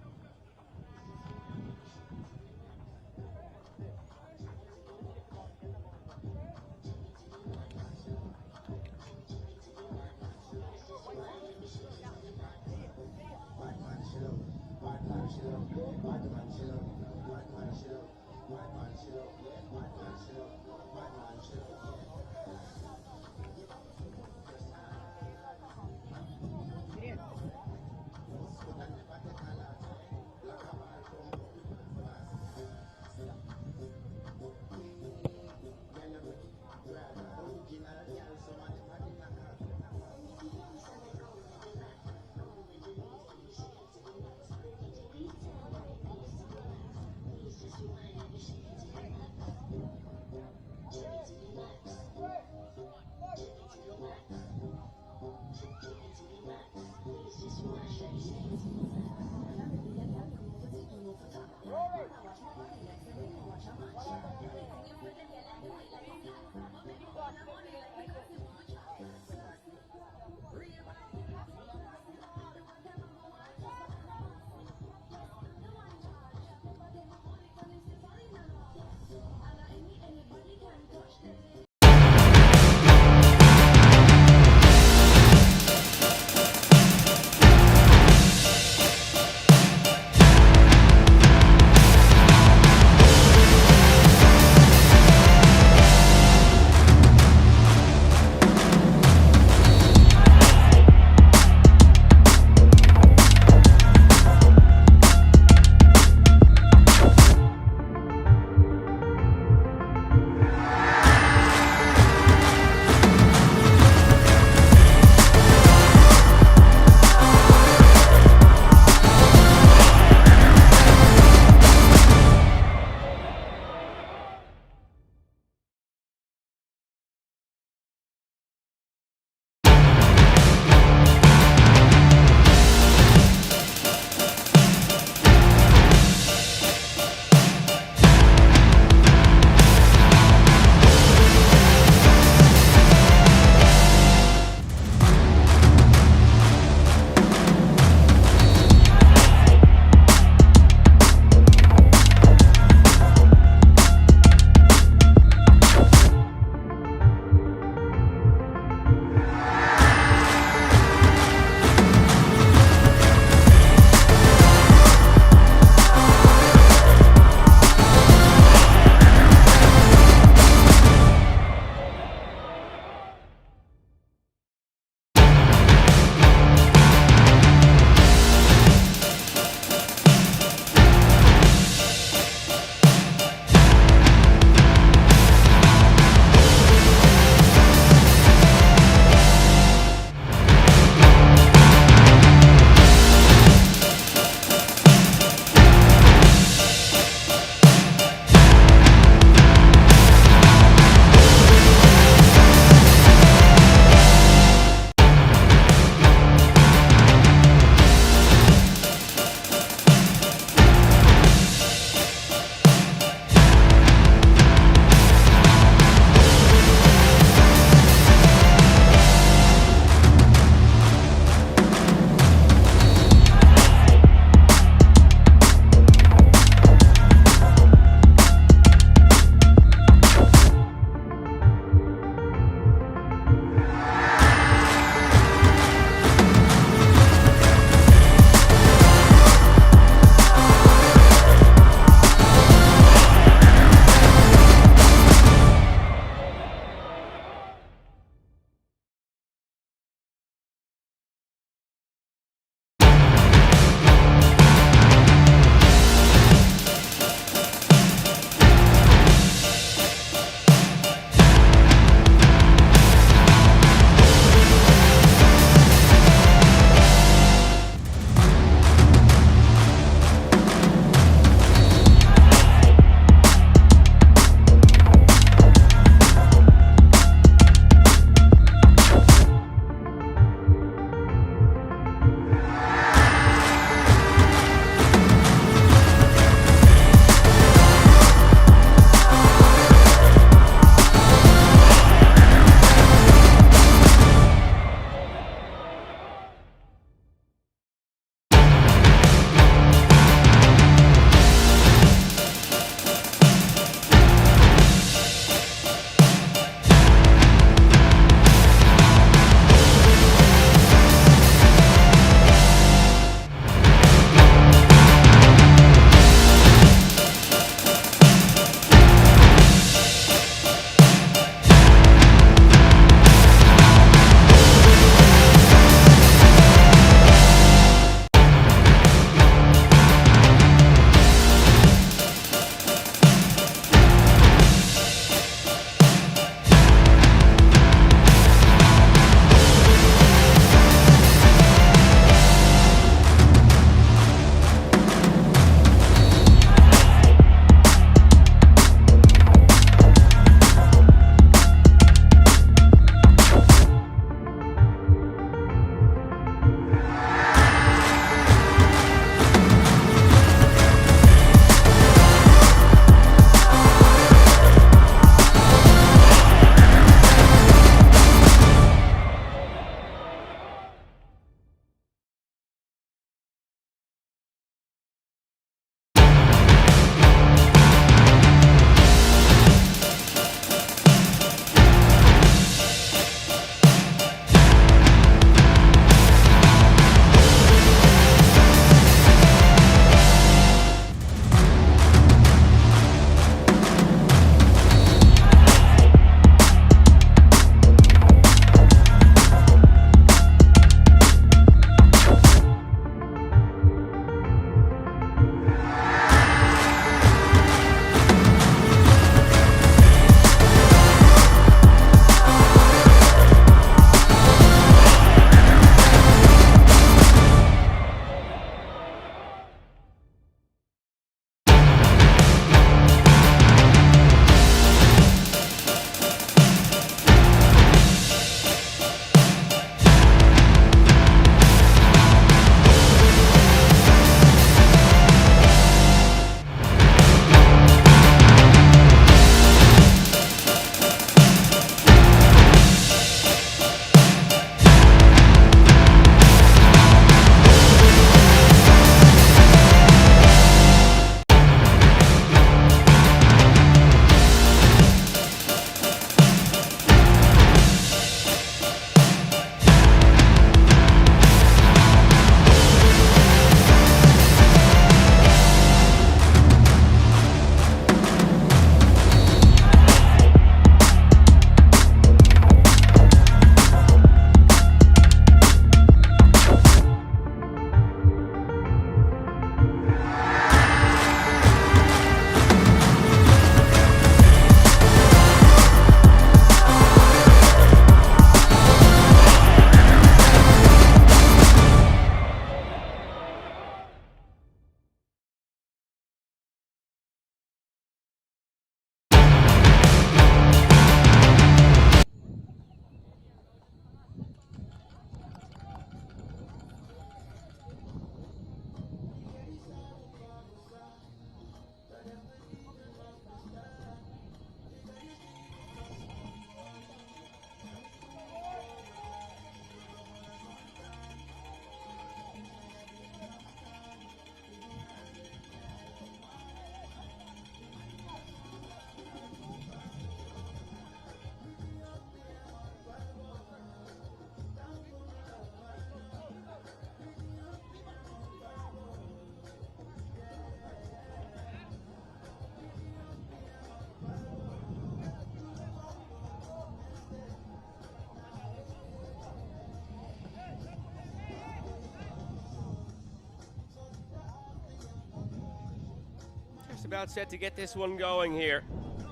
Speaker 1: about set to get this one going here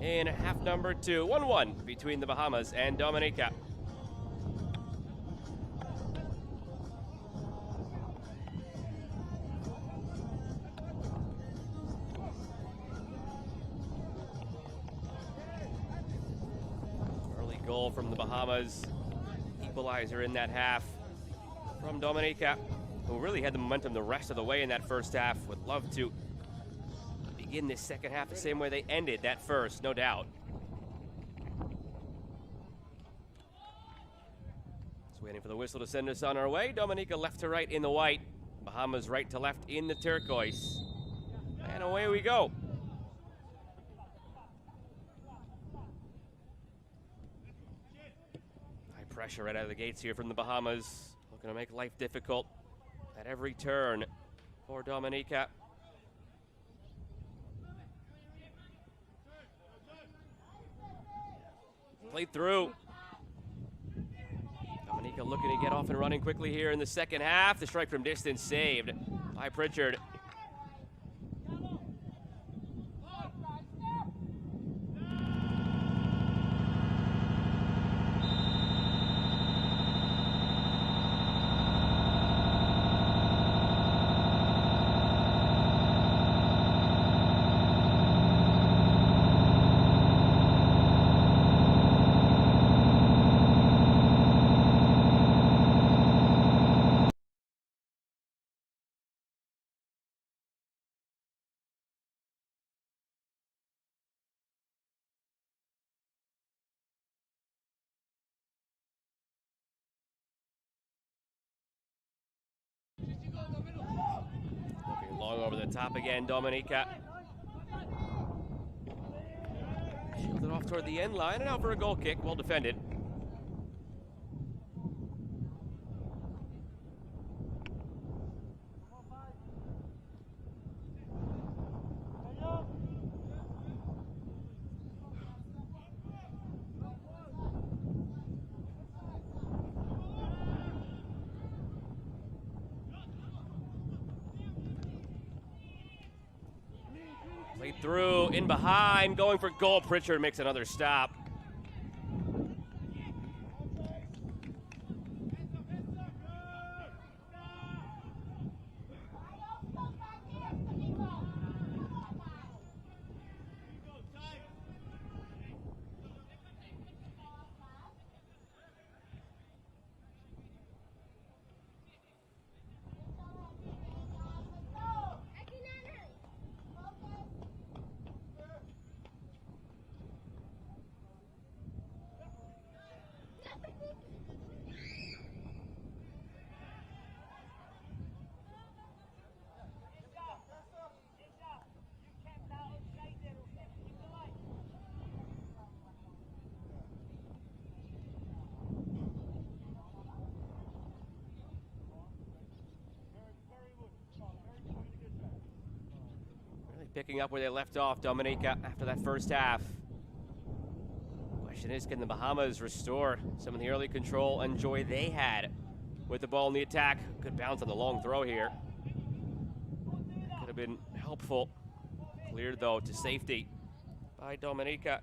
Speaker 1: in half number 2. 1-1 between the Bahamas and Dominica. Early goal from the Bahamas. Equalizer in that half from Dominica, who really had the momentum the rest of the way in that first half. Would love to begin this second half the same way they ended that first, no doubt. Just waiting for the whistle to send us on our way. Dominica left to right in the white. Bahamas right to left in the turquoise. And away we go. High pressure right out of the gates here from the Bahamas. Looking to make life difficult at every turn for Dominica. Played through. Dominica looking to get off and running quickly here in the second half. The strike from distance saved by Pritchard. Looking long over the top again, Dominica. Shielded off toward the end line and out for a goal kick. Well defended. Played through, in behind, going for goal. Pritchard makes another stop. Picking up where they left off, Dominica, after that first half. Question is, can the Bahamas restore some of the early control and joy they had with the ball in the attack? Good bounce on the long throw here. Could have been helpful. Cleared, though, to safety by Dominica.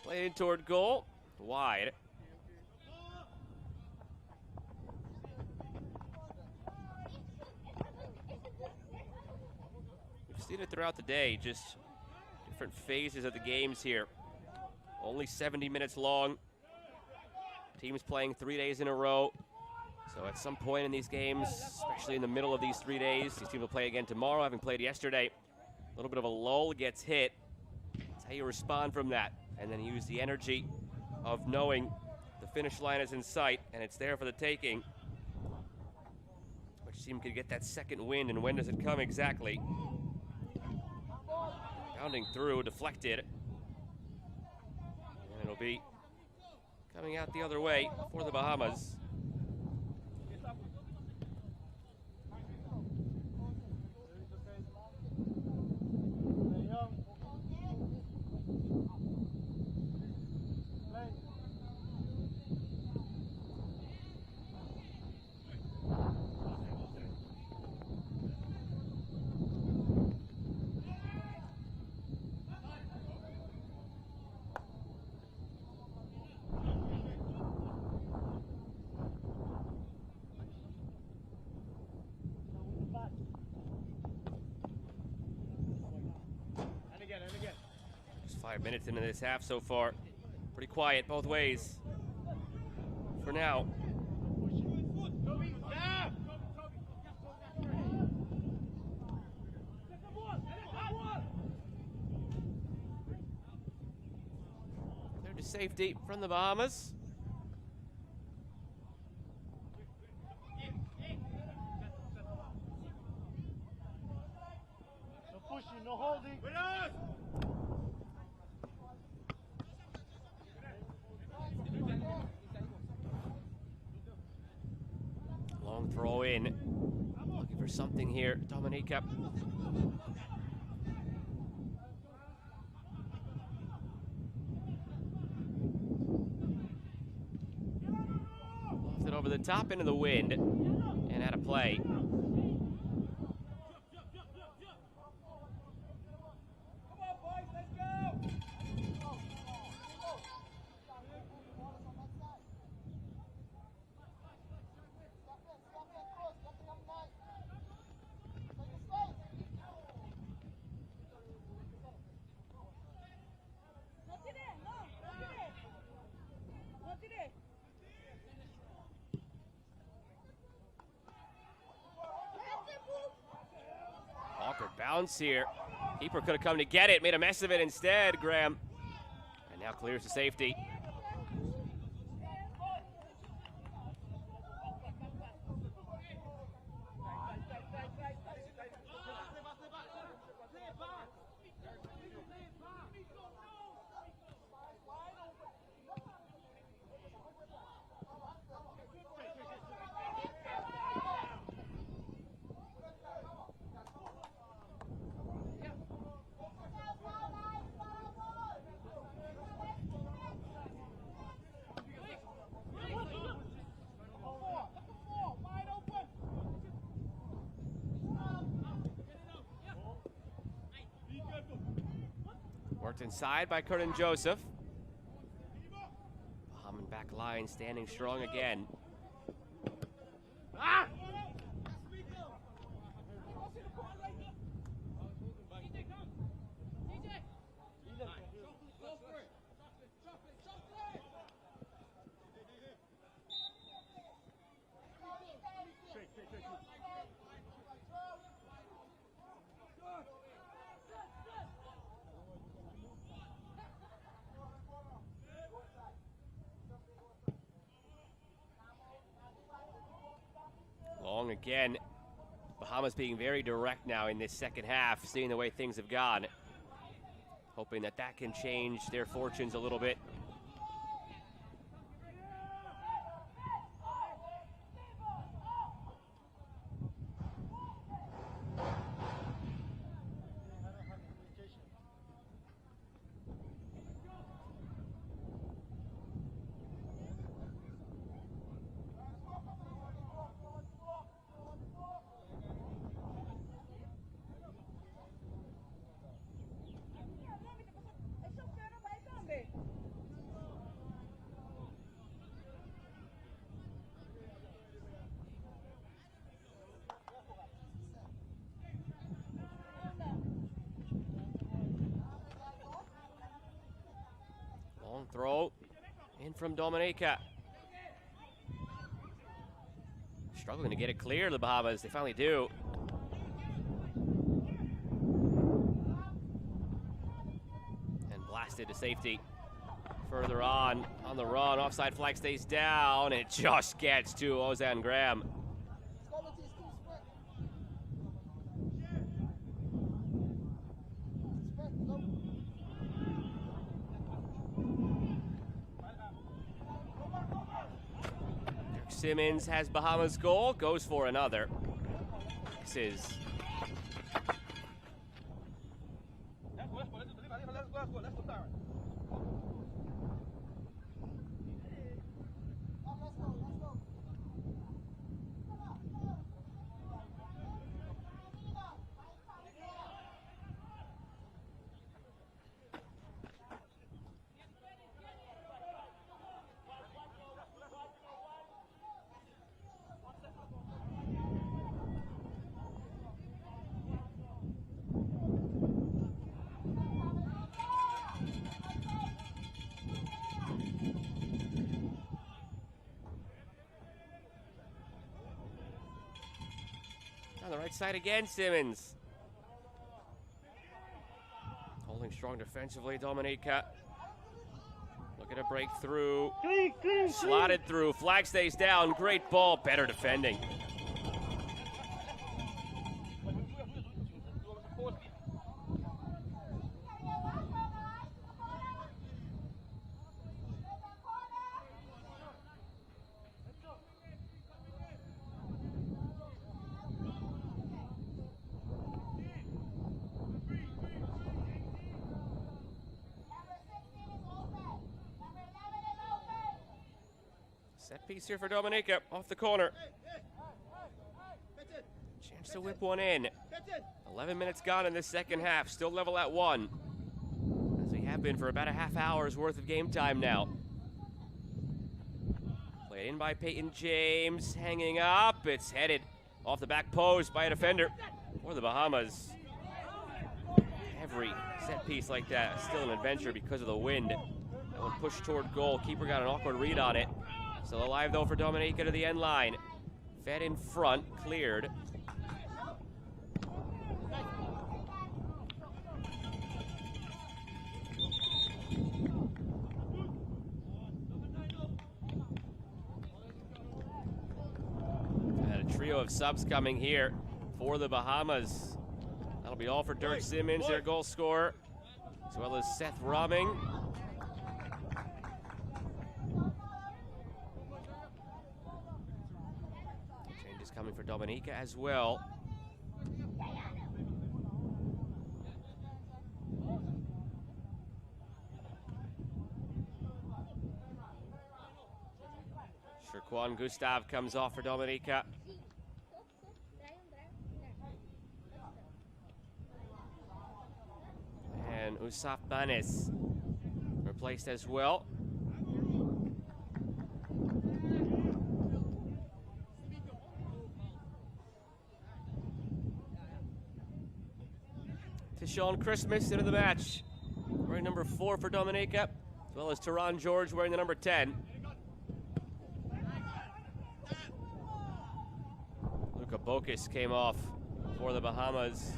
Speaker 1: Played toward goal, wide. We've seen it throughout the day, just different phases of the games here. Only 70 minutes long. Teams playing 3 days in a row. So at some point in these games, especially in the middle of these 3 days, these teams will play again tomorrow, having played yesterday. A little bit of a lull gets hit. That's how you respond from that. And then use the energy of knowing the finish line is in sight and it's there for the taking. Which team could get that second wind, and when does it come exactly? Bounding through, deflected. And it'll be coming out the other way for the Bahamas. Just 5 minutes into this half so far. Pretty quiet both ways for now. They're to safety from the Bahamas.
Speaker 3: No pushing, no holding.
Speaker 1: Long throw in. Looking for something here, Dominica. Lofted over the top into the wind and out of play. Awkward bounce here. Keeper could have come to get it, made a mess of it instead, Graham. And now clears to safety. Worked inside by Curtin Joseph. Bahamian back line standing strong again. Long again. Bahamas being very direct now in this second half, seeing the way things have gone. Hoping that that can change their fortunes a little bit. Long throw in from Dominica. Struggling to get it clear, the Bahamas. They finally do. And blasted to safety. Further on the run. Offside flag stays down. It just gets to Ozan Graham. Simmons has Bahamas goal, goes for another. This is on the right side again, Simmons. Holding strong defensively, Dominica. Looking to break through. Slotted through, flag stays down, great ball, better defending. Set piece here for Dominica, off the corner. Chance to whip one in. 11 minutes gone in this second half, still level at 1. As we have been for about a half hour's worth of game time now. Played in by Peyton James, hanging up. It's headed off the back post by a defender for the Bahamas. Every set piece like that is still an adventure because of the wind. That one pushed toward goal. Keeper got an awkward read on it. Still alive though for Dominica to the end line. Fed in front, cleared. And a trio of subs coming here for the Bahamas. That'll be all for Dirk Simmons, their goal scorer, as well as Seth Romming. Coming for Dominica as well. Sherquan Gustav comes off for Dominica. And Usaf Banes replaced as well. Sean Christmas into the match, wearing number 4 for Dominica, as well as Teron George wearing the number 10. Luca Bocas came off for the Bahamas.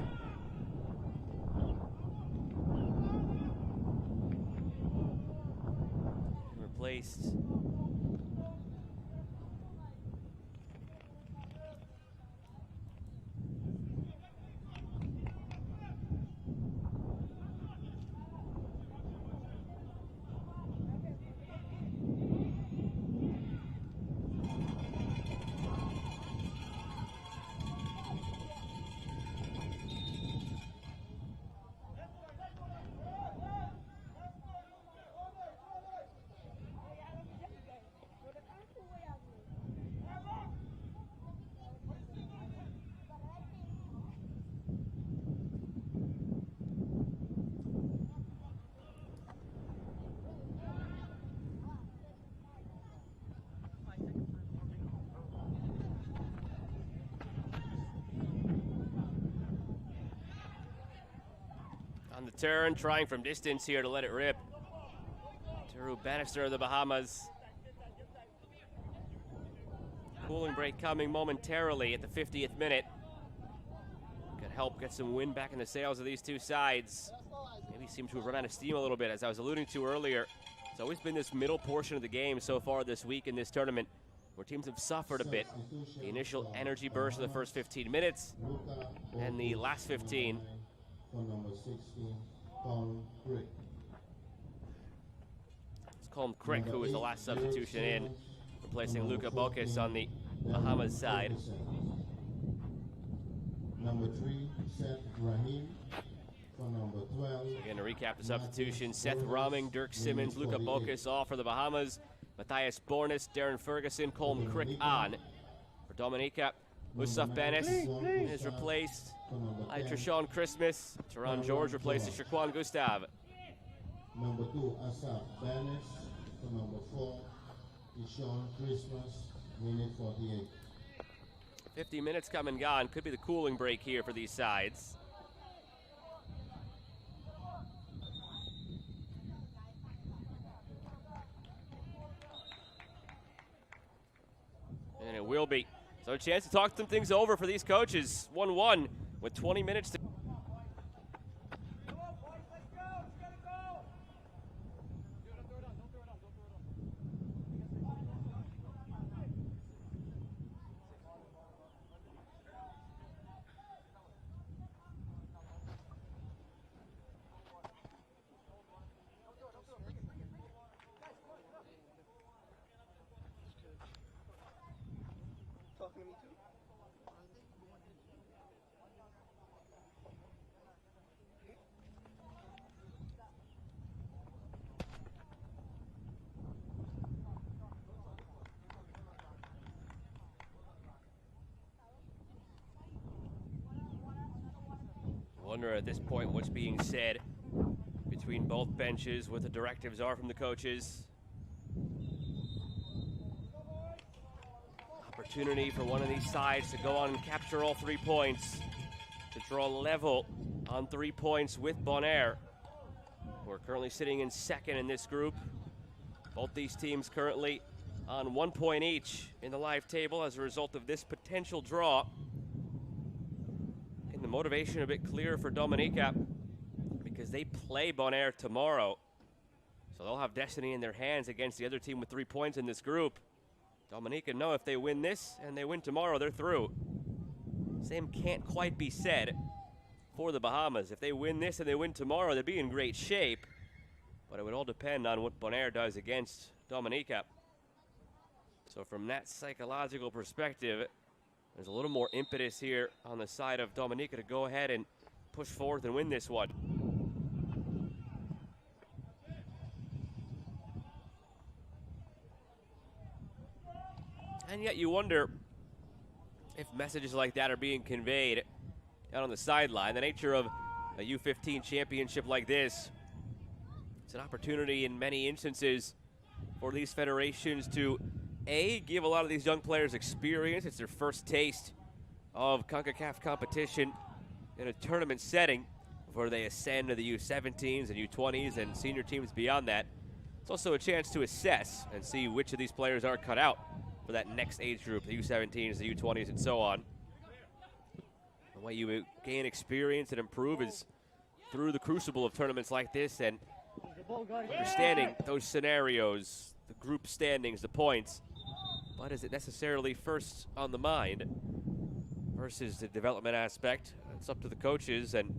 Speaker 1: Replaced on the turn, trying from distance here to let it rip. Teru Bannister of the Bahamas. Cooling break coming momentarily at the 50th minute. Could help get some wind back in the sails of these two sides. Maybe seem to have run out of steam a little bit, as I was alluding to earlier. It's always been this middle portion of the game so far this week in this tournament where teams have suffered a bit. The initial energy burst of the first 15 minutes and the last 15.
Speaker 2: For number 16, Colin Crick.
Speaker 1: It's Colin Crick who was the last substitution in. replacing
Speaker 2: Number
Speaker 1: Luca
Speaker 2: 14,
Speaker 1: Bocas on the
Speaker 2: Devin
Speaker 1: Bahamas side.
Speaker 2: Ferguson. Number 3, Seth Rahim. For number 12.
Speaker 1: Again, to recap the substitution, Seth Rahming, Dirk Simmons, Luca Bocas all for the Bahamas. Matthias Bornes, Darren Ferguson, Colm Crick on. For Dominica, Yusuf Banis is replaced by Trishawn Christmas. Teron George replaces Shaquan Gustav.
Speaker 2: Number 2, Asaf Banis. For number 4, Trishawn Christmas, minute 48.
Speaker 1: 50 minutes come and gone. Could be the cooling break here for these sides. And it will be. So a chance to talk some things over for these coaches. 1-1 with 20 minutes to wonder at this point what's being said between both benches, what the directives are from the coaches. Opportunity for one of these sides to go on and capture all 3 points, to draw level on 3 points with Bonaire, who are currently sitting in second in this group. Both these teams currently on 1 point each in the live table as a result of this potential draw. And the motivation a bit clearer for Dominica because they play Bonaire tomorrow. So they'll have destiny in their hands against the other team with 3 points in this group. Dominica know if they win this and they win tomorrow, they're through. Same can't quite be said for the Bahamas. If they win this and they win tomorrow, they'd be in great shape. But it would all depend on what Bonaire does against Dominica. So from that psychological perspective, there's a little more impetus here on the side of Dominica to go ahead and push forward and win this one. And yet you wonder if messages like that are being conveyed out on the sideline. The nature of a U-15 championship like this, it's an opportunity in many instances for these federations to, A, give a lot of these young players experience. It's their first taste of Concacaf competition in a tournament setting before they ascend to the U-17s and U-20s and senior teams beyond that. It's also a chance to assess and see which of these players are cut out for that next age group, the U-17s, the U-20s, and so on. The way you gain experience and improve is through the crucible of tournaments like this and understanding those scenarios, the group standings, the points. But is it necessarily first on the mind versus the development aspect? It's up to the coaches and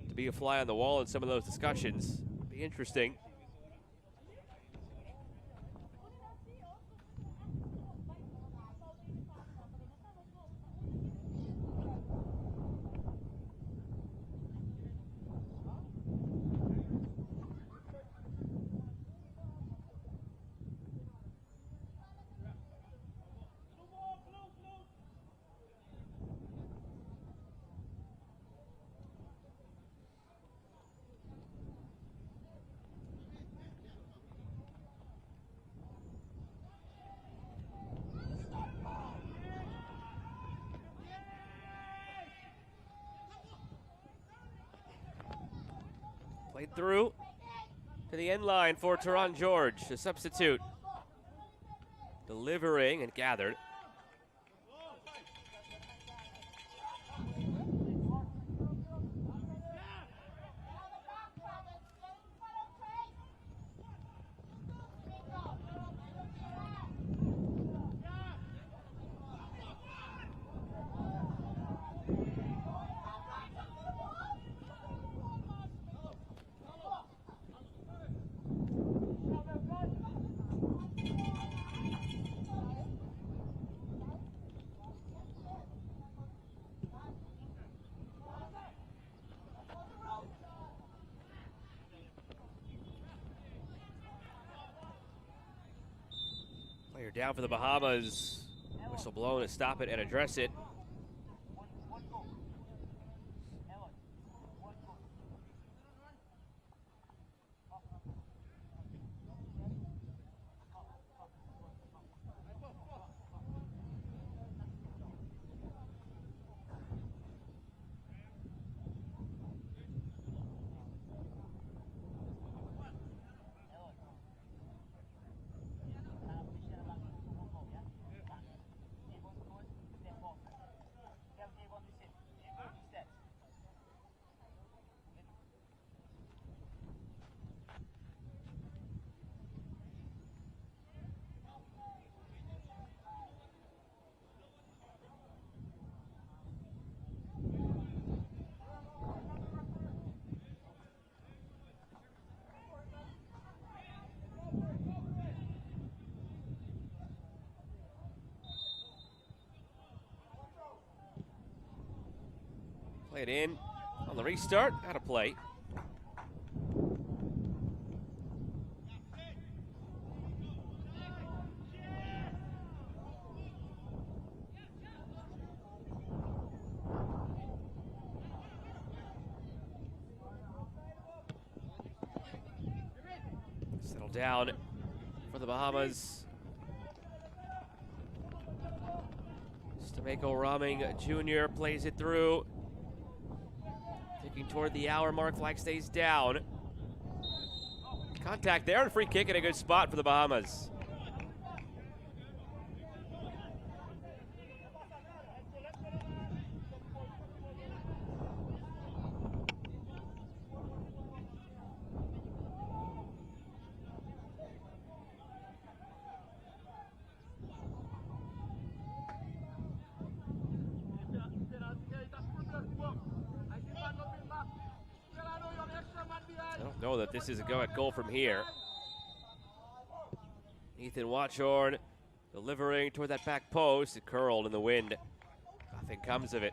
Speaker 1: to be a fly on the wall in some of those discussions. It'll be interesting. Played through to the end line for Teron George, the substitute. Delivering and gathered. down for the Bahamas. Whistle blown to stop it and address it. Play it in on the restart. Out of play. Settle down for the Bahamas. Stameko Raming Jr. plays it through. Ticking toward the hour mark, flag stays down. Contact there and free kick in a good spot for the Bahamas. I don't know that this is a go-at goal from here. Ethan Watchorn delivering toward that back post. It curled in the wind. Nothing comes of it.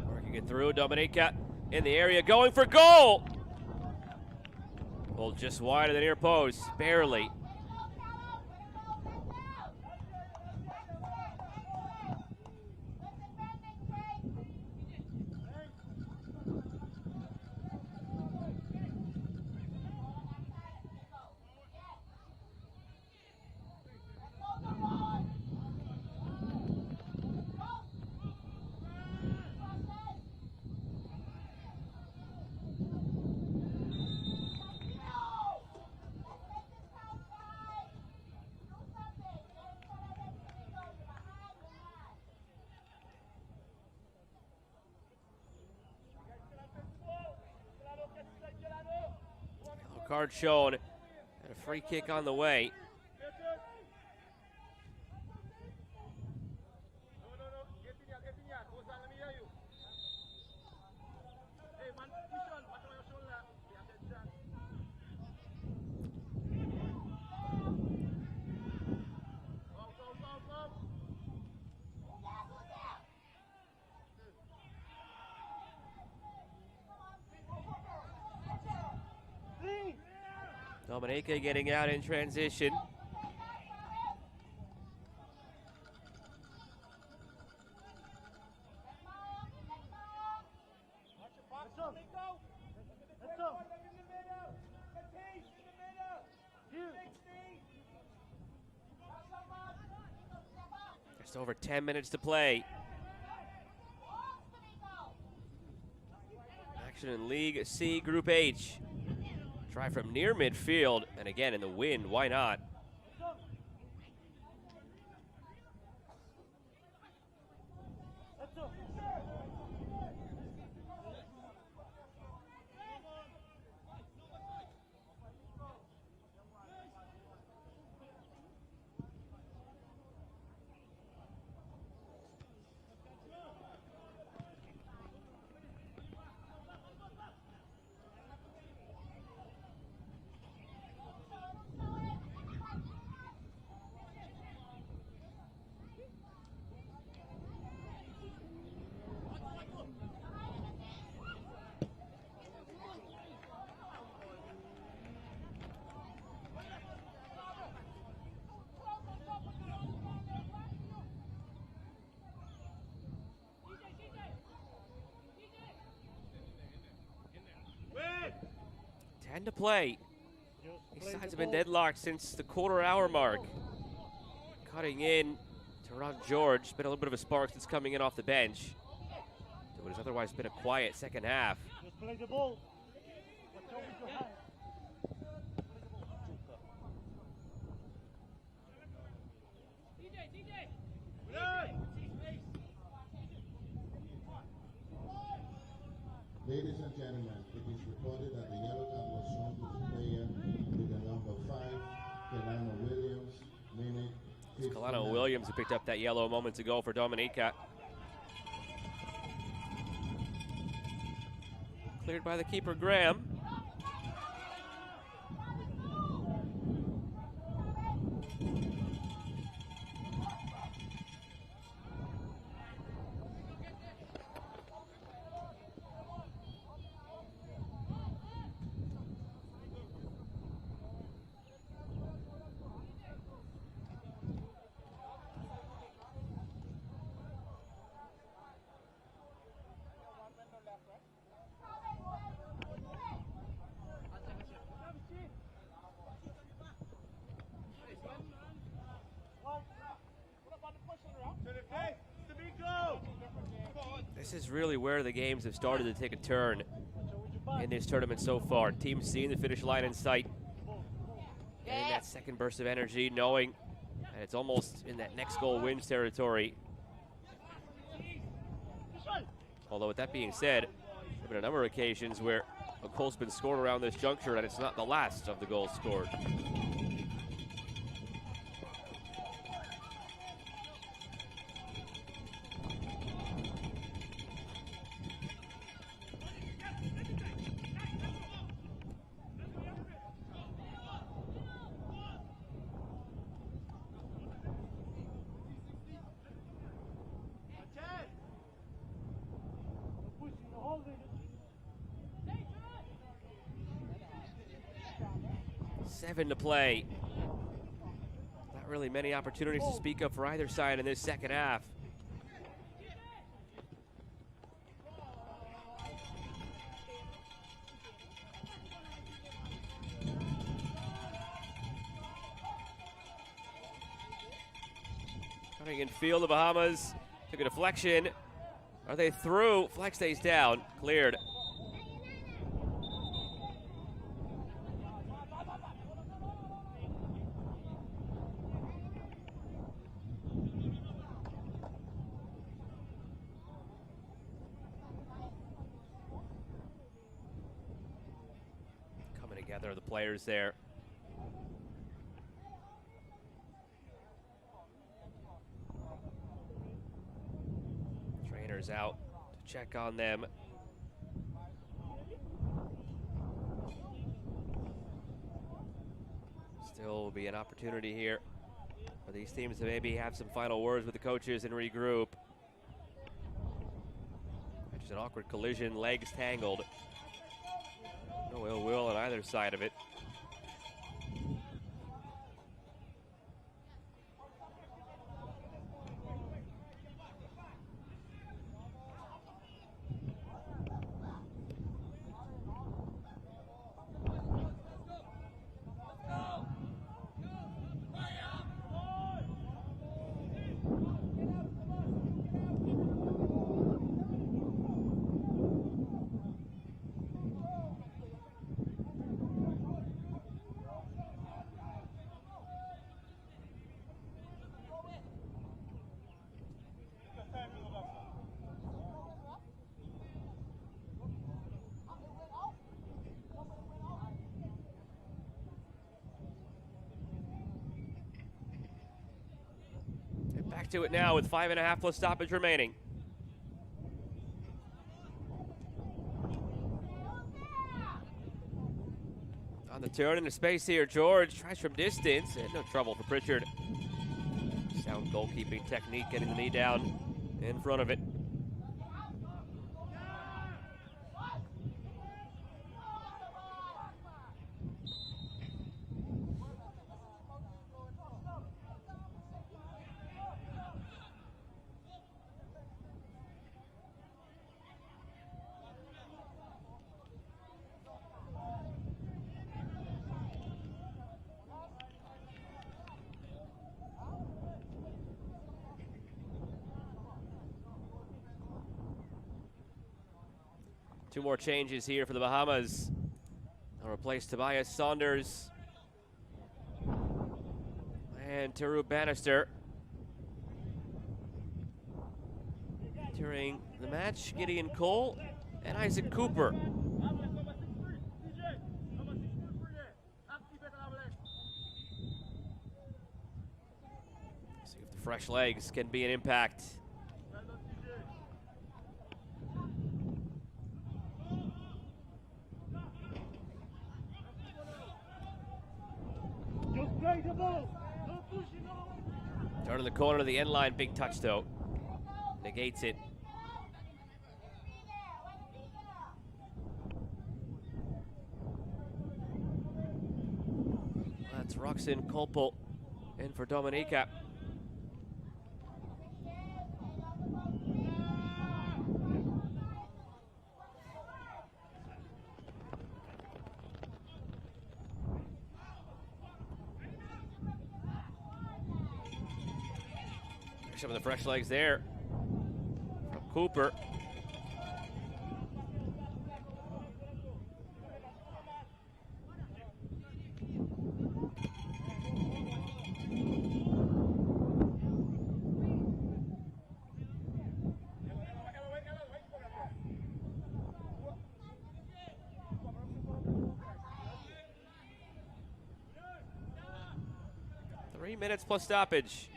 Speaker 1: Working it through, Dominica in the area, going for goal! Well, just wide of the near post, barely. Card shown, and a free kick on the way. Dominica getting out in transition. Just over 10 minutes to play. Action in League C, Group H. Try from near midfield, and again in the wind, why not? 10 to play. These sides have been deadlocked since the quarter-hour mark. Cutting in to Ron George. Been a little bit of a spark since coming in off the bench. To what has otherwise been a quiet second half.
Speaker 3: Just play the ball. Watch out with your hand.
Speaker 2: Ladies and gentlemen, it is reported that the yellow card was shown to the player with the number 5, Kelano Williams, minute 59.
Speaker 1: Kelano Williams, who picked up that yellow moments ago for Dominica. Cleared by the keeper, Graham. This is really where the games have started to take a turn in this tournament so far. Teams seeing the finish line in sight. Getting that second burst of energy, knowing that it's almost in that next goal wins territory. Although with that being said, there have been a number of occasions where a goal's been scored around this juncture and it's not the last of the goals scored. Seven to play. Not really many opportunities to speak of for either side in this second half. Coming in field, the Bahamas took a deflection. Are they through? Flag stays down. Cleared. Coming together, the players there. Trainers out to check on them. Still will be an opportunity here for these teams to maybe have some final words with the coaches and regroup. Just an awkward collision, legs tangled. No ill will on either side of it. Back to it now with 5.5 plus stoppage remaining. On the turn into space here, George tries from distance, and no trouble for Pritchard. Sound goalkeeping technique, getting the knee down in front of it. Two more changes here for the Bahamas. They'll replace Tobias Saunders and Teru Bannister. During the match, Gideon Cole and Isaac Cooper. See if the fresh legs can be an impact. Turning the corner to the end line, big touch though. Negates it. That's Roxanne Kolpel in for Dominica. Some of the fresh legs there from Cooper. Three minutes plus stoppage.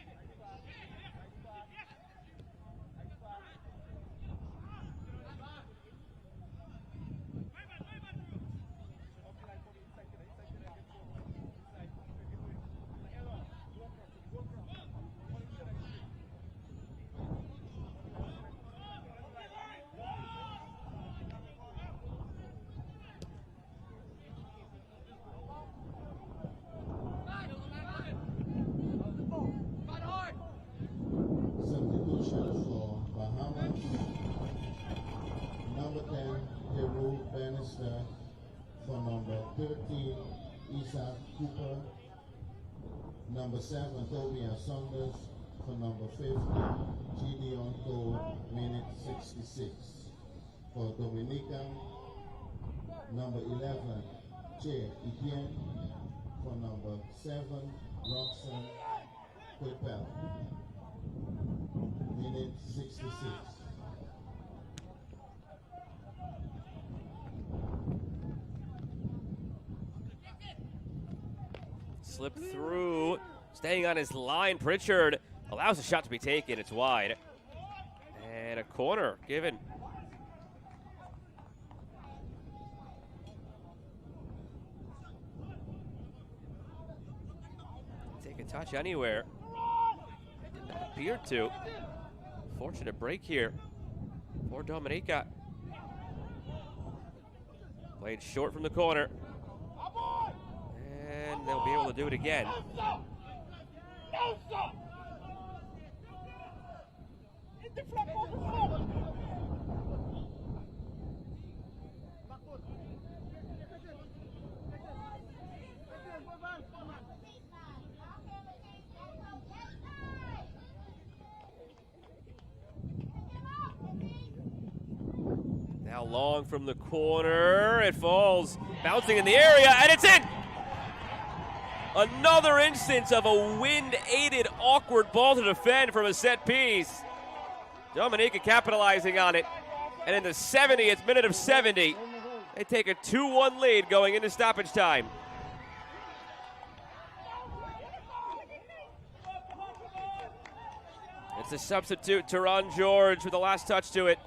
Speaker 2: Substitution for Bahamas. Number 10, Teru Bannister. For number 13, Isaac Cooper. Number 7, Tobias Saunders. For number 50, Gideon Cole, minute 66. For Dominica, number 11, Che Etienne. For number 7, Roxanne Kolpel, minute 66.
Speaker 1: Slip through, staying on his line. Pritchard allows the shot to be taken. It's wide. And a corner given. Take a touch anywhere. Did not appear to. Fortunate break here for Dominica. Played short from the corner. And they'll be able to do it again. Now long from the corner, it falls, bouncing in the area, and it's in! Another instance of a wind-aided, awkward ball to defend from a set piece. Dominica capitalizing on it. And in the 70th minute of 70, they take a 2-1 lead going into stoppage time. It's a substitute, Teron George, with the last touch to it.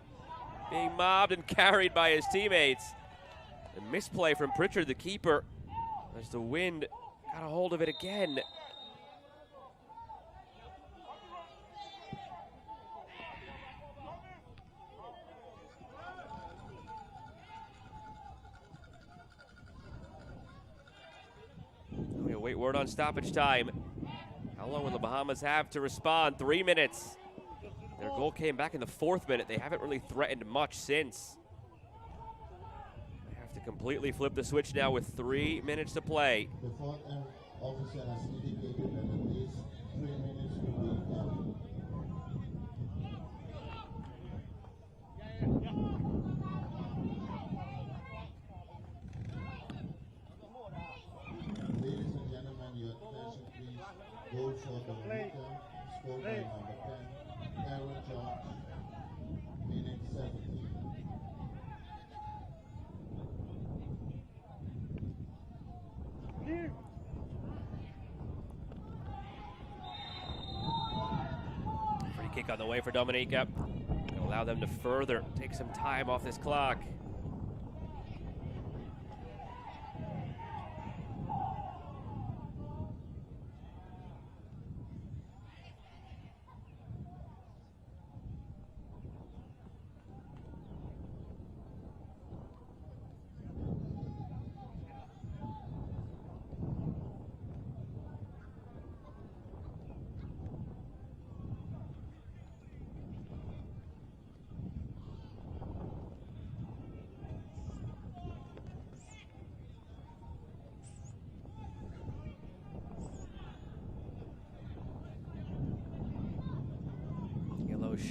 Speaker 1: Being mobbed and carried by his teammates. A misplay from Pritchard, the keeper, as the wind got a hold of it again. We await word on stoppage time. How long will the Bahamas have to respond? 3 minutes. Their goal came back in the 4th minute. They haven't really threatened much since. They have to completely flip the switch now with 3 minutes to play.
Speaker 2: The fourth officer has indicated that at least 3 minutes will be done. Dominica, scored by number 10, Aaron George, minute 17.
Speaker 1: Free kick on the way for Dominica. It'll allow them to further take some time off this clock.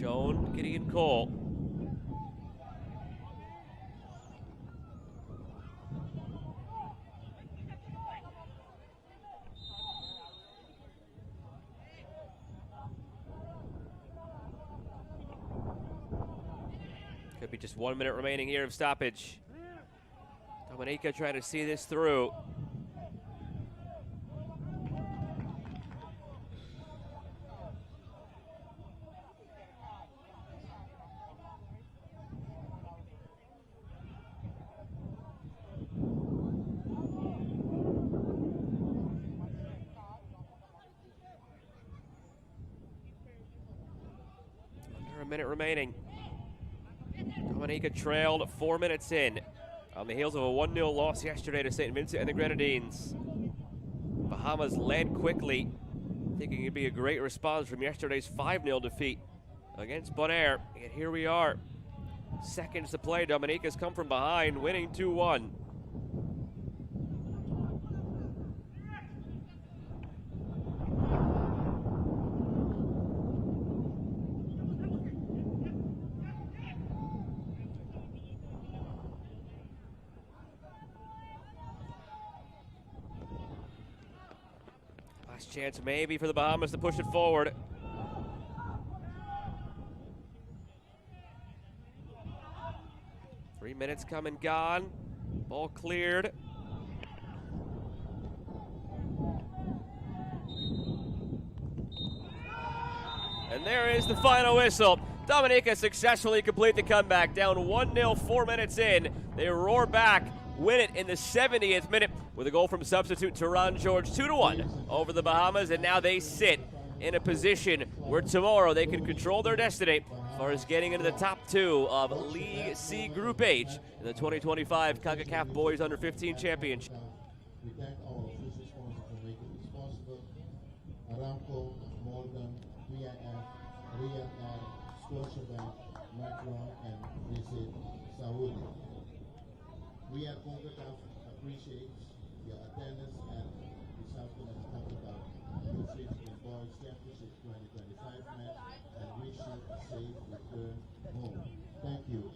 Speaker 1: Shown Gideon Cole. Could be just 1 minute remaining here of stoppage. Dominica trying to see this through. Minute remaining. Dominica trailed 4 minutes in on the heels of a 1-0 loss yesterday to St. Vincent and the Grenadines. Bahamas led quickly, thinking it'd be a great response from yesterday's 5-0 defeat against Bonaire. And here we are. Seconds to play. Dominica's come from behind, winning 2-1. Last chance maybe for the Bahamas to push it forward. Three minutes come and gone. Ball cleared. And there is the final whistle. Dominica successfully complete the comeback. Down 1-0, 4 minutes in. They roar back, win it in the 70th minute with a goal from substitute Teron George, 2-1 over the Bahamas, and now they sit in a position where tomorrow they can control their destiny as far as getting into the top two of League C Group H in the 2025 Concacaf Boys Under-15 Championship.
Speaker 2: We thank our official sponsors for making this possible. Aramco, Morgan, PIF, Riyadh Air, Scotiabank, Macron, and Visit Saudi. We at Concacaf appreciate your attendance at this afternoon's Concacaf U-15 Boys Championship 2025 match and wish you a safe return home. Thank you.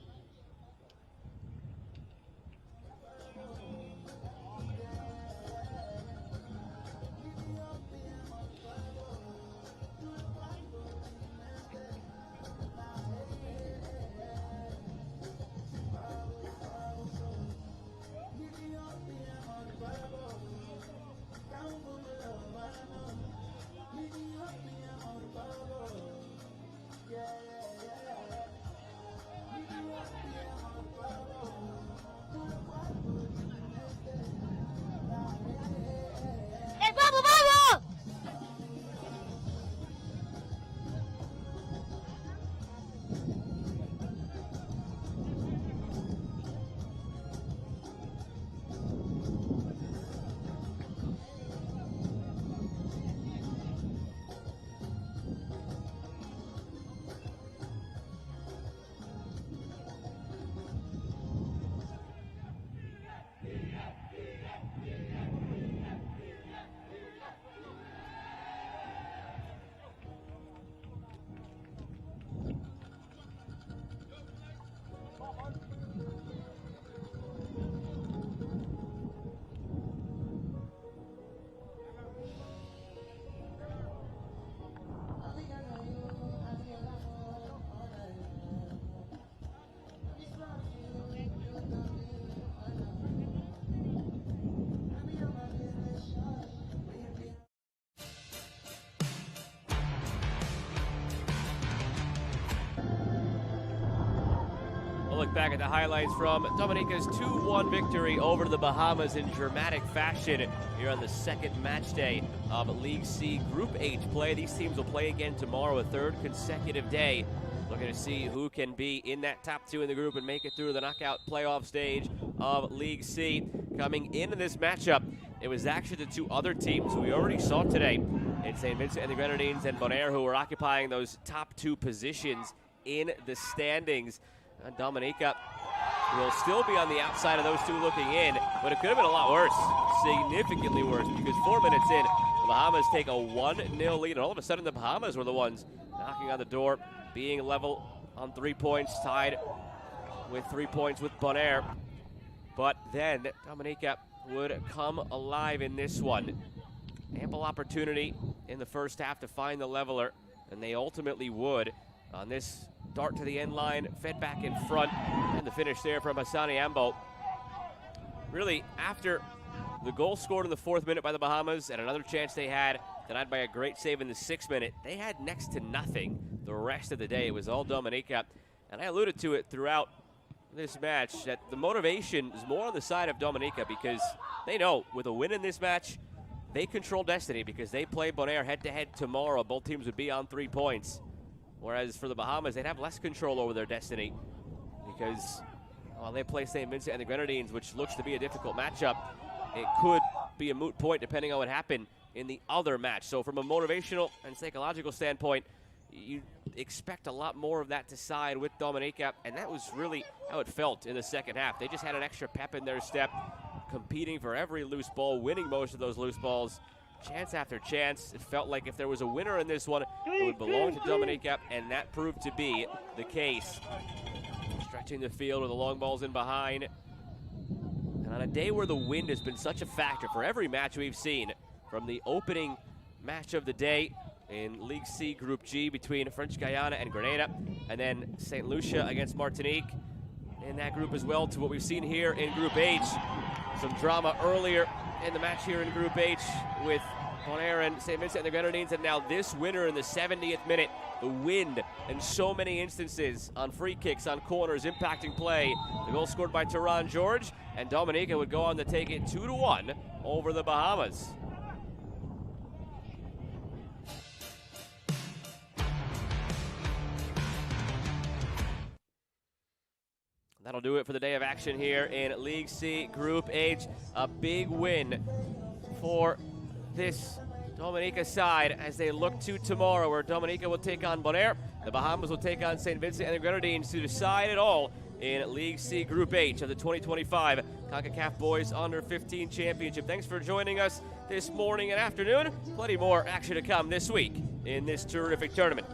Speaker 1: look back at the highlights from Dominica's 2-1 victory over the Bahamas in dramatic fashion here on the second match day of League C Group H play. These teams will play again tomorrow, a third consecutive day. Looking to see who can be in that top two in the group and make it through the knockout playoff stage of League C. Coming into this matchup, it was actually the two other teams who we already saw today in St. Vincent and the Grenadines and Bonaire who were occupying those top two positions in the standings. Dominica will still be on the outside of those two looking in, but it could have been a lot worse, significantly worse, because 4 minutes in, the Bahamas take a 1-0 lead, and all of a sudden the Bahamas were the ones knocking on the door, being level on 3 points, tied with 3 points with Bonaire. But then Dominica would come alive in this one. Ample opportunity in the first half to find the leveler, and they ultimately would on this dart to the end line, fed back in front, and the finish there from Hassani Ambo. Really, after the goal scored in the 4th minute by the Bahamas and another chance they had, denied by a great save in the 6th minute, they had next to nothing the rest of the day. It was all Dominica, and I alluded to it throughout this match that the motivation is more on the side of Dominica because they know with a win in this match, they control destiny because they play Bonaire head-to-head tomorrow. Both teams would be on 3 points. Whereas for the Bahamas, they'd have less control over their destiny because while they play St. Vincent and the Grenadines, which looks to be a difficult matchup, it could be a moot point depending on what happened in the other match. So from a motivational and psychological standpoint, you expect a lot more of that to side with Dominica, and that was really how it felt in the second half. They just had an extra pep in their step, competing for every loose ball, winning most of those loose balls. Chance after chance. It felt like if there was a winner in this one, it would belong to Dominica, and that proved to be the case. Stretching the field with the long balls in behind. And on a day where the wind has been such a factor for every match we've seen, from the opening match of the day in League C Group G between French Guiana and Grenada, and then St. Lucia against Martinique in that group as well, to what we've seen here in Group H. Some drama earlier in the match here in Group H with Bonaire and St. Vincent and the Grenadines, and now this winner in the 70th minute. The wind in so many instances on free kicks, on corners, impacting play. The goal scored by Tehran George, and Dominica would go on to take it 2-1 over the Bahamas. That'll do it for the day of action here in League C Group H. A big win for this Dominica side as they look to tomorrow, where Dominica will take on Bonaire. The Bahamas will take on St. Vincent and the Grenadines to decide it all in League C Group H of the 2025 Concacaf Boys Under 15 Championship. Thanks for joining us this morning and afternoon. Plenty more action to come this week in this terrific tournament.